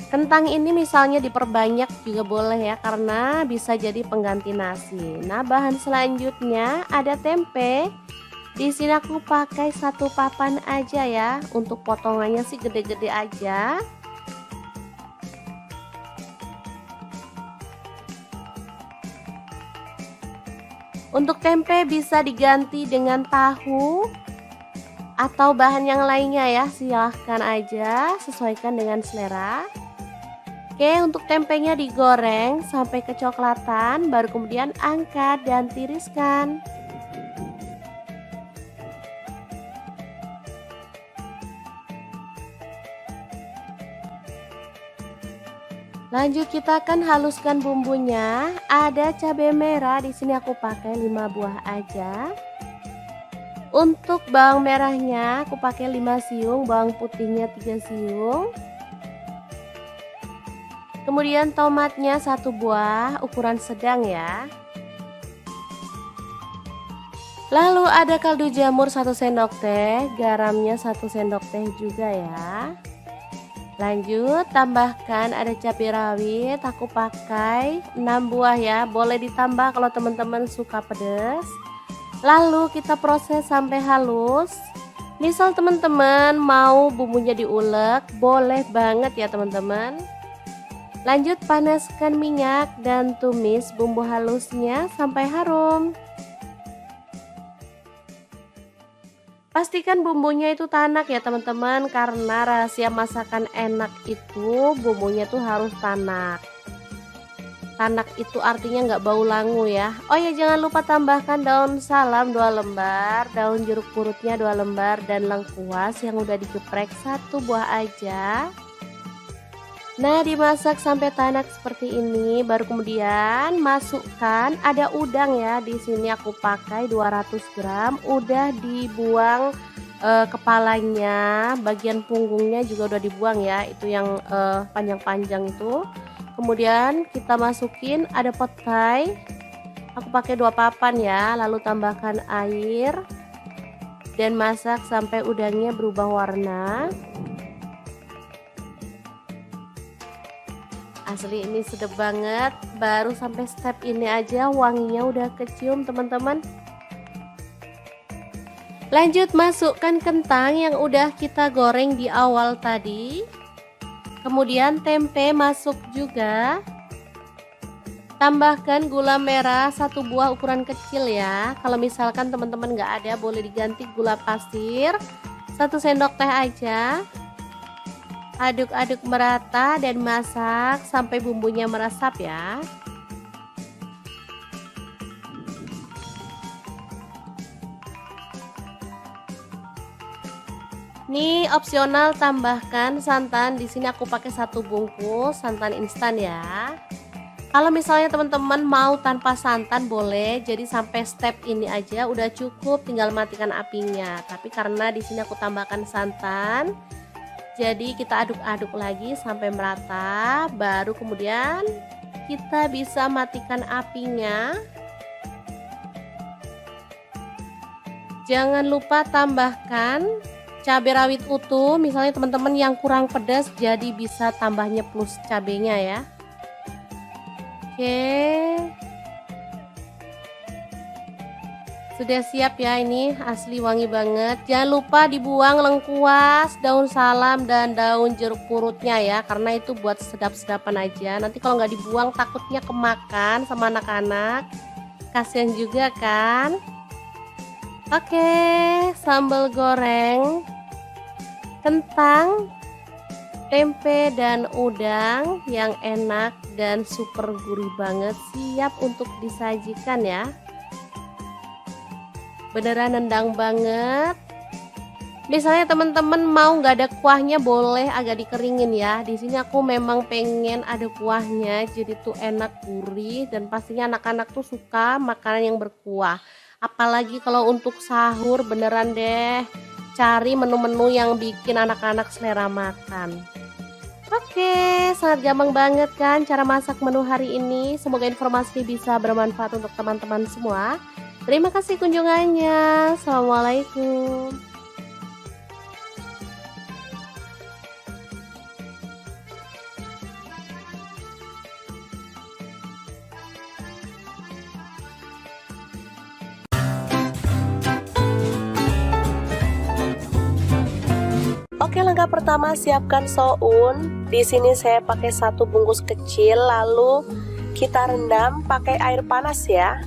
Kentang ini misalnya diperbanyak juga boleh ya, karena bisa jadi pengganti nasi. Nah, bahan selanjutnya ada tempe. Di sini aku pakai 1 papan aja ya. Untuk potongannya sih gede-gede aja. Untuk tempe bisa diganti dengan tahu atau bahan yang lainnya ya. Silahkan aja, sesuaikan dengan selera. Oke, untuk tempenya digoreng sampai kecoklatan, baru kemudian angkat dan tiriskan. Lanjut kita akan haluskan bumbunya. Ada cabai merah, di sini aku pakai 5 buah aja. Untuk bawang merahnya aku pakai 5 siung, bawang putihnya 3 siung. Kemudian tomatnya 1 buah ukuran sedang ya. Lalu ada kaldu jamur 1 sendok teh, garamnya 1 sendok teh juga ya. Lanjut tambahkan ada cabai rawit, aku pakai 6 buah ya. Boleh ditambah kalau teman-teman suka pedas. Lalu kita proses sampai halus. Misal teman-teman mau bumbunya diulek, boleh banget ya teman-teman. Lanjut panaskan minyak dan tumis bumbu halusnya sampai harum. Pastikan bumbunya itu tanak ya teman-teman, karena rahasia masakan enak itu bumbunya tuh harus tanak. Tanak itu artinya nggak bau langu ya. Oh ya, jangan lupa tambahkan daun salam 2 lembar, daun jeruk purutnya 2 lembar, dan lengkuas yang udah digeprek 1 buah aja. Nah, dimasak sampai tanak seperti ini, baru kemudian masukkan ada udang ya. Di sini aku pakai 200 gram, udah dibuang kepalanya, bagian punggungnya juga udah dibuang ya, itu yang panjang-panjang itu. Kemudian kita masukin ada petai, aku pakai 2 papan ya, lalu tambahkan air dan masak sampai udangnya berubah warna. Asli ini sedap banget, baru sampai step ini aja wanginya udah kecium teman-teman. Lanjut masukkan kentang yang udah kita goreng di awal tadi. Kemudian tempe masuk juga. Tambahkan gula merah 1 buah ukuran kecil ya. Kalau misalkan teman-teman nggak ada, boleh diganti gula pasir 1 sendok teh aja. Aduk-aduk merata dan masak sampai bumbunya meresap ya. Nih opsional tambahkan santan, di sini aku pakai 1 bungkus santan instan ya. Kalau misalnya teman-teman mau tanpa santan boleh, jadi sampai step ini aja udah cukup, tinggal matikan apinya. Tapi karena di sini aku tambahkan santan, jadi kita aduk-aduk lagi sampai merata, baru kemudian kita bisa matikan apinya. Jangan lupa tambahkan cabai rawit utuh, misalnya teman-teman yang kurang pedas jadi bisa tambahnya plus cabenya ya. Oke, sudah siap ya, ini asli wangi banget. Jangan lupa dibuang lengkuas, daun salam, dan daun jeruk purutnya ya, karena itu buat sedap-sedapan aja. Nanti kalau nggak dibuang takutnya kemakan sama anak-anak, kasihan juga kan. Oke, sambal goreng kentang Tempe dan udang yang enak dan super gurih banget siap untuk disajikan ya. Beneran nendang banget. Misalnya teman-teman mau nggak ada kuahnya boleh agak dikeringin ya. Di sini aku memang pengen ada kuahnya, jadi tuh enak gurih dan pastinya anak-anak tuh suka makanan yang berkuah. Apalagi kalau untuk sahur beneran deh cari menu-menu yang bikin anak-anak selera makan. Oke, sangat gampang banget kan cara masak menu hari ini. Semoga informasi bisa bermanfaat untuk teman-teman semua. Terima kasih kunjungannya. Assalamualaikum. Oke, langkah pertama siapkan soun. Di sini saya pakai 1 bungkus kecil, lalu kita rendam pakai air panas ya.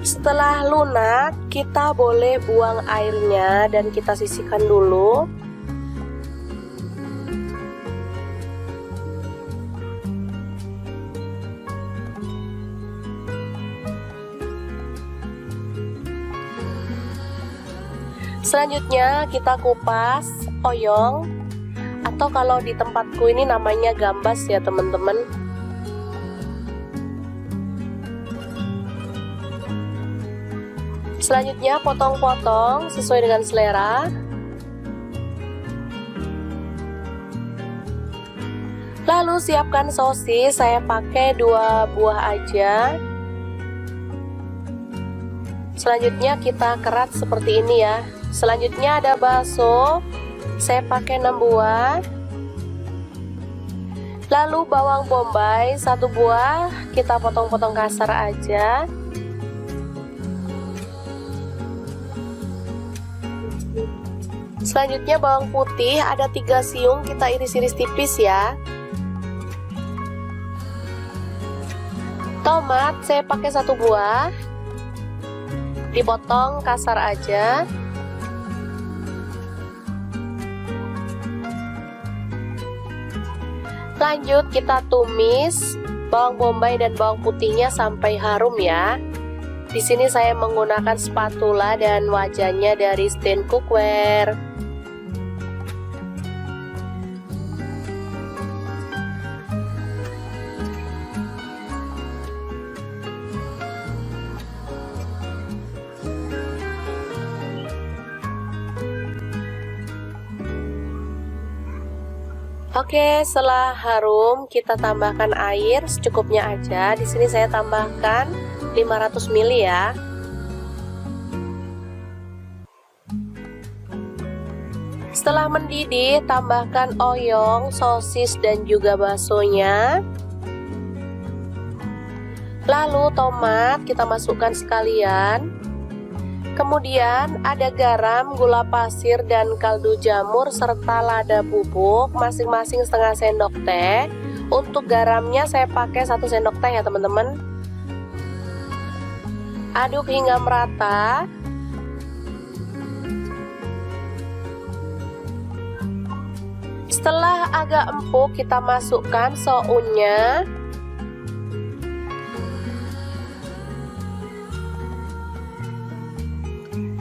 Setelah lunak, kita boleh buang airnya dan kita sisihkan dulu. Selanjutnya kita kupas oyong, atau kalau di tempatku ini namanya gambas ya teman-teman. Selanjutnya potong-potong sesuai dengan selera. Lalu siapkan sosis, saya pakai 2 buah aja. Selanjutnya kita kerat seperti ini ya. Selanjutnya ada bakso, saya pakai 6 buah. Lalu bawang bombay 1 buah, kita potong-potong kasar aja. Selanjutnya bawang putih ada 3 siung, kita iris-iris tipis ya. Tomat saya pakai 1 buah, dipotong kasar aja. Lanjut kita tumis bawang bombay dan bawang putihnya sampai harum ya. Di sini saya menggunakan spatula dan wajannya dari Stand Cookware. Oke, setelah harum kita tambahkan air secukupnya aja. Di sini saya tambahkan 500 ml ya. Setelah mendidih, tambahkan oyong, sosis dan juga baksonya. Lalu tomat kita masukkan sekalian. Kemudian ada garam, gula pasir, dan kaldu jamur serta lada bubuk masing-masing setengah sendok teh. Untuk garamnya saya pakai 1 sendok teh ya teman-teman. Aduk hingga merata. Setelah agak empuk kita masukkan sounnya.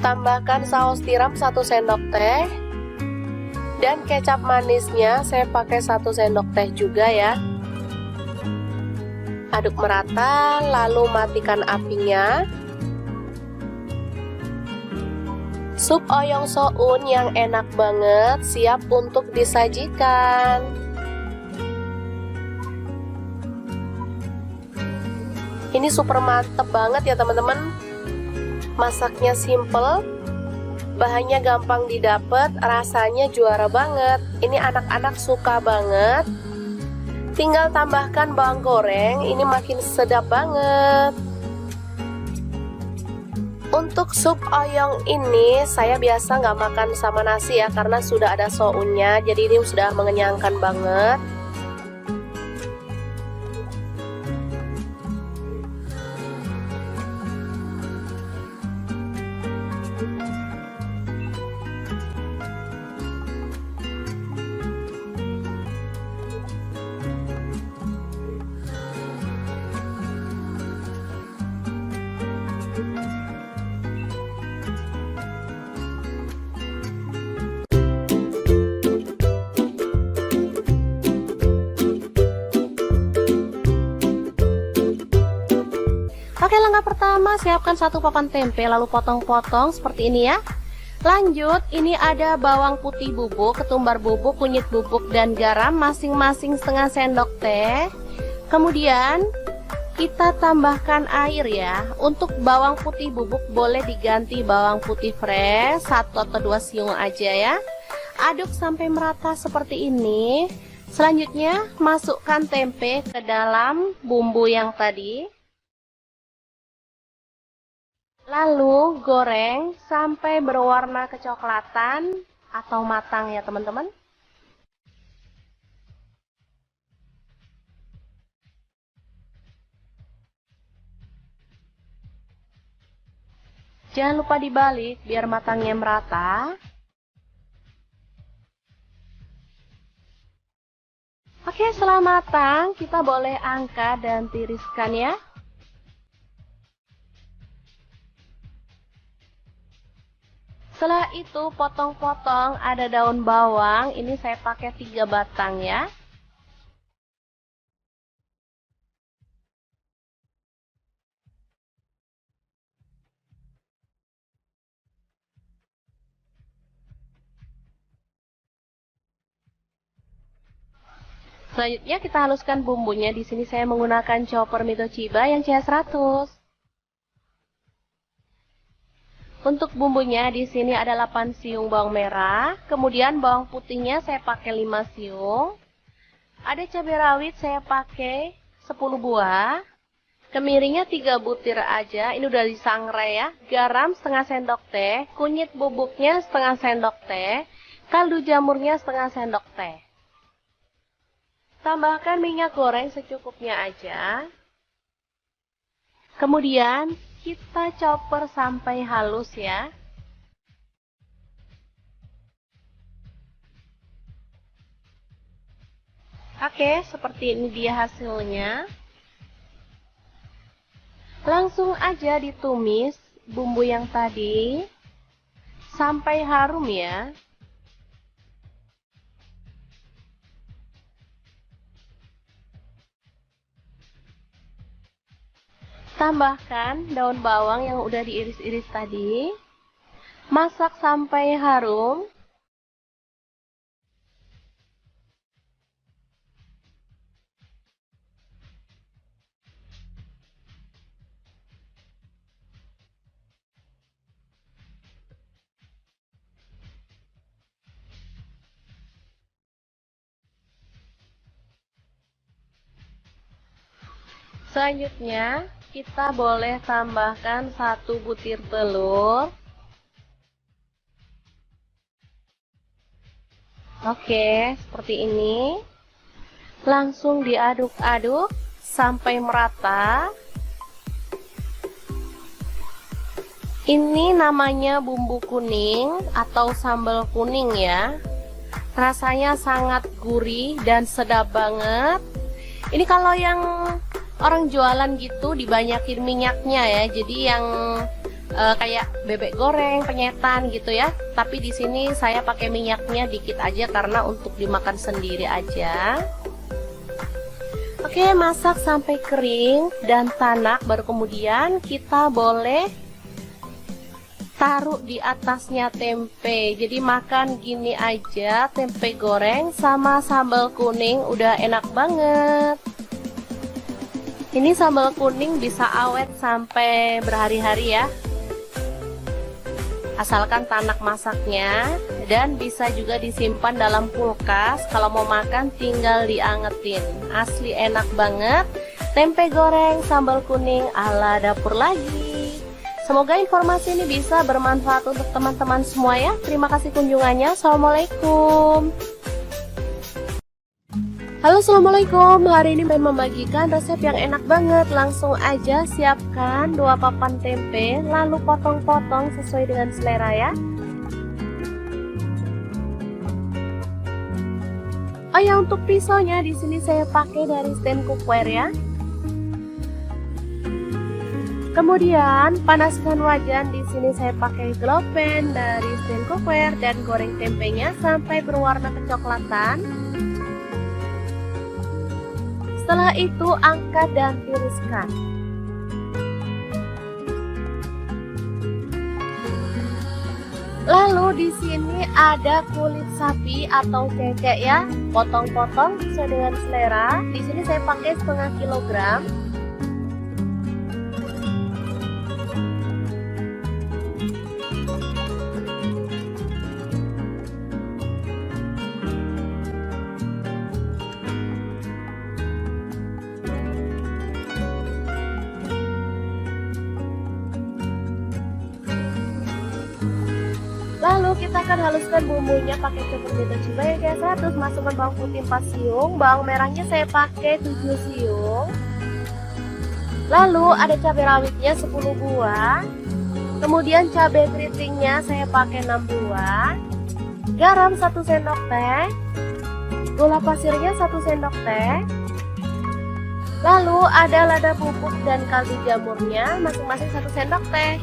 Tambahkan saus tiram 1 sendok teh. Dan kecap manisnya saya pakai 1 sendok teh juga ya. Aduk merata, lalu matikan apinya. Sup oyong soun yang enak banget siap untuk disajikan. Ini super mantep banget ya teman-teman. Masaknya simple, bahannya gampang didapat, rasanya juara banget. Ini anak-anak suka banget. Tinggal tambahkan bawang goreng, ini makin sedap banget. Untuk sup oyong ini saya biasa nggak makan sama nasi ya, karena sudah ada sounnya, jadi ini sudah mengenyangkan banget. langkah pertama, siapkan satu papan tempe lalu potong-potong seperti ini ya. Lanjut, ini ada bawang putih bubuk, ketumbar bubuk, kunyit bubuk, dan garam masing-masing setengah sendok teh. Kemudian kita tambahkan air ya. Untuk bawang putih bubuk boleh diganti bawang putih fresh 1 atau 2 siung aja ya. Aduk sampai merata seperti ini. Selanjutnya masukkan tempe ke dalam bumbu yang tadi. Lalu goreng sampai berwarna kecoklatan atau matang ya teman-teman. Jangan lupa dibalik biar matangnya merata. Oke, setelah matang kita boleh angkat dan tiriskan ya. Setelah itu potong-potong ada daun bawang, ini saya pakai 3 batang ya. Selanjutnya kita haluskan bumbunya. Di sini saya menggunakan chopper Mito Chiba yang CH100. Untuk bumbunya di sini ada 8 siung bawang merah, kemudian bawang putihnya saya pakai 5 siung. Ada cabai rawit saya pakai 10 buah. Kemiringnya 3 butir aja, ini udah disangrai ya. Garam setengah sendok teh, kunyit bubuknya setengah sendok teh, kaldu jamurnya setengah sendok teh. Tambahkan minyak goreng secukupnya aja. Kemudian kita chopper sampai halus ya. Oke, seperti ini dia hasilnya. Langsung aja ditumis bumbu yang tadi sampai harum ya. Tambahkan daun bawang yang udah diiris-iris tadi. Masak sampai harum. Selanjutnya kita boleh tambahkan 1 butir telur. Oke, seperti ini. Langsung diaduk-aduk sampai merata. Ini namanya bumbu kuning atau sambal kuning ya. Rasanya sangat gurih dan sedap banget. Ini kalau yang orang jualan gitu dibanyakin minyaknya ya, jadi yang kayak bebek goreng, penyetan gitu ya. Tapi di sini saya pakai minyaknya dikit aja karena untuk dimakan sendiri aja. Oke, masak sampai kering dan tanak, baru kemudian kita boleh taruh di atasnya tempe. Jadi makan gini aja, tempe goreng sama sambal kuning udah enak banget. Ini sambal kuning bisa awet sampai berhari-hari ya, asalkan tanak masaknya, dan bisa juga disimpan dalam kulkas. Kalau mau makan tinggal diangetin. Asli enak banget, tempe goreng sambal kuning ala dapur lagi. Semoga informasi ini bisa bermanfaat untuk teman-teman semua ya. Terima kasih kunjungannya. Assalamualaikum. Halo, assalamualaikum. Hari ini pengen membagikan resep yang enak banget. Langsung aja siapkan 2 papan tempe, lalu potong-potong sesuai dengan selera ya. Oh ya, untuk pisaunya di sini saya pakai dari stand cookware ya. Kemudian panaskan wajan, di sini saya pakai glow pan dari stand cookware dan goreng tempenya sampai berwarna kecoklatan. Setelah itu angkat dan tiriskan. Lalu di sini ada kulit sapi atau cecek ya, potong-potong sesuai dengan selera. Di sini saya pakai setengah kilogram. Lalu kita akan haluskan bumbunya pakai cukup beda coba ya guys ya. Terus masukkan bawang putih 4 siung, bawang merahnya saya pakai 7 siung. Lalu ada cabai rawitnya 10 buah. Kemudian cabai keritingnya saya pakai 6 buah. Garam 1 sendok teh. Gula pasirnya 1 sendok teh. Lalu ada lada bubuk dan kaldu jamurnya masing-masing 1 sendok teh.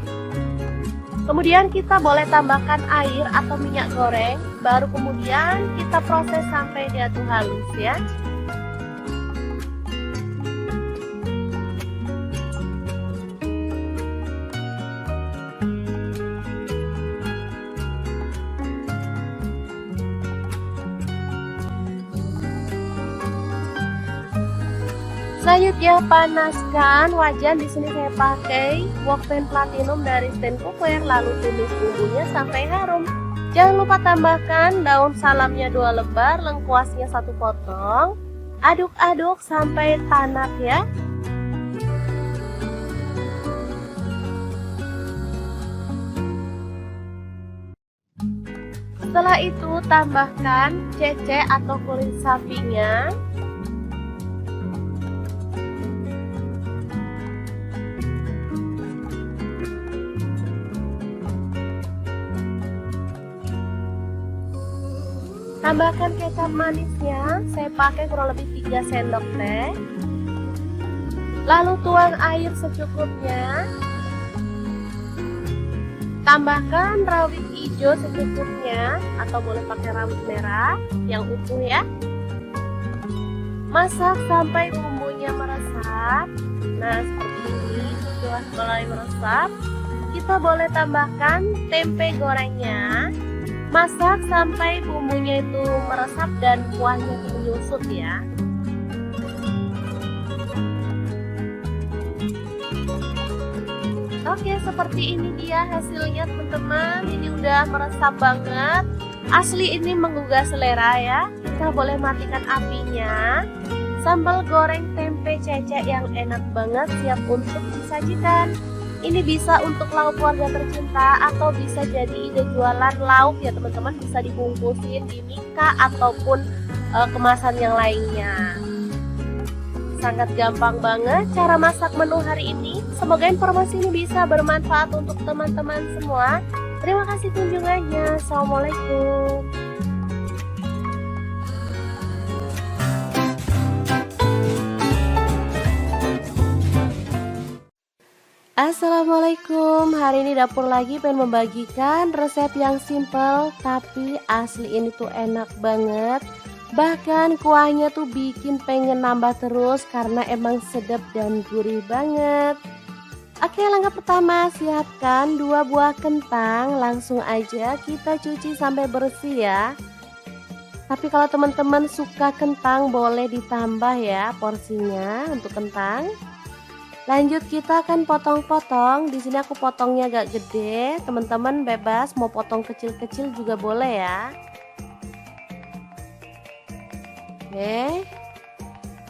Kemudian kita boleh tambahkan air atau minyak goreng, baru kemudian kita proses sampai dia tuh halus ya. Selanjutnya panaskan wajan. Di sini saya pakai wokpen platinum dari stand cookware. Lalu tumis bumbunya sampai harum. Jangan lupa tambahkan daun salamnya 2 lembar, lengkuasnya 1 potong. Aduk-aduk sampai tanak ya. Setelah itu tambahkan cecek atau kulit sapinya. Tambahkan kecap manisnya, saya pakai kurang lebih 3 sendok teh. Lalu tuang air secukupnya. Tambahkan rawit hijau secukupnya atau boleh pakai rawit merah yang utuh ya. Masak sampai bumbunya meresap. Nah, seperti ini sudah mulai meresap. Kita boleh tambahkan tempe gorengnya. Masak sampai bumbunya itu meresap dan kuahnya itu menyusut ya. Oke, seperti ini dia hasilnya teman-teman. Ini udah meresap banget. Asli ini menggugah selera ya. Kita boleh matikan apinya. Sambal goreng tempe cecek yang enak banget siap untuk disajikan. Ini bisa untuk lauk keluarga tercinta atau bisa jadi ide jualan lauk ya teman-teman. Bisa dibungkusin di mika ataupun kemasan yang lainnya. Sangat gampang banget cara masak menu hari ini. Semoga informasi ini bisa bermanfaat untuk teman-teman semua. Terima kasih kunjungannya. Assalamualaikum. Assalamualaikum, hari ini dapur lagi pengen membagikan resep yang simple tapi asli ini tuh enak banget. Bahkan kuahnya tuh bikin pengen nambah terus karena emang sedap dan gurih banget. Oke, langkah pertama siapkan 2 buah kentang, langsung aja kita cuci sampai bersih ya. Tapi kalau teman-teman suka kentang boleh ditambah ya porsinya untuk kentang. Lanjut kita akan potong-potong. Di sini aku potongnya agak gede. Teman-teman bebas mau potong kecil-kecil juga boleh ya. Oke.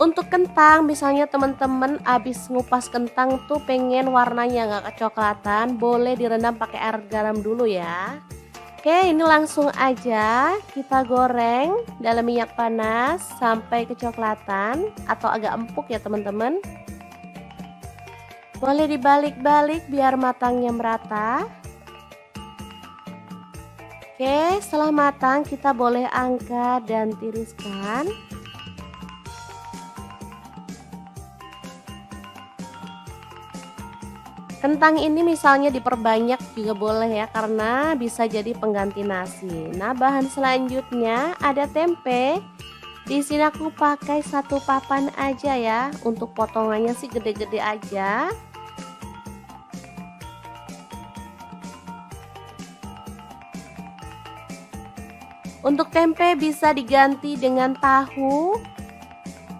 Untuk kentang misalnya teman-teman habis ngupas kentang tuh pengen warnanya nggak kecoklatan, boleh direndam pakai air garam dulu ya. Oke, ini langsung aja kita goreng dalam minyak panas sampai kecoklatan atau agak empuk ya teman-teman. Boleh dibalik-balik biar matangnya merata. Oke, setelah matang kita boleh angkat dan tiriskan. Kentang ini misalnya diperbanyak juga boleh ya, karena bisa jadi pengganti nasi. Nah, bahan selanjutnya ada tempe. Di sini aku pakai 1 papan aja ya. Untuk potongannya sih gede-gede aja. Untuk tempe bisa diganti dengan tahu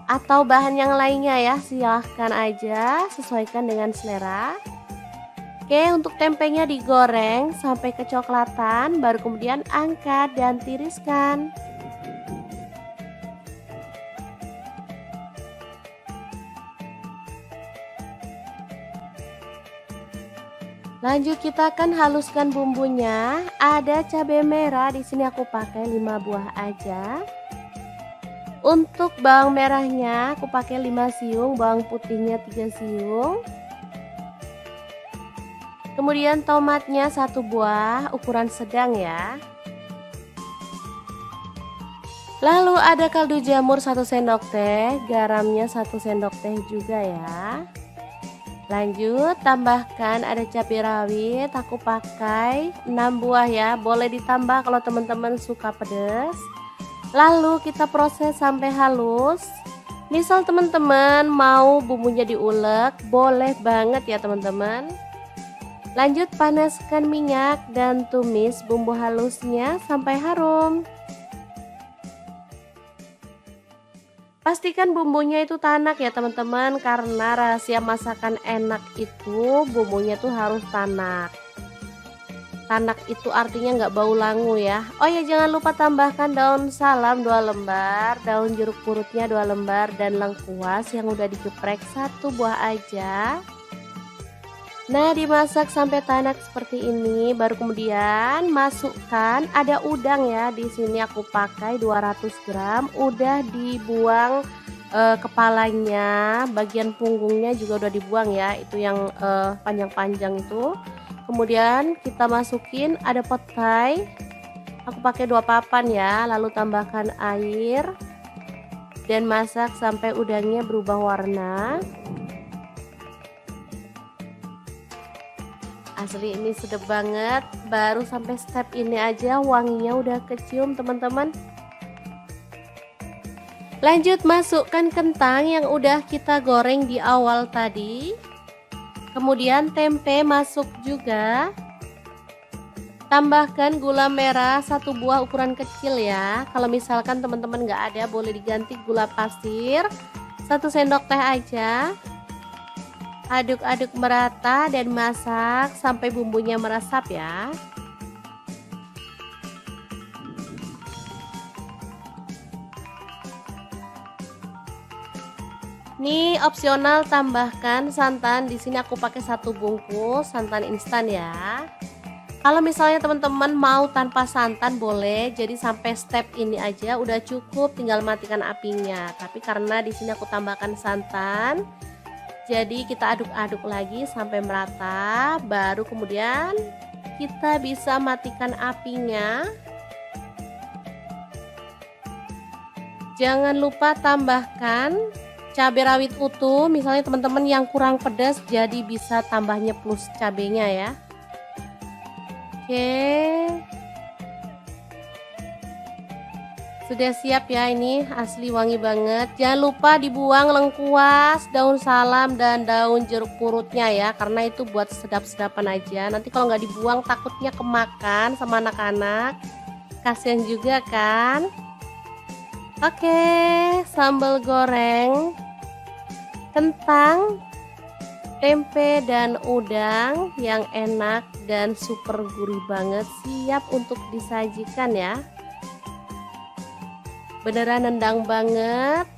atau bahan yang lainnya ya, silahkan aja, sesuaikan dengan selera. Oke, untuk tempenya digoreng sampai kecoklatan, baru kemudian angkat dan tiriskan. Lanjut kita akan haluskan bumbunya. Ada cabai merah, di sini aku pakai 5 buah aja. Untuk bawang merahnya aku pakai 5 siung, bawang putihnya 3 siung. Kemudian tomatnya 1 buah, ukuran sedang ya. Lalu ada kaldu jamur 1 sendok teh, garamnya 1 sendok teh juga ya. Lanjut tambahkan ada cabai rawit, aku pakai 6 buah ya, boleh ditambah kalau teman-teman suka pedas. Lalu kita proses sampai halus. Misal teman-teman mau bumbunya diulek, boleh banget ya teman-teman. Lanjut panaskan minyak dan tumis bumbu halusnya sampai harum. Pastikan bumbunya itu tanak ya teman-teman, karena rahasia masakan enak itu bumbunya tuh harus tanak. Tanak itu artinya nggak bau langu ya. Oh ya, jangan lupa tambahkan daun salam 2 lembar, daun jeruk purutnya 2 lembar, dan lengkuas yang udah digeprek 1 buah aja. Nah, dimasak sampai tanak seperti ini, baru kemudian masukkan ada udang ya. Di sini aku pakai 200 gram, udah dibuang kepalanya, bagian punggungnya juga udah dibuang ya, itu yang panjang-panjang itu. Kemudian kita masukin ada petai, aku pakai 2 papan ya, lalu tambahkan air dan masak sampai udangnya berubah warna. Asli ini sedap banget, baru sampai step ini aja wanginya udah kecium teman-teman. Lanjut masukkan kentang yang udah kita goreng di awal tadi. Kemudian tempe masuk juga. Tambahkan gula merah 1 buah ukuran kecil ya. Kalau misalkan teman-teman nggak ada, boleh diganti gula pasir 1 sendok teh aja. Aduk-aduk merata dan masak sampai bumbunya meresap ya. Ini opsional, tambahkan santan. Di sini aku pakai 1 bungkus santan instan ya. Kalau misalnya teman-teman mau tanpa santan boleh, jadi sampai step ini aja udah cukup, tinggal matikan apinya. Tapi karena di sini aku tambahkan santan, jadi kita aduk-aduk lagi sampai merata, baru kemudian kita bisa matikan apinya. Jangan lupa tambahkan cabai rawit utuh, misalnya teman-teman yang kurang pedas jadi bisa tambahnya plus cabenya ya. Oke. Sudah siap ya, ini asli wangi banget. Jangan lupa dibuang lengkuas, daun salam, dan daun jeruk purutnya ya, karena itu buat sedap-sedapan aja. Nanti kalau nggak dibuang takutnya kemakan sama anak-anak, kasihan juga kan. Oke, sambal goreng kentang, tempe, dan udang yang enak dan super gurih banget, siap untuk disajikan ya. Beneran nendang banget.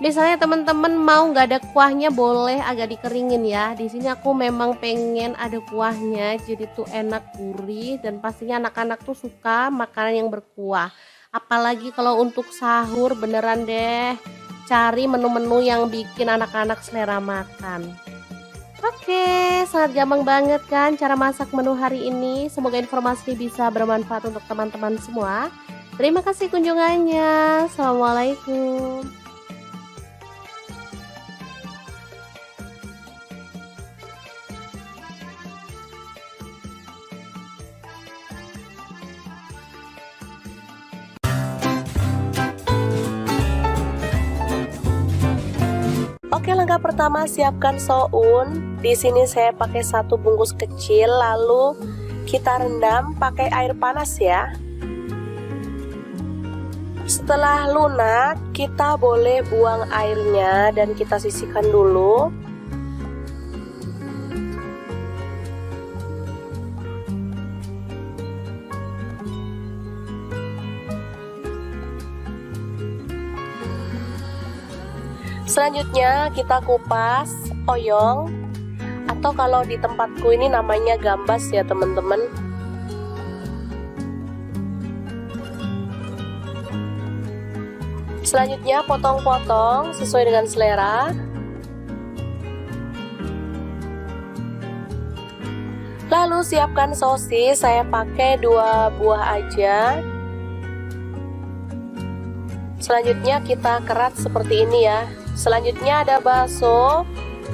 Misalnya teman-teman mau nggak ada kuahnya, boleh agak dikeringin ya. Di sini aku memang pengen ada kuahnya, jadi tuh enak, gurih, dan pastinya anak-anak tuh suka makanan yang berkuah. Apalagi kalau untuk sahur, beneran deh cari menu-menu yang bikin anak-anak selera makan. Oke, sangat gampang banget kan cara masak menu hari ini. Semoga informasi bisa bermanfaat untuk teman-teman semua. Terima kasih kunjungannya. Assalamualaikum. Oke, langkah pertama siapkan soun. Di sini saya pakai 1 bungkus kecil, lalu kita rendam pakai air panas ya. Setelah lunak, kita boleh buang airnya dan kita sisihkan dulu. Selanjutnya kita kupas oyong, atau kalau di tempatku ini namanya gambas ya teman-teman. Selanjutnya potong-potong sesuai dengan selera. Lalu siapkan sosis, saya pakai 2 buah aja. Selanjutnya kita kerat seperti ini ya. Selanjutnya ada bakso,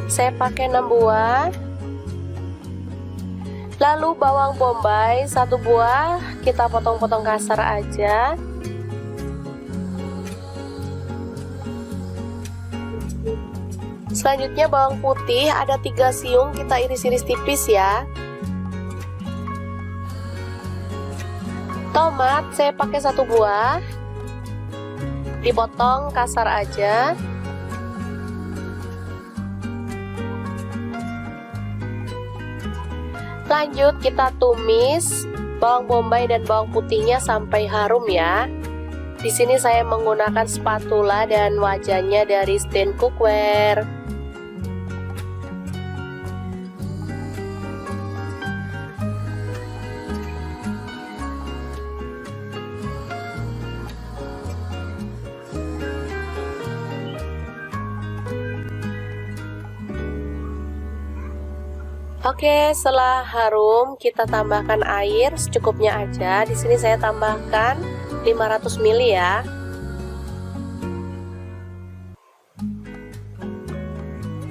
saya pakai 6 buah. Lalu bawang bombay 1 buah, kita potong-potong kasar aja. Selanjutnya bawang putih ada 3 siung, kita iris-iris tipis ya. Tomat saya pakai 1 buah, dipotong kasar aja. Lanjut kita tumis bawang bombay dan bawang putihnya sampai harum ya. Di sini saya menggunakan spatula dan wajannya dari stand cookware. Oke, setelah harum kita tambahkan air secukupnya aja. Di sini saya tambahkan 500 ml ya.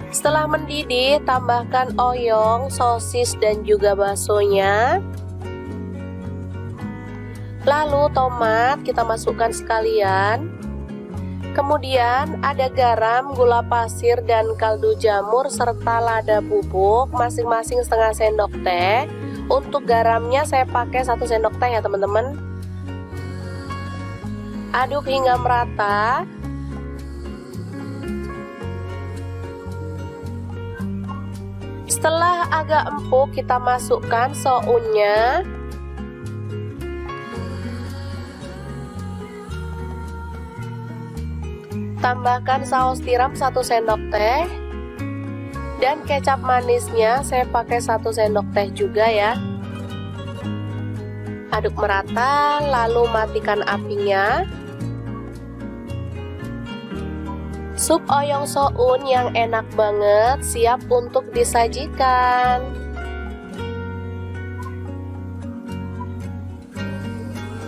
Setelah mendidih, tambahkan oyong, sosis dan juga baksonya. Lalu tomat kita masukkan sekalian. Kemudian ada garam, gula pasir, dan kaldu jamur serta lada bubuk masing-masing setengah sendok teh. Untuk garamnya saya pakai 1 sendok teh ya teman-teman. Aduk hingga merata. Setelah agak empuk kita masukkan sounnya. Tambahkan saus tiram 1 sendok teh. Dan kecap manisnya saya pakai 1 sendok teh juga ya. Aduk merata, lalu matikan apinya. Sup oyong soun yang enak banget siap untuk disajikan.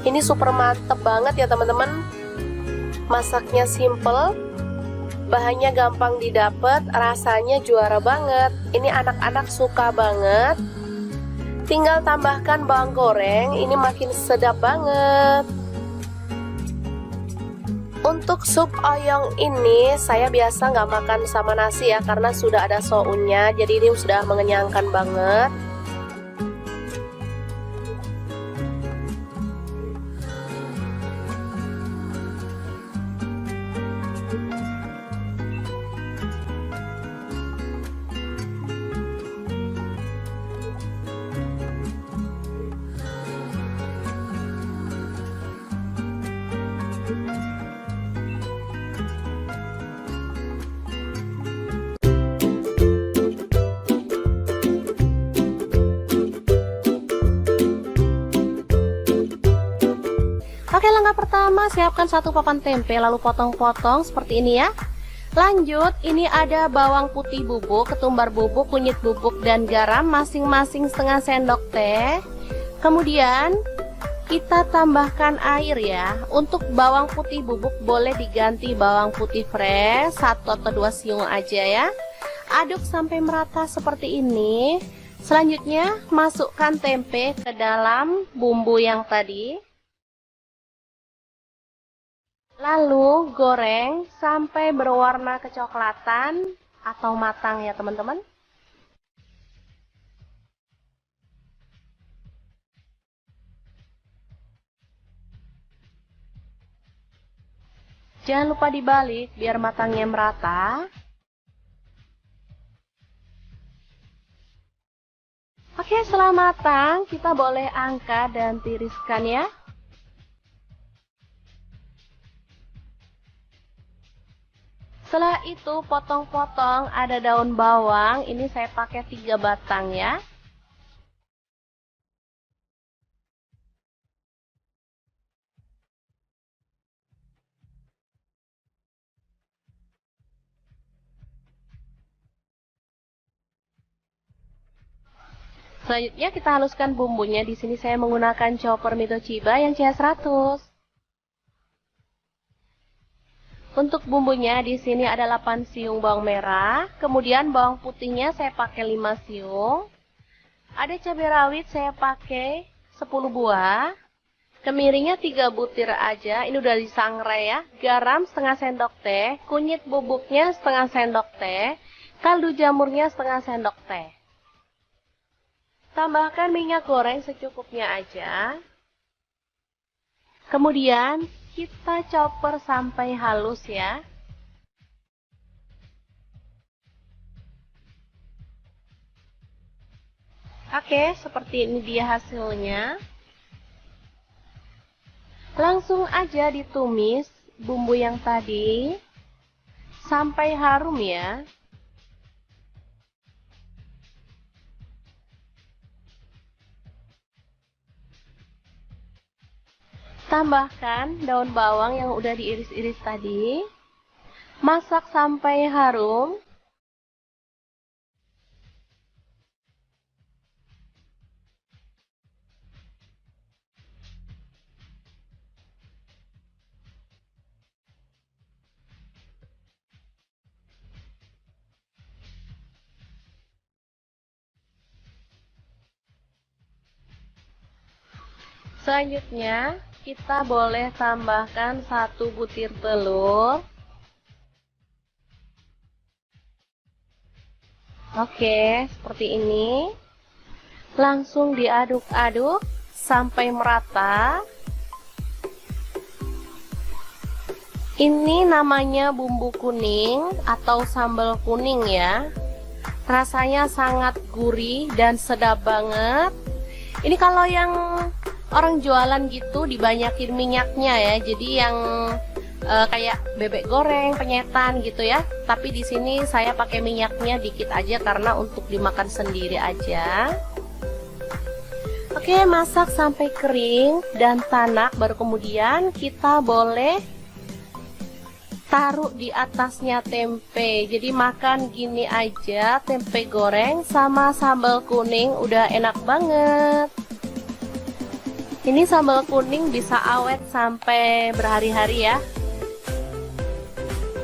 Ini super mantep banget ya teman-teman. Masaknya simple, bahannya gampang didapat, rasanya juara banget. Ini anak-anak suka banget. Tinggal tambahkan bawang goreng, ini makin sedap banget. Untuk sup oyong ini saya biasa nggak makan sama nasi ya, karena sudah ada sounnya, jadi ini sudah mengenyangkan banget. Oke, langkah pertama siapkan 1 papan tempe lalu potong-potong seperti ini ya. Lanjut, ini ada bawang putih bubuk, ketumbar bubuk, kunyit bubuk, dan garam masing-masing setengah sendok teh. Kemudian kita tambahkan air ya. Untuk bawang putih bubuk boleh diganti bawang putih fresh 1 atau 2 siung aja ya. Aduk sampai merata seperti ini. Selanjutnya masukkan tempe ke dalam bumbu yang tadi. Lalu goreng sampai berwarna kecoklatan atau matang ya teman-teman. Jangan lupa dibalik biar matangnya merata. Oke, setelah matang, kita boleh angkat dan tiriskan ya. Setelah itu potong-potong, ada daun bawang, ini saya pakai 3 batang ya. Selanjutnya kita haluskan bumbunya. Di sini saya menggunakan chopper Mitochiba yang CH100. Untuk bumbunya di sini ada 8 siung bawang merah, kemudian bawang putihnya saya pakai 5 siung. Ada cabai rawit saya pakai 10 buah. Kemiringnya 3 butir aja, ini udah disangrai ya. Garam setengah sendok teh, kunyit bubuknya setengah sendok teh, kaldu jamurnya setengah sendok teh. Tambahkan minyak goreng secukupnya aja. Kemudian kita chopper sampai halus ya. Oke, seperti ini dia hasilnya. Langsung aja ditumis bumbu yang tadi sampai harum ya. Tambahkan daun bawang yang udah diiris-iris tadi. Masak sampai harum. Selanjutnya, kita boleh tambahkan 1 butir telur. Oke, seperti ini. Langsung diaduk-aduk sampai merata. Ini namanya bumbu kuning atau sambal kuning ya. Rasanya sangat gurih dan sedap banget. Ini kalau yang orang jualan gitu dibanyakin minyaknya ya, jadi yang kayak bebek goreng, penyetan gitu ya. Tapi di sini saya pakai minyaknya dikit aja karena untuk dimakan sendiri aja. Oke, masak sampai kering dan tanak, baru kemudian kita boleh taruh di atasnya tempe. Jadi makan gini aja, tempe goreng sama sambal kuning udah enak banget. Ini sambal kuning bisa awet sampai berhari-hari ya.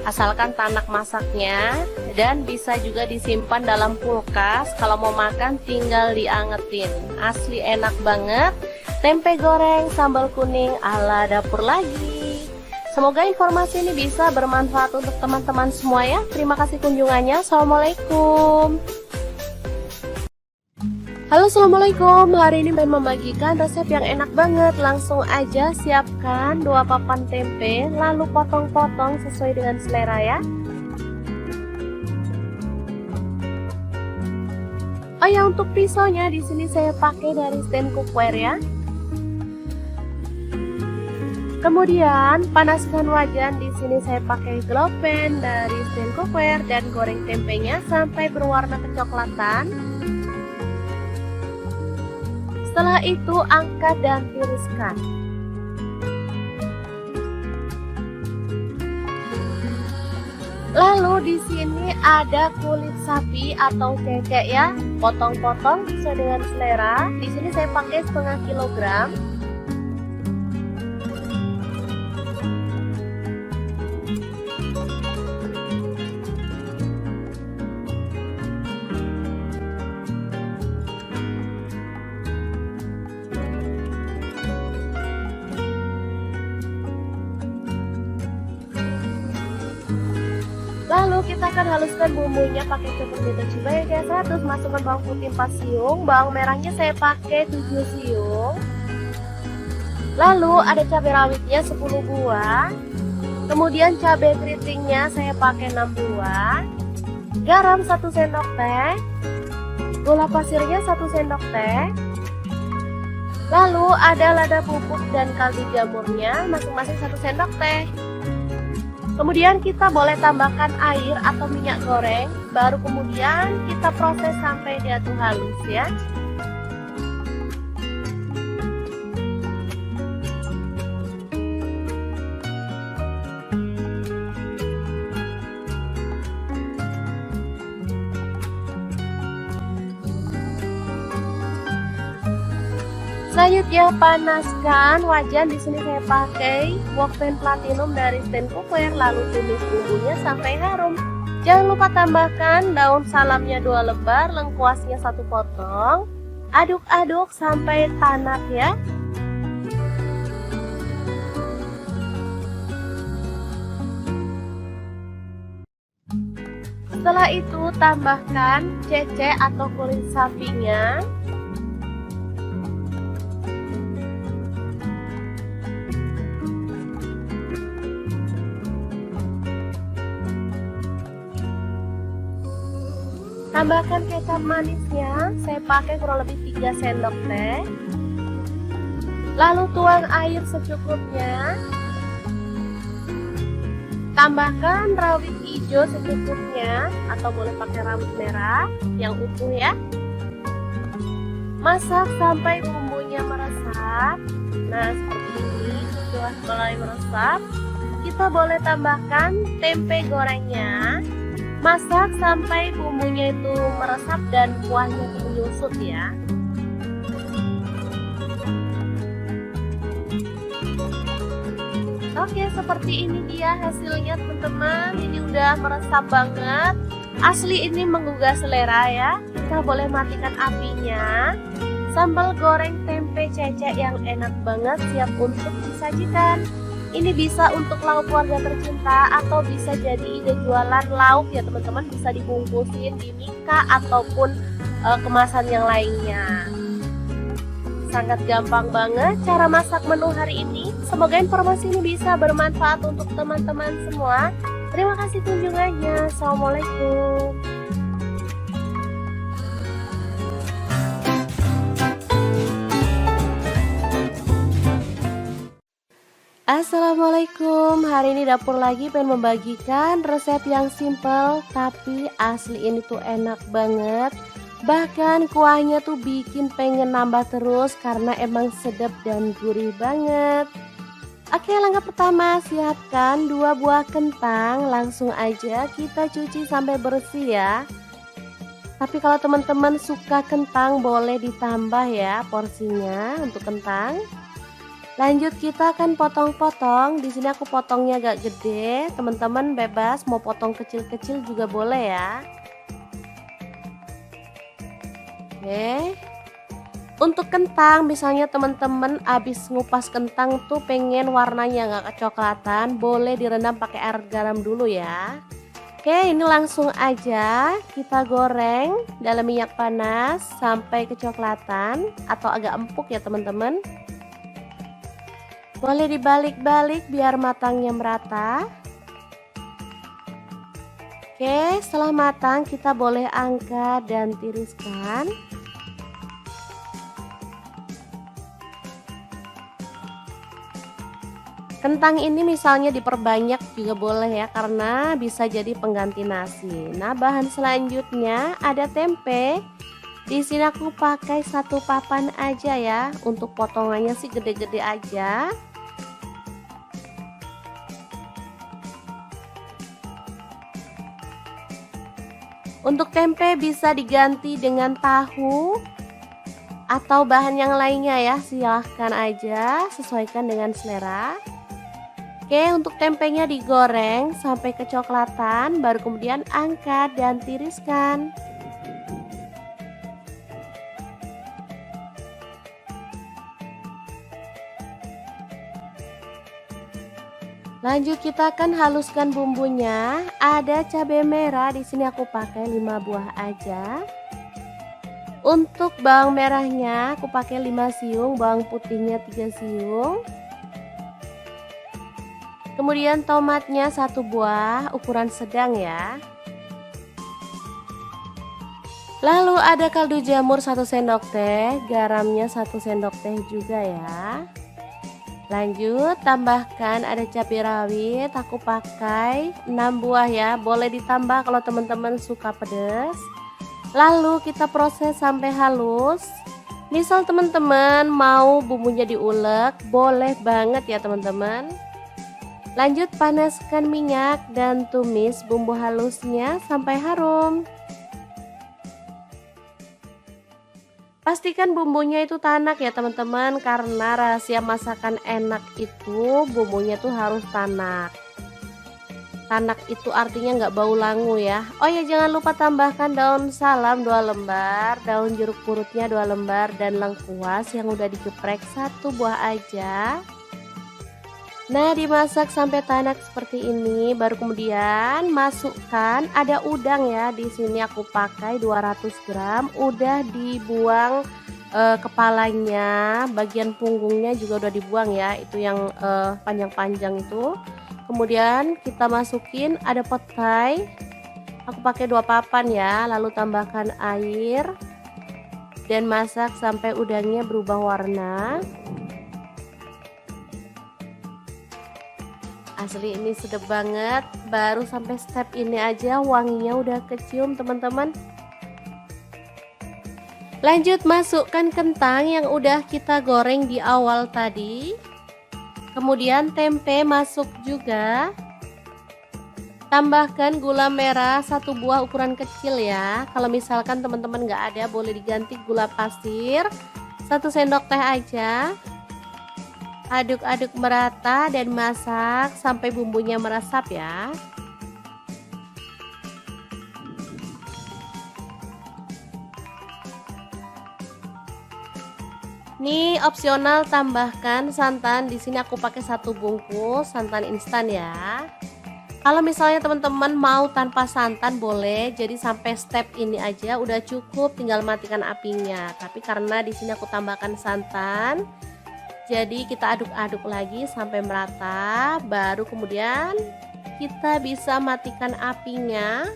Asalkan tanak masaknya, dan bisa juga disimpan dalam kulkas. Kalau mau makan tinggal diangetin. Asli enak banget. Tempe goreng sambal kuning ala dapur lagi. Semoga informasi ini bisa bermanfaat untuk teman-teman semua ya. Terima kasih kunjungannya. Assalamualaikum. Halo, assalamualaikum. Hari ini saya membagikan resep yang enak banget. Langsung aja siapkan 2 papan tempe, lalu potong-potong sesuai dengan selera ya. Oh ya, untuk pisaunya di sini saya pakai dari stand cookware ya. Kemudian panaskan wajan, di sini saya pakai glow pan dari stand cookware dan goreng tempenya sampai berwarna kecoklatan. Setelah itu angkat dan tiriskan. Lalu di sini ada kulit sapi atau cecek ya, potong-potong sesuai dengan selera. Di sini saya pakai setengah kilogram. Lalu kita akan haluskan bumbunya pakai chopper Mitochiba yang CH100. Masukkan bawang putih 4 siung, bawang merahnya saya pakai 7 siung. Lalu ada cabai rawitnya 10 buah. Kemudian cabai keritingnya saya pakai 6 buah, garam 1 sendok teh, gula pasirnya 1 sendok teh, lalu ada lada bubuk dan kaldu jamurnya masing-masing 1 sendok teh. Kemudian kita boleh tambahkan air atau minyak goreng, baru kemudian kita proses sampai dia tuh halus ya. Selanjutnya panaskan wajan. Di sini saya pakai wokpen platinum dari stand cookware, lalu tumis bumbunya sampai harum. Jangan lupa tambahkan daun salamnya 2 lembar, lengkuasnya 1 potong. Aduk-aduk sampai tanak ya. Setelah itu tambahkan cece atau kulit sapinya. Tambahkan kecap manisnya, saya pakai kurang lebih 3 sendok teh. Lalu tuang air secukupnya. Tambahkan rawit hijau secukupnya, atau boleh pakai rawit merah yang utuh ya. Masak sampai bumbunya meresap. Nah, seperti ini sudah mulai meresap. Kita boleh tambahkan tempe gorengnya. Masak sampai bumbunya itu meresap dan kuahnya menyusut ya. Oke, seperti ini dia hasilnya teman-teman. Ini udah meresap banget. Asli ini menggugah selera ya. Kita boleh matikan apinya. Sambal goreng tempe cecek yang enak banget siap untuk disajikan. Ini bisa untuk lauk keluarga tercinta atau bisa jadi ide jualan lauk ya teman-teman, bisa dibungkusin di mika ataupun kemasan yang lainnya. Sangat gampang banget cara masak menu hari ini. Semoga informasi ini bisa bermanfaat untuk teman-teman semua. Terima kasih kunjungannya. Assalamualaikum. Assalamualaikum, hari ini dapur lagi pengen membagikan resep yang simple tapi asli ini tuh enak banget. Bahkan kuahnya tuh bikin pengen nambah terus karena emang sedap dan gurih banget. Oke, langkah pertama siapkan 2 buah kentang, langsung aja kita cuci sampai bersih ya. Tapi kalau teman-teman suka kentang boleh ditambah ya porsinya untuk kentang. Lanjut kita akan potong-potong. Di sini aku potongnya agak gede. Teman-teman bebas mau potong kecil-kecil juga boleh ya. Oke. Untuk kentang, misalnya teman-teman abis ngupas kentang tuh pengen warnanya nggak kecoklatan, boleh direndam pakai air garam dulu ya. Oke, ini langsung aja kita goreng dalam minyak panas sampai kecoklatan atau agak empuk ya teman-teman. Boleh dibalik-balik biar matangnya merata. Oke, setelah matang kita boleh angkat dan tiriskan. Kentang ini misalnya diperbanyak juga boleh ya, karena bisa jadi pengganti nasi. Nah, bahan selanjutnya ada tempe. Di sini aku pakai 1 papan aja ya. Untuk potongannya sih gede-gede aja. Untuk tempe bisa diganti dengan tahu atau bahan yang lainnya ya, silahkan aja, sesuaikan dengan selera. Oke, untuk tempenya digoreng sampai kecoklatan, baru kemudian angkat dan tiriskan. Lanjut kita akan haluskan bumbunya. Ada cabai merah, di sini aku pakai 5 buah aja. Untuk bawang merahnya aku pakai 5 siung, bawang putihnya 3 siung. Kemudian tomatnya 1 buah ukuran sedang ya. Lalu ada kaldu jamur 1 sendok teh, garamnya 1 sendok teh juga ya. Lanjut tambahkan ada cabai rawit, aku pakai 6 buah ya, boleh ditambah kalau teman-teman suka pedas. Lalu kita proses sampai halus. Misal teman-teman mau bumbunya diulek, boleh banget ya teman-teman. Lanjut panaskan minyak dan tumis bumbu halusnya sampai harum. Pastikan bumbunya itu tanak ya teman-teman, karena rahasia masakan enak itu bumbunya tuh harus tanak. Tanak itu artinya nggak bau langu ya. Oh ya, jangan lupa tambahkan daun salam 2 lembar, daun jeruk purutnya 2 lembar, dan lengkuas yang udah digeprek 1 buah aja. Nah, dimasak sampai tanak seperti ini, baru kemudian masukkan ada udang ya. Di sini aku pakai 200 gram, udah dibuang kepalanya, bagian punggungnya juga udah dibuang ya, itu yang panjang-panjang itu. Kemudian kita masukin ada petai, aku pakai 2 papan ya, lalu tambahkan air dan masak sampai udangnya berubah warna. Asli ini sedap banget, baru sampai step ini aja wanginya udah kecium teman-teman. Lanjut masukkan kentang yang udah kita goreng di awal tadi. Kemudian tempe masuk juga. Tambahkan gula merah 1 buah ukuran kecil ya. Kalau misalkan teman-teman nggak ada, boleh diganti gula pasir 1 sendok teh aja. Aduk-aduk merata dan masak sampai bumbunya meresap ya. Nih opsional tambahkan santan, di sini aku pakai 1 bungkus santan instan ya. Kalau misalnya teman-teman mau tanpa santan boleh, jadi sampai step ini aja udah cukup, tinggal matikan apinya. Tapi karena di sini aku tambahkan santan, jadi kita aduk-aduk lagi sampai merata, baru kemudian kita bisa matikan apinya.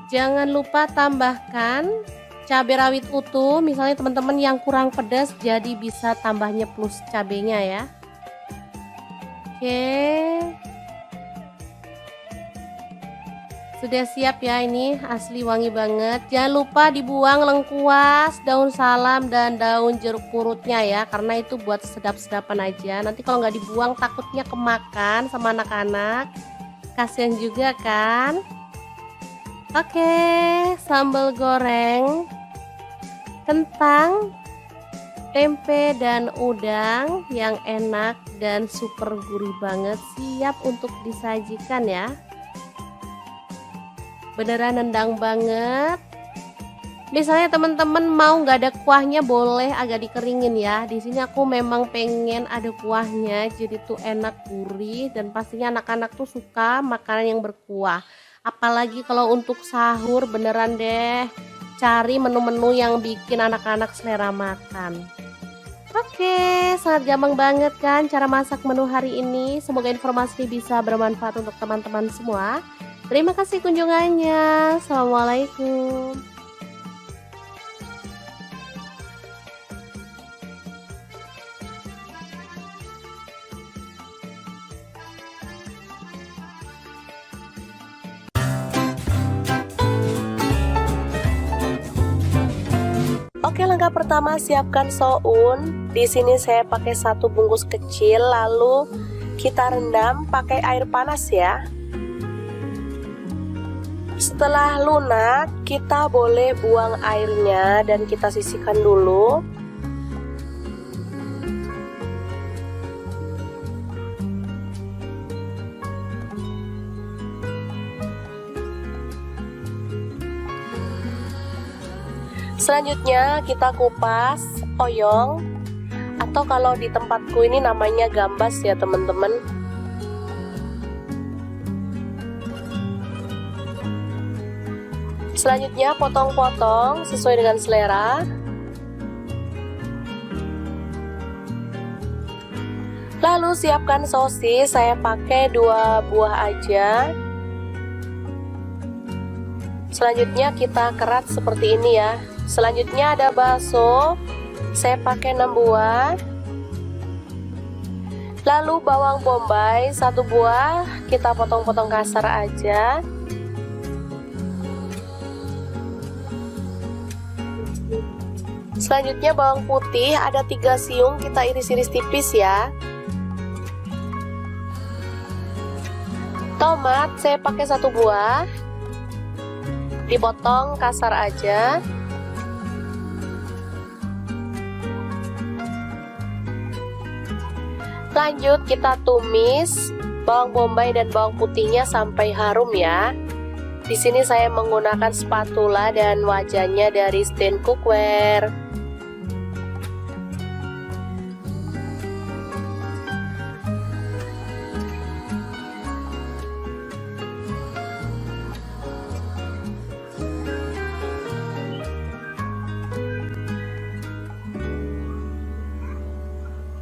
Jangan lupa tambahkan cabai rawit utuh, misalnya teman-teman yang kurang pedas jadi bisa tambahnya plus cabenya ya. Oke, sudah siap ya, ini asli wangi banget. Jangan lupa dibuang lengkuas, daun salam, dan daun jeruk purutnya ya, karena itu buat sedap-sedapan aja. Nanti kalau nggak dibuang takutnya kemakan sama anak-anak, kasihan juga kan. Oke, sambal goreng kentang, tempe, dan udang yang enak dan super gurih banget siap untuk disajikan ya. Beneran nendang banget. Misalnya teman-teman mau nggak ada kuahnya, boleh agak dikeringin ya. Di sini aku memang pengen ada kuahnya, jadi tuh enak gurih dan pastinya anak-anak tuh suka makanan yang berkuah. Apalagi kalau untuk sahur, beneran deh cari menu-menu yang bikin anak-anak selera makan. Oke, sangat gampang banget kan cara masak menu hari ini. Semoga informasi bisa bermanfaat untuk teman-teman semua. Terima kasih kunjungannya. Assalamualaikum. Oke, langkah pertama siapkan soun. Di sini saya pakai 1 bungkus kecil, lalu kita rendam pakai air panas ya. Setelah lunak, kita boleh buang airnya dan kita sisihkan dulu. Selanjutnya kita kupas oyong, atau kalau di tempatku ini namanya gambas ya teman-teman. Selanjutnya potong-potong sesuai dengan selera. Lalu siapkan sosis, saya pakai 2 buah aja. Selanjutnya kita kerat seperti ini ya. Selanjutnya ada bakso, saya pakai 6 buah. Lalu bawang bombay 1 buah, kita potong-potong kasar aja. Selanjutnya bawang putih ada 3 siung, kita iris-iris tipis ya. Tomat saya pakai 1 buah, dipotong kasar aja. Lanjut kita tumis bawang bombay dan bawang putihnya sampai harum ya. Di sini saya menggunakan spatula dan wajannya dari stand cookware.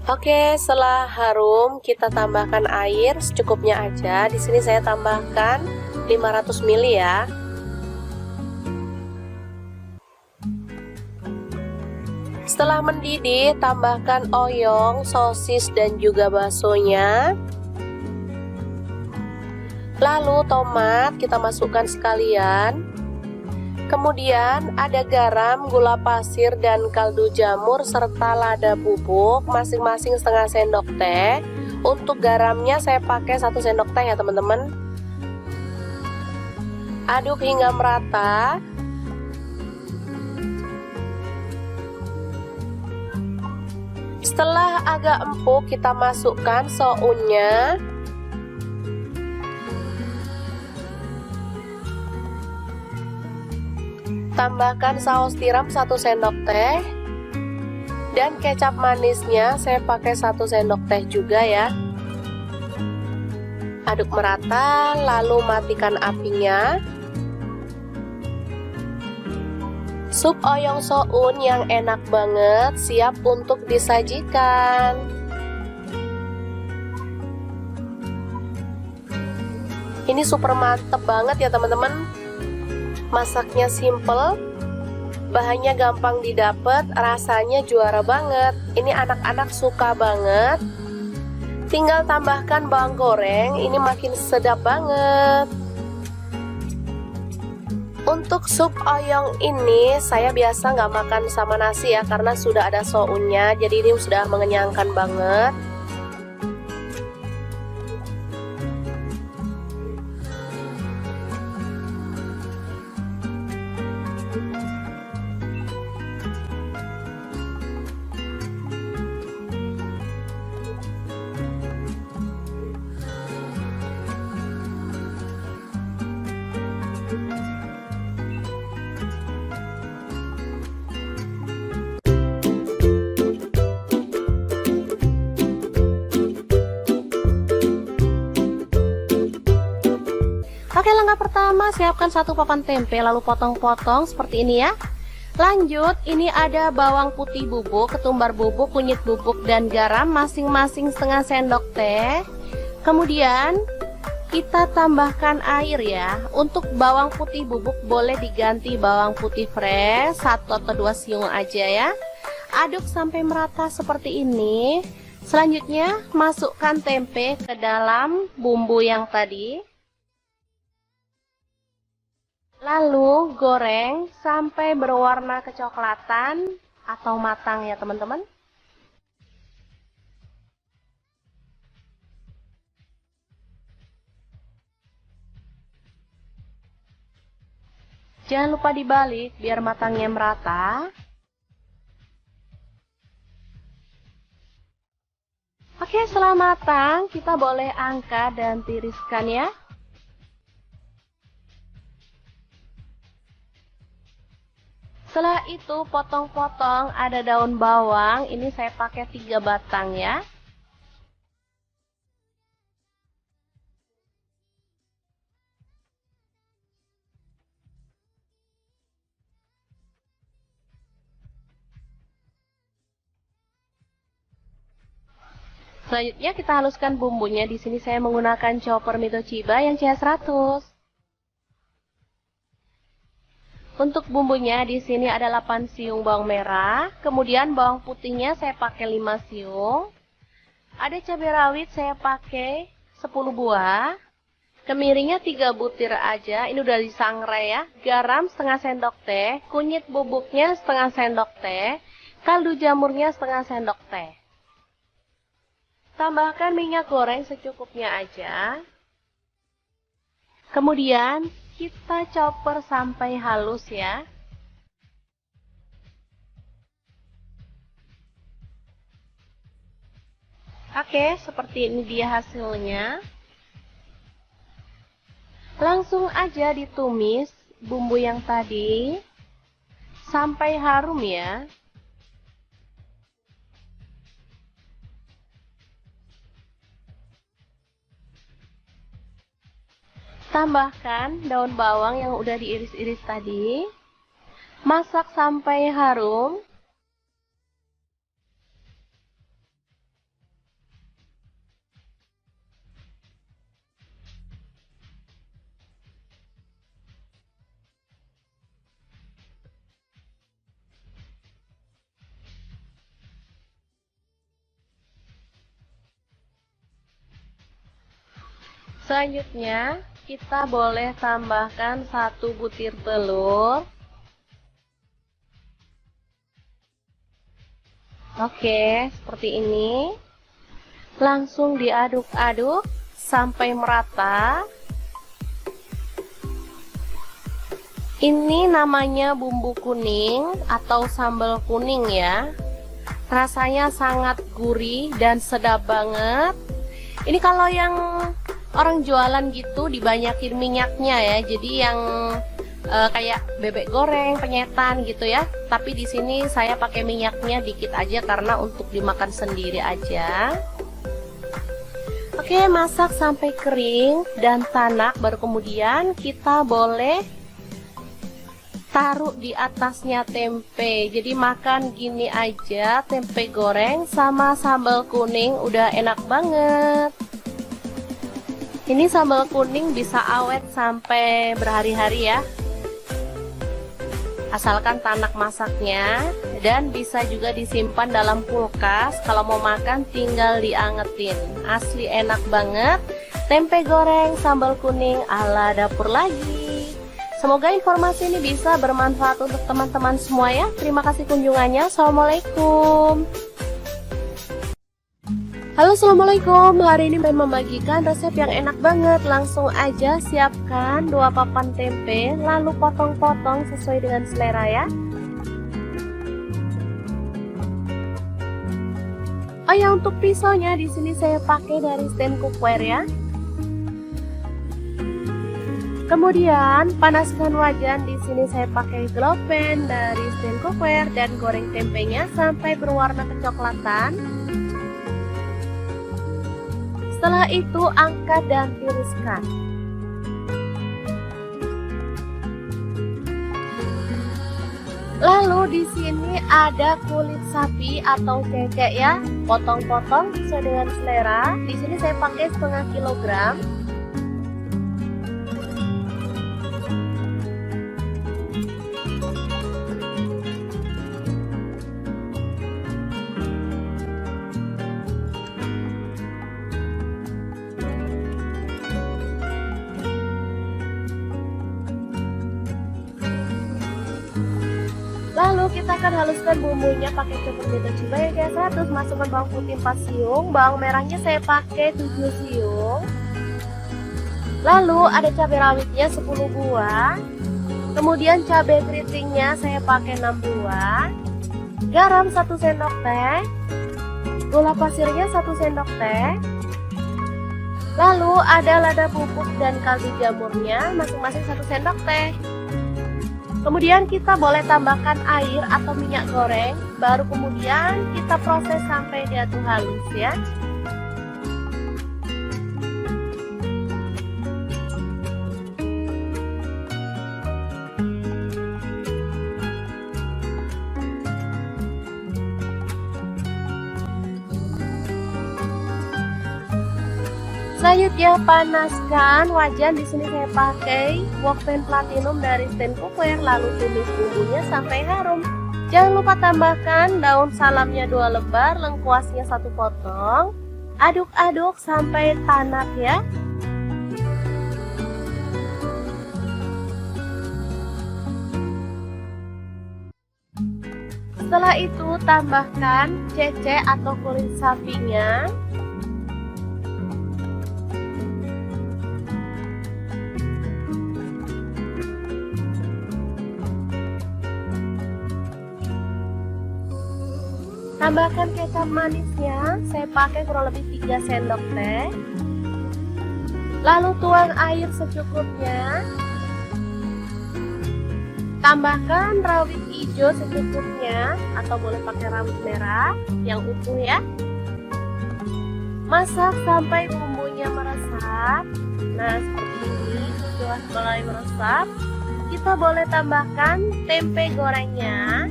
Oke, setelah harum kita tambahkan air secukupnya aja. Di sini saya tambahkan 500 ml ya. Setelah mendidih, tambahkan oyong, sosis dan juga baksonya. Lalu tomat kita masukkan sekalian. Kemudian ada garam, gula pasir, dan kaldu jamur serta lada bubuk masing-masing setengah sendok teh. Untuk garamnya saya pakai 1 sendok teh ya teman-teman. Aduk hingga merata. Setelah agak empuk kita masukkan sounnya. Tambahkan saus tiram 1 sendok teh. Dan kecap manisnya saya pakai 1 sendok teh juga ya. Aduk merata, lalu matikan apinya. Sup oyong soun yang enak banget siap untuk disajikan. Ini super mantep banget ya teman-teman. Masaknya simple, bahannya gampang didapat, rasanya juara banget. Ini anak-anak suka banget. Tinggal tambahkan bawang goreng, ini makin sedap banget. Untuk sup oyong ini saya biasa nggak makan sama nasi ya, karena sudah ada sounnya, jadi ini sudah mengenyangkan banget. Oke, langkah pertama siapkan 1 papan tempe lalu potong-potong seperti ini ya. Lanjut, ini ada bawang putih bubuk, ketumbar bubuk, kunyit bubuk, dan garam masing-masing setengah sendok teh. Kemudian kita tambahkan air ya. Untuk bawang putih bubuk boleh diganti bawang putih fresh 1 atau 2 siung aja ya. Aduk sampai merata seperti ini. Selanjutnya masukkan tempe ke dalam bumbu yang tadi. Lalu goreng sampai berwarna kecoklatan atau matang ya teman-teman. Jangan lupa dibalik biar matangnya merata. Oke, setelah matang kita boleh angkat dan tiriskan ya. Setelah itu potong-potong ada daun bawang, ini saya pakai 3 batang ya. Selanjutnya kita haluskan bumbunya. Di sini saya menggunakan chopper Mito Chiba yang CH100. Untuk bumbunya di sini ada 8 siung bawang merah, kemudian bawang putihnya saya pakai 5 siung. Ada cabai rawit saya pakai 10 buah. Kemiringnya 3 butir aja, ini udah disangrai ya. Garam setengah sendok teh, kunyit bubuknya setengah sendok teh, kaldu jamurnya setengah sendok teh. Tambahkan minyak goreng secukupnya aja. Kemudian kita chopper sampai halus ya. Oke, seperti ini dia hasilnya. Langsung aja ditumis bumbu yang tadi sampai harum ya. Tambahkan daun bawang yang udah diiris-iris tadi. Masak sampai harum. Selanjutnya, kita boleh tambahkan 1 butir telur. Oke, seperti ini. Langsung diaduk-aduk sampai merata. Ini namanya bumbu kuning atau sambal kuning ya. Rasanya sangat gurih dan sedap banget. Ini kalau yang orang jualan gitu dibanyakin minyaknya ya, jadi yang kayak bebek goreng, penyetan gitu ya. Tapi di sini saya pakai minyaknya dikit aja karena untuk dimakan sendiri aja. Oke, masak sampai kering dan tanak, baru kemudian kita boleh taruh di atasnya tempe. Jadi makan gini aja, tempe goreng sama sambal kuning udah enak banget. Ini sambal kuning bisa awet sampai berhari-hari ya. Asalkan tanak masaknya, dan bisa juga disimpan dalam kulkas. Kalau mau makan tinggal diangetin. Asli enak banget. Tempe goreng sambal kuning ala dapur lagi. Semoga informasi ini bisa bermanfaat untuk teman-teman semua ya. Terima kasih kunjungannya. Assalamualaikum. Halo, assalamualaikum. Hari ini saya membagikan resep yang enak banget. Langsung aja siapkan 2 papan tempe, lalu potong-potong sesuai dengan selera ya. Oh ya, untuk pisaunya di sini saya pakai dari stand cookware ya. Kemudian panaskan wajan, di sini saya pakai glow pan dari stand cookware dan goreng tempenya sampai berwarna kecoklatan. Setelah itu angkat dan tiriskan. Lalu di sini ada kulit sapi atau cecek ya, potong-potong sesuai dengan selera. Di sini saya pakai setengah kilogram. Lalu kita akan haluskan bumbunya pakai chopper Mito Chiba yang CH100. Masukkan bawang putih 4 siung, bawang merahnya saya pakai 7 siung. Lalu ada cabai rawitnya 10 buah. Kemudian cabai keritingnya saya pakai 6 buah. Garam 1 sendok teh. Gula pasirnya 1 sendok teh. Lalu ada lada bubuk dan kaldu jamurnya masing-masing 1 sendok teh. Kemudian kita boleh tambahkan air atau minyak goreng, baru kemudian kita proses sampai dia tuh halus ya. Selanjutnya panaskan wajan. Di sini saya pakai wokpen platinum dari stand cookware. Lalu tumis bumbunya sampai harum. Jangan lupa tambahkan daun salamnya 2 lembar, lengkuasnya 1 potong. Aduk-aduk sampai tanak ya. Setelah itu tambahkan cece atau kulit sapinya. Tambahkan kecap manisnya, saya pakai kurang lebih 3 sendok teh. Lalu tuang air secukupnya. Tambahkan rawit hijau secukupnya atau boleh pakai rawit merah yang utuh ya. Masak sampai bumbunya meresap. Nah, seperti ini sudah mulai meresap. Kita boleh tambahkan tempe gorengnya.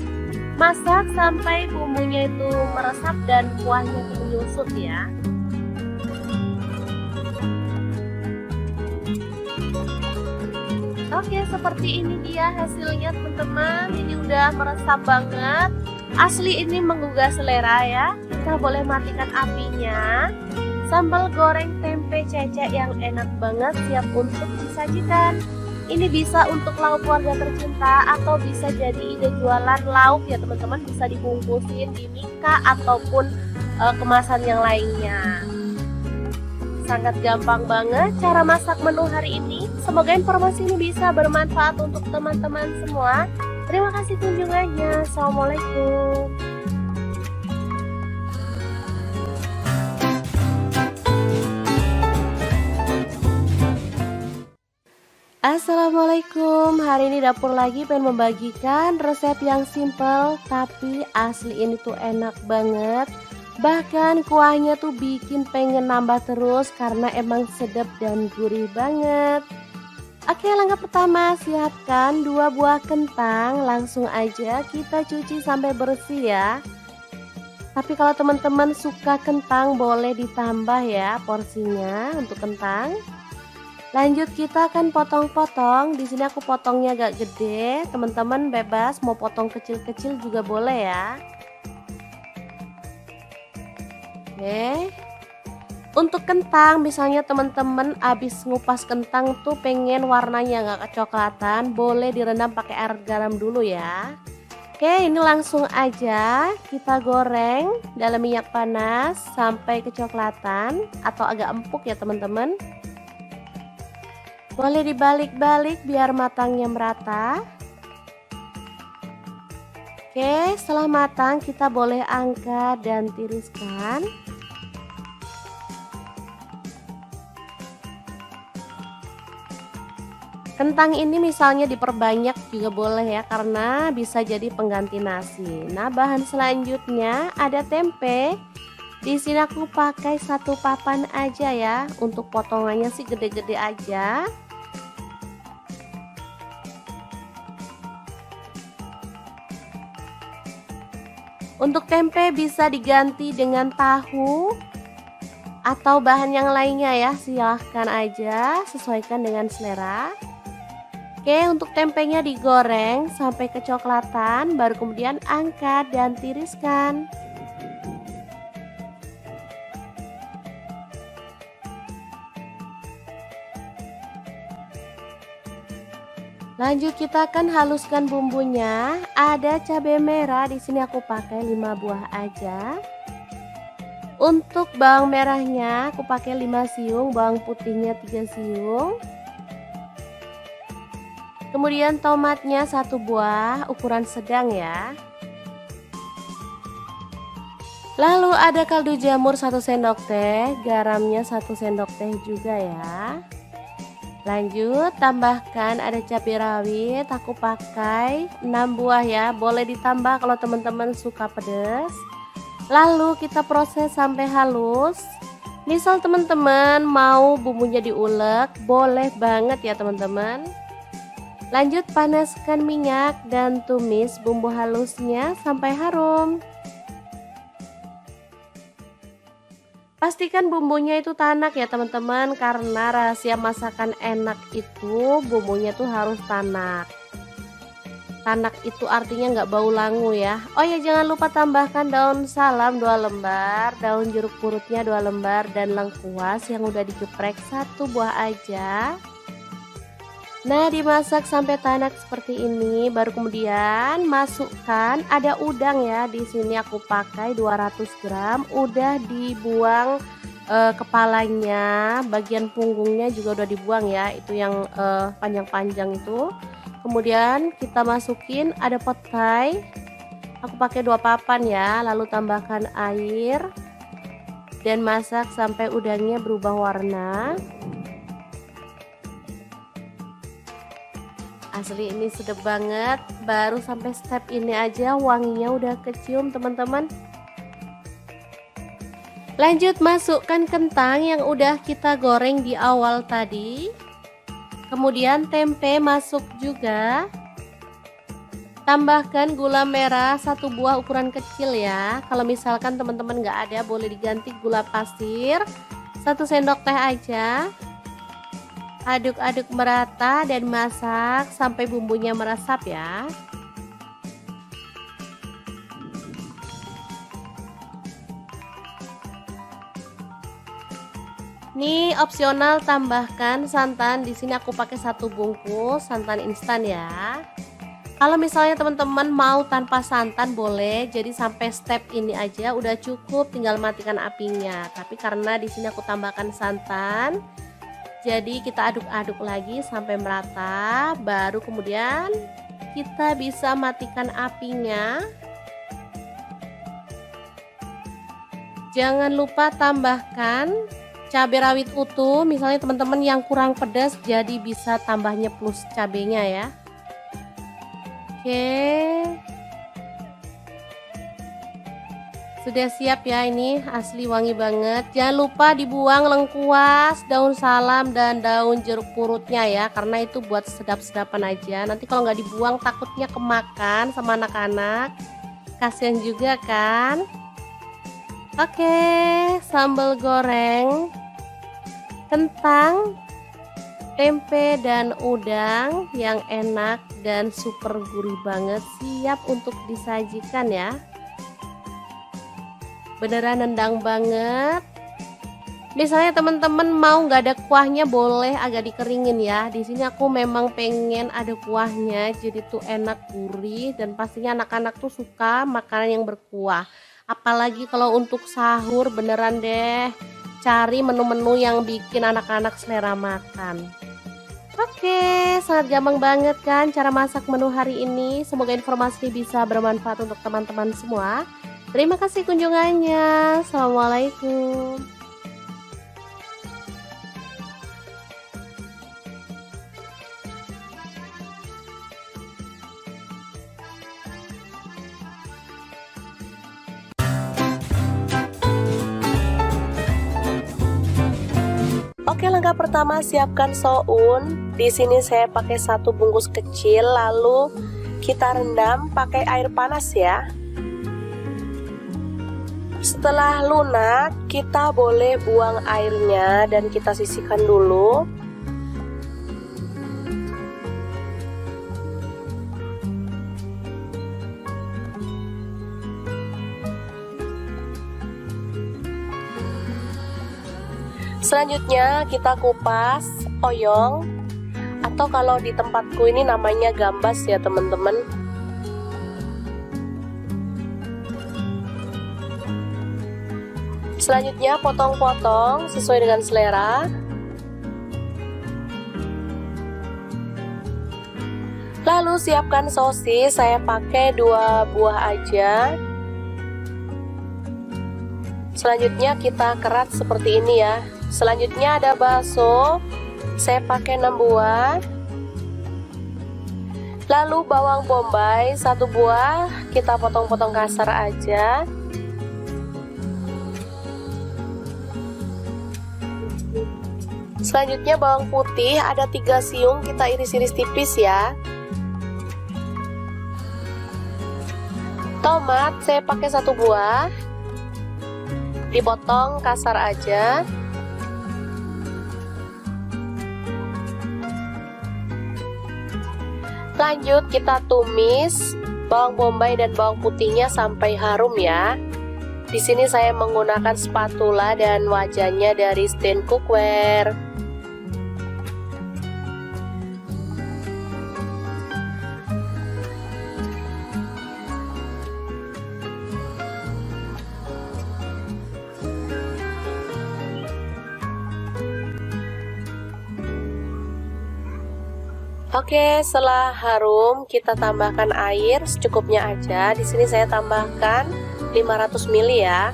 Masak sampai bumbunya itu meresap dan kuahnya itu menyusut ya. Oke, seperti ini dia hasilnya teman-teman. Ini udah meresap banget. Asli ini menggugah selera ya. Kita boleh matikan apinya. Sambal goreng tempe cecek yang enak banget siap untuk disajikan. Ini bisa untuk lauk keluarga tercinta atau bisa jadi ide jualan lauk ya teman-teman. Bisa dibungkusin di mika ataupun kemasan yang lainnya. Sangat gampang banget cara masak menu hari ini. Semoga informasi ini bisa bermanfaat untuk teman-teman semua. Terima kasih kunjungannya. Assalamualaikum. Assalamualaikum, hari ini dapur lagi pengen membagikan resep yang simple tapi asli ini tuh enak banget. Bahkan kuahnya tuh bikin pengen nambah terus karena emang sedap dan gurih banget. Oke, langkah pertama siapkan 2 buah kentang. Langsung aja kita cuci sampai bersih ya. Tapi kalau teman-teman suka kentang boleh ditambah ya porsinya untuk kentang. Lanjut kita akan potong-potong. Di sini aku potongnya agak gede. Teman-teman bebas mau potong kecil-kecil juga boleh ya. Oke. Untuk kentang misalnya teman-teman habis ngupas kentang tuh pengen warnanya nggak kecoklatan, boleh direndam pakai air garam dulu ya. Oke, ini langsung aja kita goreng dalam minyak panas sampai kecoklatan atau agak empuk ya teman-teman. Boleh dibalik-balik biar matangnya merata. Oke, setelah matang kita boleh angkat dan tiriskan. Kentang ini misalnya diperbanyak juga boleh ya, karena bisa jadi pengganti nasi. Nah, bahan selanjutnya ada tempe. Di sini aku pakai 1 papan aja ya. Untuk potongannya sih gede-gede aja. Untuk tempe bisa diganti dengan tahu atau bahan yang lainnya ya, silahkan aja, sesuaikan dengan selera. Oke, untuk tempenya digoreng sampai kecoklatan, baru kemudian angkat dan tiriskan. Lanjut kita akan haluskan bumbunya. Ada cabai merah, di sini aku pakai 5 buah aja. Untuk bawang merahnya aku pakai 5 siung, bawang putihnya 3 siung. Kemudian tomatnya 1 buah, ukuran sedang ya. Lalu ada kaldu jamur 1 sendok teh, garamnya 1 sendok teh juga ya. Lanjut tambahkan ada cabai rawit, aku pakai 6 buah ya, boleh ditambah kalau teman-teman suka pedas. Lalu kita proses sampai halus. Misal teman-teman mau bumbunya diulek, boleh banget ya teman-teman. Lanjut panaskan minyak dan tumis bumbu halusnya sampai harum. Pastikan bumbunya itu tanak ya teman-teman, karena rahasia masakan enak itu bumbunya tuh harus tanak. Tanak itu artinya nggak bau langu ya. Oh ya, jangan lupa tambahkan daun salam 2 lembar, daun jeruk purutnya 2 lembar, dan lengkuas yang udah digeprek 1 buah aja. Nah, dimasak sampai tanak seperti ini, baru kemudian masukkan ada udang ya. Di sini aku pakai 200 gram, udah dibuang kepalanya, bagian punggungnya juga udah dibuang ya, itu yang panjang-panjang itu. Kemudian kita masukin ada petai, aku pakai 2 papan ya, lalu tambahkan air dan masak sampai udangnya berubah warna. Asli ini sedap banget, baru sampai step ini aja wanginya udah kecium teman-teman. Lanjut masukkan kentang yang udah kita goreng di awal tadi. Kemudian tempe masuk juga. Tambahkan gula merah 1 buah ukuran kecil ya. Kalau misalkan teman-teman nggak ada, boleh diganti gula pasir 1 sendok teh aja. Aduk-aduk merata dan masak sampai bumbunya meresap ya. Ini opsional, tambahkan santan. Di sini aku pakai 1 bungkus santan instan ya. Kalau misalnya teman-teman mau tanpa santan boleh. Jadi sampai step ini aja udah cukup, tinggal matikan apinya. Tapi karena di sini aku tambahkan santan, jadi kita aduk-aduk lagi sampai merata, baru kemudian kita bisa matikan apinya. Jangan lupa tambahkan cabai rawit utuh, misalnya teman-teman yang kurang pedas jadi bisa tambahnya plus cabenya ya. Oke. Sudah siap ya, ini asli wangi banget. Jangan lupa dibuang lengkuas, daun salam, dan daun jeruk purutnya ya, karena itu buat sedap-sedapan aja. Nanti kalau nggak dibuang takutnya kemakan sama anak-anak, kasihan juga kan. Oke, sambal goreng kentang, tempe, dan udang yang enak dan super gurih banget, siap untuk disajikan ya. Beneran nendang banget. Misalnya teman-teman mau nggak ada kuahnya boleh agak dikeringin ya. Di sini aku memang pengen ada kuahnya, jadi tuh enak, gurih, dan pastinya anak-anak tuh suka makanan yang berkuah. Apalagi kalau untuk sahur, beneran deh cari menu-menu yang bikin anak-anak selera makan. Oke, sangat gampang banget kan cara masak menu hari ini. Semoga informasi bisa bermanfaat untuk teman-teman semua. Terima kasih kunjungannya. Assalamualaikum. Oke, langkah pertama siapkan soun. Di sini saya pakai 1 bungkus kecil, lalu kita rendam pakai air panas ya. Setelah lunak, kita boleh buang airnya dan kita sisihkan dulu. Selanjutnya kita kupas oyong, atau kalau di tempatku ini namanya gambas ya teman-teman. Selanjutnya potong-potong sesuai dengan selera. Lalu siapkan sosis, saya pakai 2 buah aja. Selanjutnya kita kerat seperti ini ya. Selanjutnya ada bakso, saya pakai 6 buah. Lalu bawang bombay 1 buah, kita potong-potong kasar aja. Selanjutnya bawang putih ada 3 siung, kita iris-iris tipis ya. Tomat saya pakai 1 buah. dipotong kasar aja. Lanjut kita tumis bawang bombay dan bawang putihnya sampai harum ya. Di sini saya menggunakan spatula dan wajannya dari Stand Cookware. Oke, setelah harum kita tambahkan air secukupnya aja. Di sini saya tambahkan 500 ml ya.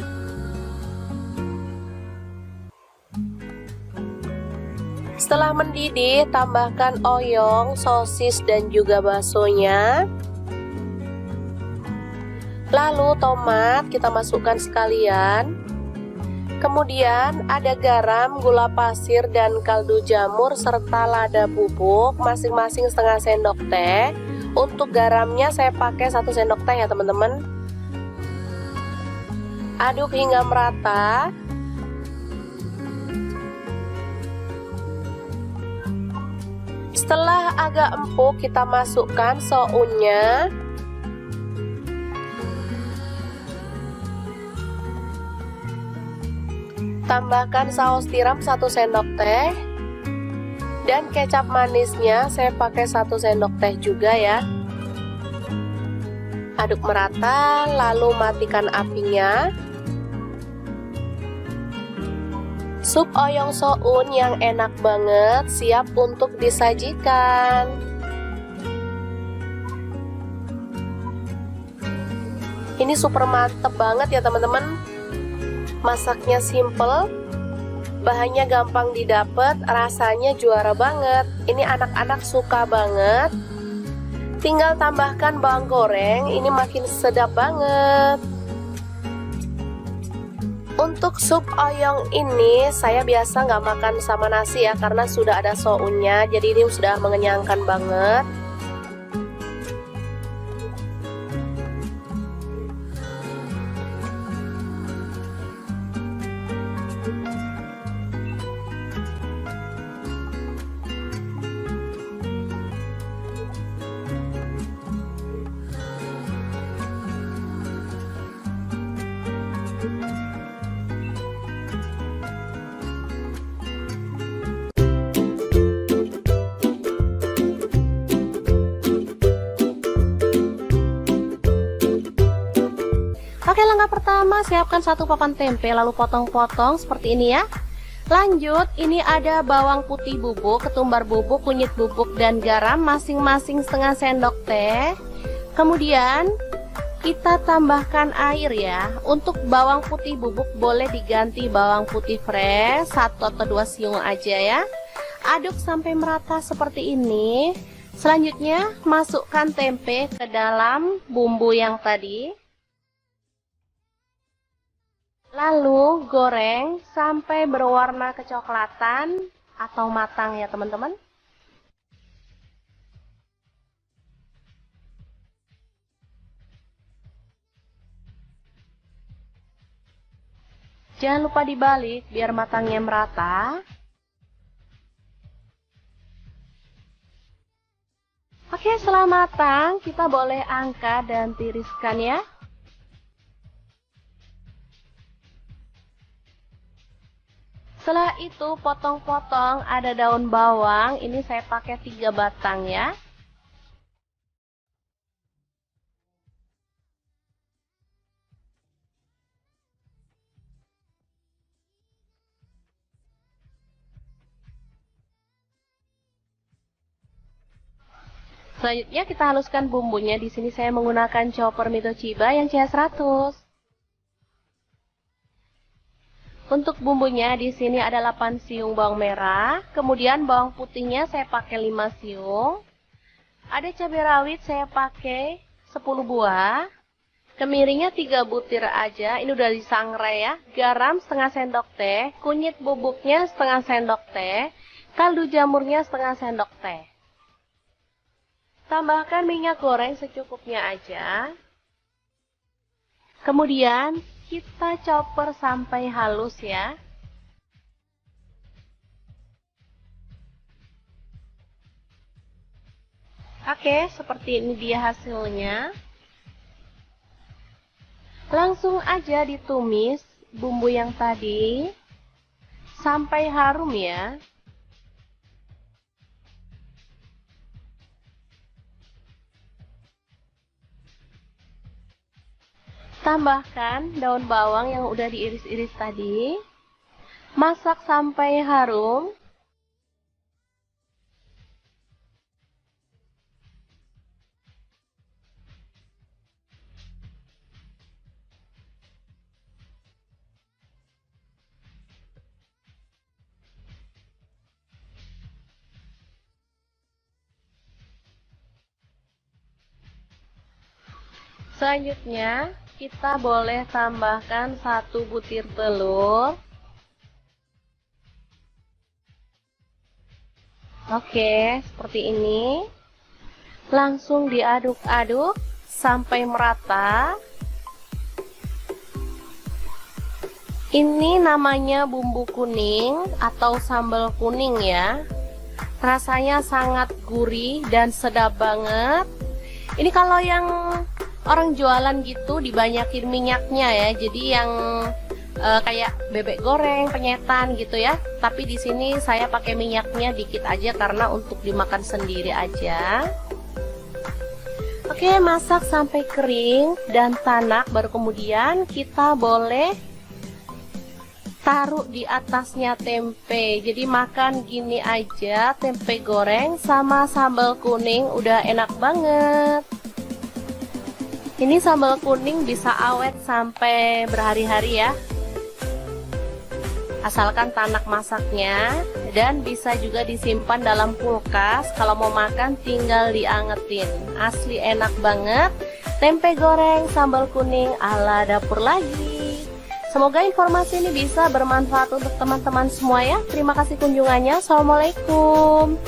Setelah mendidih, tambahkan oyong, sosis dan juga baksonya. Lalu tomat kita masukkan sekalian. Kemudian ada garam, gula pasir, dan kaldu jamur serta lada bubuk masing-masing setengah sendok teh. Untuk garamnya saya pakai 1 sendok teh ya teman-teman. Aduk hingga merata. Setelah agak empuk kita masukkan sounnya. Tambahkan saus tiram 1 sendok teh. Dan kecap manisnya saya pakai 1 sendok teh juga ya. Aduk merata, lalu matikan apinya. Sup oyong soun yang enak banget siap untuk disajikan. Ini super mantep banget ya teman-teman. Masaknya simple, bahannya gampang didapat, rasanya juara banget. Ini anak-anak suka banget. Tinggal tambahkan bawang goreng, ini makin sedap banget. Untuk sup oyong ini saya biasa nggak makan sama nasi ya, karena sudah ada sounnya, jadi ini sudah mengenyangkan banget. Oke, langkah pertama siapkan 1 papan tempe lalu potong-potong seperti ini ya. Lanjut, ini ada bawang putih bubuk, ketumbar bubuk, kunyit bubuk, dan garam masing-masing setengah sendok teh. Kemudian kita tambahkan air ya. Untuk bawang putih bubuk boleh diganti bawang putih fresh 1 atau 2 siung aja ya. Aduk sampai merata seperti ini. Selanjutnya masukkan tempe ke dalam bumbu yang tadi. Lalu goreng sampai berwarna kecoklatan atau matang ya teman-teman. Jangan lupa dibalik biar matangnya merata. Oke, setelah matang kita boleh angkat dan tiriskan ya. Setelah itu potong-potong, ada daun bawang, ini saya pakai 3 batang ya. Selanjutnya kita haluskan bumbunya. Di sini saya menggunakan chopper Mito Chiba yang CH100. Untuk bumbunya di sini ada 8 siung bawang merah, kemudian bawang putihnya saya pakai 5 siung. Ada cabai rawit saya pakai 10 buah. Kemiringnya 3 butir aja, ini udah disangrai ya. Garam setengah sendok teh, kunyit bubuknya setengah sendok teh, kaldu jamurnya setengah sendok teh. Tambahkan minyak goreng secukupnya aja. Kemudian kita chopper sampai halus ya. Oke, seperti ini dia hasilnya. Langsung aja ditumis bumbu yang tadi sampai harum ya. Tambahkan daun bawang yang udah diiris-iris tadi. Masak sampai harum. Selanjutnya, kita boleh tambahkan 1 butir telur. Oke, seperti ini. Langsung diaduk-aduk sampai merata. Ini namanya bumbu kuning atau sambal kuning ya. Rasanya sangat gurih dan sedap banget. Ini kalau yang orang jualan gitu dibanyakin minyaknya ya, jadi yang kayak bebek goreng, penyetan gitu ya. Tapi di sini saya pakai minyaknya dikit aja karena untuk dimakan sendiri aja. Oke, masak sampai kering dan tanak, baru kemudian kita boleh taruh di atasnya tempe. Jadi makan gini aja, tempe goreng sama sambal kuning udah enak banget. Ini sambal kuning bisa awet sampai berhari-hari ya, asalkan tanak masaknya, dan bisa juga disimpan dalam kulkas. Kalau mau makan tinggal diangetin. Asli enak banget, tempe goreng sambal kuning ala dapur lagi. Semoga informasi ini bisa bermanfaat untuk teman-teman semua ya. Terima kasih kunjungannya. Assalamualaikum.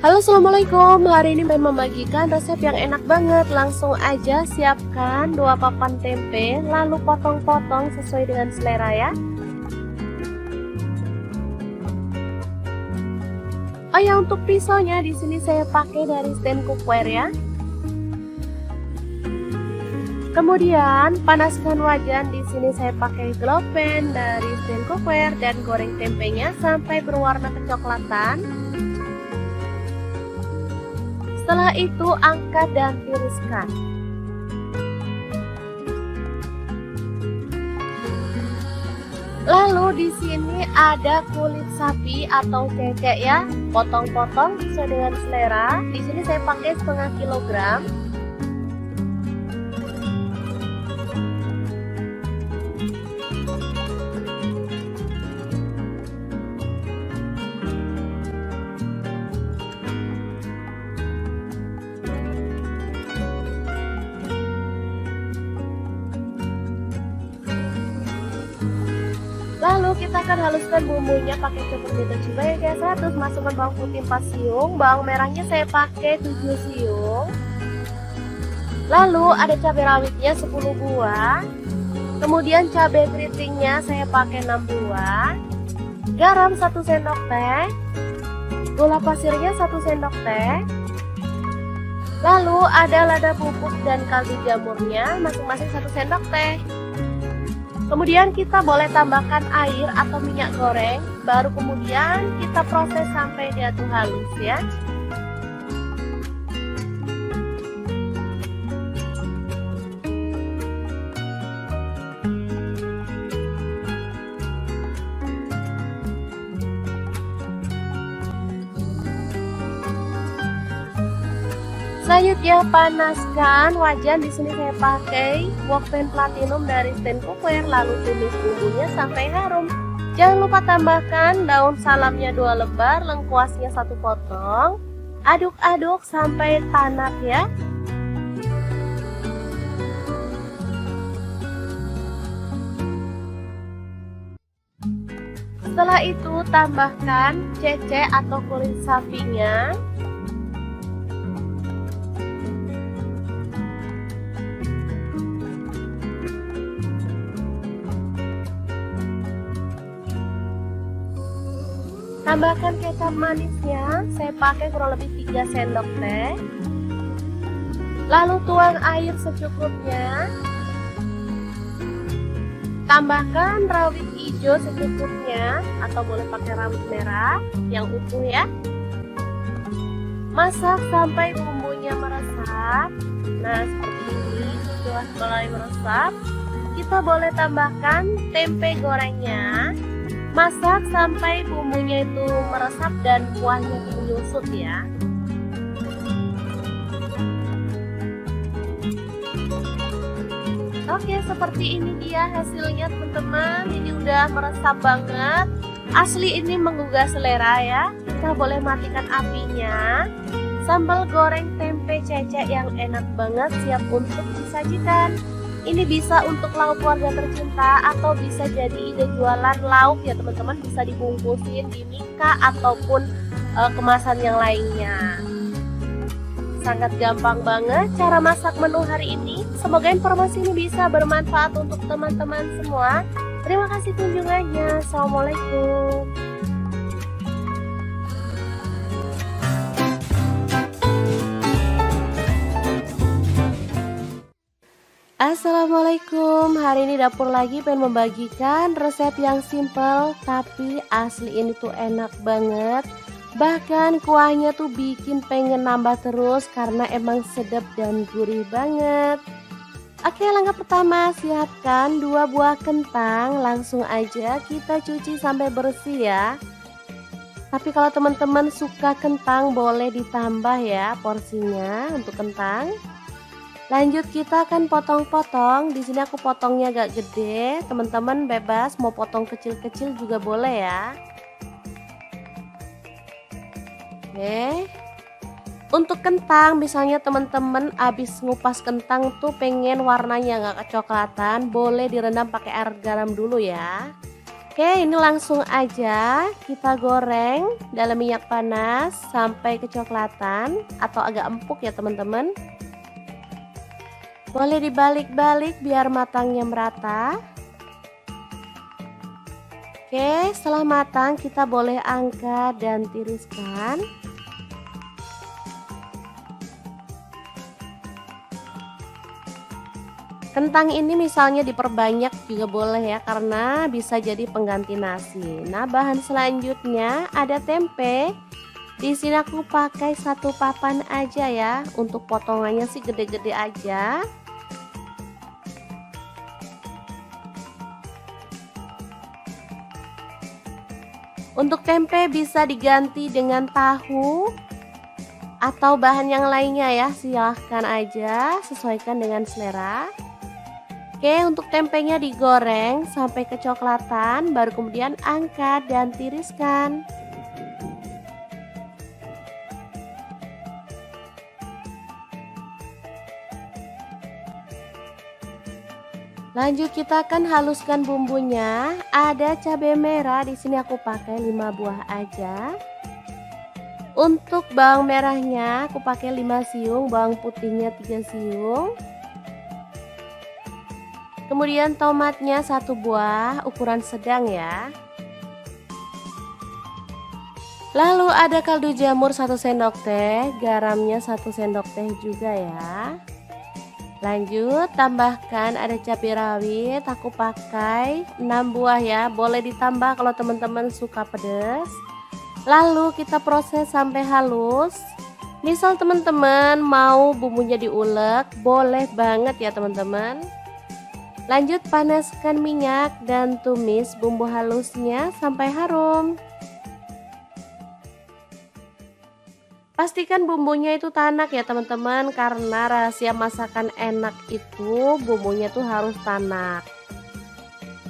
Halo, assalamualaikum. Hari ini pengen membagikan resep yang enak banget. Langsung aja siapkan 2 papan tempe, lalu potong-potong sesuai dengan selera ya. Oh ya, untuk pisaunya di sini saya pakai dari stand cookware ya. Kemudian panaskan wajan, di sini saya pakai glow pan dari stand cookware dan goreng tempenya sampai berwarna kecoklatan. Setelah itu angkat dan tiriskan. Lalu di sini ada kulit sapi atau cecek ya, potong-potong sesuai dengan selera. Di sini saya pakai setengah kilogram. Lalu kita akan haluskan bumbunya pakai seperti cibai biasa. Terus masukkan bawang putih 4 siung, bawang merahnya saya pakai 7 siung. Lalu ada cabai rawitnya 10 buah. Kemudian cabai keritingnya saya pakai 6 buah. Garam 1 sendok teh. Gula pasirnya 1 sendok teh. Lalu ada lada bubuk dan kaldu jamurnya masing-masing 1 sendok teh. Kemudian kita boleh tambahkan air atau minyak goreng, baru kemudian kita proses sampai dia tuh halus ya. Selanjutnya panaskan wajan, di sini saya pakai wok pan platinum dari stand cookware, lalu tumis bumbunya sampai harum. Jangan lupa tambahkan daun salamnya 2 lembar, lengkuasnya 1 potong. Aduk-aduk sampai tanak ya. Setelah itu tambahkan cecek atau kulit sapinya. Tambahkan kecap manisnya, saya pakai kurang lebih 3 sendok teh. Lalu tuang air secukupnya. Tambahkan rawit hijau secukupnya atau boleh pakai rawit merah yang utuh ya. Masak sampai bumbunya meresap. Nah, seperti ini sudah mulai meresap. Kita boleh tambahkan tempe gorengnya. Masak sampai bumbunya itu meresap dan kuahnya itu menyusut ya. Oke, seperti ini dia hasilnya teman-teman. Ini udah meresap banget. Asli ini menggugah selera ya. Kita boleh matikan apinya. Sambal goreng tempe cecek yang enak banget siap untuk disajikan. Ini bisa untuk lauk keluarga tercinta atau bisa jadi ide jualan lauk ya teman-teman. Bisa dibungkusin di mika ataupun kemasan yang lainnya. Sangat gampang banget cara masak menu hari ini. Semoga informasi ini bisa bermanfaat untuk teman-teman semua. Terima kasih kunjungannya. Assalamualaikum. Assalamualaikum, hari ini dapur lagi pengen membagikan resep yang simple tapi asli ini tuh enak banget. Bahkan kuahnya tuh bikin pengen nambah terus karena emang sedap dan gurih banget. Oke, langkah pertama siapkan 2 buah kentang, langsung aja kita cuci sampai bersih ya. Tapi kalau teman-teman suka kentang boleh ditambah ya porsinya untuk kentang. Lanjut kita akan potong-potong. Di sini aku potongnya agak gede. Teman-teman bebas mau potong kecil-kecil juga boleh ya. Oke. Untuk kentang misalnya teman-teman habis ngupas kentang tuh pengen warnanya nggak kecoklatan, boleh direndam pakai air garam dulu ya. Oke, ini langsung aja kita goreng dalam minyak panas sampai kecoklatan atau agak empuk ya teman-teman. Boleh dibalik-balik biar matangnya merata. Oke, setelah matang kita boleh angkat dan tiriskan. Kentang ini misalnya diperbanyak juga boleh ya, karena bisa jadi pengganti nasi. Nah, bahan selanjutnya ada tempe. Di sini aku pakai 1 papan aja ya. Untuk potongannya sih gede-gede aja. Untuk tempe bisa diganti dengan tahu atau bahan yang lainnya ya, silahkan aja, sesuaikan dengan selera. Oke, untuk tempenya digoreng sampai kecoklatan, baru kemudian angkat dan tiriskan. Lanjut kita akan haluskan bumbunya. Ada cabai merah, di sini aku pakai 5 buah aja. Untuk bawang merahnya aku pakai 5 siung, bawang putihnya 3 siung. Kemudian tomatnya 1 buah, ukuran sedang ya. Lalu ada kaldu jamur 1 sendok teh, garamnya 1 sendok teh juga ya. Lanjut tambahkan ada cabai rawit, aku pakai 6 buah ya, boleh ditambah kalau teman-teman suka pedas. Lalu kita proses sampai halus. Misal teman-teman mau bumbunya diulek, boleh banget ya teman-teman. Lanjut panaskan minyak dan tumis bumbu halusnya sampai harum. Pastikan bumbunya itu tanak ya teman-teman, karena rahasia masakan enak itu bumbunya tuh harus tanak.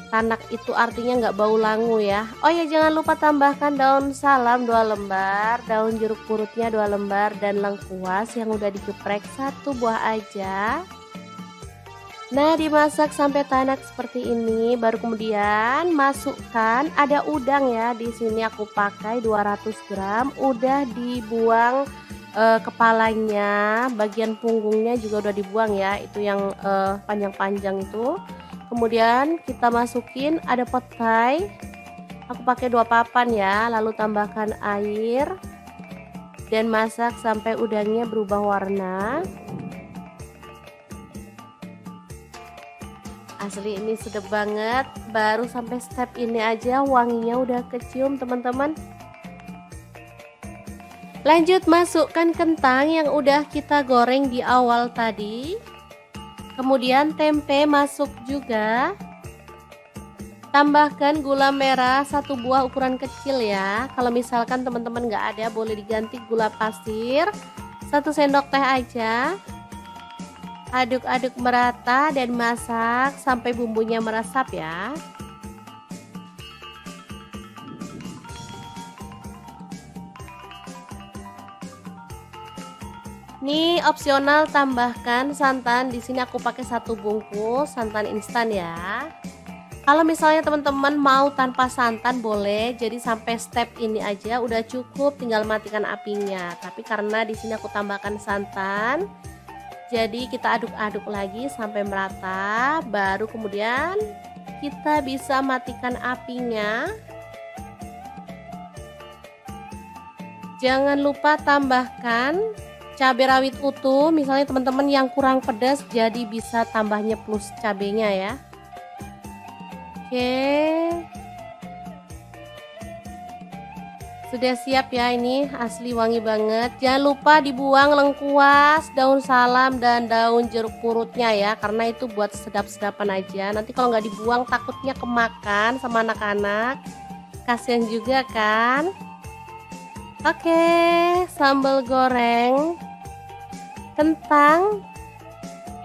Tanak itu artinya nggak bau langu ya. Oh ya, jangan lupa tambahkan daun salam 2 lembar, daun jeruk purutnya 2 lembar, dan lengkuas yang udah digeprek 1 buah aja. Nah, dimasak sampai tanak seperti ini, baru kemudian masukkan ada udang ya. Di sini aku pakai 200 gram, udah dibuang kepalanya, bagian punggungnya juga udah dibuang ya, itu yang panjang-panjang itu. Kemudian kita masukin ada petai, Aku pakai 2 papan ya, lalu tambahkan air dan masak sampai udangnya berubah warna. Asli ini sedap banget, baru sampai step ini aja wanginya udah kecium teman-teman. Lanjut masukkan kentang yang udah kita goreng di awal tadi. Kemudian tempe masuk juga. Tambahkan gula merah 1 buah ukuran kecil ya. Kalau misalkan teman-teman nggak ada boleh diganti gula pasir 1 sendok teh aja. Aduk-aduk merata dan masak sampai bumbunya meresap ya. Ini opsional tambahkan santan. Di sini aku pakai 1 bungkus santan instan ya. Kalau misalnya teman-teman mau tanpa santan boleh. Jadi sampai step ini aja udah cukup, tinggal matikan apinya. Tapi karena di sini aku tambahkan santan, jadi kita aduk-aduk lagi sampai merata, baru kemudian kita bisa matikan apinya. Jangan lupa tambahkan cabai rawit utuh, misalnya teman-teman yang kurang pedas jadi bisa tambahnya plus cabenya ya. Oke. Sudah siap ya, ini asli wangi banget. Jangan lupa dibuang lengkuas, daun salam dan daun jeruk purutnya ya, karena itu buat sedap-sedapan aja. Nanti kalau nggak dibuang takutnya kemakan sama anak-anak, kasihan juga kan. Oke, sambal goreng kentang,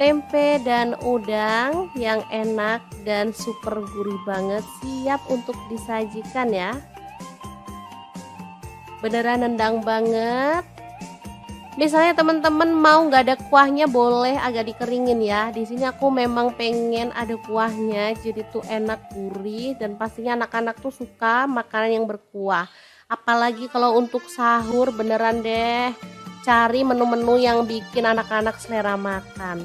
tempe dan udang yang enak dan super gurih banget siap untuk disajikan ya. Beneran nendang banget. Misalnya teman-teman mau nggak ada kuahnya boleh agak dikeringin ya. Di sini aku memang pengen ada kuahnya, jadi tuh enak gurih dan pastinya anak-anak tuh suka makanan yang berkuah. Apalagi kalau untuk sahur beneran deh cari menu-menu yang bikin anak-anak selera makan.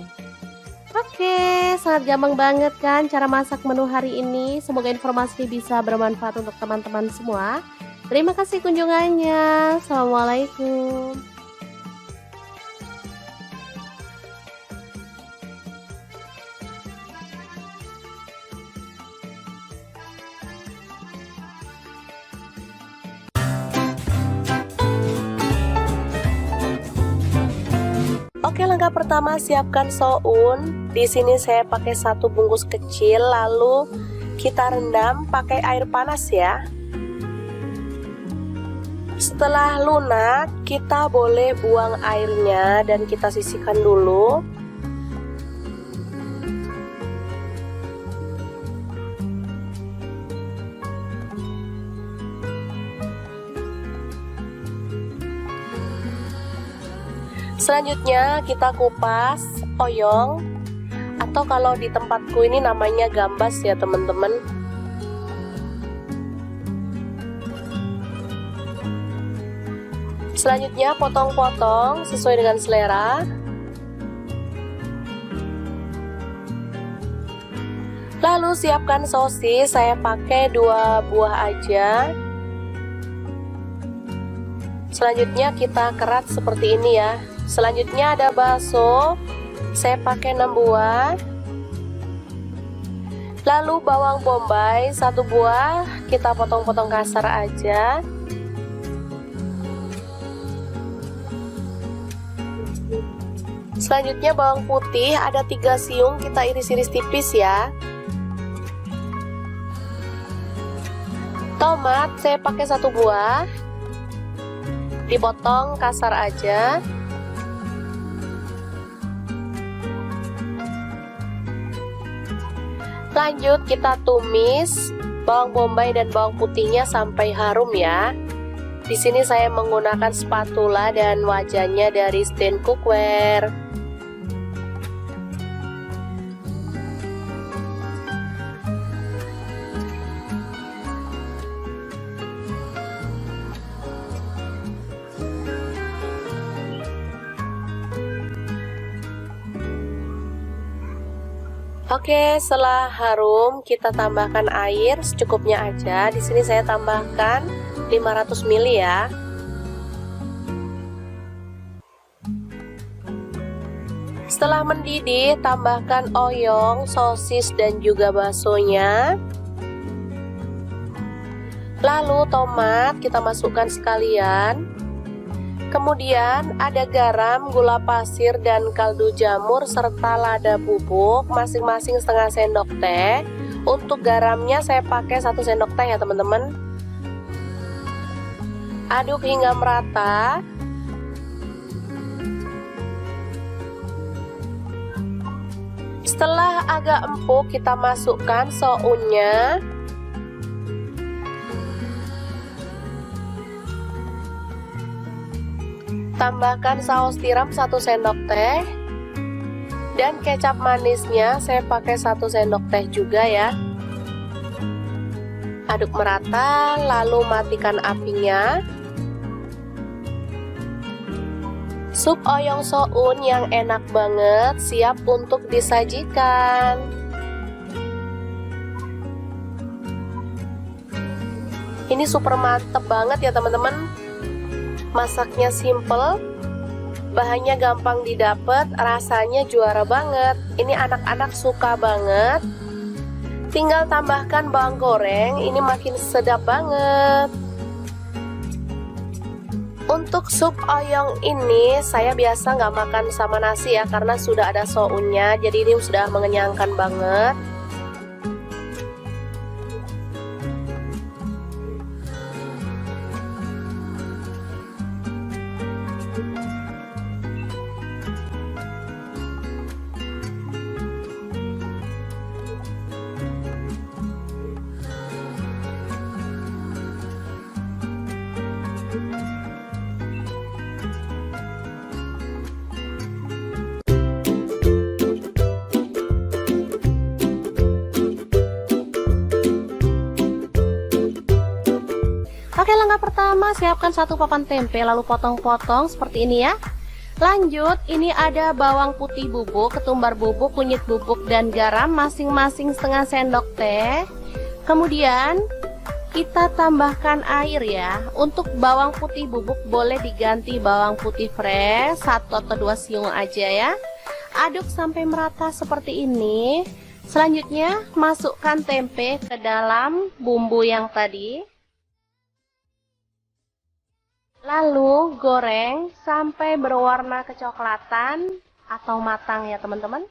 Oke, sangat gampang banget kan cara masak menu hari ini. Semoga informasi bisa bermanfaat untuk teman-teman semua. Terima kasih kunjungannya. Assalamualaikum. Oke, langkah pertama siapkan soun. Di sini saya pakai 1 bungkus kecil, lalu kita rendam pakai air panas ya. Setelah lunak, kita boleh buang airnya dan kita sisihkan dulu. Selanjutnya kita kupas oyong, atau kalau di tempatku ini namanya gambas ya teman-teman. Selanjutnya potong-potong sesuai dengan selera. Lalu siapkan sosis, saya pakai 2 buah aja. Selanjutnya kita kerat seperti ini ya. Selanjutnya ada bakso, saya pakai 6 buah. Lalu bawang bombay 1 buah, kita potong-potong kasar aja. Selanjutnya bawang putih ada 3 siung, kita iris-iris tipis ya. Tomat saya pakai 1 buah, dipotong kasar aja. Lanjut kita tumis bawang bombay dan bawang putihnya sampai harum ya. Di sini saya menggunakan spatula dan wajannya dari stand cookware. Oke, setelah harum kita tambahkan air secukupnya aja. Di sini saya tambahkan 500 ml ya. Setelah mendidih, tambahkan oyong, sosis dan juga baksonya. Lalu tomat kita masukkan sekalian. Kemudian ada garam, gula pasir, dan kaldu jamur serta lada bubuk masing-masing setengah sendok teh. Untuk garamnya saya pakai 1 sendok teh ya teman-teman. Aduk hingga merata. Setelah agak empuk kita masukkan sounnya. Tambahkan saus tiram 1 sendok teh. Dan kecap manisnya saya pakai 1 sendok teh juga ya. Aduk merata lalu matikan apinya. Sup oyong soun yang enak banget siap untuk disajikan. Ini super mantep banget ya teman-teman. Masaknya simple, bahannya gampang didapat, rasanya juara banget. Ini anak-anak suka banget. Tinggal tambahkan bawang goreng, ini makin sedap banget. Untuk sup oyong ini saya biasa nggak makan sama nasi ya, karena sudah ada sounnya, jadi ini sudah mengenyangkan banget. Oke, langkah pertama siapkan 1 papan tempe lalu potong-potong seperti ini ya. Lanjut, ini ada bawang putih bubuk, ketumbar bubuk, kunyit bubuk, dan garam masing-masing setengah sendok teh. Kemudian kita tambahkan air ya. Untuk bawang putih bubuk boleh diganti bawang putih fresh 1 atau 2 siung aja ya. Aduk sampai merata seperti ini. Selanjutnya masukkan tempe ke dalam bumbu yang tadi. Lalu goreng sampai berwarna kecoklatan atau matang ya teman-teman.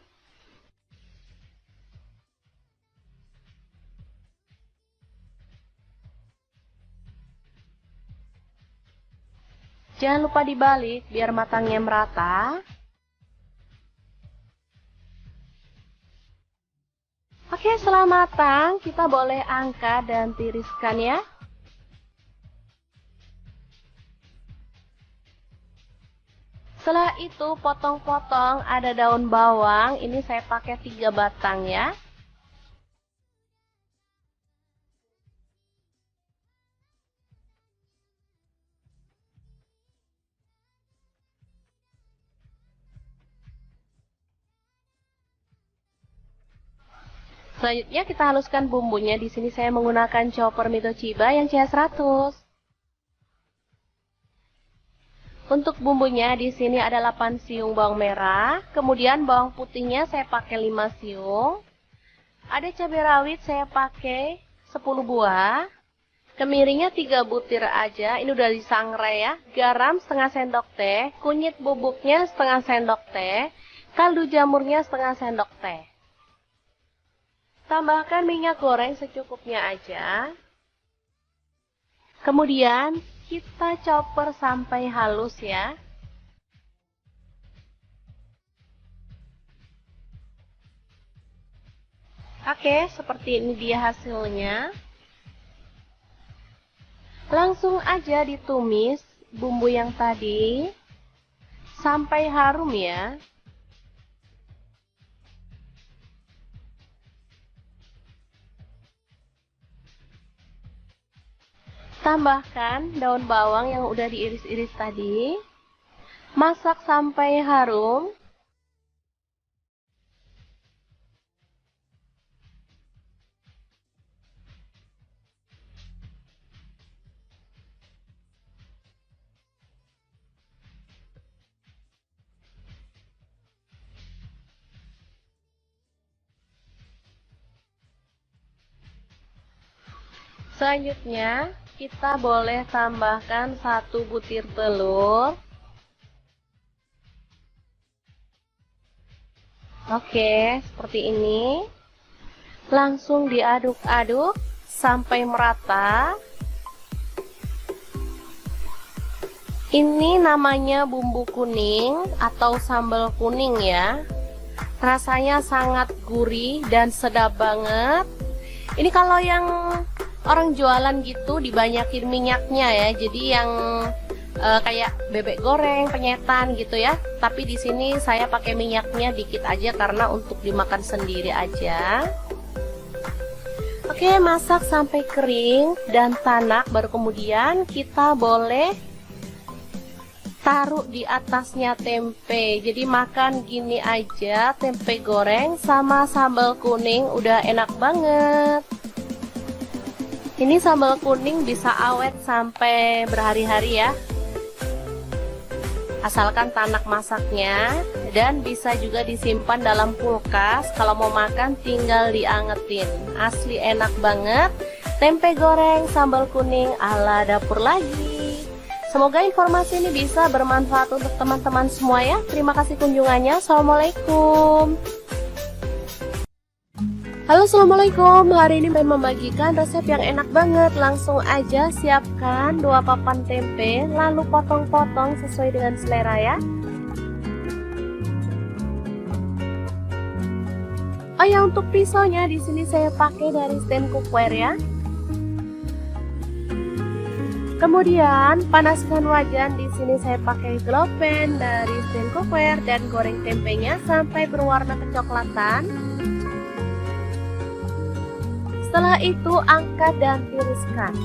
Jangan lupa dibalik biar matangnya merata. Oke, setelah matang kita boleh angkat dan tiriskan ya. Setelah itu potong-potong ada daun bawang, ini saya pakai 3 batang ya. Selanjutnya kita haluskan bumbunya. Di sini saya menggunakan chopper Mito Chiba yang CH100. Untuk bumbunya di sini ada 8 siung bawang merah, kemudian bawang putihnya saya pakai 5 siung. Ada cabai rawit saya pakai 10 buah. Kemiringnya 3 butir aja, ini udah disangrai ya. Garam setengah sendok teh, kunyit bubuknya setengah sendok teh, kaldu jamurnya setengah sendok teh. Tambahkan minyak goreng secukupnya aja. Kemudian kita chopper sampai halus ya. Oke, seperti ini dia hasilnya. Langsung aja ditumis bumbu yang tadi sampai harum ya. Tambahkan daun bawang yang udah diiris-iris tadi. Masak sampai harum. Selanjutnya, kita boleh tambahkan 1 butir telur. Oke, seperti ini. Langsung diaduk-aduk sampai merata. Ini namanya bumbu kuning atau sambal kuning ya. Rasanya sangat gurih dan sedap banget. Ini kalau yang orang jualan gitu dibanyakin minyaknya ya. Jadi yang kayak bebek goreng, penyetan gitu ya. Tapi di sini saya pakai minyaknya dikit aja karena untuk dimakan sendiri aja. Oke, masak sampai kering dan tanak, baru kemudian kita boleh taruh di atasnya tempe. Jadi makan gini aja, tempe goreng sama sambal kuning udah enak banget. Ini sambal kuning bisa awet sampai berhari-hari ya, asalkan tanak masaknya, dan bisa juga disimpan dalam kulkas. Kalau mau makan tinggal diangetin. Asli enak banget, tempe goreng sambal kuning ala dapur lagi. Semoga informasi ini bisa bermanfaat untuk teman-teman semua ya. Terima kasih kunjungannya. Assalamualaikum. Halo, assalamualaikum. Hari ini saya membagikan resep yang enak banget. Langsung aja siapkan 2 papan tempe, lalu potong-potong sesuai dengan selera ya. Oh ya, untuk pisaunya di sini saya pakai dari stand cookware ya. Kemudian panaskan wajan, di sini saya pakai glow pan dari stand cookware dan goreng tempenya sampai berwarna kecoklatan. Setelah itu angkat dan tiriskan.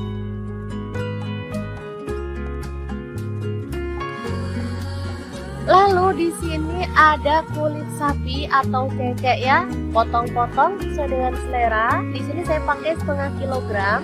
Lalu di sini ada kulit sapi atau cecek ya, potong-potong sesuai dengan selera. Di sini saya pakai setengah kilogram.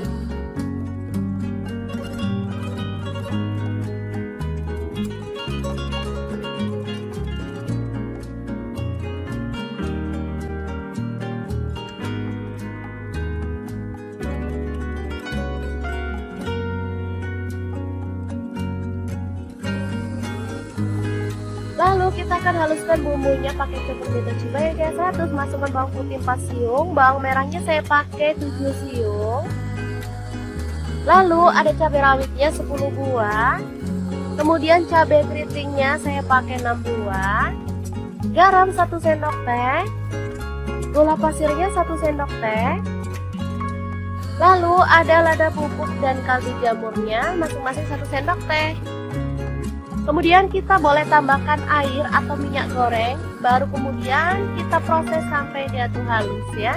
Lalu kita akan haluskan bumbunya pakai seperti cibai biasa. Terus masukkan bawang putih 4 siung, bawang merahnya saya pakai 7 siung. Lalu ada cabai rawitnya 10 buah. Kemudian cabai keritingnya saya pakai 6 buah. Garam 1 sendok teh. Gula pasirnya 1 sendok teh. Lalu ada lada bubuk dan kaldu jamurnya masing-masing 1 sendok teh. Kemudian kita boleh tambahkan air atau minyak goreng, baru kemudian kita proses sampai dia tuh halus ya.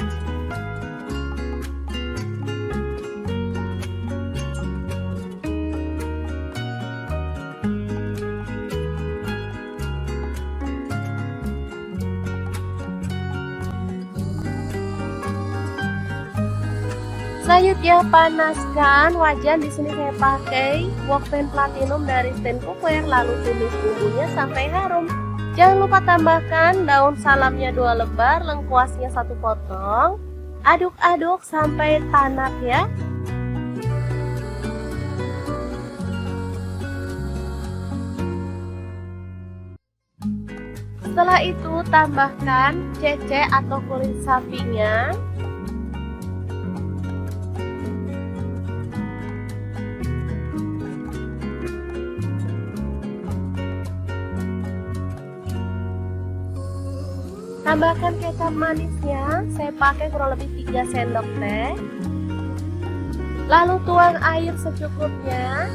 Selanjutnya panaskan wajan, di sini saya pakai wok pan platinum dari stand cookware, lalu tumis bumbunya sampai harum. Jangan lupa tambahkan daun salamnya 2 lembar, lengkuasnya 1 potong. Aduk-aduk sampai tanak ya. Setelah itu tambahkan cecek atau kulit sapinya. Tambahkan kecap manisnya, saya pakai kurang lebih 3 sendok teh. Lalu tuang air secukupnya.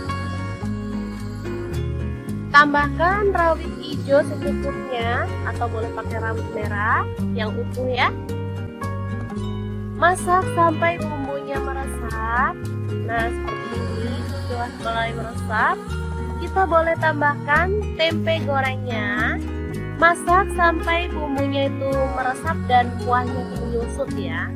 Tambahkan rawit hijau secukupnya, atau boleh pakai rawit merah yang utuh ya. Masak sampai bumbunya meresap. Nah, seperti ini sudah mulai meresap. Kita boleh tambahkan tempe gorengnya. Masak sampai bumbunya itu meresap dan kuahnya itu menyusut ya.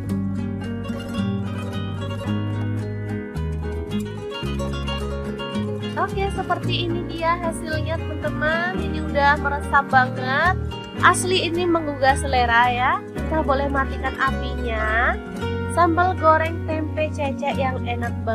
Oke, seperti ini dia hasilnya teman-teman. Ini udah meresap banget. Asli ini menggugah selera ya. Kita boleh matikan apinya. Sambal goreng tempe cecek yang enak banget.